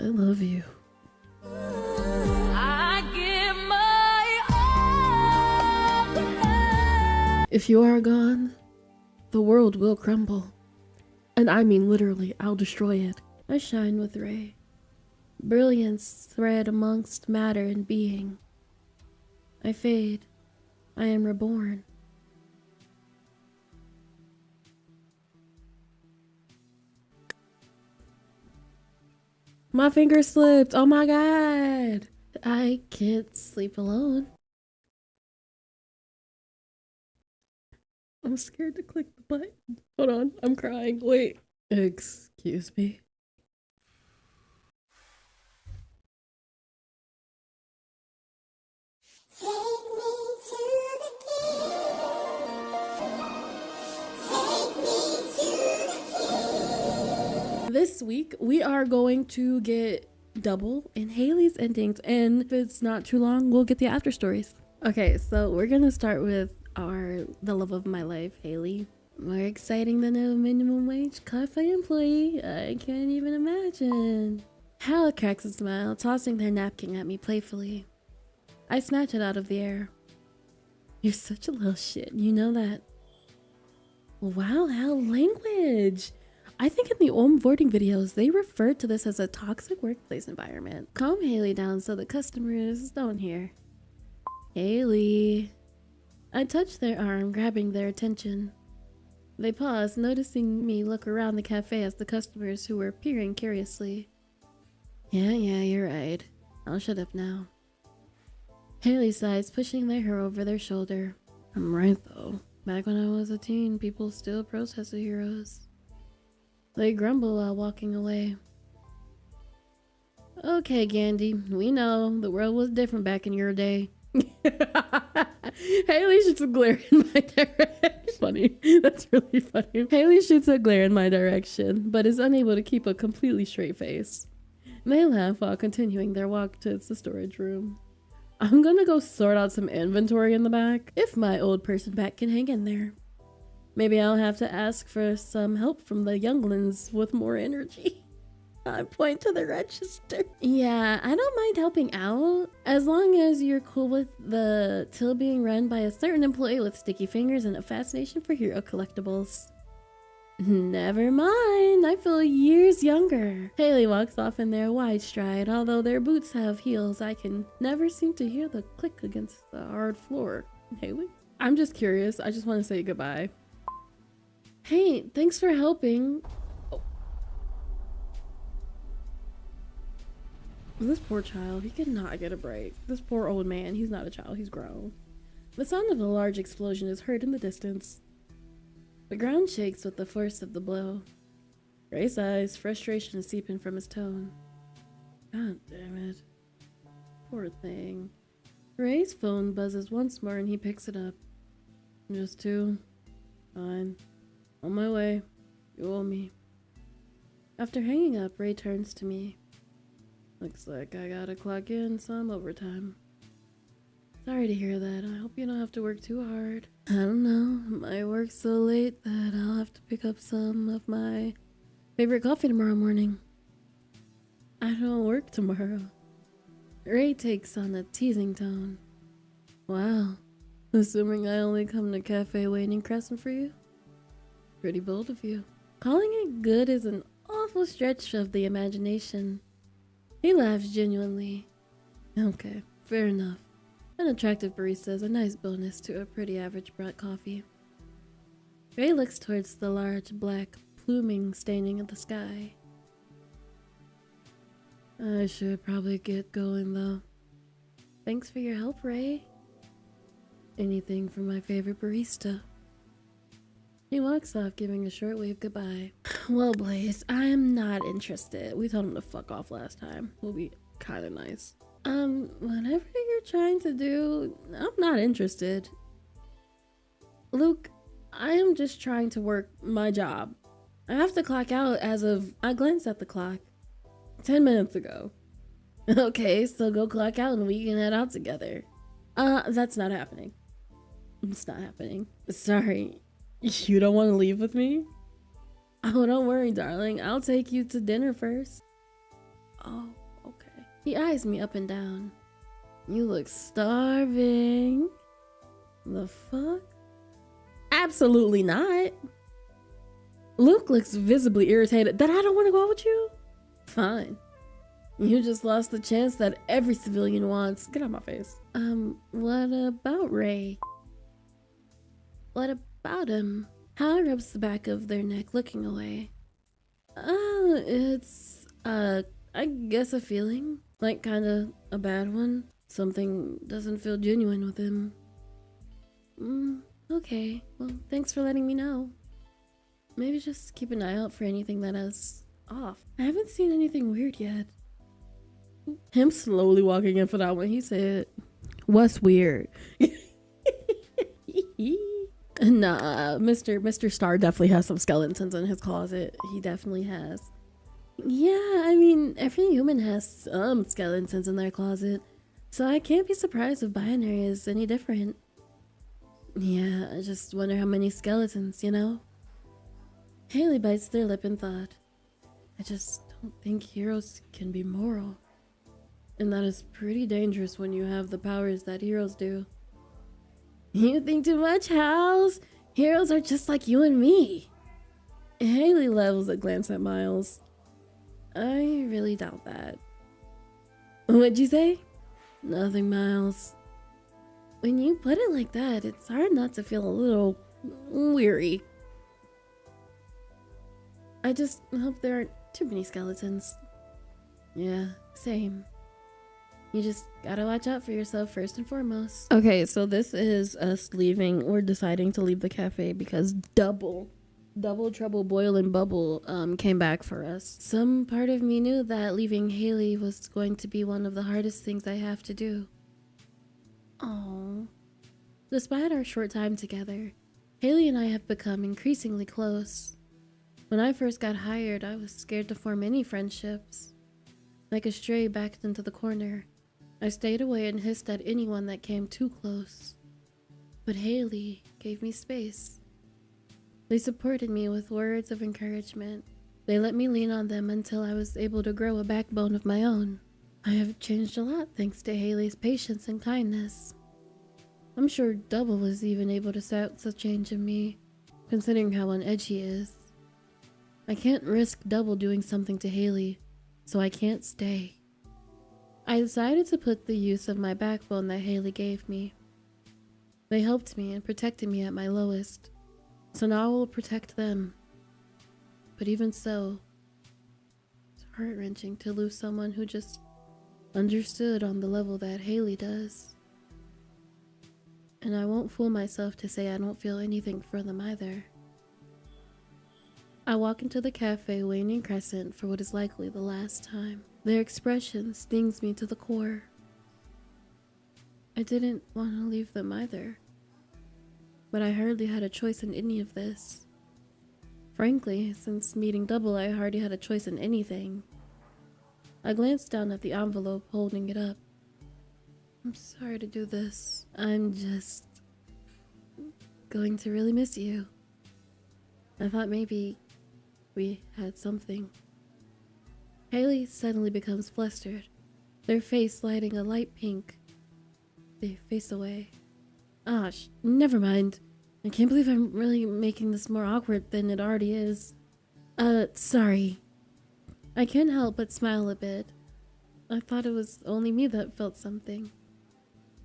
I love you. If you are gone, the world will crumble. And I mean literally, I'll destroy it. I shine with Ray. Brilliance thread amongst matter and being. I fade. I am reborn. My finger slipped. Oh my God. I can't sleep alone. I'm scared to click the button. Hold on. I'm crying. Wait. Excuse me. Take me to the king. Take me to the king. This week, we are going to get double in Haley's endings, and if it's not too long, we'll get the after stories. Okay, so we're gonna start with the love of my life, Haley. More exciting than a minimum wage cafe employee. I can't even imagine. Hal cracks a smile, tossing their napkin at me playfully. I snatch it out of the air. You're such a little shit, you know that. Wow, Hal, language. I think in the onboarding videos, they referred to this as a toxic workplace environment. Calm Haley down so the customers don't hear. Haley. I touch their arm, grabbing their attention. They pause, noticing me look around the cafe as the customers who were peering curiously. Yeah, you're right. I'll shut up now. Haley sighs, pushing their hair over their shoulder. I'm right though. Back when I was a teen, people still protested heroes. They grumble while walking away. Okay, Gandhi, we know the world was different back in your day. Haley shoots a glare in my direction. Funny. That's really funny. Haley shoots a glare in my direction, but is unable to keep a completely straight face. They laugh while continuing their walk to the storage room. I'm gonna go sort out some inventory in the back, if my old person back can hang in there. Maybe I'll have to ask for some help from the younglings with more energy. I point to the register. Yeah, I don't mind helping out, as long as you're cool with the till being run by a certain employee with sticky fingers and a fascination for hero collectibles. Never mind, I feel years younger. Haley walks off in their wide stride. Although their boots have heels, I can never seem to hear the click against the hard floor. Haley? I'm just curious. I just want to say goodbye. Hey, thanks for helping. Oh. This poor child, he cannot get a break. This poor old man, he's not a child, he's grown. The sound of a large explosion is heard in the distance. The ground shakes with the force of the blow. Ray sighs, frustration seeping from his tone. God damn it. Poor thing. Ray's phone buzzes once more and he picks it up. Just two. Fine. On my way. You owe me. After hanging up, Ray turns to me. Looks like I gotta clock in some overtime. Sorry to hear that. I hope you don't have to work too hard. I don't know. Might work so late that I'll have to pick up some of my favorite coffee tomorrow morning. I don't work tomorrow. Ray takes on a teasing tone. Wow. Assuming I only come to Cafe Waiting Crescent for you? Pretty bold of you. Calling it good is an awful stretch of the imagination. He laughs genuinely. Okay, fair enough. An attractive barista is a nice bonus to a pretty average black coffee. Ray looks towards the large black pluming staining of the sky. I should probably get going though. Thanks for your help, Ray. Anything for my favorite barista. He walks off, giving a short wave goodbye. Well, Blaze, I am not interested. We told him to fuck off last time. We'll be kind of nice. Whatever you're trying to do, I'm not interested. Luke, I am just trying to work my job. I have to clock out as of, I glanced at the clock 10 minutes ago. Okay, so go clock out and we can head out together. That's not happening. It's not happening. Sorry. You don't want to leave with me? Oh, don't worry, darling. I'll take you to dinner first. Oh, okay. He eyes me up and down. You look starving. The fuck? Absolutely not. Luke looks visibly irritated that I don't want to go out with you. Fine. You just lost the chance that every civilian wants. Get out my face. What about Ray? What about him? Hal rubs the back of their neck, looking away. It's, I guess a feeling. Like, kinda a bad one. Something doesn't feel genuine with him. Okay. Well, thanks for letting me know. Maybe just keep an eye out for anything that is off. I haven't seen anything weird yet. Him slowly walking in for that one, he said, "What's weird?" Nah, Mr. Star definitely has some skeletons in his closet. He definitely has. Yeah, I mean, every human has some skeletons in their closet, so I can't be surprised if binary is any different. Yeah, I just wonder how many skeletons, you know? Haley bites their lip in thought. I just don't think heroes can be moral. And that is pretty dangerous when you have the powers that heroes do. You think too much, House. Heroes are just like you and me. Haley levels a glance at Miles. I really doubt that. What'd you say? Nothing, Miles. When you put it like that, it's hard not to feel a little weary. I just hope there aren't too many skeletons. Yeah, same. You just gotta watch out for yourself first and foremost. Okay, so this is us leaving. We're deciding to leave the cafe because double trouble boil and bubble came back for us. Some part of me knew that leaving Haley was going to be one of the hardest things I have to do. Oh. Despite our short time together, Haley and I have become increasingly close. When I first got hired, I was scared to form any friendships. Like a stray backed into the corner, I stayed away and hissed at anyone that came too close. But Haley gave me space. They supported me with words of encouragement. They let me lean on them until I was able to grow a backbone of my own. I have changed a lot thanks to Haley's patience and kindness. I'm sure Double was even able to sense a change in me, considering how on edge he is. I can't risk Double doing something to Haley, so I can't stay. I decided to put the use of my backbone that Haley gave me. They helped me and protected me at my lowest, so now I will protect them. But even so, it's heart-wrenching to lose someone who just understood on the level that Haley does. And I won't fool myself to say I don't feel anything for them either. I walk into the cafe Waning Crescent for what is likely the last time. Their expression stings me to the core. I didn't want to leave them either, but I hardly had a choice in any of this. Frankly, since meeting Double, I hardly had a choice in anything. I glanced down at the envelope, holding it up. I'm sorry to do this. I'm just going to really miss you. I thought maybe we had something. Haley suddenly becomes flustered, their face lighting a light pink. They face away. Never mind. I can't believe I'm really making this more awkward than it already is. Sorry. I can't help but smile a bit. I thought it was only me that felt something.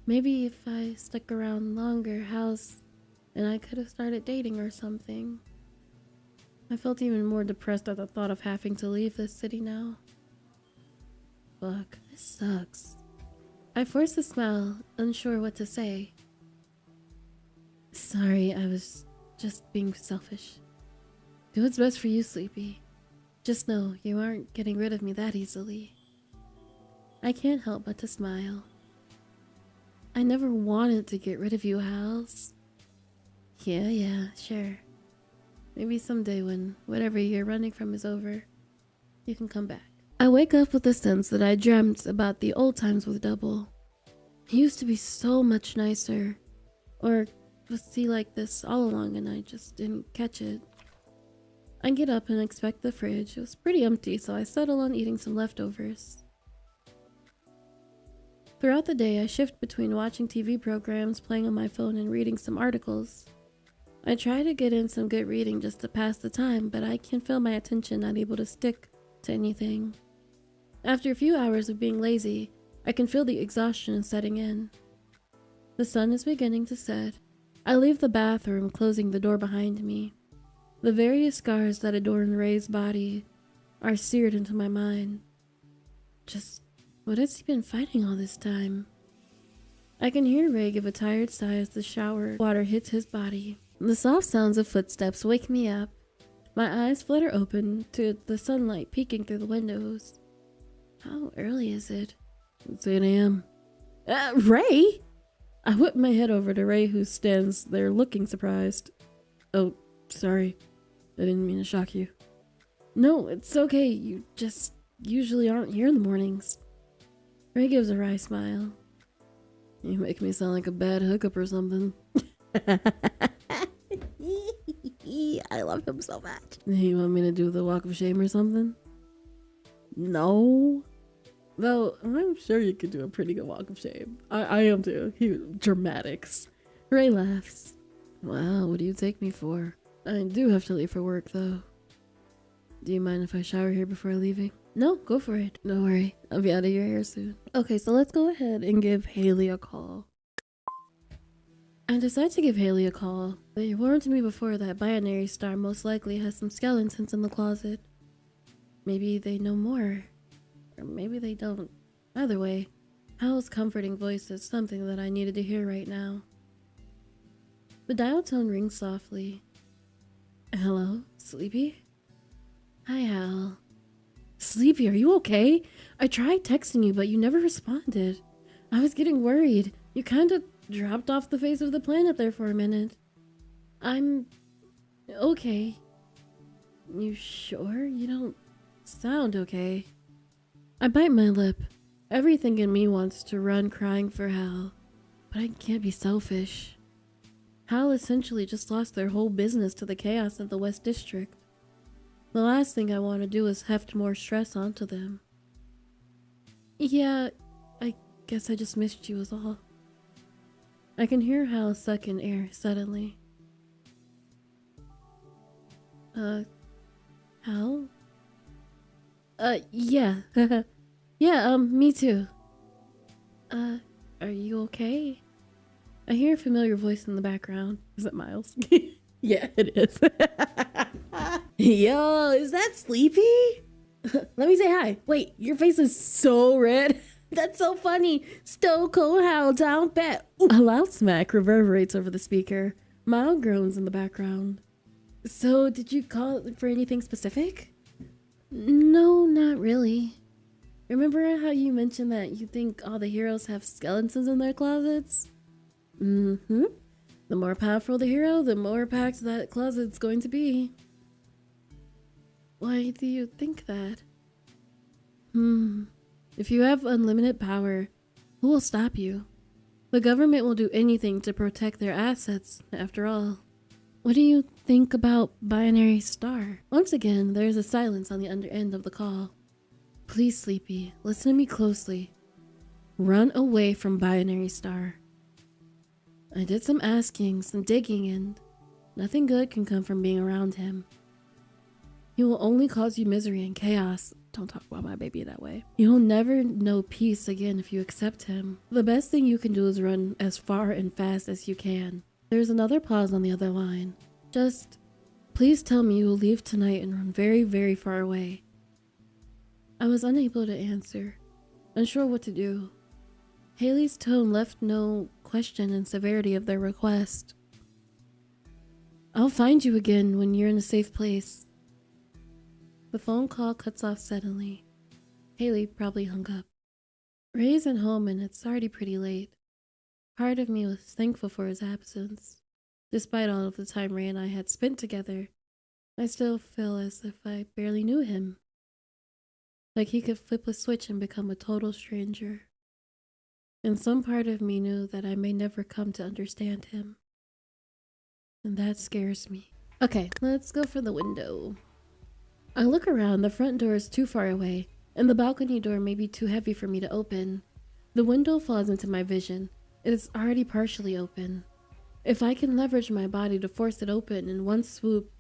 Maybe if I stuck around longer, and I could have started dating or something. I felt even more depressed at the thought of having to leave this city now. Fuck, this sucks. I forced a smile, unsure what to say. Sorry, I was just being selfish. Do what's best for you, Sleepy. Just know you aren't getting rid of me that easily. I can't help but to smile. I never wanted to get rid of you, Hals. Yeah, sure. Maybe someday when whatever you're running from is over, you can come back. I wake up with the sense that I dreamt about the old times with Double. He used to be so much nicer. Or was he like this all along and I just didn't catch it? I get up and inspect the fridge. It was pretty empty, so I settle on eating some leftovers. Throughout the day, I shift between watching TV programs, playing on my phone, and reading some articles. I try to get in some good reading just to pass the time, but I can feel my attention not able to stick to anything. After a few hours of being lazy, I can feel the exhaustion setting in. The sun is beginning to set. I leave the bathroom, closing the door behind me. The various scars that adorn Ray's body are seared into my mind. Just what has he been fighting all this time? I can hear Ray give a tired sigh as the shower water hits his body. The soft sounds of footsteps wake me up. My eyes flutter open to the sunlight peeking through the windows. How early is it? It's 8 a.m. Ray? I whip my head over to Ray, who stands there looking surprised. Oh, sorry. I didn't mean to shock you. No, it's okay. You just usually aren't here in the mornings. Ray gives a wry smile. You make me sound like a bad hookup or something. I love him so much. You want me to do the walk of shame or something? No. Though, I'm sure you could do a pretty good walk of shame. I am too. Dramatics. Ray laughs. Wow, what do you take me for? I do have to leave for work, though. Do you mind if I shower here before leaving? No, go for it. Don't worry. I'll be out of your hair soon. Okay, so let's go ahead and give Haley a call. I decide to give Haley a call. They warned me before that Binary Star most likely has some skeletons in the closet. Maybe they know more. Or maybe they don't. Either way, Hal's comforting voice is something that I needed to hear right now. The dial tone rings softly. Hello, Sleepy? Hi, Hal. Sleepy, are you okay? I tried texting you, but you never responded. I was getting worried. You kind of dropped off the face of the planet there for a minute. I'm okay. You sure? You don't sound okay. I bite my lip. Everything in me wants to run crying for Hal, but I can't be selfish. Hal essentially just lost their whole business to the chaos of the West District. The last thing I want to do is heft more stress onto them. Yeah, I guess I just missed you is all. I can hear Hal suck in air suddenly. Hal? Yeah. Yeah, me too. Are you okay? I hear a familiar voice in the background. Is it Miles? Yeah, it is. Yo, is that Sleepy? Let me say hi. Wait, your face is so red. That's so funny. Stone Cold Howl down pat. A loud smack reverberates over the speaker. Mild groans in the background. So, did you call for anything specific? No, not really. Remember how you mentioned that you think all the heroes have skeletons in their closets? Mm-hmm. The more powerful the hero, the more packed that closet's going to be. Why do you think that? If you have unlimited power, who will stop you? The government will do anything to protect their assets, after all. What do you think about Binary Star? Once again, there is a silence on the other end of the call. Please, Sleepy, listen to me closely. Run away from Binary Star. I did some asking, some digging, and nothing good can come from being around him. He will only cause you misery and chaos. Don't talk about my baby that way. You will never know peace again if you accept him. The best thing you can do is run as far and fast as you can. There's another pause on the other line. Just, please tell me you will leave tonight and run very, very far away. I was unable to answer, unsure what to do. Haley's tone left no question in severity of their request. I'll find you again when you're in a safe place. The phone call cuts off suddenly. Haley probably hung up. Ray's at home and it's already pretty late. Part of me was thankful for his absence. Despite all of the time Ray and I had spent together, I still feel as if I barely knew him. Like he could flip a switch and become a total stranger. And some part of me knew that I may never come to understand him. And that scares me. Okay, let's go for the window. I look around, the front door is too far away, and the balcony door may be too heavy for me to open. The window falls into my vision. It is already partially open. If I can leverage my body to force it open in one swoop,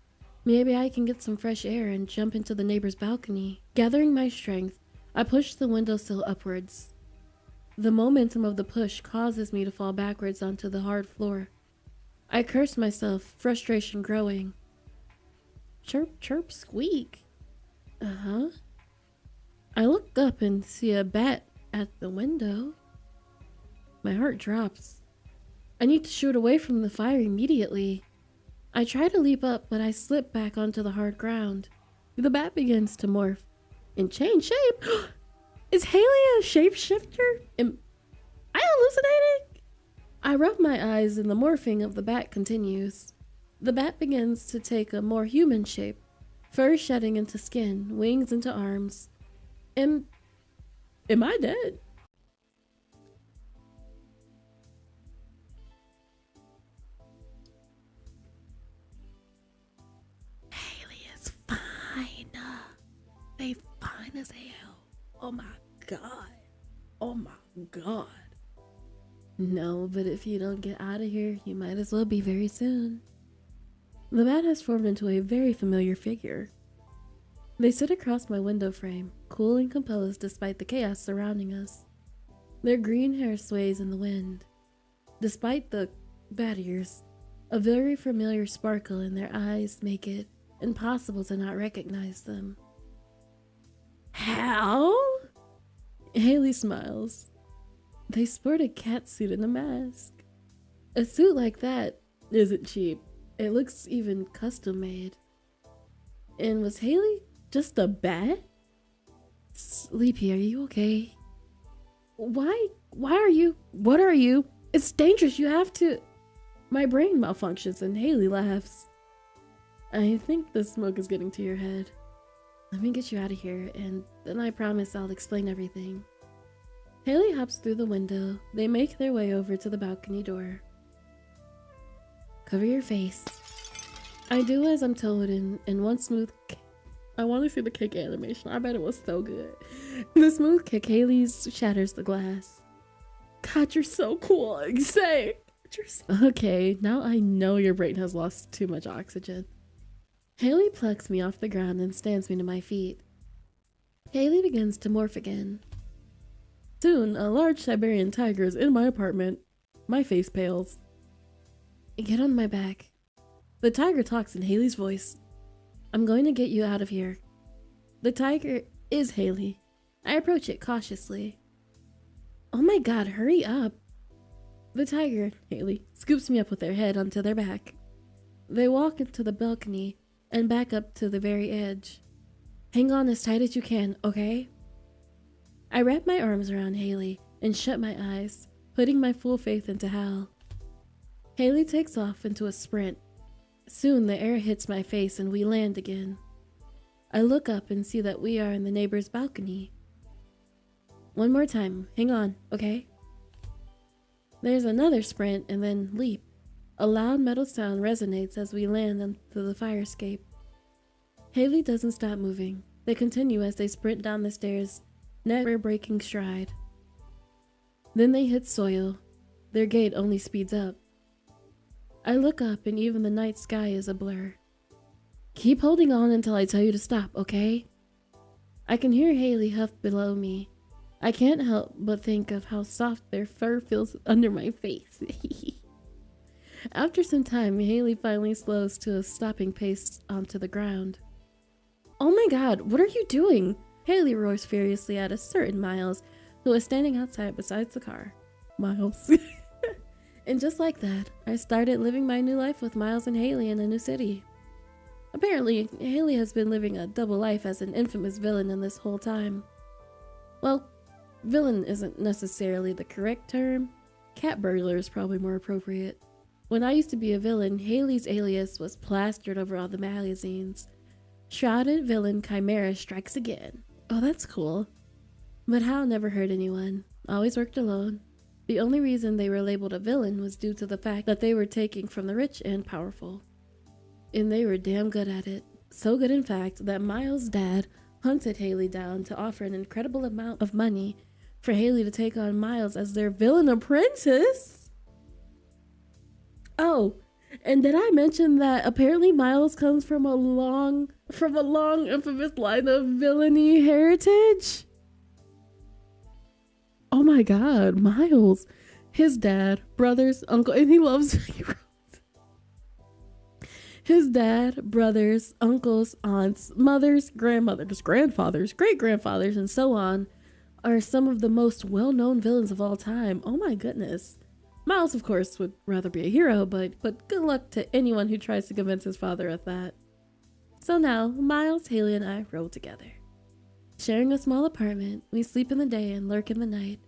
maybe I can get some fresh air and jump into the neighbor's balcony. Gathering my strength, I push the windowsill upwards. The momentum of the push causes me to fall backwards onto the hard floor. I curse myself, frustration growing. Chirp, chirp, squeak. I look up and see a bat at the window. My heart drops. I need to shoot away from the fire immediately. I try to leap up, but I slip back onto the hard ground. The bat begins to morph and change shape. Is Haley a shapeshifter? Am I hallucinating? I rub my eyes and the morphing of the bat continues. The bat begins to take a more human shape, fur shedding into skin, wings into arms. Am I dead? Haley is fine. They fine as hell. Oh my god. Oh my god. No, but if you don't get out of here, you might as well be very soon. The bat has formed into a very familiar figure. They sit across my window frame, cool and composed despite the chaos surrounding us. Their green hair sways in the wind. Despite the bat ears, a very familiar sparkle in their eyes make it impossible to not recognize them. How? Haley smiles. They sport a cat suit and a mask. A suit like that isn't cheap. It looks even custom made. And was Haley just a bat? Sleepy, are you okay? Why are you? What are you? It's dangerous, you have to. My brain malfunctions and Haley laughs. I think the smoke is getting to your head. Let me get you out of here, and then I promise I'll explain everything. Haley hops through the window. They make their way over to the balcony door. Cover your face. I do as I'm told in one smooth I want to see the kick animation. I bet it was so good. The smooth kick, Haley shatters the glass. God, you're so cool. Say. Okay, now I know your brain has lost too much oxygen. Haley plucks me off the ground and stands me to my feet. Haley begins to morph again. Soon, a large Siberian tiger is in my apartment. My face pales. Get on my back. The tiger talks in Haley's voice. I'm going to get you out of here. The tiger is Haley. I approach it cautiously. Oh my god, hurry up. The tiger, Haley, scoops me up with their head onto their back. They walk into the balcony and back up to the very edge. Hang on as tight as you can, okay? I wrap my arms around Haley and shut my eyes, putting my full faith into Hal. Haley takes off into a sprint. Soon the air hits my face and we land again. I look up and see that we are in the neighbor's balcony. One more time, hang on, okay? There's another sprint and then leap. A loud metal sound resonates as we land onto the fire escape. Haley doesn't stop moving. They continue as they sprint down the stairs, never-breaking stride. Then they hit soil. Their gait only speeds up. I look up and even the night sky is a blur. Keep holding on until I tell you to stop, okay? I can hear Haley huff below me. I can't help but think of how soft their fur feels under my face. After some time, Haley finally slows to a stopping pace onto the ground. Oh my god, what are you doing? Haley roars furiously at a certain Miles, who is standing outside beside the car. Miles. And just like that, I started living my new life with Miles and Haley in a new city. Apparently, Haley has been living a double life as an infamous villain in this whole time. Well, villain isn't necessarily the correct term. Cat burglar is probably more appropriate. When I used to be a villain, Haley's alias was plastered over all the magazines. Shrouded villain Chimera strikes again. Oh, that's cool. But Hal never hurt anyone. Always worked alone. The only reason they were labeled a villain was due to the fact that they were taking from the rich and powerful. And they were damn good at it. So good, in fact, that Miles' dad hunted Haley down to offer an incredible amount of money for Haley to take on Miles as their villain apprentice. Oh, and did I mention that apparently Miles comes from a long infamous line of villainy heritage? Oh my god, Miles. His dad, brothers, uncle, and he loves his dad, brothers, uncles, aunts, mothers, grandmothers, grandfathers, great-grandfathers, and so on are some of the most well-known villains of all time. Oh my goodness. Miles, of course, would rather be a hero, but good luck to anyone who tries to convince his father of that. So now, Miles, Haley, and I roll together. Sharing a small apartment, we sleep in the day and lurk in the night.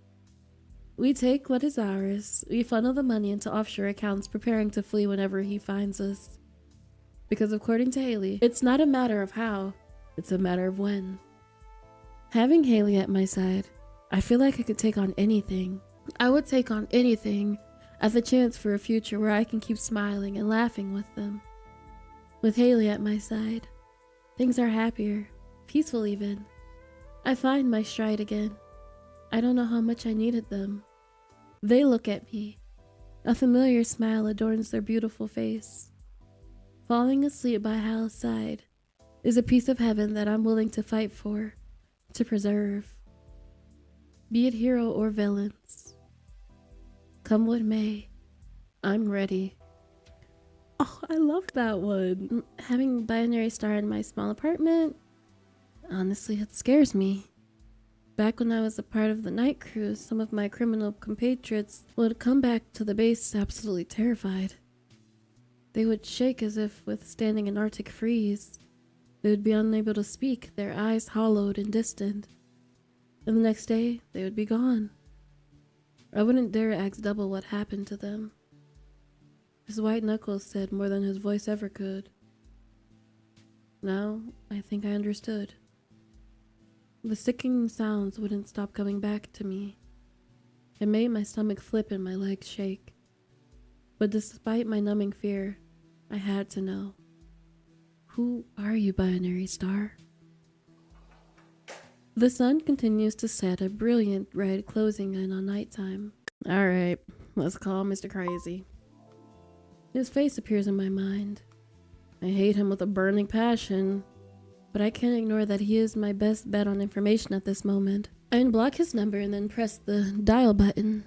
We take what is ours, we funnel the money into offshore accounts, preparing to flee whenever he finds us. Because according to Haley, it's not a matter of how, it's a matter of when. Having Haley at my side, I feel like I could take on anything. I would take on anything at the chance for a future where I can keep smiling and laughing with them. With Haley at my side, things are happier, peaceful even. I find my stride again. I don't know how much I needed them. They look at me. A familiar smile adorns their beautiful face. Falling asleep by Hal's side is a piece of heaven that I'm willing to fight for, to preserve. Be it hero or villains. Come what may, I'm ready. Oh, I love that one. Having binary star in my small apartment, honestly, it scares me. Back when I was a part of the night crew, some of my criminal compatriots would come back to the base absolutely terrified. They would shake as if withstanding an Arctic freeze. They would be unable to speak, their eyes hollowed and distant. And the next day, they would be gone. I wouldn't dare ask double what happened to them. His white knuckles said more than his voice ever could. Now, I think I understood. The sickening sounds wouldn't stop coming back to me. It made my stomach flip and my legs shake. But despite my numbing fear, I had to know. Who are you, binary star? The sun continues to set, a brilliant red closing in on nighttime. Alright, let's call Mr. Crazy. His face appears in my mind. I hate him with a burning passion, but I can't ignore that he is my best bet on information at this moment. I unblock his number and then press the dial button.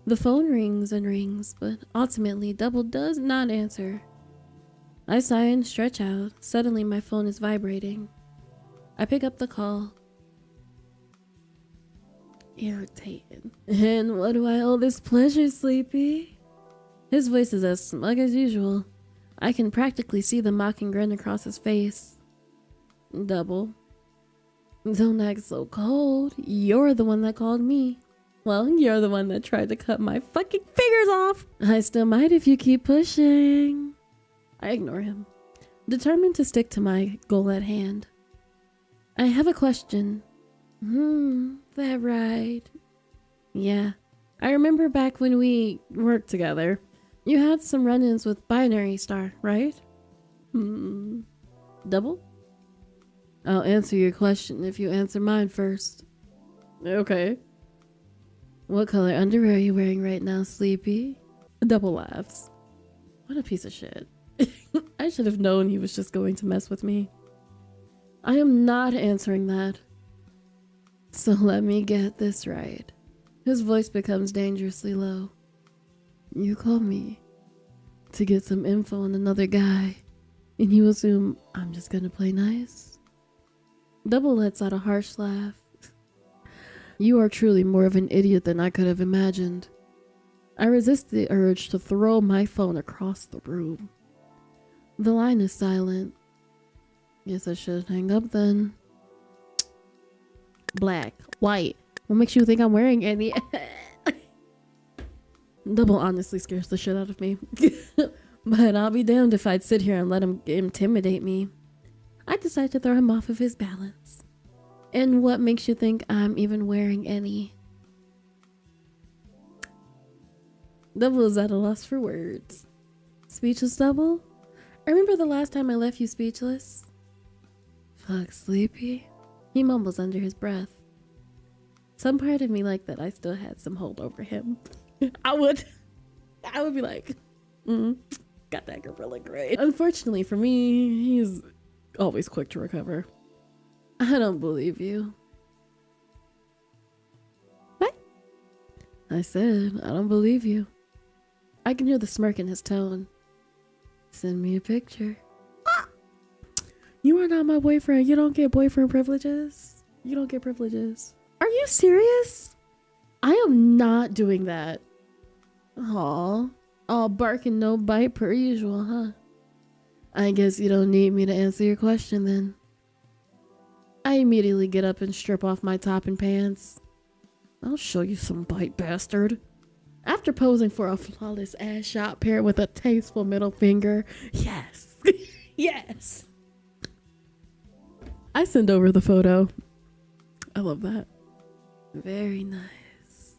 The phone rings and rings, but ultimately Double does not answer. I sigh and stretch out. Suddenly my phone is vibrating. I pick up the call. irritating. And what do I owe this pleasure, Sleepy? His voice is as smug as usual. I can practically see the mocking grin across his face. Double. Don't act so cold. You're the one that called me. Well, you're the one that tried to cut my fucking fingers off. I still might if you keep pushing. I ignore him, determined to stick to my goal at hand. I have a question. That right? Yeah. I remember back when we worked together, you had some run-ins with Binary Star, right? Double? I'll answer your question if you answer mine first. Okay. What color underwear are you wearing right now, Sleepy? Double laughs. What a piece of shit. I should have known he was just going to mess with me. I am not answering that. So let me get this right. His voice becomes dangerously low. You called me to get some info on another guy, and you assume I'm just gonna play nice? Double lets out a harsh laugh. You are truly more of an idiot than I could have imagined. I resist the urge to throw my phone across the room. The line is silent. Guess I should hang up then. Black, white. What makes you think I'm wearing any? Double honestly scares the shit out of me. But I'll be damned if I'd sit here and let him intimidate me. I decide to throw him off of his balance. And what makes you think I'm even wearing any? Double is at a loss for words. Speechless, Double? I remember the last time I left you speechless. Fuck, Sleepy. He mumbles under his breath. Some part of me liked that I still had some hold over him. I would be like, got that gorilla great. Unfortunately for me, he's always quick to recover. I don't believe you. What? I said, I don't believe you. I can hear the smirk in his tone. Send me a picture. You are not my boyfriend. You don't get boyfriend privileges. You don't get privileges. Are you serious? I am not doing that. Aw. All bark and no bite per usual, huh? I guess you don't need me to answer your question then. I immediately get up and strip off my top and pants. I'll show you some bite, bastard. After posing for a flawless ass shot paired with a tasteful middle finger, yes, yes. I send over the photo. I love that. Very nice.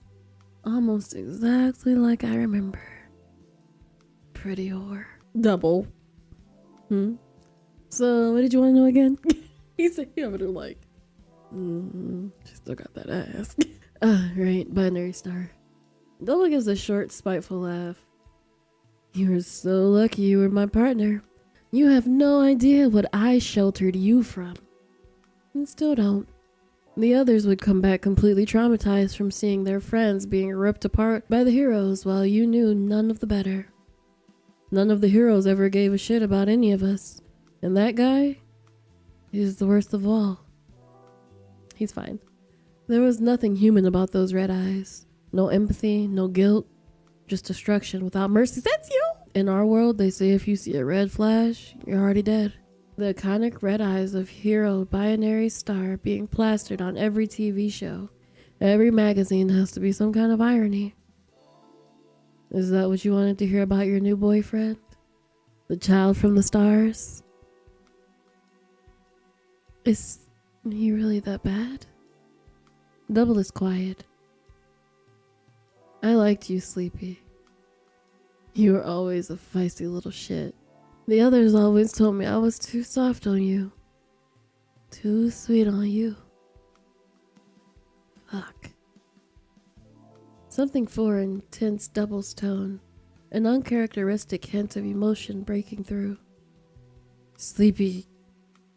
Almost exactly like I remember. Pretty whore. Double. So, what did you want to know again? He said, yeah, but I'm like, she still got that ass. Right, Binary Star. Double gives a short, spiteful laugh. You were so lucky you were my partner. You have no idea what I sheltered you from. And still don't. The others would come back completely traumatized from seeing their friends being ripped apart by the heroes while you knew none of the better. None of the heroes ever gave a shit about any of us. And that guy? He's the worst of all. He's fine. There was nothing human about those red eyes. No empathy, no guilt, just destruction without mercy. That's you! In our world, they say if you see a red flash, you're already dead. The iconic red eyes of hero Binary Star being plastered on every TV show. Every magazine has to be some kind of irony. Is that what you wanted to hear about your new boyfriend? The child from the stars? Is he really that bad? Double is quiet. I liked you, Sleepy. You were always a feisty little shit. The others always told me I was too soft on you. Too sweet on you. Fuck. Something foreign tensed Double's tone, an uncharacteristic hint of emotion breaking through. Sleepy,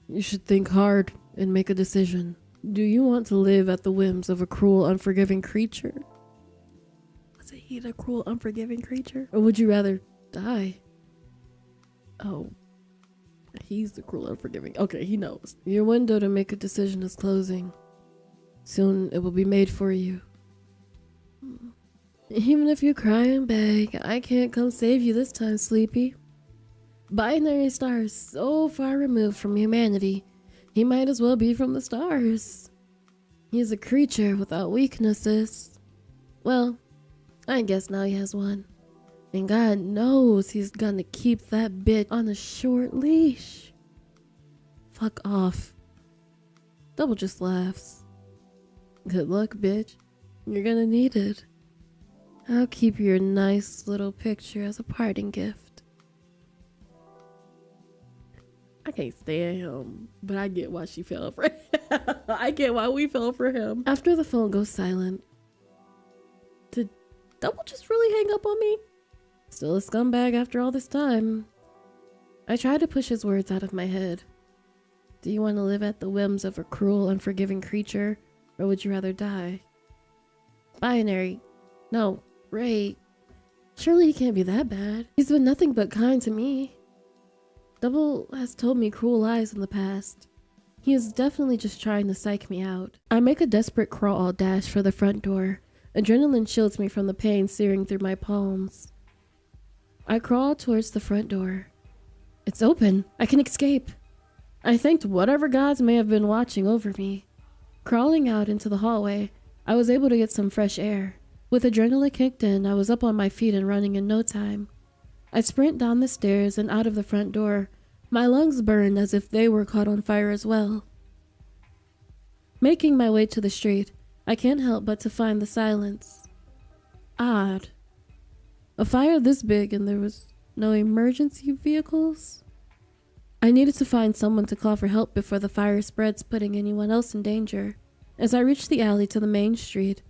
you should think hard and make a decision. Do you want to live at the whims of a cruel, unforgiving creature? Was he the cruel, unforgiving creature? Or would you rather die? Oh, he's the cruel, unforgiving. Okay, he knows. Your window to make a decision is closing. Soon it will be made for you. Even if you cry and beg, I can't come save you this time, Sleepy. Binary Star is so far removed from humanity, he might as well be from the stars. He's a creature without weaknesses. Well, I guess now he has one. And God knows he's gonna keep that bitch on a short leash. Fuck off. Double just laughs. Good luck, bitch. You're gonna need it. I'll keep your nice little picture as a parting gift. I can't stand him, but I get why she fell for him. I get why we fell for him. After the phone goes silent, did Double just really hang up on me? Still a scumbag after all this time. I try to push his words out of my head. Do you want to live at the whims of a cruel, unforgiving creature, or would you rather die? Binary. No, Ray. Surely he can't be that bad. He's been nothing but kind to me. Double has told me cruel lies in the past. He is definitely just trying to psych me out. I make a desperate crawl dash for the front door. Adrenaline shields me from the pain searing through my palms. I crawl towards the front door. It's open. I can escape. I thanked whatever gods may have been watching over me. Crawling out into the hallway, I was able to get some fresh air. With adrenaline kicked in, I was up on my feet and running in no time. I sprint down the stairs and out of the front door. My lungs burned as if they were caught on fire as well. Making my way to the street, I can't help but to find the silence. Odd. A fire this big and there was no emergency vehicles? I needed to find someone to call for help before the fire spreads, putting anyone else in danger. As I reached the alley to the main street,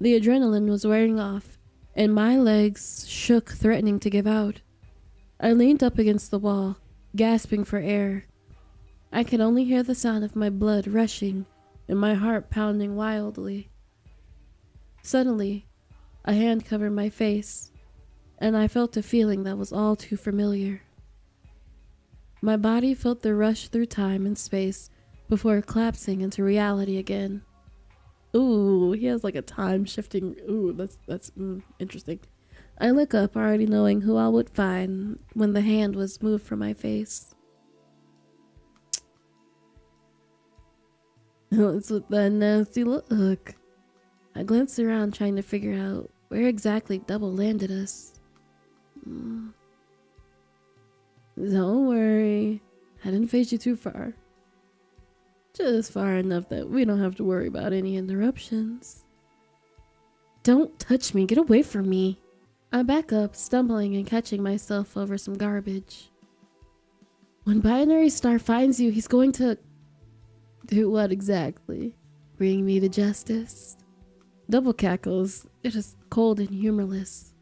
the adrenaline was wearing off, and my legs shook, threatening to give out. I leaned up against the wall, gasping for air. I could only hear the sound of my blood rushing and my heart pounding wildly. Suddenly, a hand covered my face, and I felt a feeling that was all too familiar. My body felt the rush through time and space before collapsing into reality again. Ooh, he has like a time shifting. Ooh, that's interesting. I look up, already knowing who I would find when the hand was moved from my face. It's with that nasty look. I glanced around, trying to figure out where exactly Double landed us. Don't worry, I didn't face you too far. Just far enough that we don't have to worry about any interruptions. Don't touch me, get away from me. I back up, stumbling and catching myself over some garbage. When Binary Star finds you, he's going to... do what exactly? Bring me to justice? Double cackles. It is cold and humorless.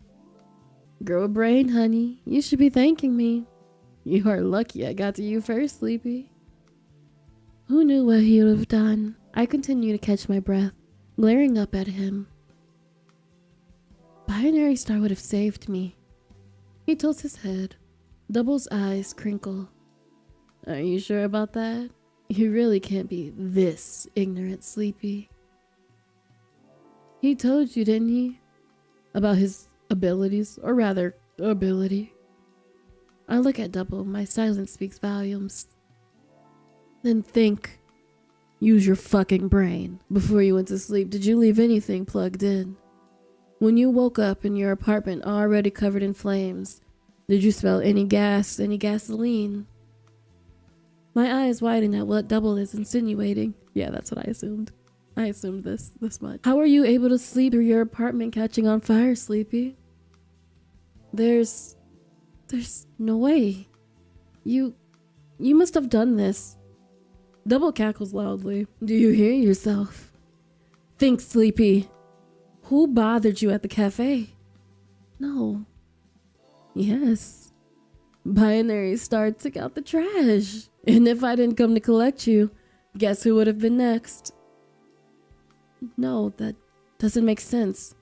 Grow a brain, honey. You should be thanking me. You are lucky I got to you first, Sleepy. Who knew what he would have done? I continue to catch my breath, glaring up at him. Binary Star would have saved me. He tilts his head. Double's eyes crinkle. Are you sure about that? You really can't be this ignorant, Sleepy. He told you, didn't he? About his abilities, or rather, ability. I look at Double. My silence speaks volumes. Then think. Use your fucking brain. Before you went to sleep, did you leave anything plugged in? When you woke up in your apartment already covered in flames, did you smell any gas, any gasoline? My eyes widen at what Double is insinuating. Yeah, that's what I assumed. I assumed this much. How are you able to sleep through your apartment catching on fire, Sleepy? There's no way. You must have done this. Double cackles loudly. Do you hear yourself? Think, Sleepy. Who bothered you at the cafe? No. Yes. Binary Star took out the trash. And if I didn't come to collect you, guess who would have been next? No, that doesn't make sense.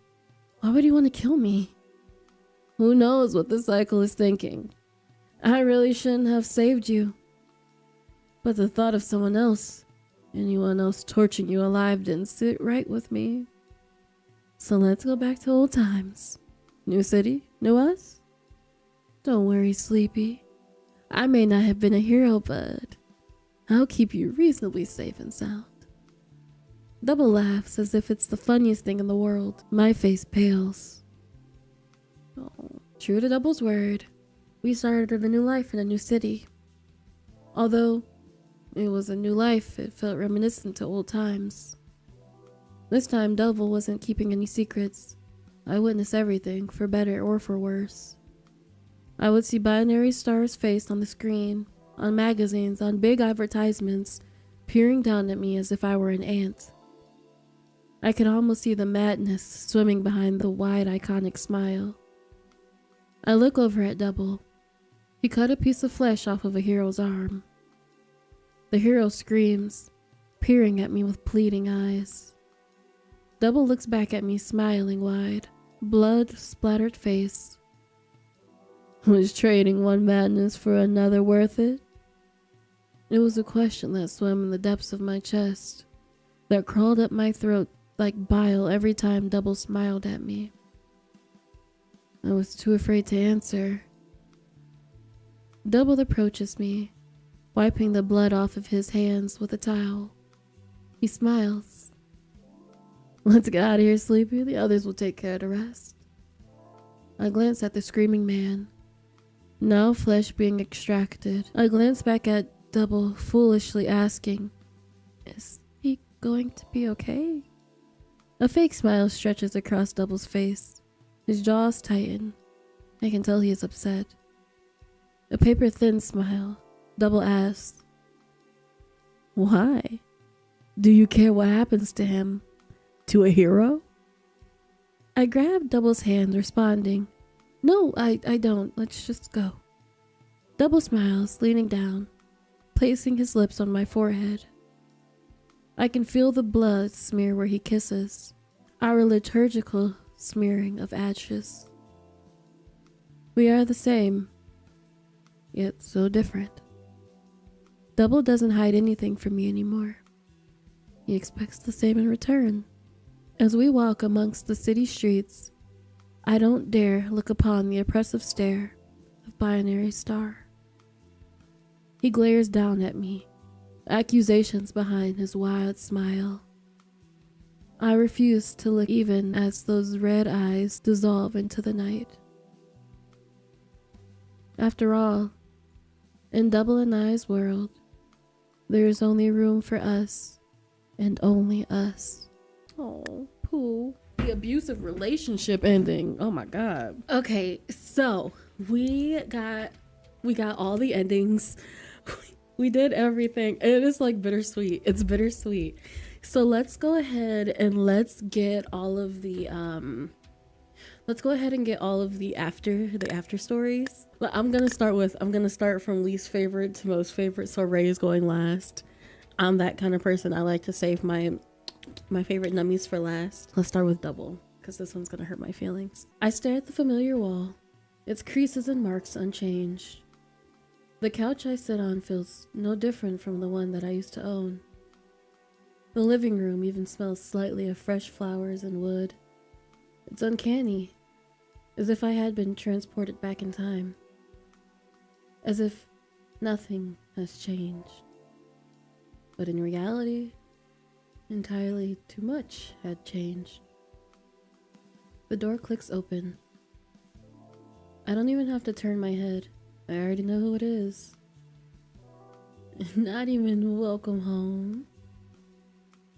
Why would you want to kill me? Who knows what the cycle is thinking? I really shouldn't have saved you. But the thought of anyone else torturing you alive didn't sit right with me. So let's go back to old times. New city, new us? Don't worry, Sleepy. I may not have been a hero, but I'll keep you reasonably safe and sound. Double laughs as if it's the funniest thing in the world. My face pales. Oh, true to Double's word, we started a new life in a new city. Although it was a new life, it felt reminiscent to old times. This time, Double wasn't keeping any secrets. I witnessed everything, for better or for worse. I would see Binary Star's face on the screen, on magazines, on big advertisements, peering down at me as if I were an ant. I could almost see the madness swimming behind the wide, iconic smile. I look over at Double. He cut a piece of flesh off of a hero's arm. The hero screams, peering at me with pleading eyes. Double looks back at me, smiling wide, blood-splattered face. Was trading one madness for another worth it? It was a question that swam in the depths of my chest, that crawled up my throat like bile every time Double smiled at me. I was too afraid to answer. Double approaches me, wiping the blood off of his hands with a towel. He smiles. Let's get out of here, Sleepy. The others will take care of the rest. I glance at the screaming man, now flesh being extracted. I glance back at Double, foolishly asking, is he going to be okay? A fake smile stretches across Double's face. His jaws tighten. I can tell he is upset. A paper-thin smile. Double asks, why? Do you care what happens to him? To a hero? I grab Double's hand, responding, no, I don't. Let's just go. Double smiles, leaning down, placing his lips on my forehead. I can feel the blood smear where he kisses, our liturgical smearing of ashes. We are the same, yet so different. Double doesn't hide anything from me anymore. He expects the same in return. As we walk amongst the city streets, I don't dare look upon the oppressive stare of Binary Star. He glares down at me, accusations behind his wild smile. I refuse to look even as those red eyes dissolve into the night. After all, in Double and I's world, there is only room for us, and only us. Oh, Pooh. The abusive relationship ending. Oh my god. Okay, so we got all the endings. We did everything. It is like bittersweet. It's bittersweet. So let's go ahead and let's get all of the after stories. I'm gonna start from least favorite to most favorite. So Ray is going last. I'm that kind of person. I like to save my favorite nummies for last. Let's start with Double, because this one's gonna hurt my feelings. I stare at the familiar wall, its creases and marks unchanged. The couch I sit on feels no different from the one that I used to own. The living room even smells slightly of fresh flowers and wood. It's uncanny, as if I had been transported back in time. As if nothing has changed. But in reality, entirely too much had changed. The door clicks open. I don't even have to turn my head. I already know who it is. Not even welcome home.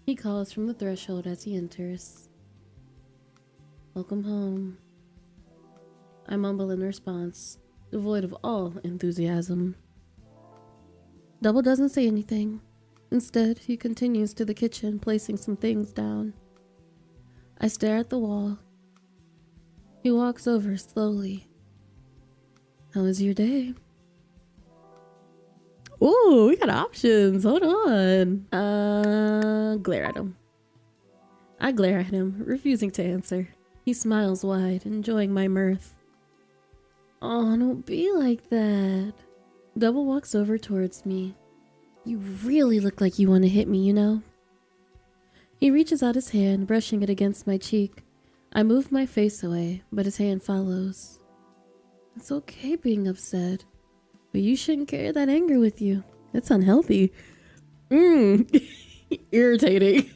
He calls from the threshold as he enters. Welcome home. I mumble in response, devoid of all enthusiasm. Double doesn't say anything. Instead, he continues to the kitchen, placing some things down. I stare at the wall. He walks over slowly. How was your day? Ooh, we got options. Hold on. Glare at him. I glare at him, refusing to answer. He smiles wide, enjoying my mirth. Oh, don't be like that. Double walks over towards me. You really look like you want to hit me, you know? He reaches out his hand, brushing it against my cheek, I move my face away, but his hand follows. It's okay being upset, but you shouldn't carry that anger with you. It's unhealthy. Irritating.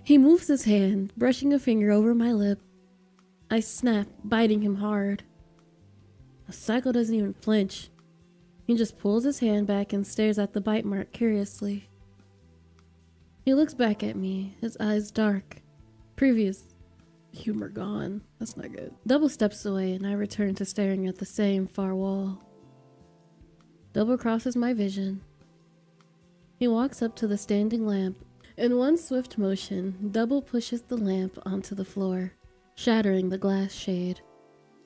He moves his hand, brushing a finger over my lip. I snap, biting him hard. The psycho doesn't even flinch. He just pulls his hand back and stares at the bite mark curiously. He looks back at me, his eyes dark. Previous humor gone. That's not good. Double steps away and I return to staring at the same far wall. Double crosses my vision. He walks up to the standing lamp. In one swift motion, Double pushes the lamp onto the floor, shattering the glass shade.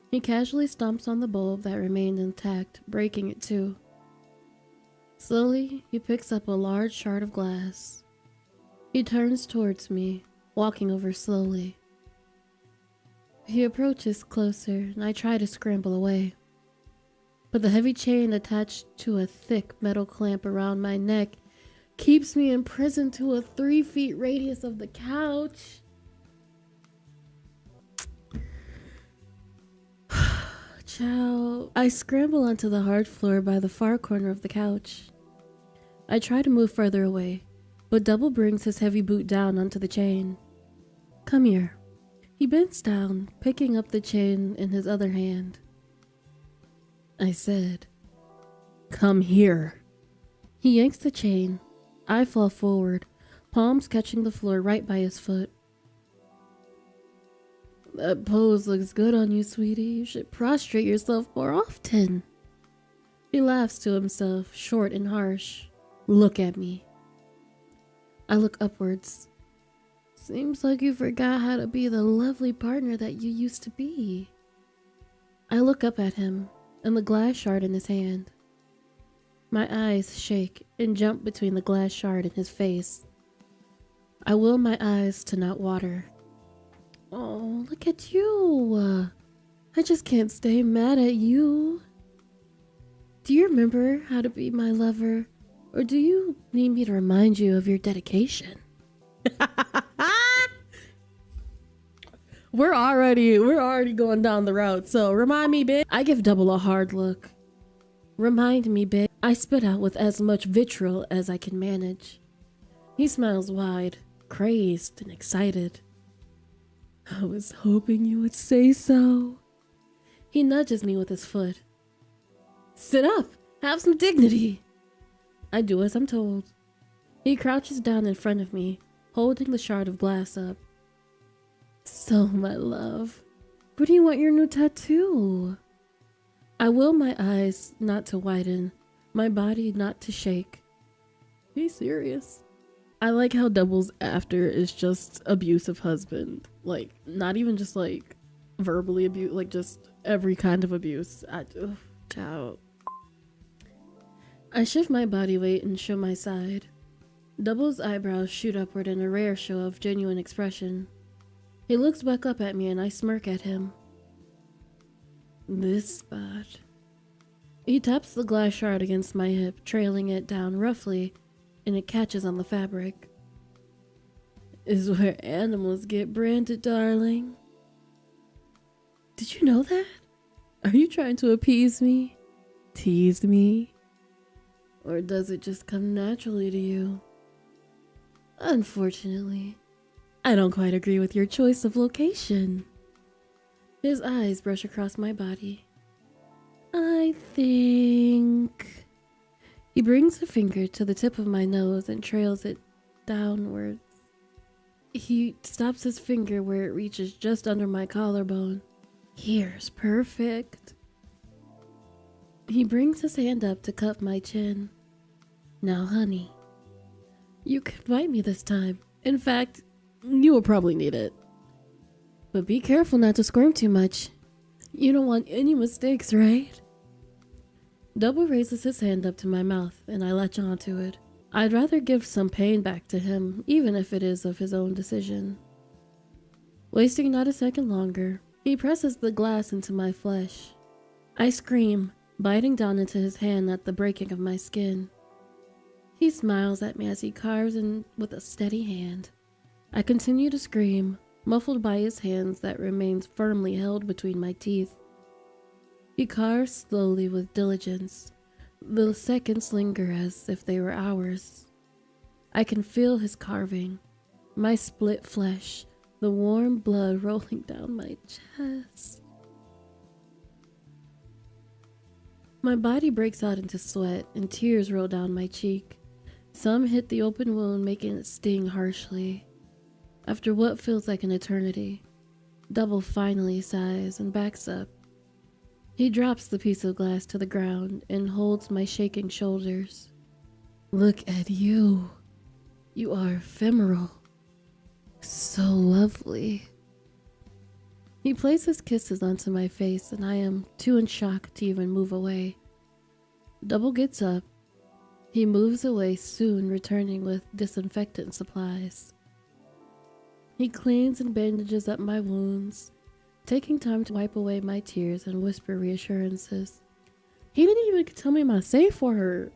He casually stomps on the bulb that remained intact, breaking it too. Slowly, he picks up a large shard of glass. He turns towards me, walking over slowly. He approaches closer, and I try to scramble away. But the heavy chain attached to a thick metal clamp around my neck keeps me imprisoned to a 3 feet radius of the couch. Ciao. I scramble onto the hard floor by the far corner of the couch. I try to move further away, but Double brings his heavy boot down onto the chain. Come here. He bends down, picking up the chain in his other hand. I said, come here. He yanks the chain. I fall forward, palms catching the floor right by his foot. That pose looks good on you, sweetie. You should prostrate yourself more often. He laughs to himself, short and harsh. Look at me. I look upwards. Seems like you forgot how to be the lovely partner that you used to be. I look up at him and the glass shard in his hand. My eyes shake and jump between the glass shard and his face. I will my eyes to not water. Oh, look at you. I just can't stay mad at you. Do you remember how to be my lover? Or do you need me to remind you of your dedication? We're already going down the route, so remind me, bitch. I give Double a hard look. Remind me, bitch. I spit out with as much vitriol as I can manage. He smiles wide, crazed and excited. I was hoping you would say so. He nudges me with his foot. Sit up, have some dignity. I do as I'm told. He crouches down in front of me, holding the shard of glass up. So, my love, where do you want your new tattoo? I will my eyes not to widen, my body not to shake. He's serious. I like how Double's after is just abusive husband. Like, not even just like verbally abuse, like just every kind of abuse. Ciao. I shift my body weight and show my side. Double's eyebrows shoot upward in a rare show of genuine expression. He looks back up at me and I smirk at him. This spot. He taps the glass shard against my hip, trailing it down roughly, and it catches on the fabric. Is where animals get branded, darling. Did you know that? Are you trying to appease me? Tease me? Or does it just come naturally to you? Unfortunately, I don't quite agree with your choice of location. His eyes brush across my body. I think... He brings a finger to the tip of my nose and trails it downwards. He stops his finger where it reaches just under my collarbone. Here's perfect. He brings his hand up to cup my chin. Now, honey, you can bite me this time. In fact, you will probably need it. But be careful not to squirm too much. You don't want any mistakes, right? Double raises his hand up to my mouth, and I latch onto it. I'd rather give some pain back to him, even if it is of his own decision. Wasting not a second longer, he presses the glass into my flesh. I scream, biting down into his hand at the breaking of my skin. He smiles at me as he carves in with a steady hand. I continue to scream, muffled by his hands that remains firmly held between my teeth. He carves slowly with diligence. The seconds linger as if they were hours. I can feel his carving, my split flesh, the warm blood rolling down my chest. My body breaks out into sweat and tears roll down my cheek. Some hit the open wound, making it sting harshly. After what feels like an eternity, Double finally sighs and backs up. He drops the piece of glass to the ground and holds my shaking shoulders. Look at you. You are ephemeral. So lovely. He places kisses onto my face and I am too in shock to even move away. Double gets up. He moves away, soon returning with disinfectant supplies. He cleans and bandages up my wounds, taking time to wipe away my tears and whisper reassurances. He didn't even tell me my safe word.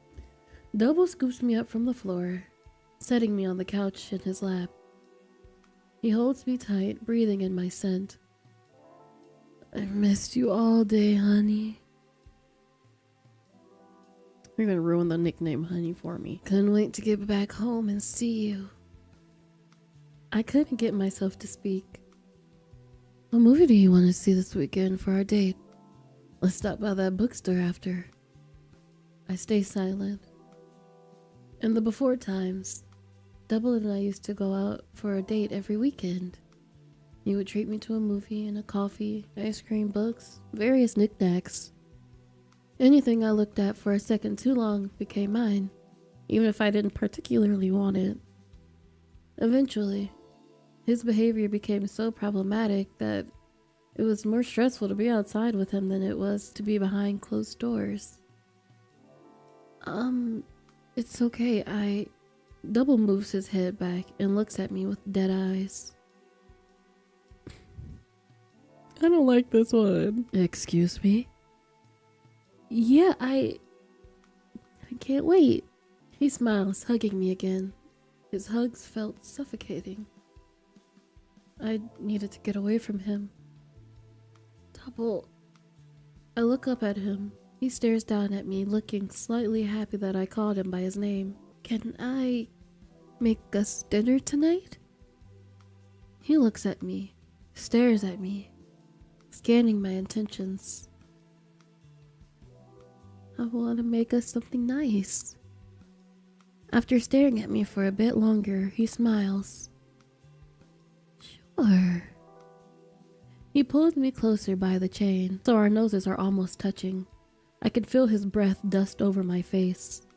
Double scoops me up from the floor, setting me on the couch in his lap. He holds me tight, breathing in my scent. I missed you all day, honey. You're gonna ruin the nickname honey for me. Couldn't wait to get back home and see you. I couldn't get myself to speak. What movie do you want to see this weekend for our date? Let's stop by that bookstore after. I stay silent. In the before times, Double and I used to go out for a date every weekend. He would treat me to a movie and a coffee, ice cream, books, various knickknacks. Anything I looked at for a second too long became mine, even if I didn't particularly want it. Eventually, his behavior became so problematic that it was more stressful to be outside with him than it was to be behind closed doors. It's okay. Double moves his head back and looks at me with dead eyes. I don't like this one. Excuse me? Yeah, I can't wait. He smiles, hugging me again. His hugs felt suffocating. I needed to get away from him. Double. I look up at him. He stares down at me, looking slightly happy that I called him by his name. Can I make us dinner tonight? He looks at me, stares at me, scanning my intentions. I want to make us something nice. After staring at me for a bit longer, he smiles. Sure. He pulls me closer by the chain, so our noses are almost touching. I can feel his breath dust over my face.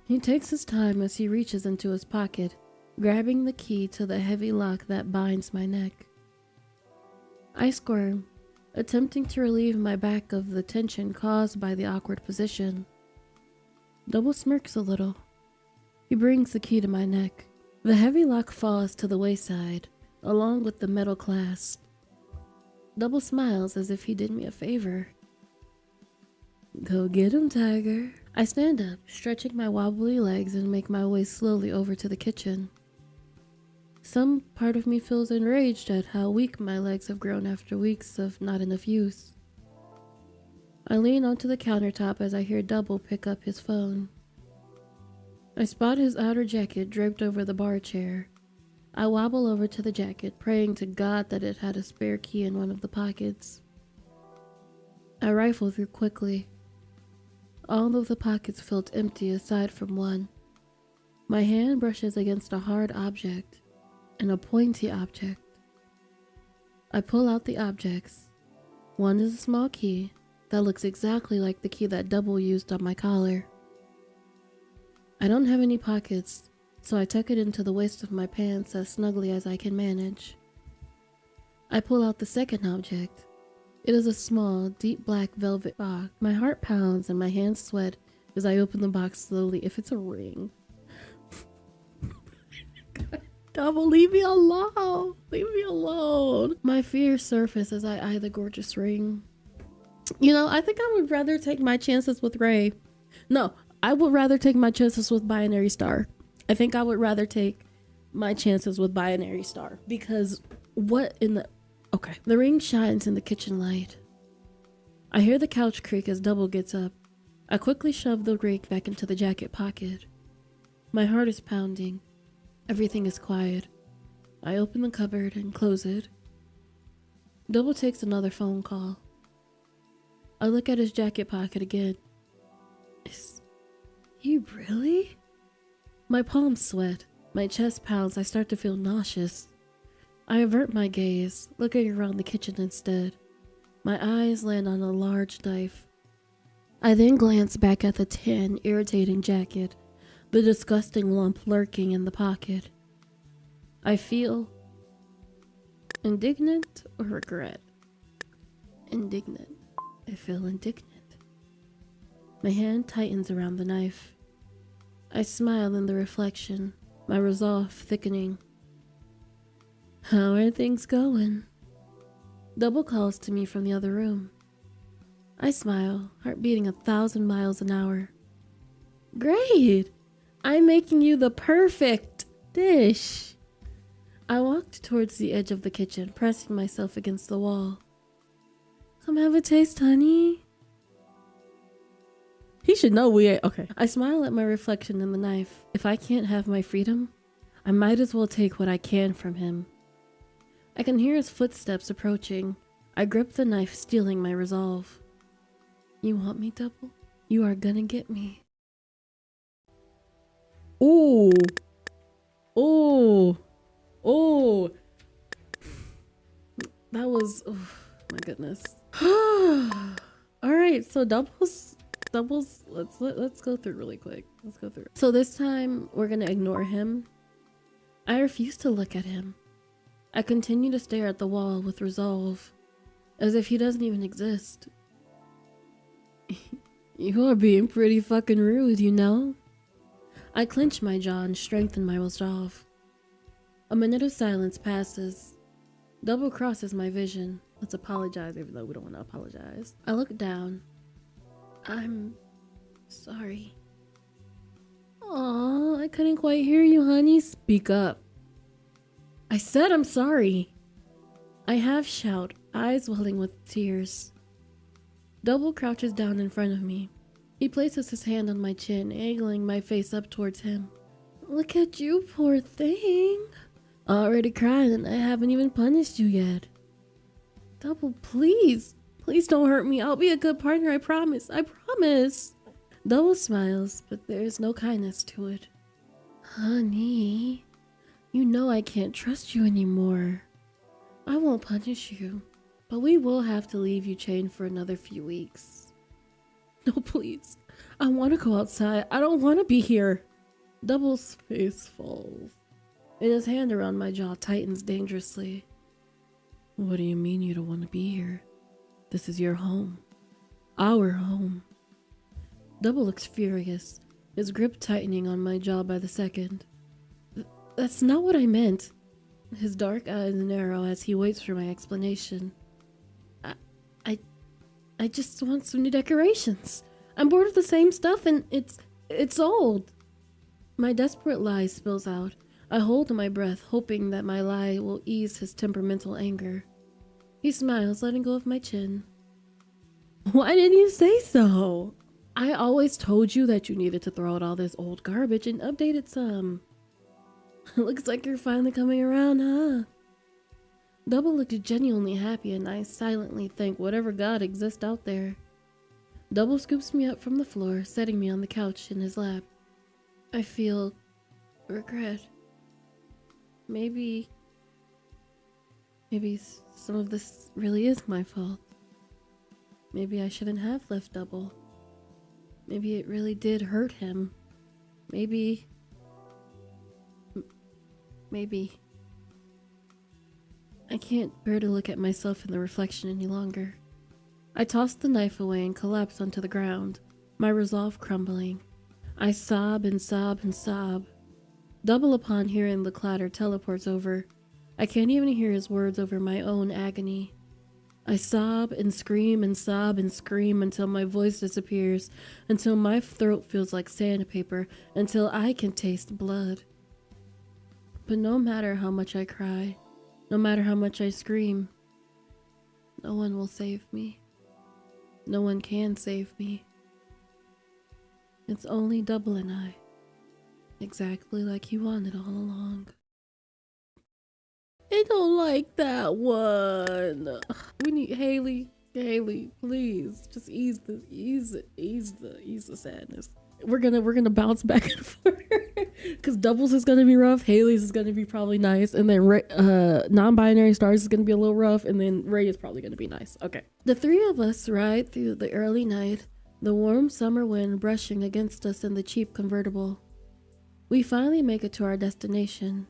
He takes his time as he reaches into his pocket, grabbing the key to the heavy lock that binds my neck. I squirm, attempting to relieve my back of the tension caused by the awkward position. Double smirks a little. He brings the key to my neck. The heavy lock falls to the wayside, along with the metal clasp. Double smiles as if he did me a favor. Go get him, tiger. I stand up, stretching my wobbly legs and make my way slowly over to the kitchen. Some part of me feels enraged at how weak my legs have grown after weeks of not enough use. I lean onto the countertop as I hear Double pick up his phone. I spot his outer jacket draped over the bar chair. I wobble over to the jacket, praying to God that it had a spare key in one of the pockets. I rifle through quickly. All of the pockets felt empty aside from one. My hand brushes against a hard object and a pointy object. I pull out the objects. One is a small key that looks exactly like the key that Double used on my collar. I don't have any pockets, so I tuck it into the waist of my pants as snugly as I can manage. I pull out the second object. It is a small, deep black velvet box. My heart pounds and my hands sweat as I open the box slowly. If it's a ring. Double, leave me alone. Leave me alone. My fears surface as I eye the gorgeous ring. You know, I think I would rather take my chances with Ray. No, I would rather take my chances with Binary Star. I think I would rather take my chances with Binary Star because What in the... Okay. The ring shines in the kitchen light. I hear the couch creak as Double gets up. I quickly shove the ring back into the jacket pocket. My heart is pounding. Everything is quiet. I open the cupboard and close it. Double takes another phone call. I look at his jacket pocket again. Is he really? My palms sweat. My chest pounds. I start to feel nauseous. I avert my gaze, looking around the kitchen instead. My eyes land on a large knife. I then glance back at the tan, irritating jacket, the disgusting lump lurking in the pocket. I feel indignant or regret? Indignant. I feel indignant. My hand tightens around the knife. I smile in the reflection, my resolve thickening. How are things going? Double calls to me from the other room. I smile, heart beating 1,000 miles an hour. Great! I'm making you the perfect dish. I walked towards the edge of the kitchen, pressing myself against the wall. Come have a taste, honey. He should know we ain't. Okay. I smile at my reflection in the knife. If I can't have my freedom, I might as well take what I can from him. I can hear his footsteps approaching. I grip the knife, stealing my resolve. You want me, Double? You are gonna get me. Ooh. Ooh. Ooh. That was... Oh, my goodness. Alright, so doubles, let's go through really quick. Let's go through. So this time, we're gonna ignore him. I refuse to look at him. I continue to stare at the wall with resolve, as if he doesn't even exist. You are being pretty fucking rude, you know? I clench my jaw and strengthen my resolve. A minute of silence passes. Double crosses my vision. Let's apologize even though we don't want to apologize. I look down. I'm sorry. Aw, I couldn't quite hear you, honey. Speak up. I said I'm sorry. I half shout, eyes welling with tears. Double crouches down in front of me. He places his hand on my chin, angling my face up towards him. Look at you, poor thing. Already crying and I haven't even punished you yet. Double, please. Please don't hurt me. I'll be a good partner, I promise. I promise. Double smiles, but there is no kindness to it. Honey, you know I can't trust you anymore. I won't punish you, but we will have to leave you chained for another few weeks. No, please. I want to go outside. I don't want to be here. Double's face falls, and his hand around my jaw tightens dangerously. What do you mean you don't want to be here? This is your home. Our home. Double looks furious, his grip tightening on my jaw by the second. That's not what I meant. His dark eyes narrow as he waits for my explanation. I just want some new decorations. I'm bored of the same stuff and it's old. My desperate lie spills out. I hold my breath, hoping that my lie will ease his temperamental anger. He smiles, letting go of my chin. Why didn't you say so? I always told you that you needed to throw out all this old garbage and update it some. Looks like you're finally coming around, huh? Double looked genuinely happy and I silently thank whatever God exists out there. Double scoops me up from the floor, setting me on the couch in his lap. I feel regret. Maybe some of this really is my fault. Maybe I shouldn't have left Double. Maybe it really did hurt him. Maybe. I can't bear to look at myself in the reflection any longer. I toss the knife away and collapse onto the ground, my resolve crumbling. I sob and sob and sob. Double, upon hearing the clatter, teleports over. I can't even hear his words over my own agony. I sob and scream and sob and scream until my voice disappears, until my throat feels like sandpaper, until I can taste blood. But no matter how much I cry, No matter how much I scream, no one will save me. No one can save me. It's only Double and I. Exactly like you wanted all along. I don't like that one. We need Haley. Haley, please, just ease the sadness. We're gonna bounce back and forth because Doubles is gonna be rough, Haley's is gonna be probably nice, and then non-binary stars is gonna be a little rough, and then Ray is probably gonna be nice. Okay, the three of us ride through the early night, the warm summer wind brushing against us in the cheap convertible. We finally make it to our destination,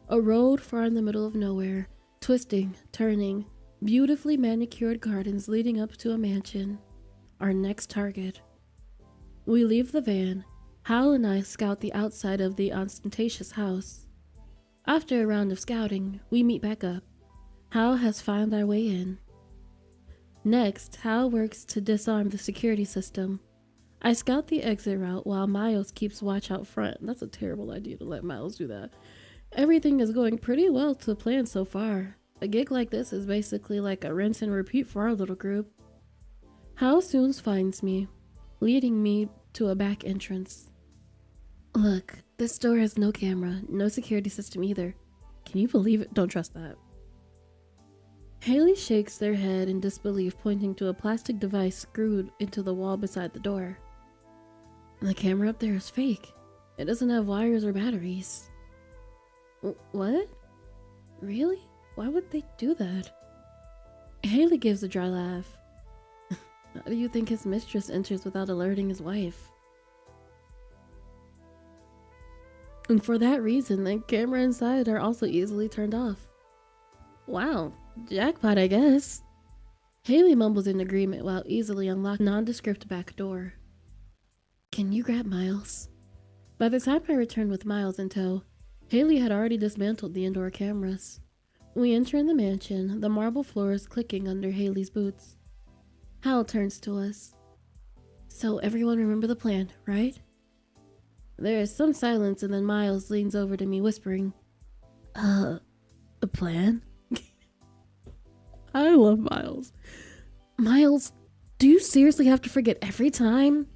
a road far in the middle of nowhere, twisting, turning, beautifully manicured gardens leading up to a mansion, our next target. We leave the van. Hal and I scout the outside of the ostentatious house. After a round of scouting, we meet back up. Hal has found our way in. Next, Hal works to disarm the security system. I scout the exit route while Miles keeps watch out front. That's a terrible idea to let Miles do that. Everything is going pretty well to plan so far. A gig like this is basically like a rinse and repeat for our little group. Hal soon finds me, leading me to a back entrance. Look, this door has no camera, no security system either. Can you believe it? Don't trust that. Haley shakes their head in disbelief, pointing to a plastic device screwed into the wall beside the door. The camera up there is fake. It doesn't have wires or batteries. What? Really? Why would they do that? Haley gives a dry laugh. How do you think his mistress enters without alerting his wife? And for that reason, the camera inside are also easily turned off. Wow, jackpot, I guess. Haley mumbles in agreement while easily unlocking a nondescript back door. Can you grab Miles? By the time I returned with Miles in tow, Haley had already dismantled the indoor cameras. We enter in the mansion, the marble floors clicking under Haley's boots. Hal turns to us. So everyone remember the plan, right? There is some silence and then Miles leans over to me whispering, a plan? I love Miles. Miles, do you seriously have to forget every time?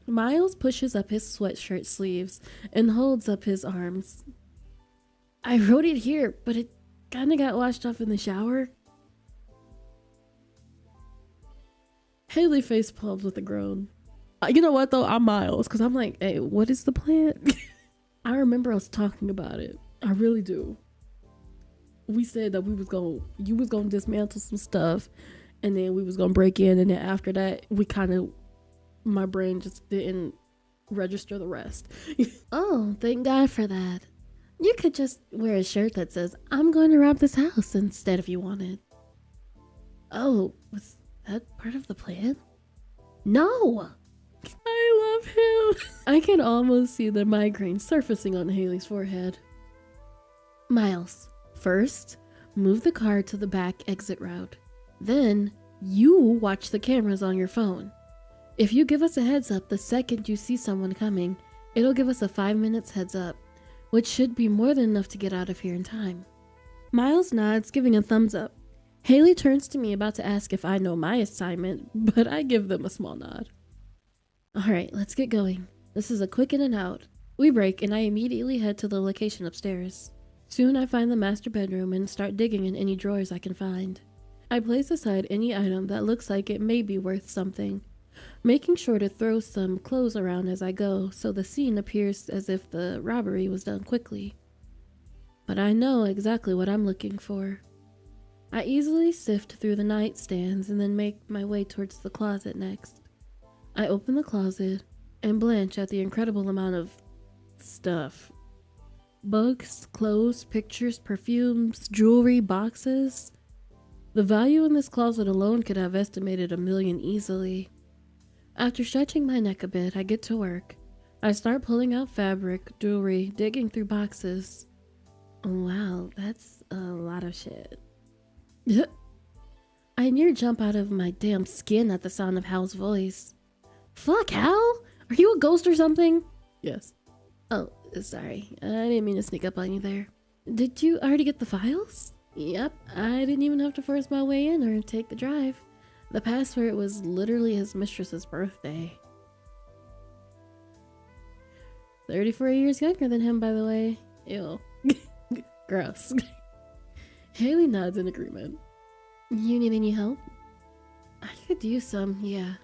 Miles pushes up his sweatshirt sleeves and holds up his arms. I wrote it here, but it kinda got washed off in the shower. Haley face palms with a groan. You know what though? I'm Miles, because I'm like, hey, what is the plan? I remember us talking about it. I really do. We said that you was gonna dismantle some stuff, and then we was gonna break in, and then after that, my brain just didn't register the rest. Oh, thank God for that. You could just wear a shirt that says, I'm going to rob this house instead if you wanted. Oh, was that part of the plan? No! I love him. I can almost see the migraine surfacing on Haley's forehead. Miles, first, move the car to the back exit route. Then, you watch the cameras on your phone. If you give us a heads up the second you see someone coming, it'll give us a 5 minutes heads up, which should be more than enough to get out of here in time. Miles nods, giving a thumbs up. Haley turns to me about to ask if I know my assignment, but I give them a small nod. Alright, let's get going. This is a quick in and out. We break and I immediately head to the location upstairs. Soon I find the master bedroom and start digging in any drawers I can find. I place aside any item that looks like it may be worth something, making sure to throw some clothes around as I go so the scene appears as if the robbery was done quickly. But I know exactly what I'm looking for. I easily sift through the nightstands and then make my way towards the closet next. I open the closet and blanch at the incredible amount of stuff. Books, clothes, pictures, perfumes, jewelry, boxes. The value in this closet alone could have estimated $1 million easily. After stretching my neck a bit, I get to work. I start pulling out fabric, jewelry, digging through boxes. Wow, that's a lot of shit. I near jump out of my damn skin at the sound of Hal's voice. Fuck, Hal? Are you a ghost or something? Yes. Oh, sorry. I didn't mean to sneak up on you there. Did you already get the files? Yep, I didn't even have to force my way in or take the drive. The password was literally his mistress's birthday. 34 years younger than him, by the way. Ew. Gross. Haley nods in agreement. You need any help? I could use some, yeah.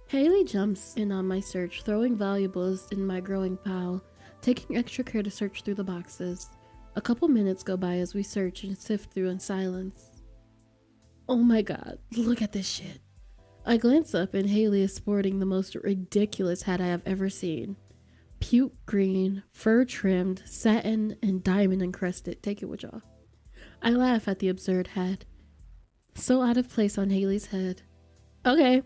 Haley jumps in on my search, throwing valuables in my growing pile, taking extra care to search through the boxes. A couple minutes go by as we search and sift through in silence. Oh my god, look at this shit. I glance up and Haley is sporting the most ridiculous hat I have ever seen. Puke green, fur trimmed, satin, and diamond encrusted. Take it with y'all. I laugh at the absurd hat. So out of place on Haley's head. Okay,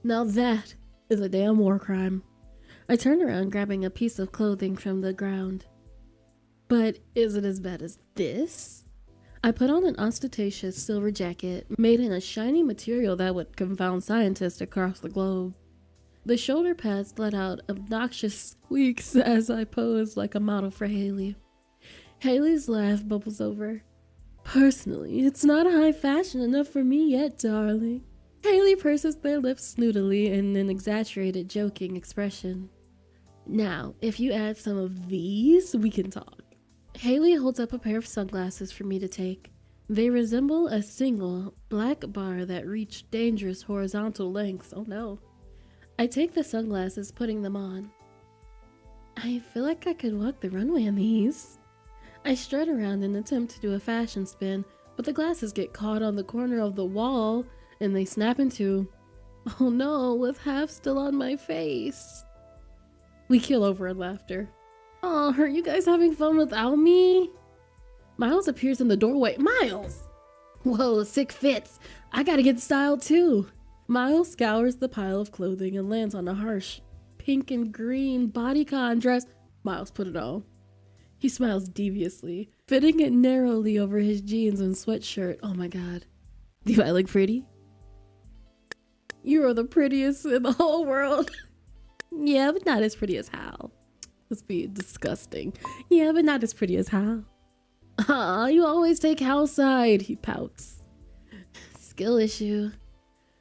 now that is a damn war crime. I turn around, grabbing a piece of clothing from the ground. But is it as bad as this? I put on an ostentatious silver jacket made in a shiny material that would confound scientists across the globe. The shoulder pads let out obnoxious squeaks as I pose like a model for Haley. Haley's laugh bubbles over. Personally, it's not high fashion enough for me yet, darling. Haley purses their lips snootily in an exaggerated, joking expression. Now, if you add some of these, we can talk. Haley holds up a pair of sunglasses for me to take. They resemble a single, black bar that reach dangerous horizontal lengths. Oh no. I take the sunglasses, putting them on. I feel like I could walk the runway in these. I strut around and attempt to do a fashion spin, but the glasses get caught on the corner of the wall and they snap in two. Oh no, with half still on my face. We keel over in laughter. Oh, are you guys having fun without me? Miles appears in the doorway. Miles! Whoa, sick fits. I gotta get styled too. Miles scours the pile of clothing and lands on a harsh pink and green bodycon dress. Miles, put it on. He smiles deviously, fitting it narrowly over his jeans and sweatshirt. Oh my god. Do I look pretty? You are the prettiest in the whole world. Yeah, but not as pretty as Hal. Let's be disgusting. Yeah, but not as pretty as Hal. Aw, you always take Hal's side, he pouts. Skill issue.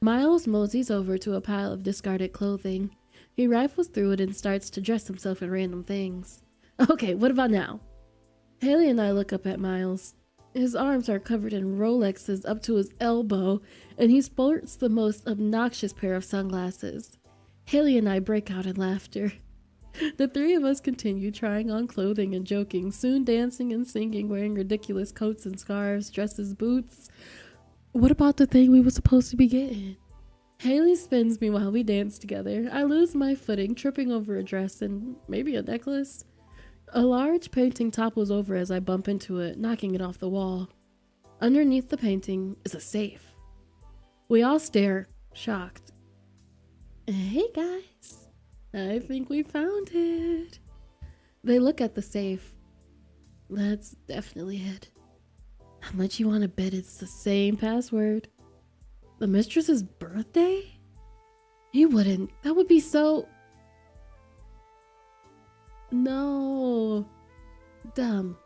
Miles moseys over to a pile of discarded clothing. He rifles through it and starts to dress himself in random things. Okay, what about now? Haley and I look up at Miles. His arms are covered in Rolexes up to his elbow, and he sports the most obnoxious pair of sunglasses. Haley and I break out in laughter. The three of us continue trying on clothing and joking, soon dancing and singing, wearing ridiculous coats and scarves, dresses, boots. What about the thing we were supposed to be getting? Haley spins me while we dance together. I lose my footing, tripping over a dress and maybe a necklace. A large painting topples over as I bump into it, knocking it off the wall. Underneath the painting is a safe. We all stare, shocked. Hey guys, I think we found it. They look at the safe. That's definitely it. How much you want to bet it's the same password? The mistress's birthday? You wouldn't. That would be so... No. Dumb.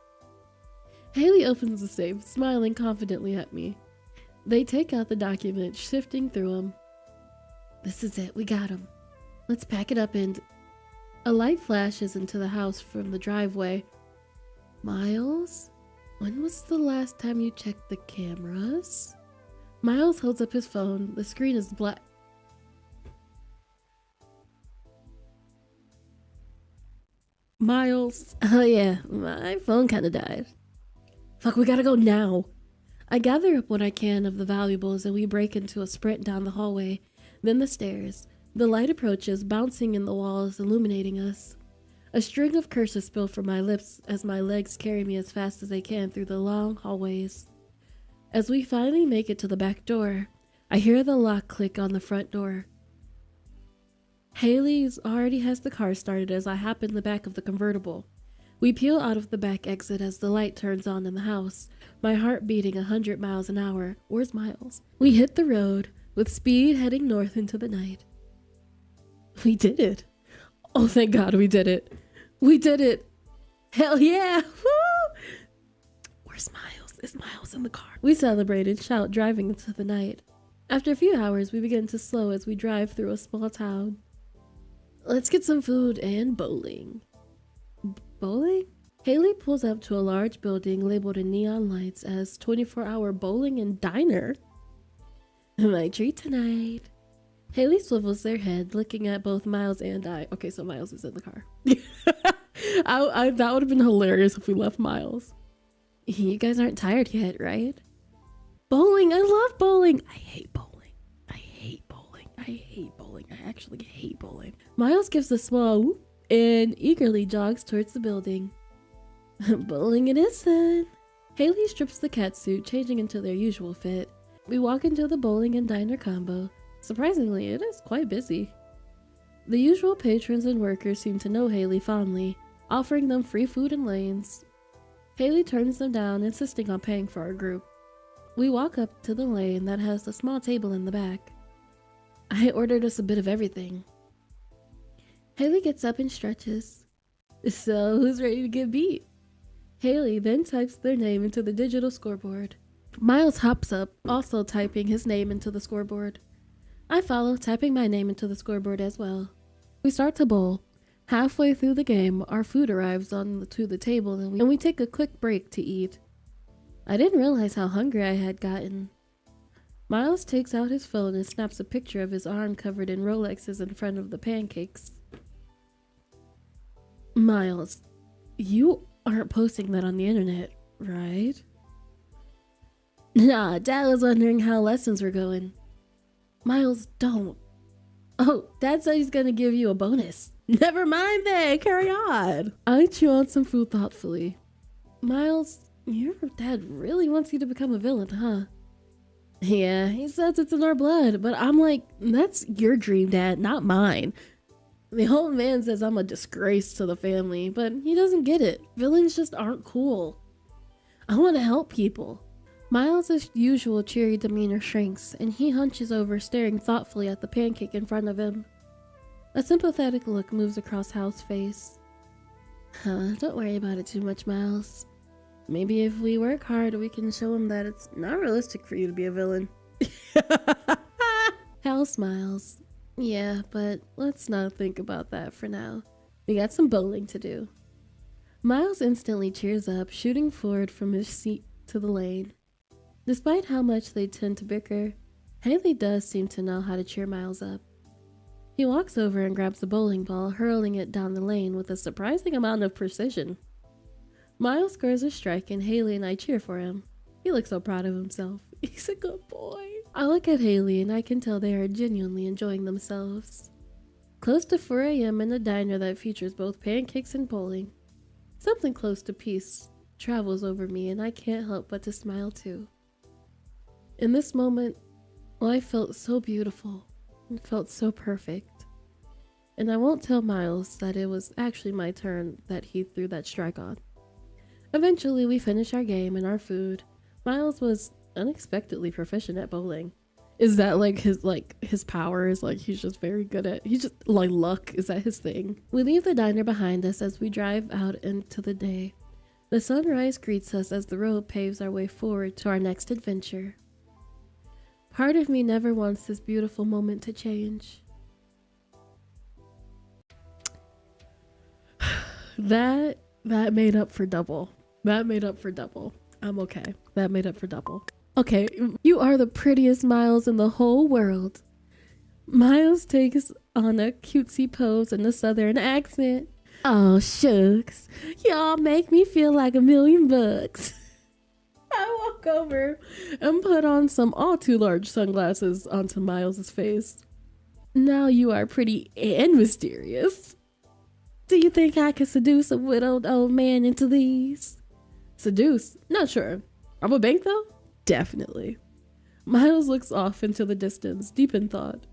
Haley opens the safe, smiling confidently at me. They take out the document, sifting through them. This is it. We got him. Let's pack it up and... A light flashes into the house from the driveway. Miles? When was the last time you checked the cameras? Miles holds up his phone. The screen is black. Miles. Oh yeah, my phone kinda died. Fuck, we gotta go now. I gather up what I can of the valuables and we break into a sprint down the hallway, then the stairs. The light approaches, bouncing in the walls, illuminating us. A string of curses spill from my lips as my legs carry me as fast as they can through the long hallways. As we finally make it to the back door, I hear the lock click on the front door. Haley's already has the car started as I hop in the back of the convertible. We peel out of the back exit as the light turns on in the house, my heart beating 100 miles an hour. Where's Miles? We hit the road, with speed heading north into the night. We did it. Oh, thank God we did it. We did it. Hell yeah. Woo! Where's Miles? is Miles in the car. We celebrate and shout, driving into the night. After a few hours, we begin to slow as we drive through a small town. Let's get some food and bowling. Bowling? Haley pulls up to a large building labeled in neon lights as 24-hour bowling and diner. My treat tonight. Haley swivels their head, looking at both Miles and I. Okay, so Miles is in the car. That would have been hilarious if we left Miles. You guys aren't tired yet, right? Bowling! I love bowling! I hate bowling. I hate bowling. I hate bowling. I actually hate bowling. Miles gives a small whoop and eagerly jogs towards the building. Bowling it is then. Haley strips the catsuit, changing into their usual fit. We walk into the bowling and diner combo. Surprisingly, it is quite busy. The usual patrons and workers seem to know Haley fondly, offering them free food and lanes. Haley turns them down, insisting on paying for our group. We walk up to the lane that has a small table in the back. I ordered us a bit of everything. Haley gets up and stretches. So, who's ready to get beat? Haley then types their name into the digital scoreboard. Miles hops up, also typing his name into the scoreboard. I follow, typing my name into the scoreboard as well. We start to bowl. Halfway through the game, our food arrives to the table and we take a quick break to eat. I didn't realize how hungry I had gotten. Miles takes out his phone and snaps a picture of his arm covered in Rolexes in front of the pancakes. Miles, you aren't posting that on the internet, right? Nah, Dad was wondering how lessons were going. Miles, don't. Oh, Dad said he's gonna give you a bonus. Never mind then, carry on. I chew on some food thoughtfully. Miles, your dad really wants you to become a villain, huh? Yeah, he says it's in our blood, but I'm like, that's your dream, Dad, not mine. The old man says I'm a disgrace to the family, but he doesn't get it. Villains just aren't cool. I want to help people. Miles' usual cheery demeanor shrinks, and he hunches over, staring thoughtfully at the pancake in front of him. A sympathetic look moves across Hal's face. Don't worry about it too much, Miles. Maybe if we work hard, we can show him that it's not realistic for you to be a villain. Hal smiles. Yeah, but let's not think about that for now. We got some bowling to do. Miles instantly cheers up, shooting forward from his seat to the lane. Despite how much they tend to bicker, Haley does seem to know how to cheer Miles up. He walks over and grabs the bowling ball, hurling it down the lane with a surprising amount of precision. Miles scores a strike and Haley and I cheer for him. He looks so proud of himself. He's a good boy. I look at Haley and I can tell they are genuinely enjoying themselves. Close to 4 a.m. in a diner that features both pancakes and bowling. Something close to peace travels over me and I can't help but to smile too. In this moment, life felt so beautiful. It felt so perfect. And I won't tell Miles that it was actually my turn that he threw that strike on. Eventually, we finished our game and our food. Miles was unexpectedly proficient at bowling. Is that like his power is like he's just very good at, he's just like luck, is that his thing? We leave the diner behind us as we drive out into the day. The sunrise greets us as the road paves our way forward to our next adventure. Part of me never wants this beautiful moment to change. That made up for double. That made up for double. I'm okay. That made up for double. Okay, you are the prettiest Miles in the whole world. Miles takes on a cutesy pose and a southern accent. Oh, shucks. Y'all make me feel like $1,000,000. I walk over and put on some all too large sunglasses onto Miles's face. Now you are pretty and mysterious. Do you think I could seduce a widowed old man into these? Seduce? Not sure. Rob a bank though? Definitely. Miles looks off into the distance, deep in thought.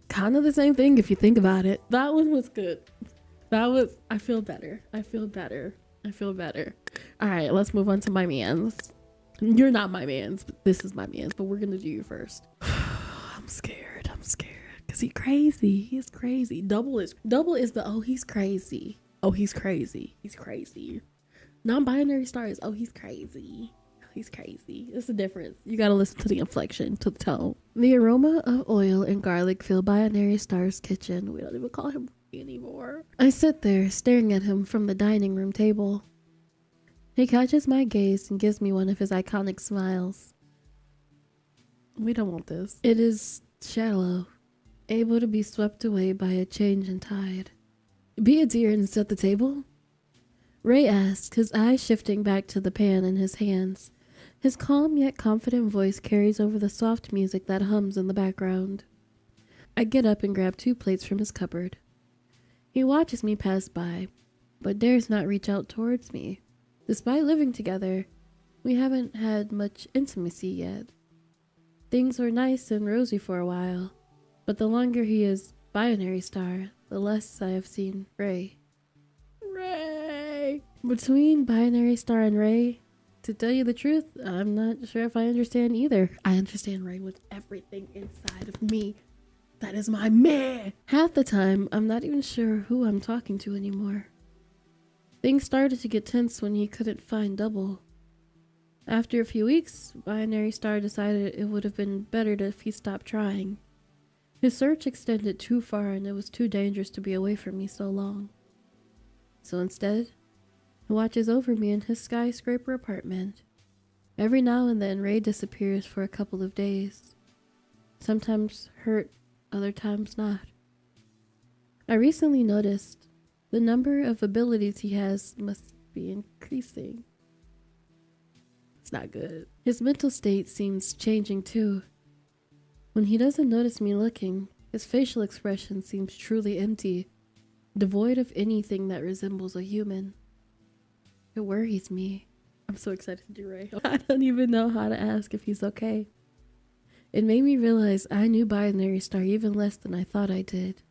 Kind of the same thing if you think about it. That one was good. I feel better. I feel better. All right, let's move on to my mans. You're not my mans, but this is my mans, but we're gonna do you first. I'm scared. Cause he's crazy. Double is the, oh, he's crazy. Non-binary stars, oh, he's crazy. he's crazy. It's the difference. You gotta listen to the inflection, to the tone. The aroma of oil and garlic fill Binary Star's kitchen. We don't even call him anymore. I sit there, staring at him from the dining room table. He catches my gaze and gives me one of his iconic smiles. We don't want this. It is shallow, able to be swept away by a change in tide. Be a dear and set the table? Ray asks, his eyes shifting back to the pan in his hands. His calm yet confident voice carries over the soft music that hums in the background. I get up and grab 2 plates from his cupboard. He watches me pass by, but dares not reach out towards me. Despite living together, we haven't had much intimacy yet. Things were nice and rosy for a while, but the longer he is Binary Star, the less I have seen Ray. Ray! Between Binary Star and Ray, to tell you the truth, I'm not sure if I understand either. I understand Ray with everything inside of me. That is my man! Half the time, I'm not even sure who I'm talking to anymore. Things started to get tense when he couldn't find Double. After a few weeks, Binary Star decided it would have been better if he stopped trying. His search extended too far and it was too dangerous to be away from me so long. So instead, he watches over me in his skyscraper apartment. Every now and then, Ray disappears for a couple of days. Sometimes hurt, other times not. I recently noticed the number of abilities he has must be increasing. It's not good. His mental state seems changing too. When he doesn't notice me looking, his facial expression seems truly empty, devoid of anything that resembles a human. It worries me. I'm so excited to do Ray. I don't even know how to ask if he's okay. It made me realize I knew Binary Star even less than I thought I did.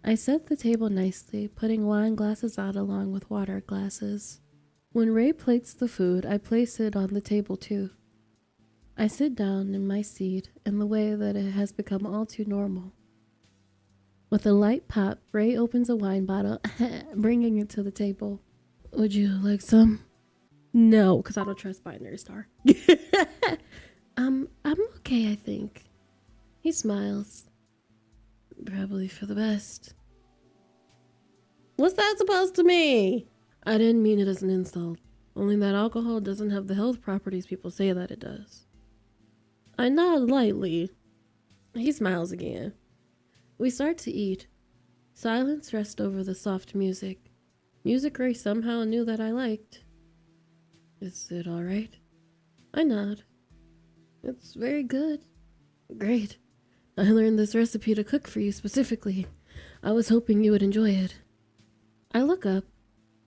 I set the table nicely, putting wine glasses out along with water glasses. When Ray plates the food, I place it on the table too. I sit down in my seat in the way that it has become all too normal. With a light pop, Ray opens a wine bottle, bringing it to the table. Would you like some? No, because I don't trust Binary Star. I'm okay, I think. He smiles. Probably for the best. What's that supposed to mean? I didn't mean it as an insult. Only that alcohol doesn't have the health properties people say that it does. I nod lightly. He smiles again. We start to eat. Silence rests over the soft music. Music Ray somehow knew that I liked. Is it alright? I nod. It's very good. Great. I learned this recipe to cook for you specifically. I was hoping you would enjoy it. I look up,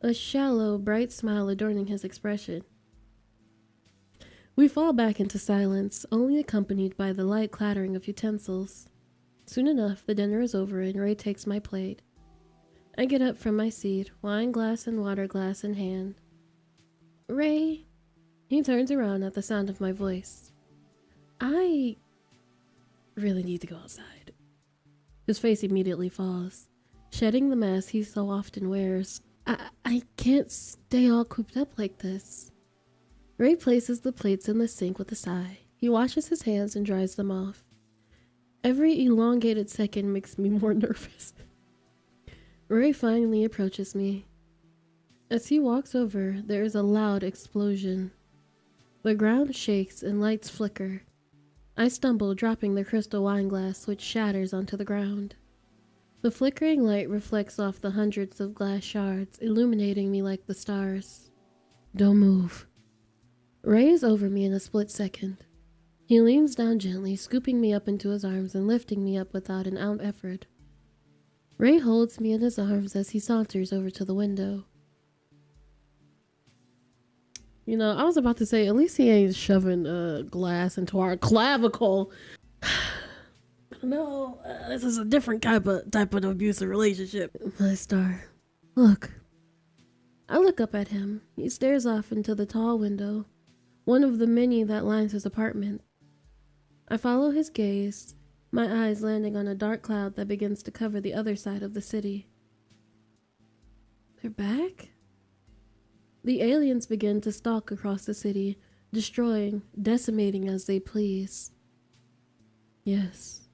a shallow, bright smile adorning his expression. We fall back into silence, only accompanied by the light clattering of utensils. Soon enough, the dinner is over and Ray takes my plate. I get up from my seat, wine glass and water glass in hand. Ray, he turns around at the sound of my voice. I really need to go outside. His face immediately falls, shedding the mask he so often wears. I can't stay all cooped up like this. Ray places the plates in the sink with a sigh. He washes his hands and dries them off. Every elongated second makes me more nervous. Ray finally approaches me. As he walks over, there is a loud explosion. The ground shakes and lights flicker. I stumble, dropping the crystal wine glass, which shatters onto the ground. The flickering light reflects off the hundreds of glass shards, illuminating me like the stars. Don't move. Ray is over me in a split second. He leans down gently, scooping me up into his arms and lifting me up without an ounce effort. Ray holds me in his arms as he saunters over to the window. You know, I was about to say, at least he ain't shoving glass into our clavicle. No, this is a different type of abusive relationship. My star, look. I look up at him. He stares off into the tall window, one of the many that lines his apartment. I follow his gaze, my eyes landing on a dark cloud that begins to cover the other side of the city. They're back? The aliens begin to stalk across the city, destroying, decimating as they please. Yes.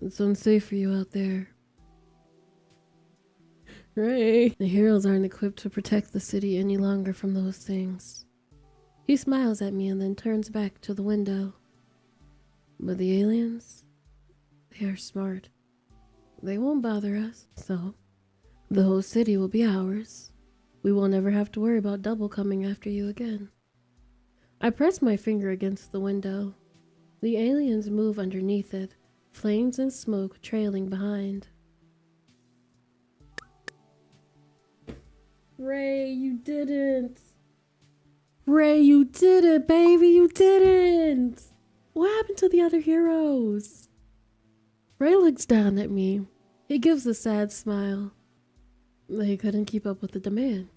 It's unsafe for you out there. Ray. The heroes aren't equipped to protect the city any longer from those things. He smiles at me and then turns back to the window. But the aliens, they are smart. They won't bother us, so the whole city will be ours. We will never have to worry about double coming after you again. I press my finger against the window. The aliens move underneath it, flames and smoke trailing behind. Ray, you didn't. Ray, you did it, baby, you didn't. What happened to the other heroes? Ray looks down at me. He gives a sad smile. They couldn't keep up with the demand.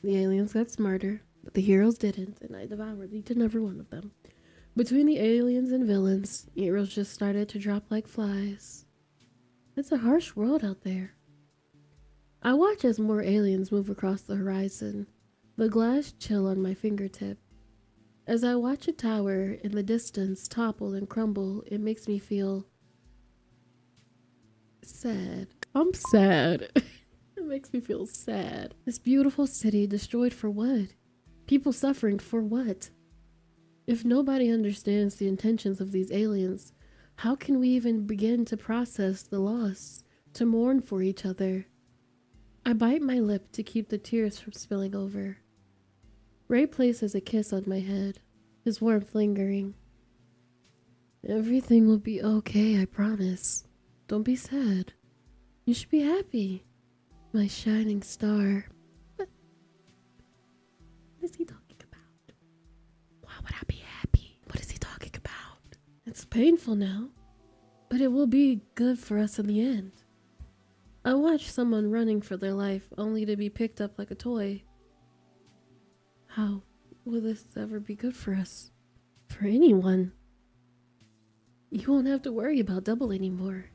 The aliens got smarter, but the heroes didn't, and I devoured each and every one of them. Between the aliens and villains, heroes just started to drop like flies. It's a harsh world out there. I watch as more aliens move across the horizon, the glass chill on my fingertip. As I watch a tower in the distance topple and crumble, it makes me feel sad. I'm sad. It makes me feel sad. This beautiful city destroyed for what? People suffering for what? If nobody understands the intentions of these aliens, how can we even begin to process the loss, to mourn for each other? I bite my lip to keep the tears from spilling over. Ray places a kiss on my head, his warmth lingering. Everything will be okay, I promise. Don't be sad. You should be happy, my shining star. What is he talking about? Why would I be happy? What is he talking about? It's painful now, but it will be good for us in the end. I watch someone running for their life only to be picked up like a toy. How will this ever be good for us? For anyone? You won't have to worry about double anymore.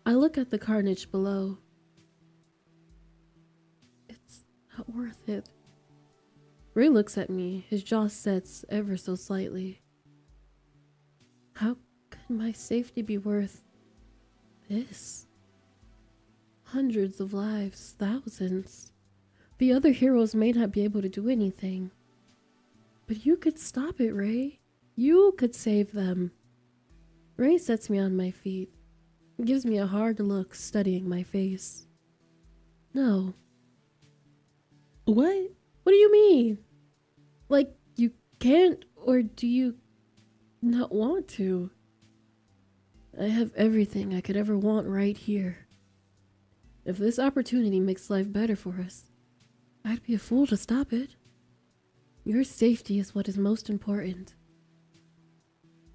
I look at the carnage below. It's not worth it. Ray looks at me, his jaw sets ever so slightly. How could my safety be worth this? Hundreds of lives, thousands. The other heroes may not be able to do anything. But you could stop it, Ray. You could save them. Ray sets me on my feet. Gives me a hard look, studying my face. No. What? What do you mean? Like, you can't, or do you not want to? I have everything I could ever want right here. If this opportunity makes life better for us, I'd be a fool to stop it. Your safety is what is most important.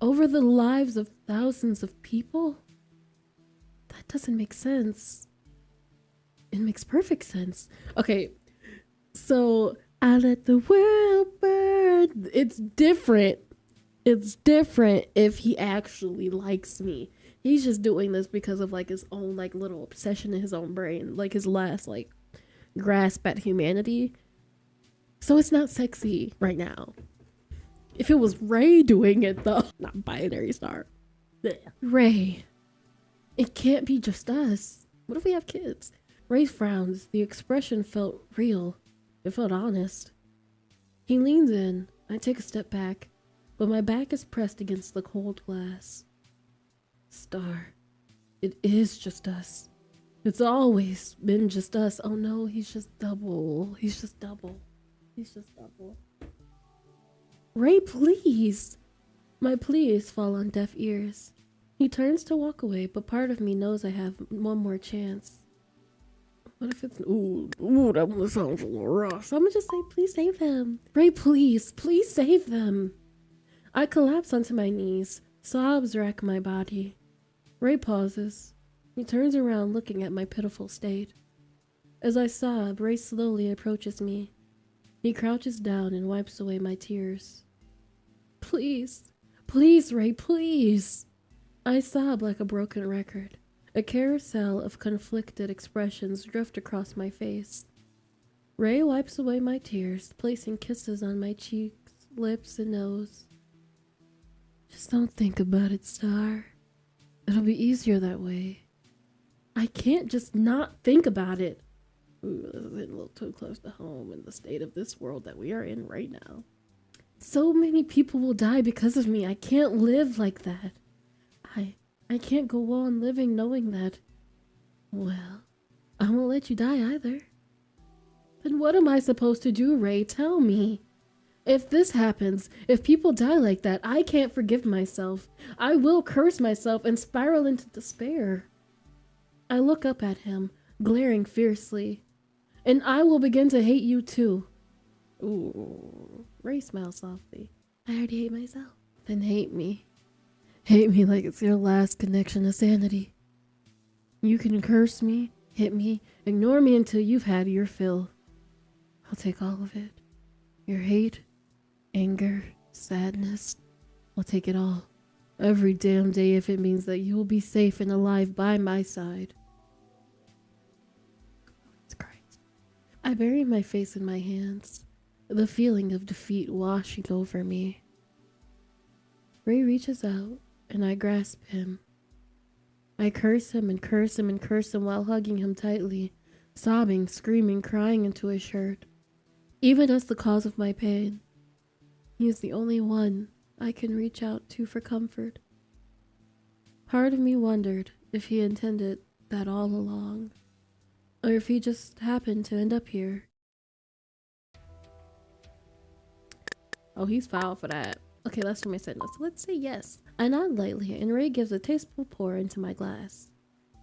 Over the lives of thousands of people? That doesn't make sense. It makes perfect sense. Okay, so I let the world burn. It's different. It's different if he actually likes me. He's just doing this because of like his own like little obsession in his own brain, like his last like grasp at humanity. So it's not sexy right now. If it was Ray doing it though, not binary star. Blech. Ray, it can't be just us. What if we have kids? Ray frowns. The expression felt real. It felt honest. He leans in. I take a step back, but my back is pressed against the cold glass. Star, it is just us. It's always been just us. Oh no, he's just double. He's just double. He's just double. Ray, please. My pleas fall on deaf ears. He turns to walk away, but part of me knows I have one more chance. What if it's ooh, that one sounds a little rough. So I'm gonna just say, please save them. Ray, please save them. I collapse onto my knees. Sobs rack my body. Ray pauses. He turns around, looking at my pitiful state. As I sob, Ray slowly approaches me. He crouches down and wipes away my tears. Please, Ray, please. I sob like a broken record. A carousel of conflicted expressions drift across my face. Ray wipes away my tears, placing kisses on my cheeks, lips, and nose. Just don't think about it, Star. It'll be easier that way. I can't just not think about it. Ooh, this is hitting a little too close to home in the state of this world that we are in right now. So many people will die because of me. I can't live like that. I can't go on living knowing that. Well, I won't let you die either. Then what am I supposed to do, Ray? Tell me. If this happens, if people die like that, I can't forgive myself. I will curse myself and spiral into despair. I look up at him, glaring fiercely. And I will begin to hate you too. Ooh. Ray smiles softly. I already hate myself. Then hate me. Hate me like it's your last connection to sanity. You can curse me, hit me, ignore me until you've had your fill. I'll take all of it. Your hate, anger, sadness. I'll take it all. Every damn day if it means that you will be safe and alive by my side. Jesus Christ. I bury my face in my hands, the feeling of defeat washing over me. Ray reaches out, and I grasp him. I curse him and curse him and curse him while hugging him tightly, sobbing, screaming, crying into his shirt. Even as the cause of my pain, he is the only one I can reach out to for comfort. Part of me wondered if he intended that all along, or if he just happened to end up here. Oh, he's foul for that. Okay, let's try my sentence. Let's say yes. I nod lightly, and Ray gives a tasteful pour into my glass.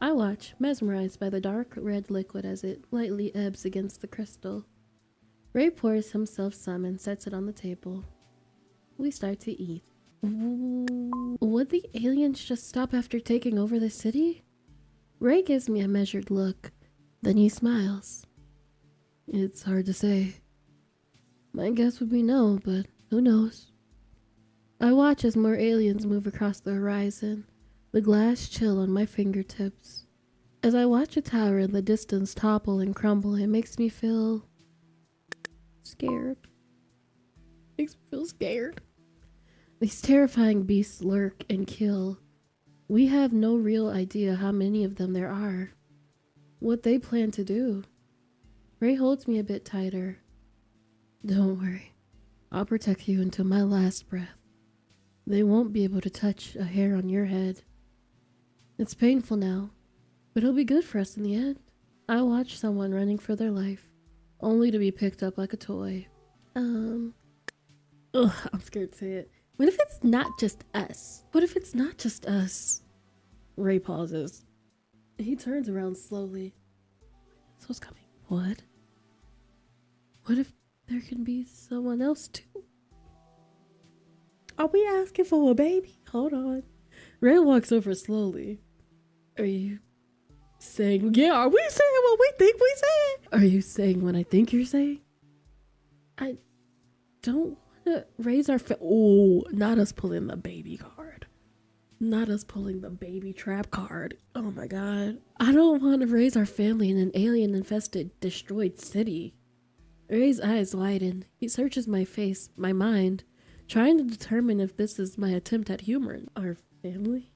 I watch, mesmerized by the dark red liquid as it lightly ebbs against the crystal. Ray pours himself some and sets it on the table. We start to eat. Would the aliens just stop after taking over the city? Ray gives me a measured look, then he smiles. It's hard to say. My guess would be no, but who knows? I watch as more aliens move across the horizon, the glass chill on my fingertips. As I watch a tower in the distance topple and crumble, it makes me feel scared. Makes me feel scared. These terrifying beasts lurk and kill. We have no real idea how many of them there are. What they plan to do. Ray holds me a bit tighter. Don't worry. I'll protect you until my last breath. They won't be able to touch a hair on your head. It's painful now, but it'll be good for us in the end. I watch someone running for their life, only to be picked up like a toy. I'm scared to say it. What if it's not just us? What if it's not just us? Ray pauses. He turns around slowly. That's what's coming. What? What if there can be someone else too? Are we asking for a baby? Hold on. Ray walks over slowly. Are you saying, yeah, are we saying what we think we saying? Are you saying what I think you're saying? I don't want to raise our oh, not us pulling the baby card. Not us pulling the baby trap card. Oh my god. I don't want to raise our family in an alien-infested, destroyed city. Ray's eyes widen. He searches my face, my mind, trying to determine if this is my attempt at humor in our family.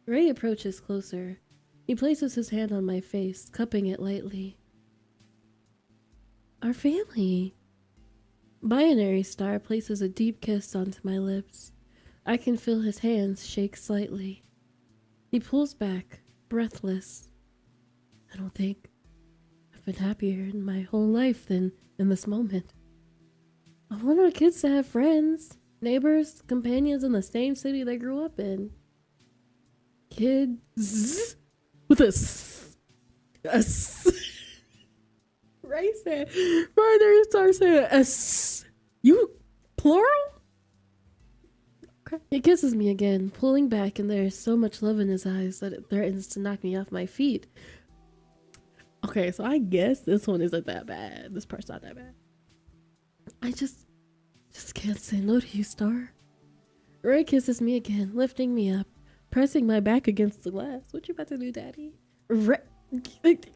Ray approaches closer. He places his hand on my face, cupping it lightly. Our family. Binary Star places a deep kiss onto my lips. I can feel his hands shake slightly. He pulls back, breathless. I don't think I've been happier in my whole life than in this moment. I want our kids to have friends, neighbors, companions in the same city they grew up in. Kids with a s. Ray said, further starts saying s. You plural? Okay. He kisses me again, pulling back, and there is so much love in his eyes that it threatens to knock me off my feet. Okay, so I guess this one isn't that bad. This part's not that bad. I just can't say no to you, Star. Ray kisses me again, lifting me up, pressing my back against the glass. What you about to do, Daddy?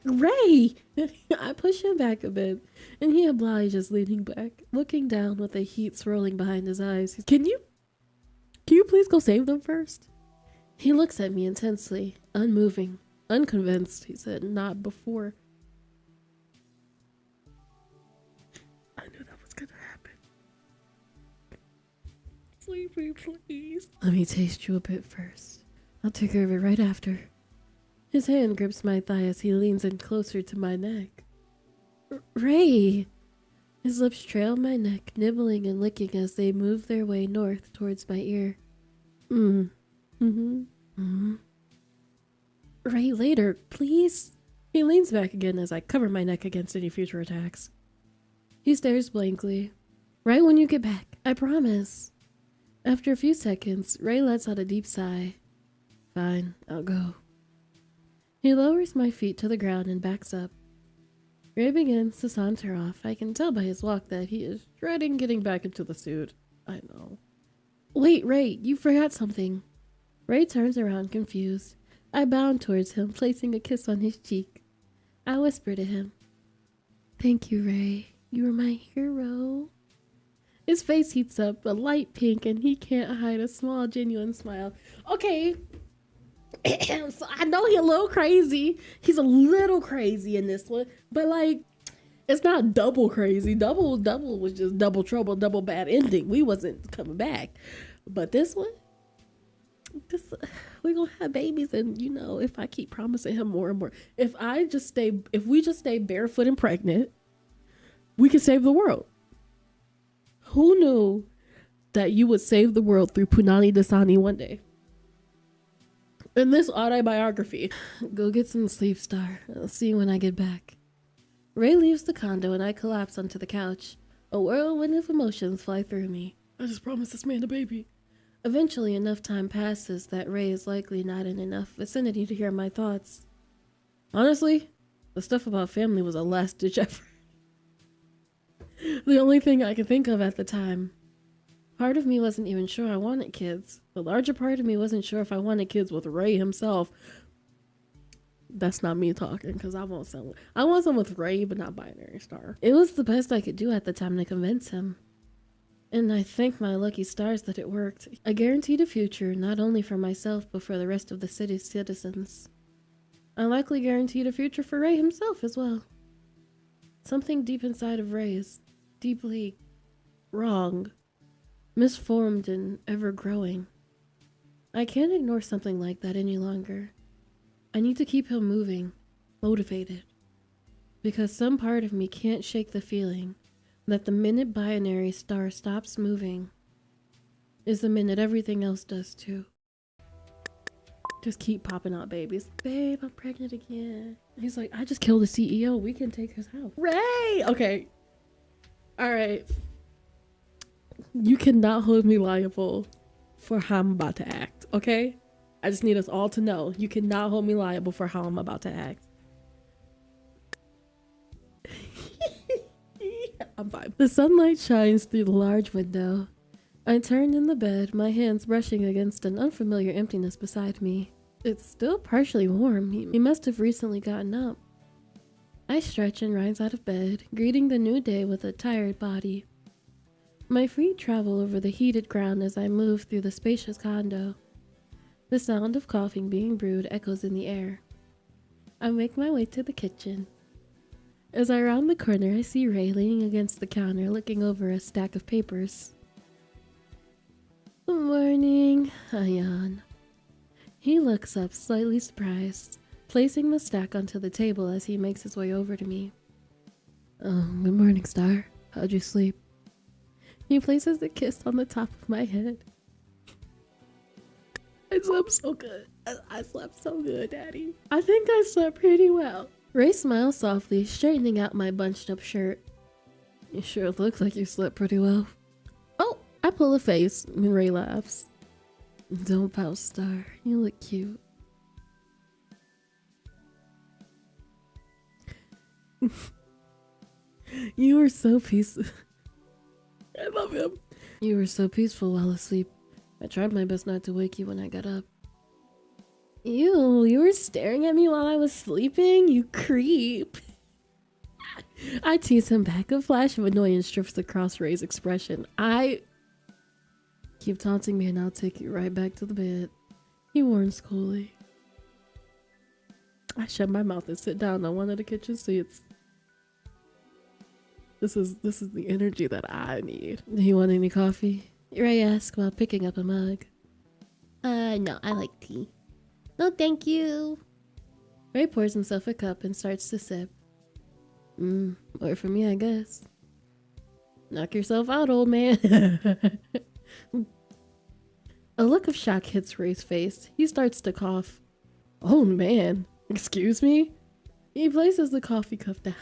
Ray! I push him back a bit, and he obliges, leaning back, looking down with the heat swirling behind his eyes. Can you please go save them first? He looks at me intensely, unmoving, unconvinced. He said, not before. I knew that was gonna happen. Sleepy, please. Let me taste you a bit first. I'll take care of it right after. His hand grips my thigh as he leans in closer to my neck. Ray! His lips trail my neck, nibbling and licking as they move their way north towards my ear. Ray, later, please? He leans back again as I cover my neck against any future attacks. He stares blankly. Right when you get back, I promise. After a few seconds, Ray lets out a deep sigh. Fine, I'll go. He lowers my feet to the ground and backs up. Ray begins to saunter off. I can tell by his walk that he is dreading getting back into the suit. I know. Wait, Ray, you forgot something. Ray turns around confused. I bound towards him, placing a kiss on his cheek. I whisper to him, "Thank you, Ray. You are my hero." His face heats up, a light pink, and he can't hide a small, genuine smile. Okay. So I know he's a little crazy. He's a little crazy in this one, but like, it's not double crazy. Double was just double trouble, double bad ending. We wasn't coming back. But this one, we're gonna have babies, and you know, if I keep promising him more and more, if we just stay barefoot and pregnant, we can save the world. Who knew that you would save the world through Punani Dasani one day? In this autobiography. Go get some sleep, Star. I'll see you when I get back. Ray leaves the condo and I collapse onto the couch. A whirlwind of emotions fly through me. I just promised this man a baby. Eventually, enough time passes that Ray is likely not in enough vicinity to hear my thoughts. Honestly, the stuff about family was a last-ditch effort. The only thing I could think of at the time. Part of me wasn't even sure I wanted kids. The larger part of me wasn't sure if I wanted kids with Ray himself. That's not me talking, because I want some with Ray, but not binary star. It was the best I could do at the time to convince him. And I thank my lucky stars that it worked. I guaranteed a future, not only for myself, but for the rest of the city's citizens. I likely guaranteed a future for Ray himself as well. Something deep inside of Ray is deeply wrong, misformed and ever growing. I can't ignore something like that any longer. I need to keep him moving, motivated, because some part of me can't shake the feeling that the minute binary star stops moving is the minute everything else does too. Just keep popping out babies. Babe, I'm pregnant again. He's like, I just killed the CEO. We can take his house. Ray! Okay. All right. You cannot hold me liable for how I'm about to act, okay? I just need us all to know you cannot hold me liable for how I'm about to act. I'm fine. The sunlight shines through the large window. I turn in the bed, my hands brushing against an unfamiliar emptiness beside me. It's still partially warm. He must have recently gotten up. I stretch and rise out of bed, greeting the new day with a tired body. My feet travel over the heated ground as I move through the spacious condo. The sound of coffee being brewed echoes in the air. I make my way to the kitchen. As I round the corner, I see Ray leaning against the counter, looking over a stack of papers. Good morning, I yawn. He looks up, slightly surprised, placing the stack onto the table as he makes his way over to me. Oh, good morning, Star. How'd you sleep? He places a kiss on the top of my head. I slept so good. I slept so good, Daddy. I think I slept pretty well. Ray smiles softly, straightening out my bunched up shirt. You sure look like you slept pretty well. Oh, I pull a face when Ray laughs. Don't pout, Star. You look cute. You were so peaceful. I love him. You were so peaceful while asleep. I tried my best not to wake you when I got up. Ew, you were staring at me while I was sleeping? You creep. I tease him back. A flash of annoyance drifts across Ray's expression. I keep taunting me and I'll take you right back to the bed, he warns coolly. I shut my mouth and sit down on one of the kitchen seats. This is the energy that I need. Do you want any coffee? Ray asks while picking up a mug. No, I like tea. No, thank you. Ray pours himself a cup and starts to sip. Or for me, I guess. Knock yourself out, old man. A look of shock hits Ray's face. He starts to cough. Oh man, excuse me? He places the coffee cup down.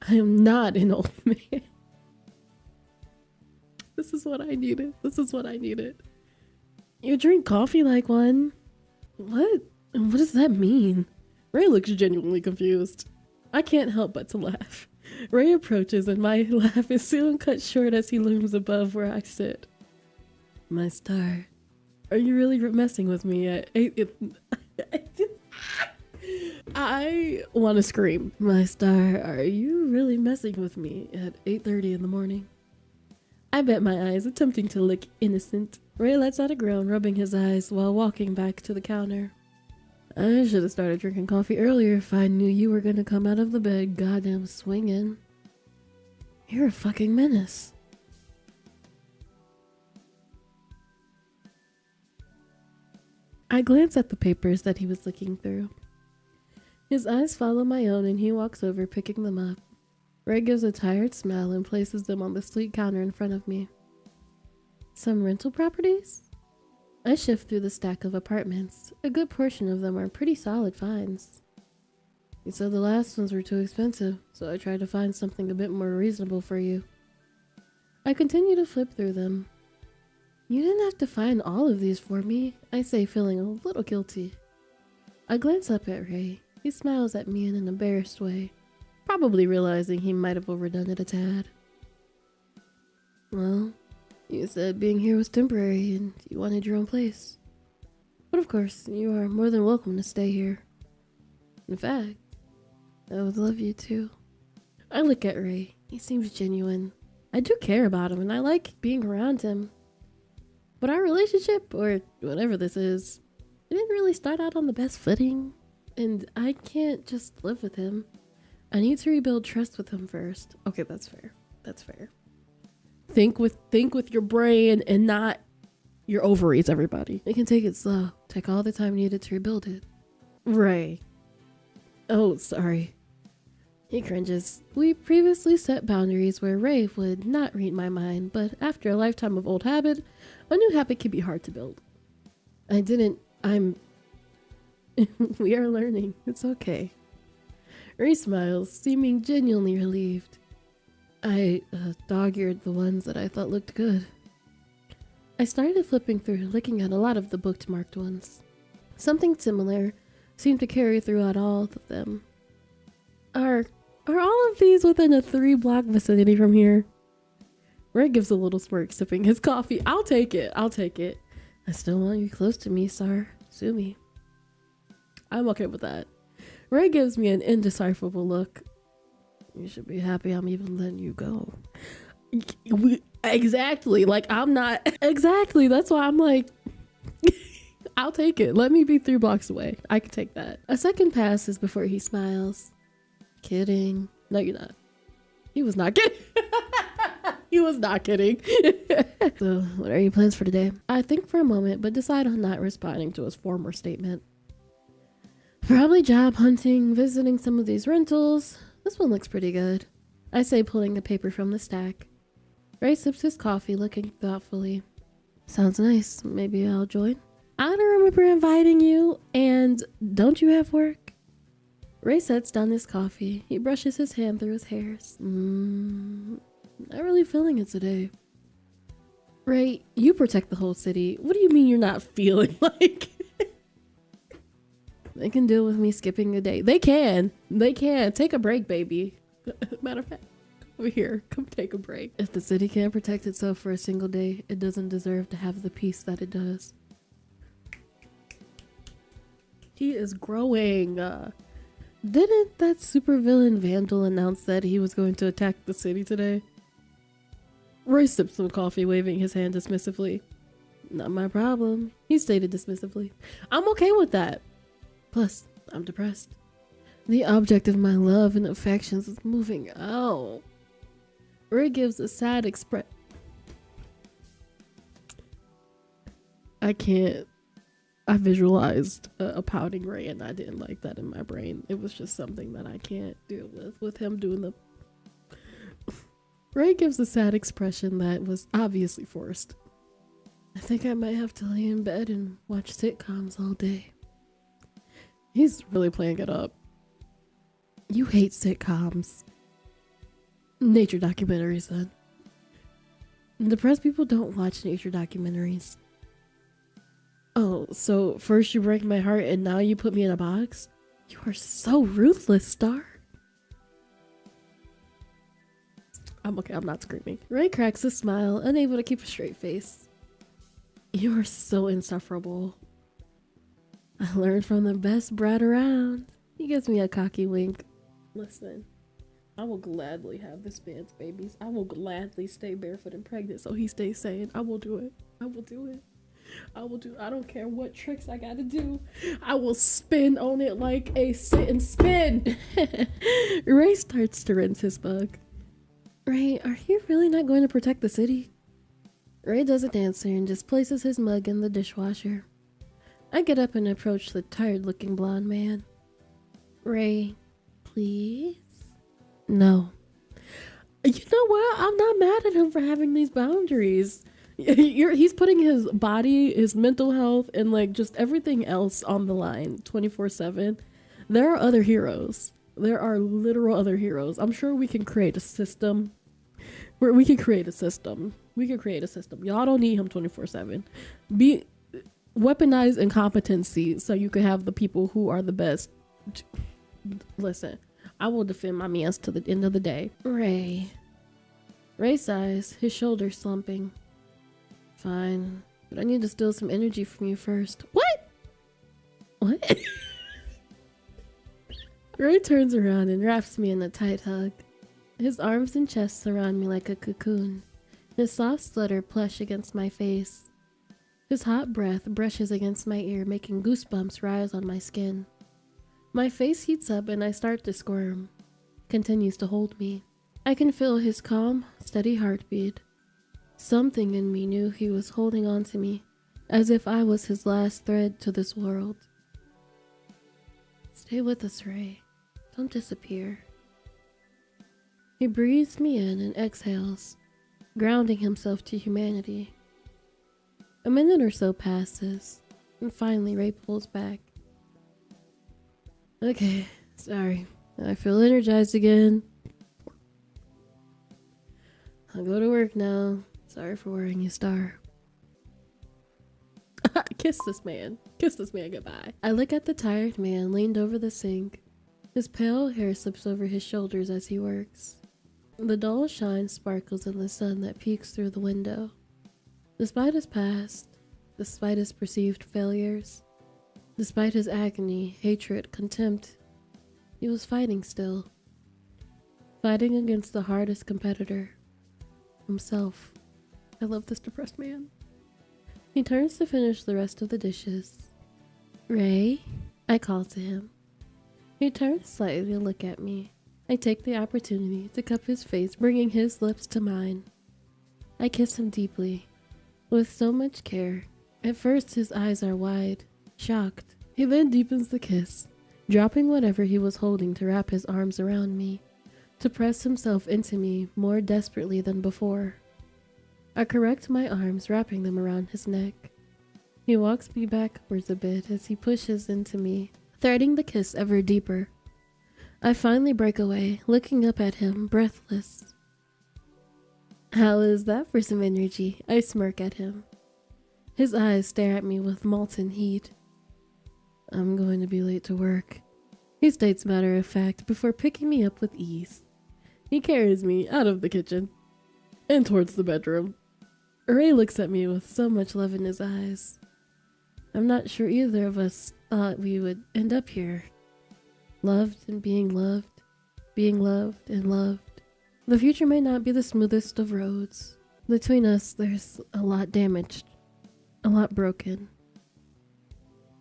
I am not an old man. This is what I needed. This is what I needed. You drink coffee like one? What? What does that mean? Ray looks genuinely confused. I can't help but to laugh. Ray approaches and my laugh is soon cut short as he looms above where I sit. My star, are you really messing with me at 8? I want to scream. My star, are you really messing with me at 8:30 in the morning? I bet my eyes, attempting to look innocent. Ray lets out a groan, rubbing his eyes while walking back to the counter. I should have started drinking coffee earlier if I knew you were gonna come out of the bed goddamn swinging. You're a fucking menace. I glance at the papers that he was looking through. His eyes follow my own and he walks over, picking them up. Ray gives a tired smile and places them on the sleek counter in front of me. Some rental properties? I shift through the stack of apartments. A good portion of them are pretty solid finds. You said the last ones were too expensive, so I tried to find something a bit more reasonable for you. I continue to flip through them. You didn't have to find all of these for me, I say, feeling a little guilty. I glance up at Ray. He smiles at me in an embarrassed way, probably realizing he might have overdone it a tad. Well, you said being here was temporary and you wanted your own place. But of course, you are more than welcome to stay here. In fact, I would love you too. I look at Ray. He seems genuine. I do care about him and I like being around him. But our relationship, or whatever this is, it didn't really start out on the best footing. And I can't just live with him. I need to rebuild trust with him first. Okay, that's fair. That's fair. Think with your brain and not your ovaries, everybody. You can take it slow. Take all the time needed to rebuild it. Ray. Oh, sorry. He cringes. We previously set boundaries where Ray would not read my mind, but after a lifetime of old habit, a new habit can be hard to build. We are learning. It's okay. Ray smiles, seeming genuinely relieved. I dog-eared the ones that I thought looked good. I started flipping through, looking at a lot of the bookmarked ones. Something similar seemed to carry throughout all of them. Are all of these within a 3-block vicinity from here? Ray gives a little smirk, sipping his coffee. I'll take it. I'll take it. I still want you close to me, sir. Sue me. I'm okay with that. Ray gives me an indecipherable look. You should be happy I'm even letting you go. Exactly. Like, I'm not. Exactly. That's why I'm like, I'll take it. Let me be 3 blocks away. I can take that. A second passes before he smiles. Kidding. No, you're not. He was not kidding. He was not kidding. So, what are your plans for today? I think for a moment, but decide on not responding to his former statement. Probably job hunting, visiting some of these rentals. This one looks pretty good, I say, pulling a paper from the stack. Ray sips his coffee, looking thoughtfully. Sounds nice. Maybe I'll join. I don't remember inviting you, and don't you have work? Ray sets down his coffee. He brushes his hand through his hairs. Not really feeling it today. Ray, you protect the whole city. What do you mean you're not feeling like? They can deal with me skipping a day. They can. They can. Take a break, baby. Matter of fact, over here. Come take a break. If the city can't protect itself for a single day, it doesn't deserve to have the peace that it does. He is growing. Didn't that supervillain Vandal announce that he was going to attack the city today? Roy sipped some coffee, waving his hand dismissively. Not my problem, he stated dismissively. I'm okay with that. Plus, I'm depressed. The object of my love and affections is moving out. Roy gives a sad expression. I can't. I visualized a pouting Ray and I didn't like that in my brain. It was just something that I can't deal with him doing the... Ray gives a sad expression that was obviously forced. I think I might have to lay in bed and watch sitcoms all day. He's really playing it up. You hate sitcoms. Nature documentaries, then. Depressed people don't watch nature documentaries. Oh, so first you break my heart and now you put me in a box? You are so ruthless, Star. I'm okay, I'm not screaming. Ray cracks a smile, unable to keep a straight face. You are so insufferable. I learned from the best brat around. He gives me a cocky wink. Listen, I will gladly have this man's babies. I will gladly stay barefoot and pregnant so he stays sane. I will do it. I will do it. I don't care what tricks I gotta do. I will spin on it like a sit and spin. Ray starts to rinse his mug. Ray, are you really not going to protect the city? Ray doesn't answer and just places his mug in the dishwasher. I get up and approach the tired-looking blonde man. Ray, please? No. You know what? I'm not mad at him for having these boundaries. He's putting his body, his mental health, and like just everything else on the line 24/7. There are other heroes. There are literal other heroes. I'm sure we can create a system where we can create a system. Y'all don't need him 24/7. Weaponize incompetency so you can have the people who are the best. Listen, I will defend my mans to the end of the day. Ray sighs, his shoulders slumping. Fine, but I need to steal some energy from you first. What? Ray turns around and wraps me in a tight hug. His arms and chest surround me like a cocoon. His soft flutter plush against my face. His hot breath brushes against my ear, making goosebumps rise on my skin. My face heats up and I start to squirm. Continues to hold me. I can feel his calm, steady heartbeat. Something in me knew he was holding on to me, as if I was his last thread to this world. Stay with us, Ray. Don't disappear. He breathes me in and exhales, grounding himself to humanity. A minute or so passes, and finally Ray pulls back. Okay, sorry. I feel energized again. I'll go to work now. Sorry for worrying you, Star. Kiss this man. Kiss this man goodbye. I look at the tired man leaned over the sink. His pale hair slips over his shoulders as he works. The dull shine sparkles in the sun that peeks through the window. Despite his past, despite his perceived failures, despite his agony, hatred, contempt, he was fighting still. Fighting against the hardest competitor, himself. I love this depressed man. He turns to finish the rest of the dishes. Ray, I call to him. He turns slightly to look at me. I take the opportunity to cup his face, bringing his lips to mine. I kiss him deeply, with so much care. At first his eyes are wide, shocked. He then deepens the kiss, dropping whatever he was holding to wrap his arms around me, to press himself into me more desperately than before. I correct my arms, wrapping them around his neck. He walks me backwards a bit as he pushes into me, threading the kiss ever deeper. I finally break away, looking up at him, breathless. How is that for some energy? I smirk at him. His eyes stare at me with molten heat. I'm going to be late to work, he states matter of fact before picking me up with ease. He carries me out of the kitchen and towards the bedroom. Ray looks at me with so much love in his eyes. I'm not sure either of us thought we would end up here. Loved and being loved and loved. The future may not be the smoothest of roads. Between us, there's a lot damaged, a lot broken.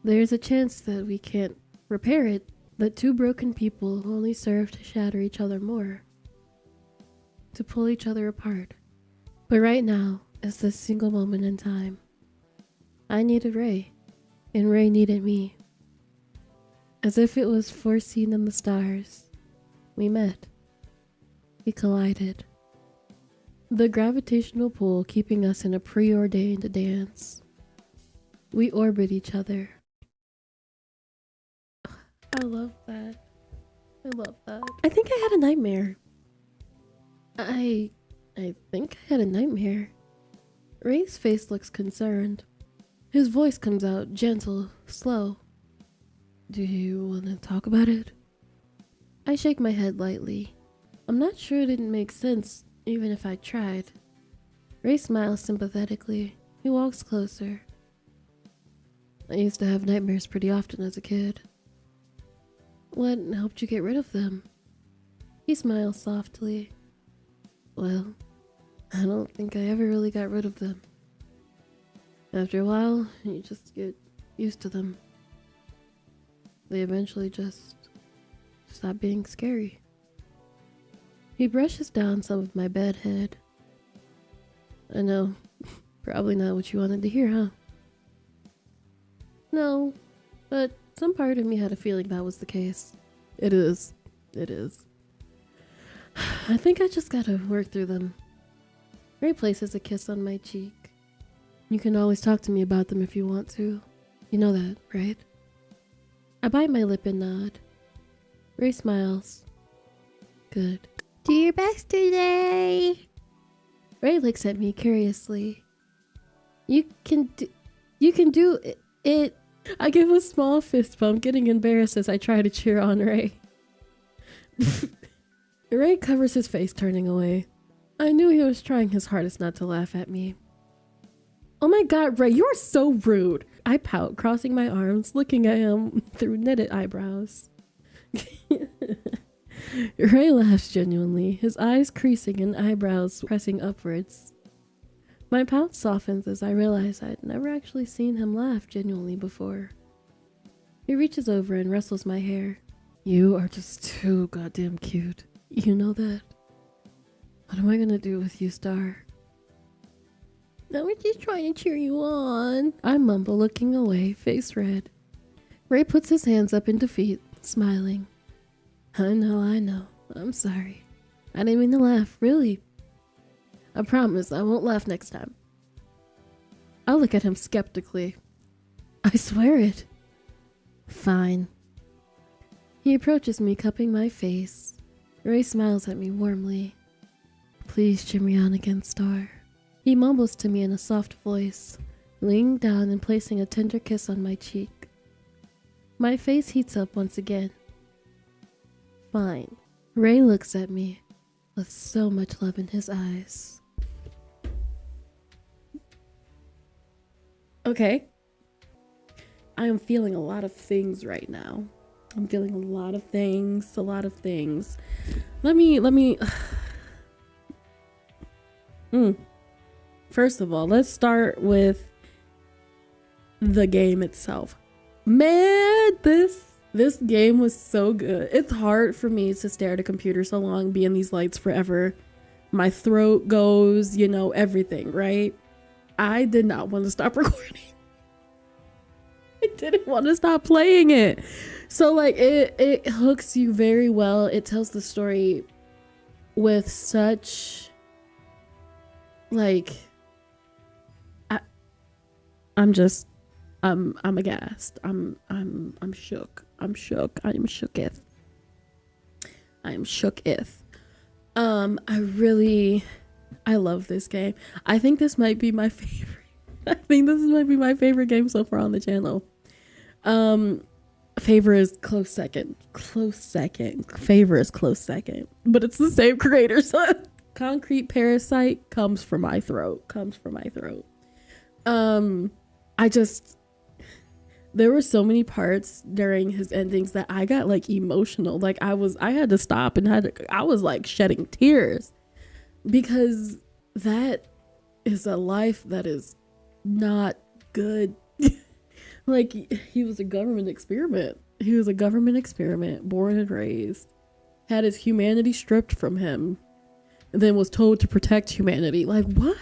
There's a chance that we can't repair it, that two broken people only serve to shatter each other more, to pull each other apart. But right now is this single moment in time. I needed Ray, and Ray needed me. As if it was foreseen in the stars, we met. We collided. The gravitational pull keeping us in a preordained dance. We orbit each other. I love that. I love that. I think I had a nightmare. I think I had a nightmare. Ray's face looks concerned. His voice comes out gentle, slow. Do you want to talk about it? I shake my head lightly. I'm not sure it didn't make sense, even if I tried. Ray smiles sympathetically. He walks closer. I used to have nightmares pretty often as a kid. What helped you get rid of them? He smiles softly. Well, I don't think I ever really got rid of them. After a while, you just get used to them. They eventually just stop being scary. He brushes down some of my bed head. I know, probably not what you wanted to hear, huh? No, but some part of me had a feeling that was the case. It is. I think I just gotta work through them. Ray places a kiss on my cheek. You can always talk to me about them if you want to. You know that, right? I bite my lip and nod. Ray smiles. Good. Do your best today. Ray looks at me curiously. You can do it. I give a small fist bump, getting embarrassed as I try to cheer on Ray. Ray covers his face, turning away. I knew he was trying his hardest not to laugh at me. Oh my god, Ray, you're so rude. I pout, crossing my arms, looking at him through knitted eyebrows. Ray laughs genuinely, his eyes creasing and eyebrows pressing upwards. My pout softens as I realize I'd never actually seen him laugh genuinely before. He reaches over and rustles my hair. You are just too goddamn cute. You know that? What am I gonna do with you, Star? I was just trying to cheer you on. I mumble, looking away, face red. Ray puts his hands up in defeat, smiling. I know. I'm sorry. I didn't mean to laugh, really. I promise I won't laugh next time. I look at him skeptically. I swear it. Fine. He approaches me, cupping my face. Ray smiles at me warmly. Please cheer me on again, Star. He mumbles to me in a soft voice, leaning down and placing a tender kiss on my cheek. My face heats up once again. Fine. Ray looks at me with so much love in his eyes. Okay. I am feeling a lot of things right now. I'm feeling a lot of things. Let me First of all, let's start with the game itself. Man, this game was so good. It's hard for me to stare at a computer so long, be in these lights forever. My throat goes, everything, right? I did not want to stop recording. I didn't want to stop playing it. So like it hooks you very well. It tells the story with such like I'm aghast. I'm shook. I am shooketh. I love this game. I think this might be my favorite. Game so far on the channel. Favor is close second. Favor is close second. But it's the same creator, so Concrete Parasite comes for my throat. There were so many parts during his endings that I got like emotional. Like I had to stop and I was like shedding tears because that is a life that is not good. Like he was a government experiment. He was a government experiment, born and raised, had his humanity stripped from him, and then was told to protect humanity. Like what?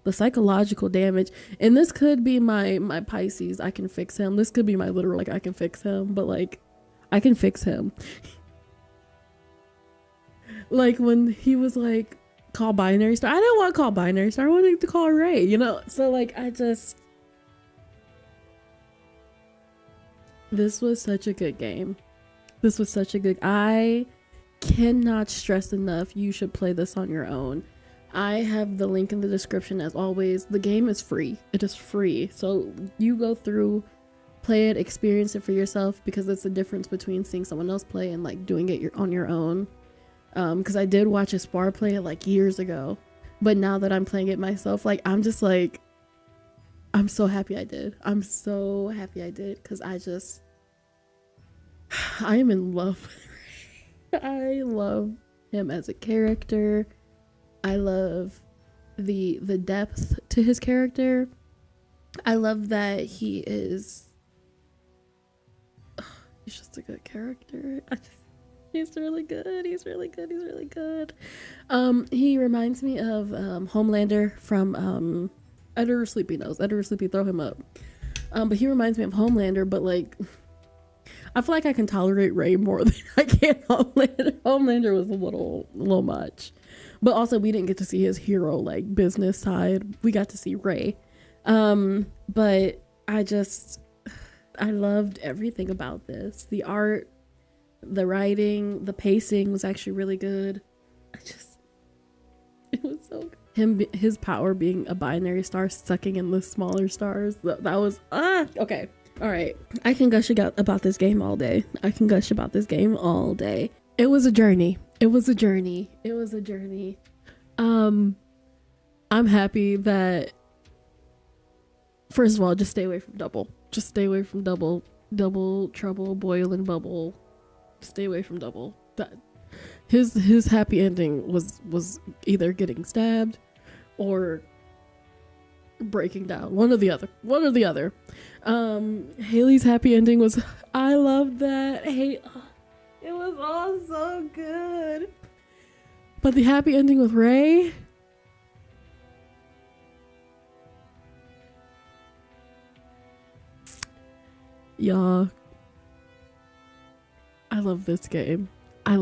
The psychological damage. And this could be my Pisces, I can fix him. This could be my literal, like, I can fix him, but like I can fix him. Like when he was like, call binary star. I didn't want to call binary star. I wanted to call Ray, you know? So like this was such a good game. This was such a good, I cannot stress enough, you should play this on your own. I have the link in the description as always. The game is free. It is free. So you go through, play it, experience it for yourself, because it's the difference between seeing someone else play and like doing it on your own. Because I did watch a spar play it like years ago, but now that I'm playing it myself, like I'm just like, I'm so happy I did. I'm so happy I did, because I am in love with Ray. I love him as a character. I love the depth to his character. I love that he's just a good character. He's really good. He's really good. He's really good. He reminds me of Homelander from Editor Sleepy knows. Editor Sleepy, throw him up. But he reminds me of Homelander, but like I feel like I can tolerate Ray more than I can Homelander. Homelander was a little much. But also we didn't get to see his hero like business side. We got to see Ray. But I loved everything about this. The art, the writing, the pacing was actually really good. It was so good. His power being a binary star sucking in the smaller stars. That was okay. All right. I can gush about this game all day. It was a journey. I'm happy that, first of all, just stay away from double. Double trouble, boil and bubble. Stay away from double. That his happy ending was either getting stabbed or breaking down. One or the other. Haley's happy ending was, I love that. It was all so good. But the happy ending with Ray, y'all, I love this game. I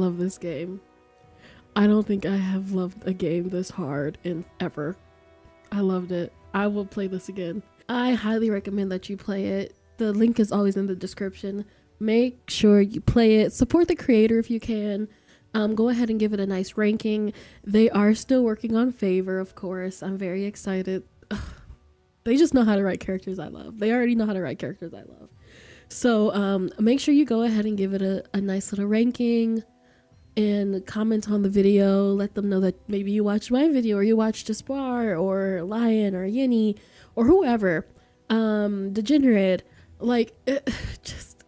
don't think I have loved a game this hard in ever. I loved it. I will play this again. I highly recommend that you play it. The link is always in the description. Make sure you play it. Support the creator if you can. Go ahead and give it a nice ranking. They are still working on Favor, of course. I'm very excited. They just know how to write characters I love. They already know how to write characters I love. So make sure you go ahead and give it a nice little ranking and comment on the video. Let them know that maybe you watched my video or you watched Jaspar or Lion or Yinny or whoever. Degenerate. Like, just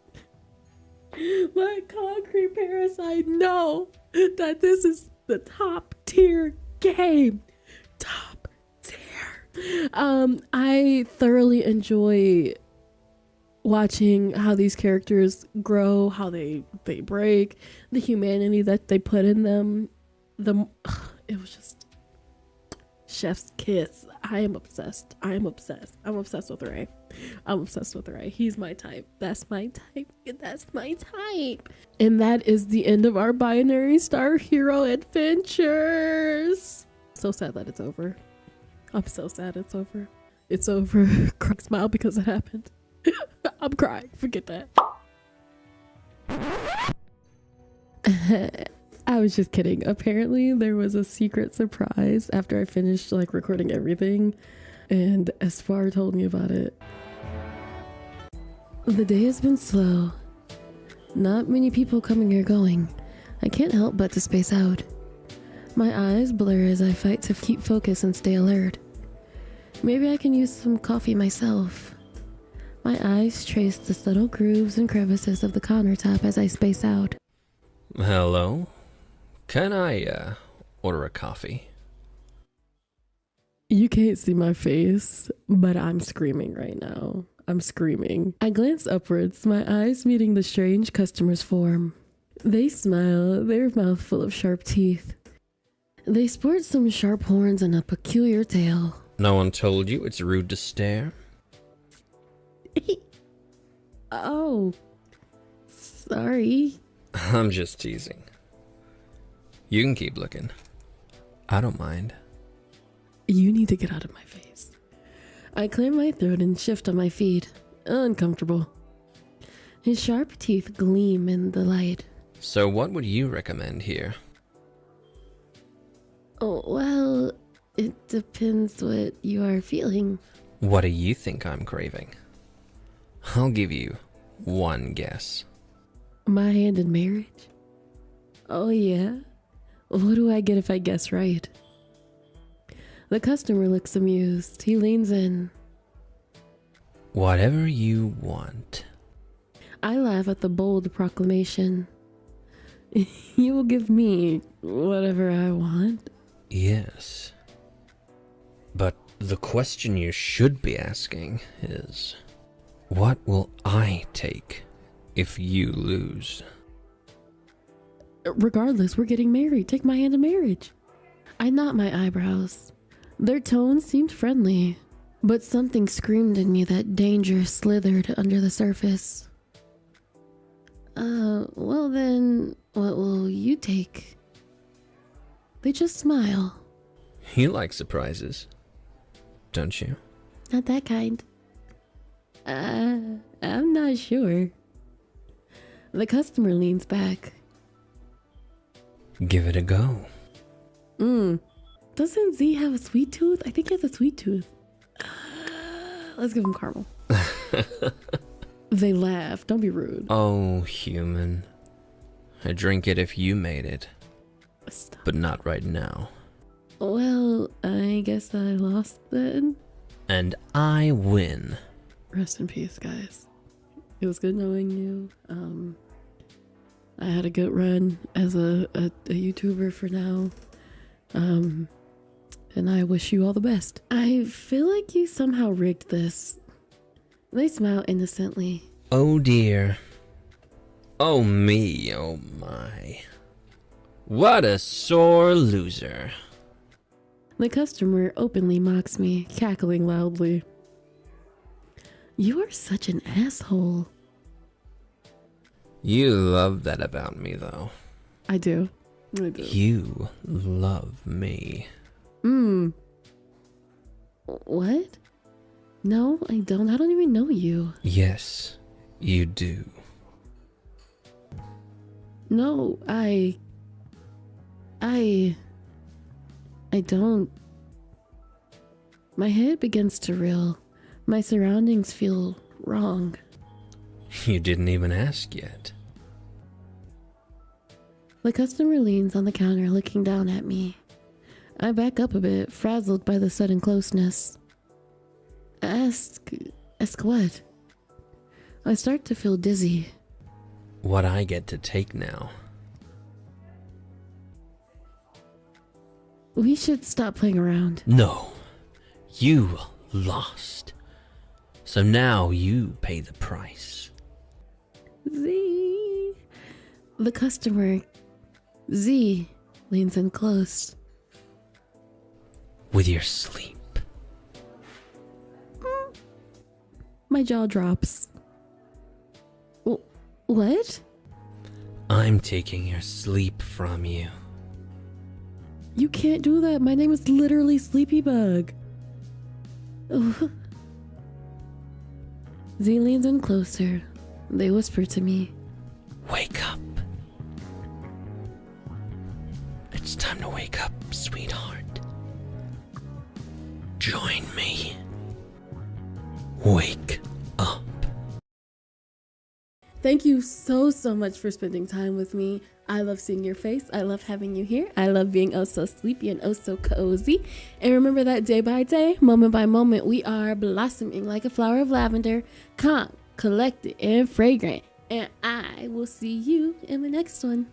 let Concrete Parasite know that this is the top tier game. Top tier. I thoroughly enjoy watching how these characters grow, how they break, the humanity that they put in them. It was just chef's kiss. I am obsessed. I'm obsessed with Ray. He's my type. That's my type. And that is the end of our binary star hero adventures. So sad that it's over. I'm so sad it's over. It's over. Cry, smile because it happened. I'm crying. Forget that. I was just kidding. Apparently there was a secret surprise after I finished like recording everything, and Esfar told me about it. The day has been slow. Not many people coming or going. I can't help but to space out. My eyes blur as I fight to keep focus and stay alert. Maybe I can use some coffee myself. My eyes trace the subtle grooves and crevices of the countertop as I space out. Hello? Can I, order a coffee? You can't see my face, but I'm screaming right now. I'm screaming. I glance upwards, my eyes meeting the strange customer's form. They smile, their mouth full of sharp teeth. They sport some sharp horns and a peculiar tail. No one told you it's rude to stare? Oh, sorry. I'm just teasing. You can keep looking. I don't mind. You need to get out of my face. I clear my throat and shift on my feet. Uncomfortable. His sharp teeth gleam in the light. So what would you recommend here? Oh, well, it depends what you are feeling. What do you think I'm craving? I'll give you one guess. My hand in marriage? Oh, yeah? What do I get if I guess right? The customer looks amused. He leans in. Whatever you want. I laugh at the bold proclamation. You will give me whatever I want? Yes. But the question you should be asking is, what will I take if you lose? Regardless, we're getting married. Take my hand in marriage. I knot my eyebrows. Their tone seemed friendly, but something screamed in me that danger slithered under the surface. Well then, what will you take? They just smile. You like surprises, don't you? Not that kind. I'm not sure. The customer leans back. Give it a go. Doesn't Z have a sweet tooth? I think he has a sweet tooth. Let's give him caramel. They laugh. Don't be rude. Oh, human. I'd drink it if you made it. Stop. But not right now. Well, I guess I lost then. And I win. Rest in peace, guys. It was good knowing you. I had a good run as a YouTuber for now. And I wish you all the best. I feel like you somehow rigged this. They smile innocently. Oh dear. Oh me, oh my. What a sore loser. The customer openly mocks me, cackling loudly. You are such an asshole. You love that about me, though. I do. I do. You love me. What? No, I don't. I don't even know you. Yes, you do. No, I don't. My head begins to reel. My surroundings feel wrong. You didn't even ask yet. The customer leans on the counter, looking down at me. I back up a bit, frazzled by the sudden closeness. Ask what? I start to feel dizzy. What I get to take now. We should stop playing around. No, you lost. So now you pay the price. Z. The customer, Z, leans in close. With your sleep. My jaw drops. What? I'm taking your sleep from you. You can't do that. My name is literally Sleepy Bug. Z leans in closer. They whisper to me. Wake up. It's time to wake up, sweetheart. Join me. Wake up. Thank you so much for spending time with me. I love seeing your face. I love having you here. I love being oh so sleepy and oh so cozy. And remember that day by day, moment by moment, we are blossoming like a flower of lavender, calm, collected, and fragrant. And I will see you in the next one.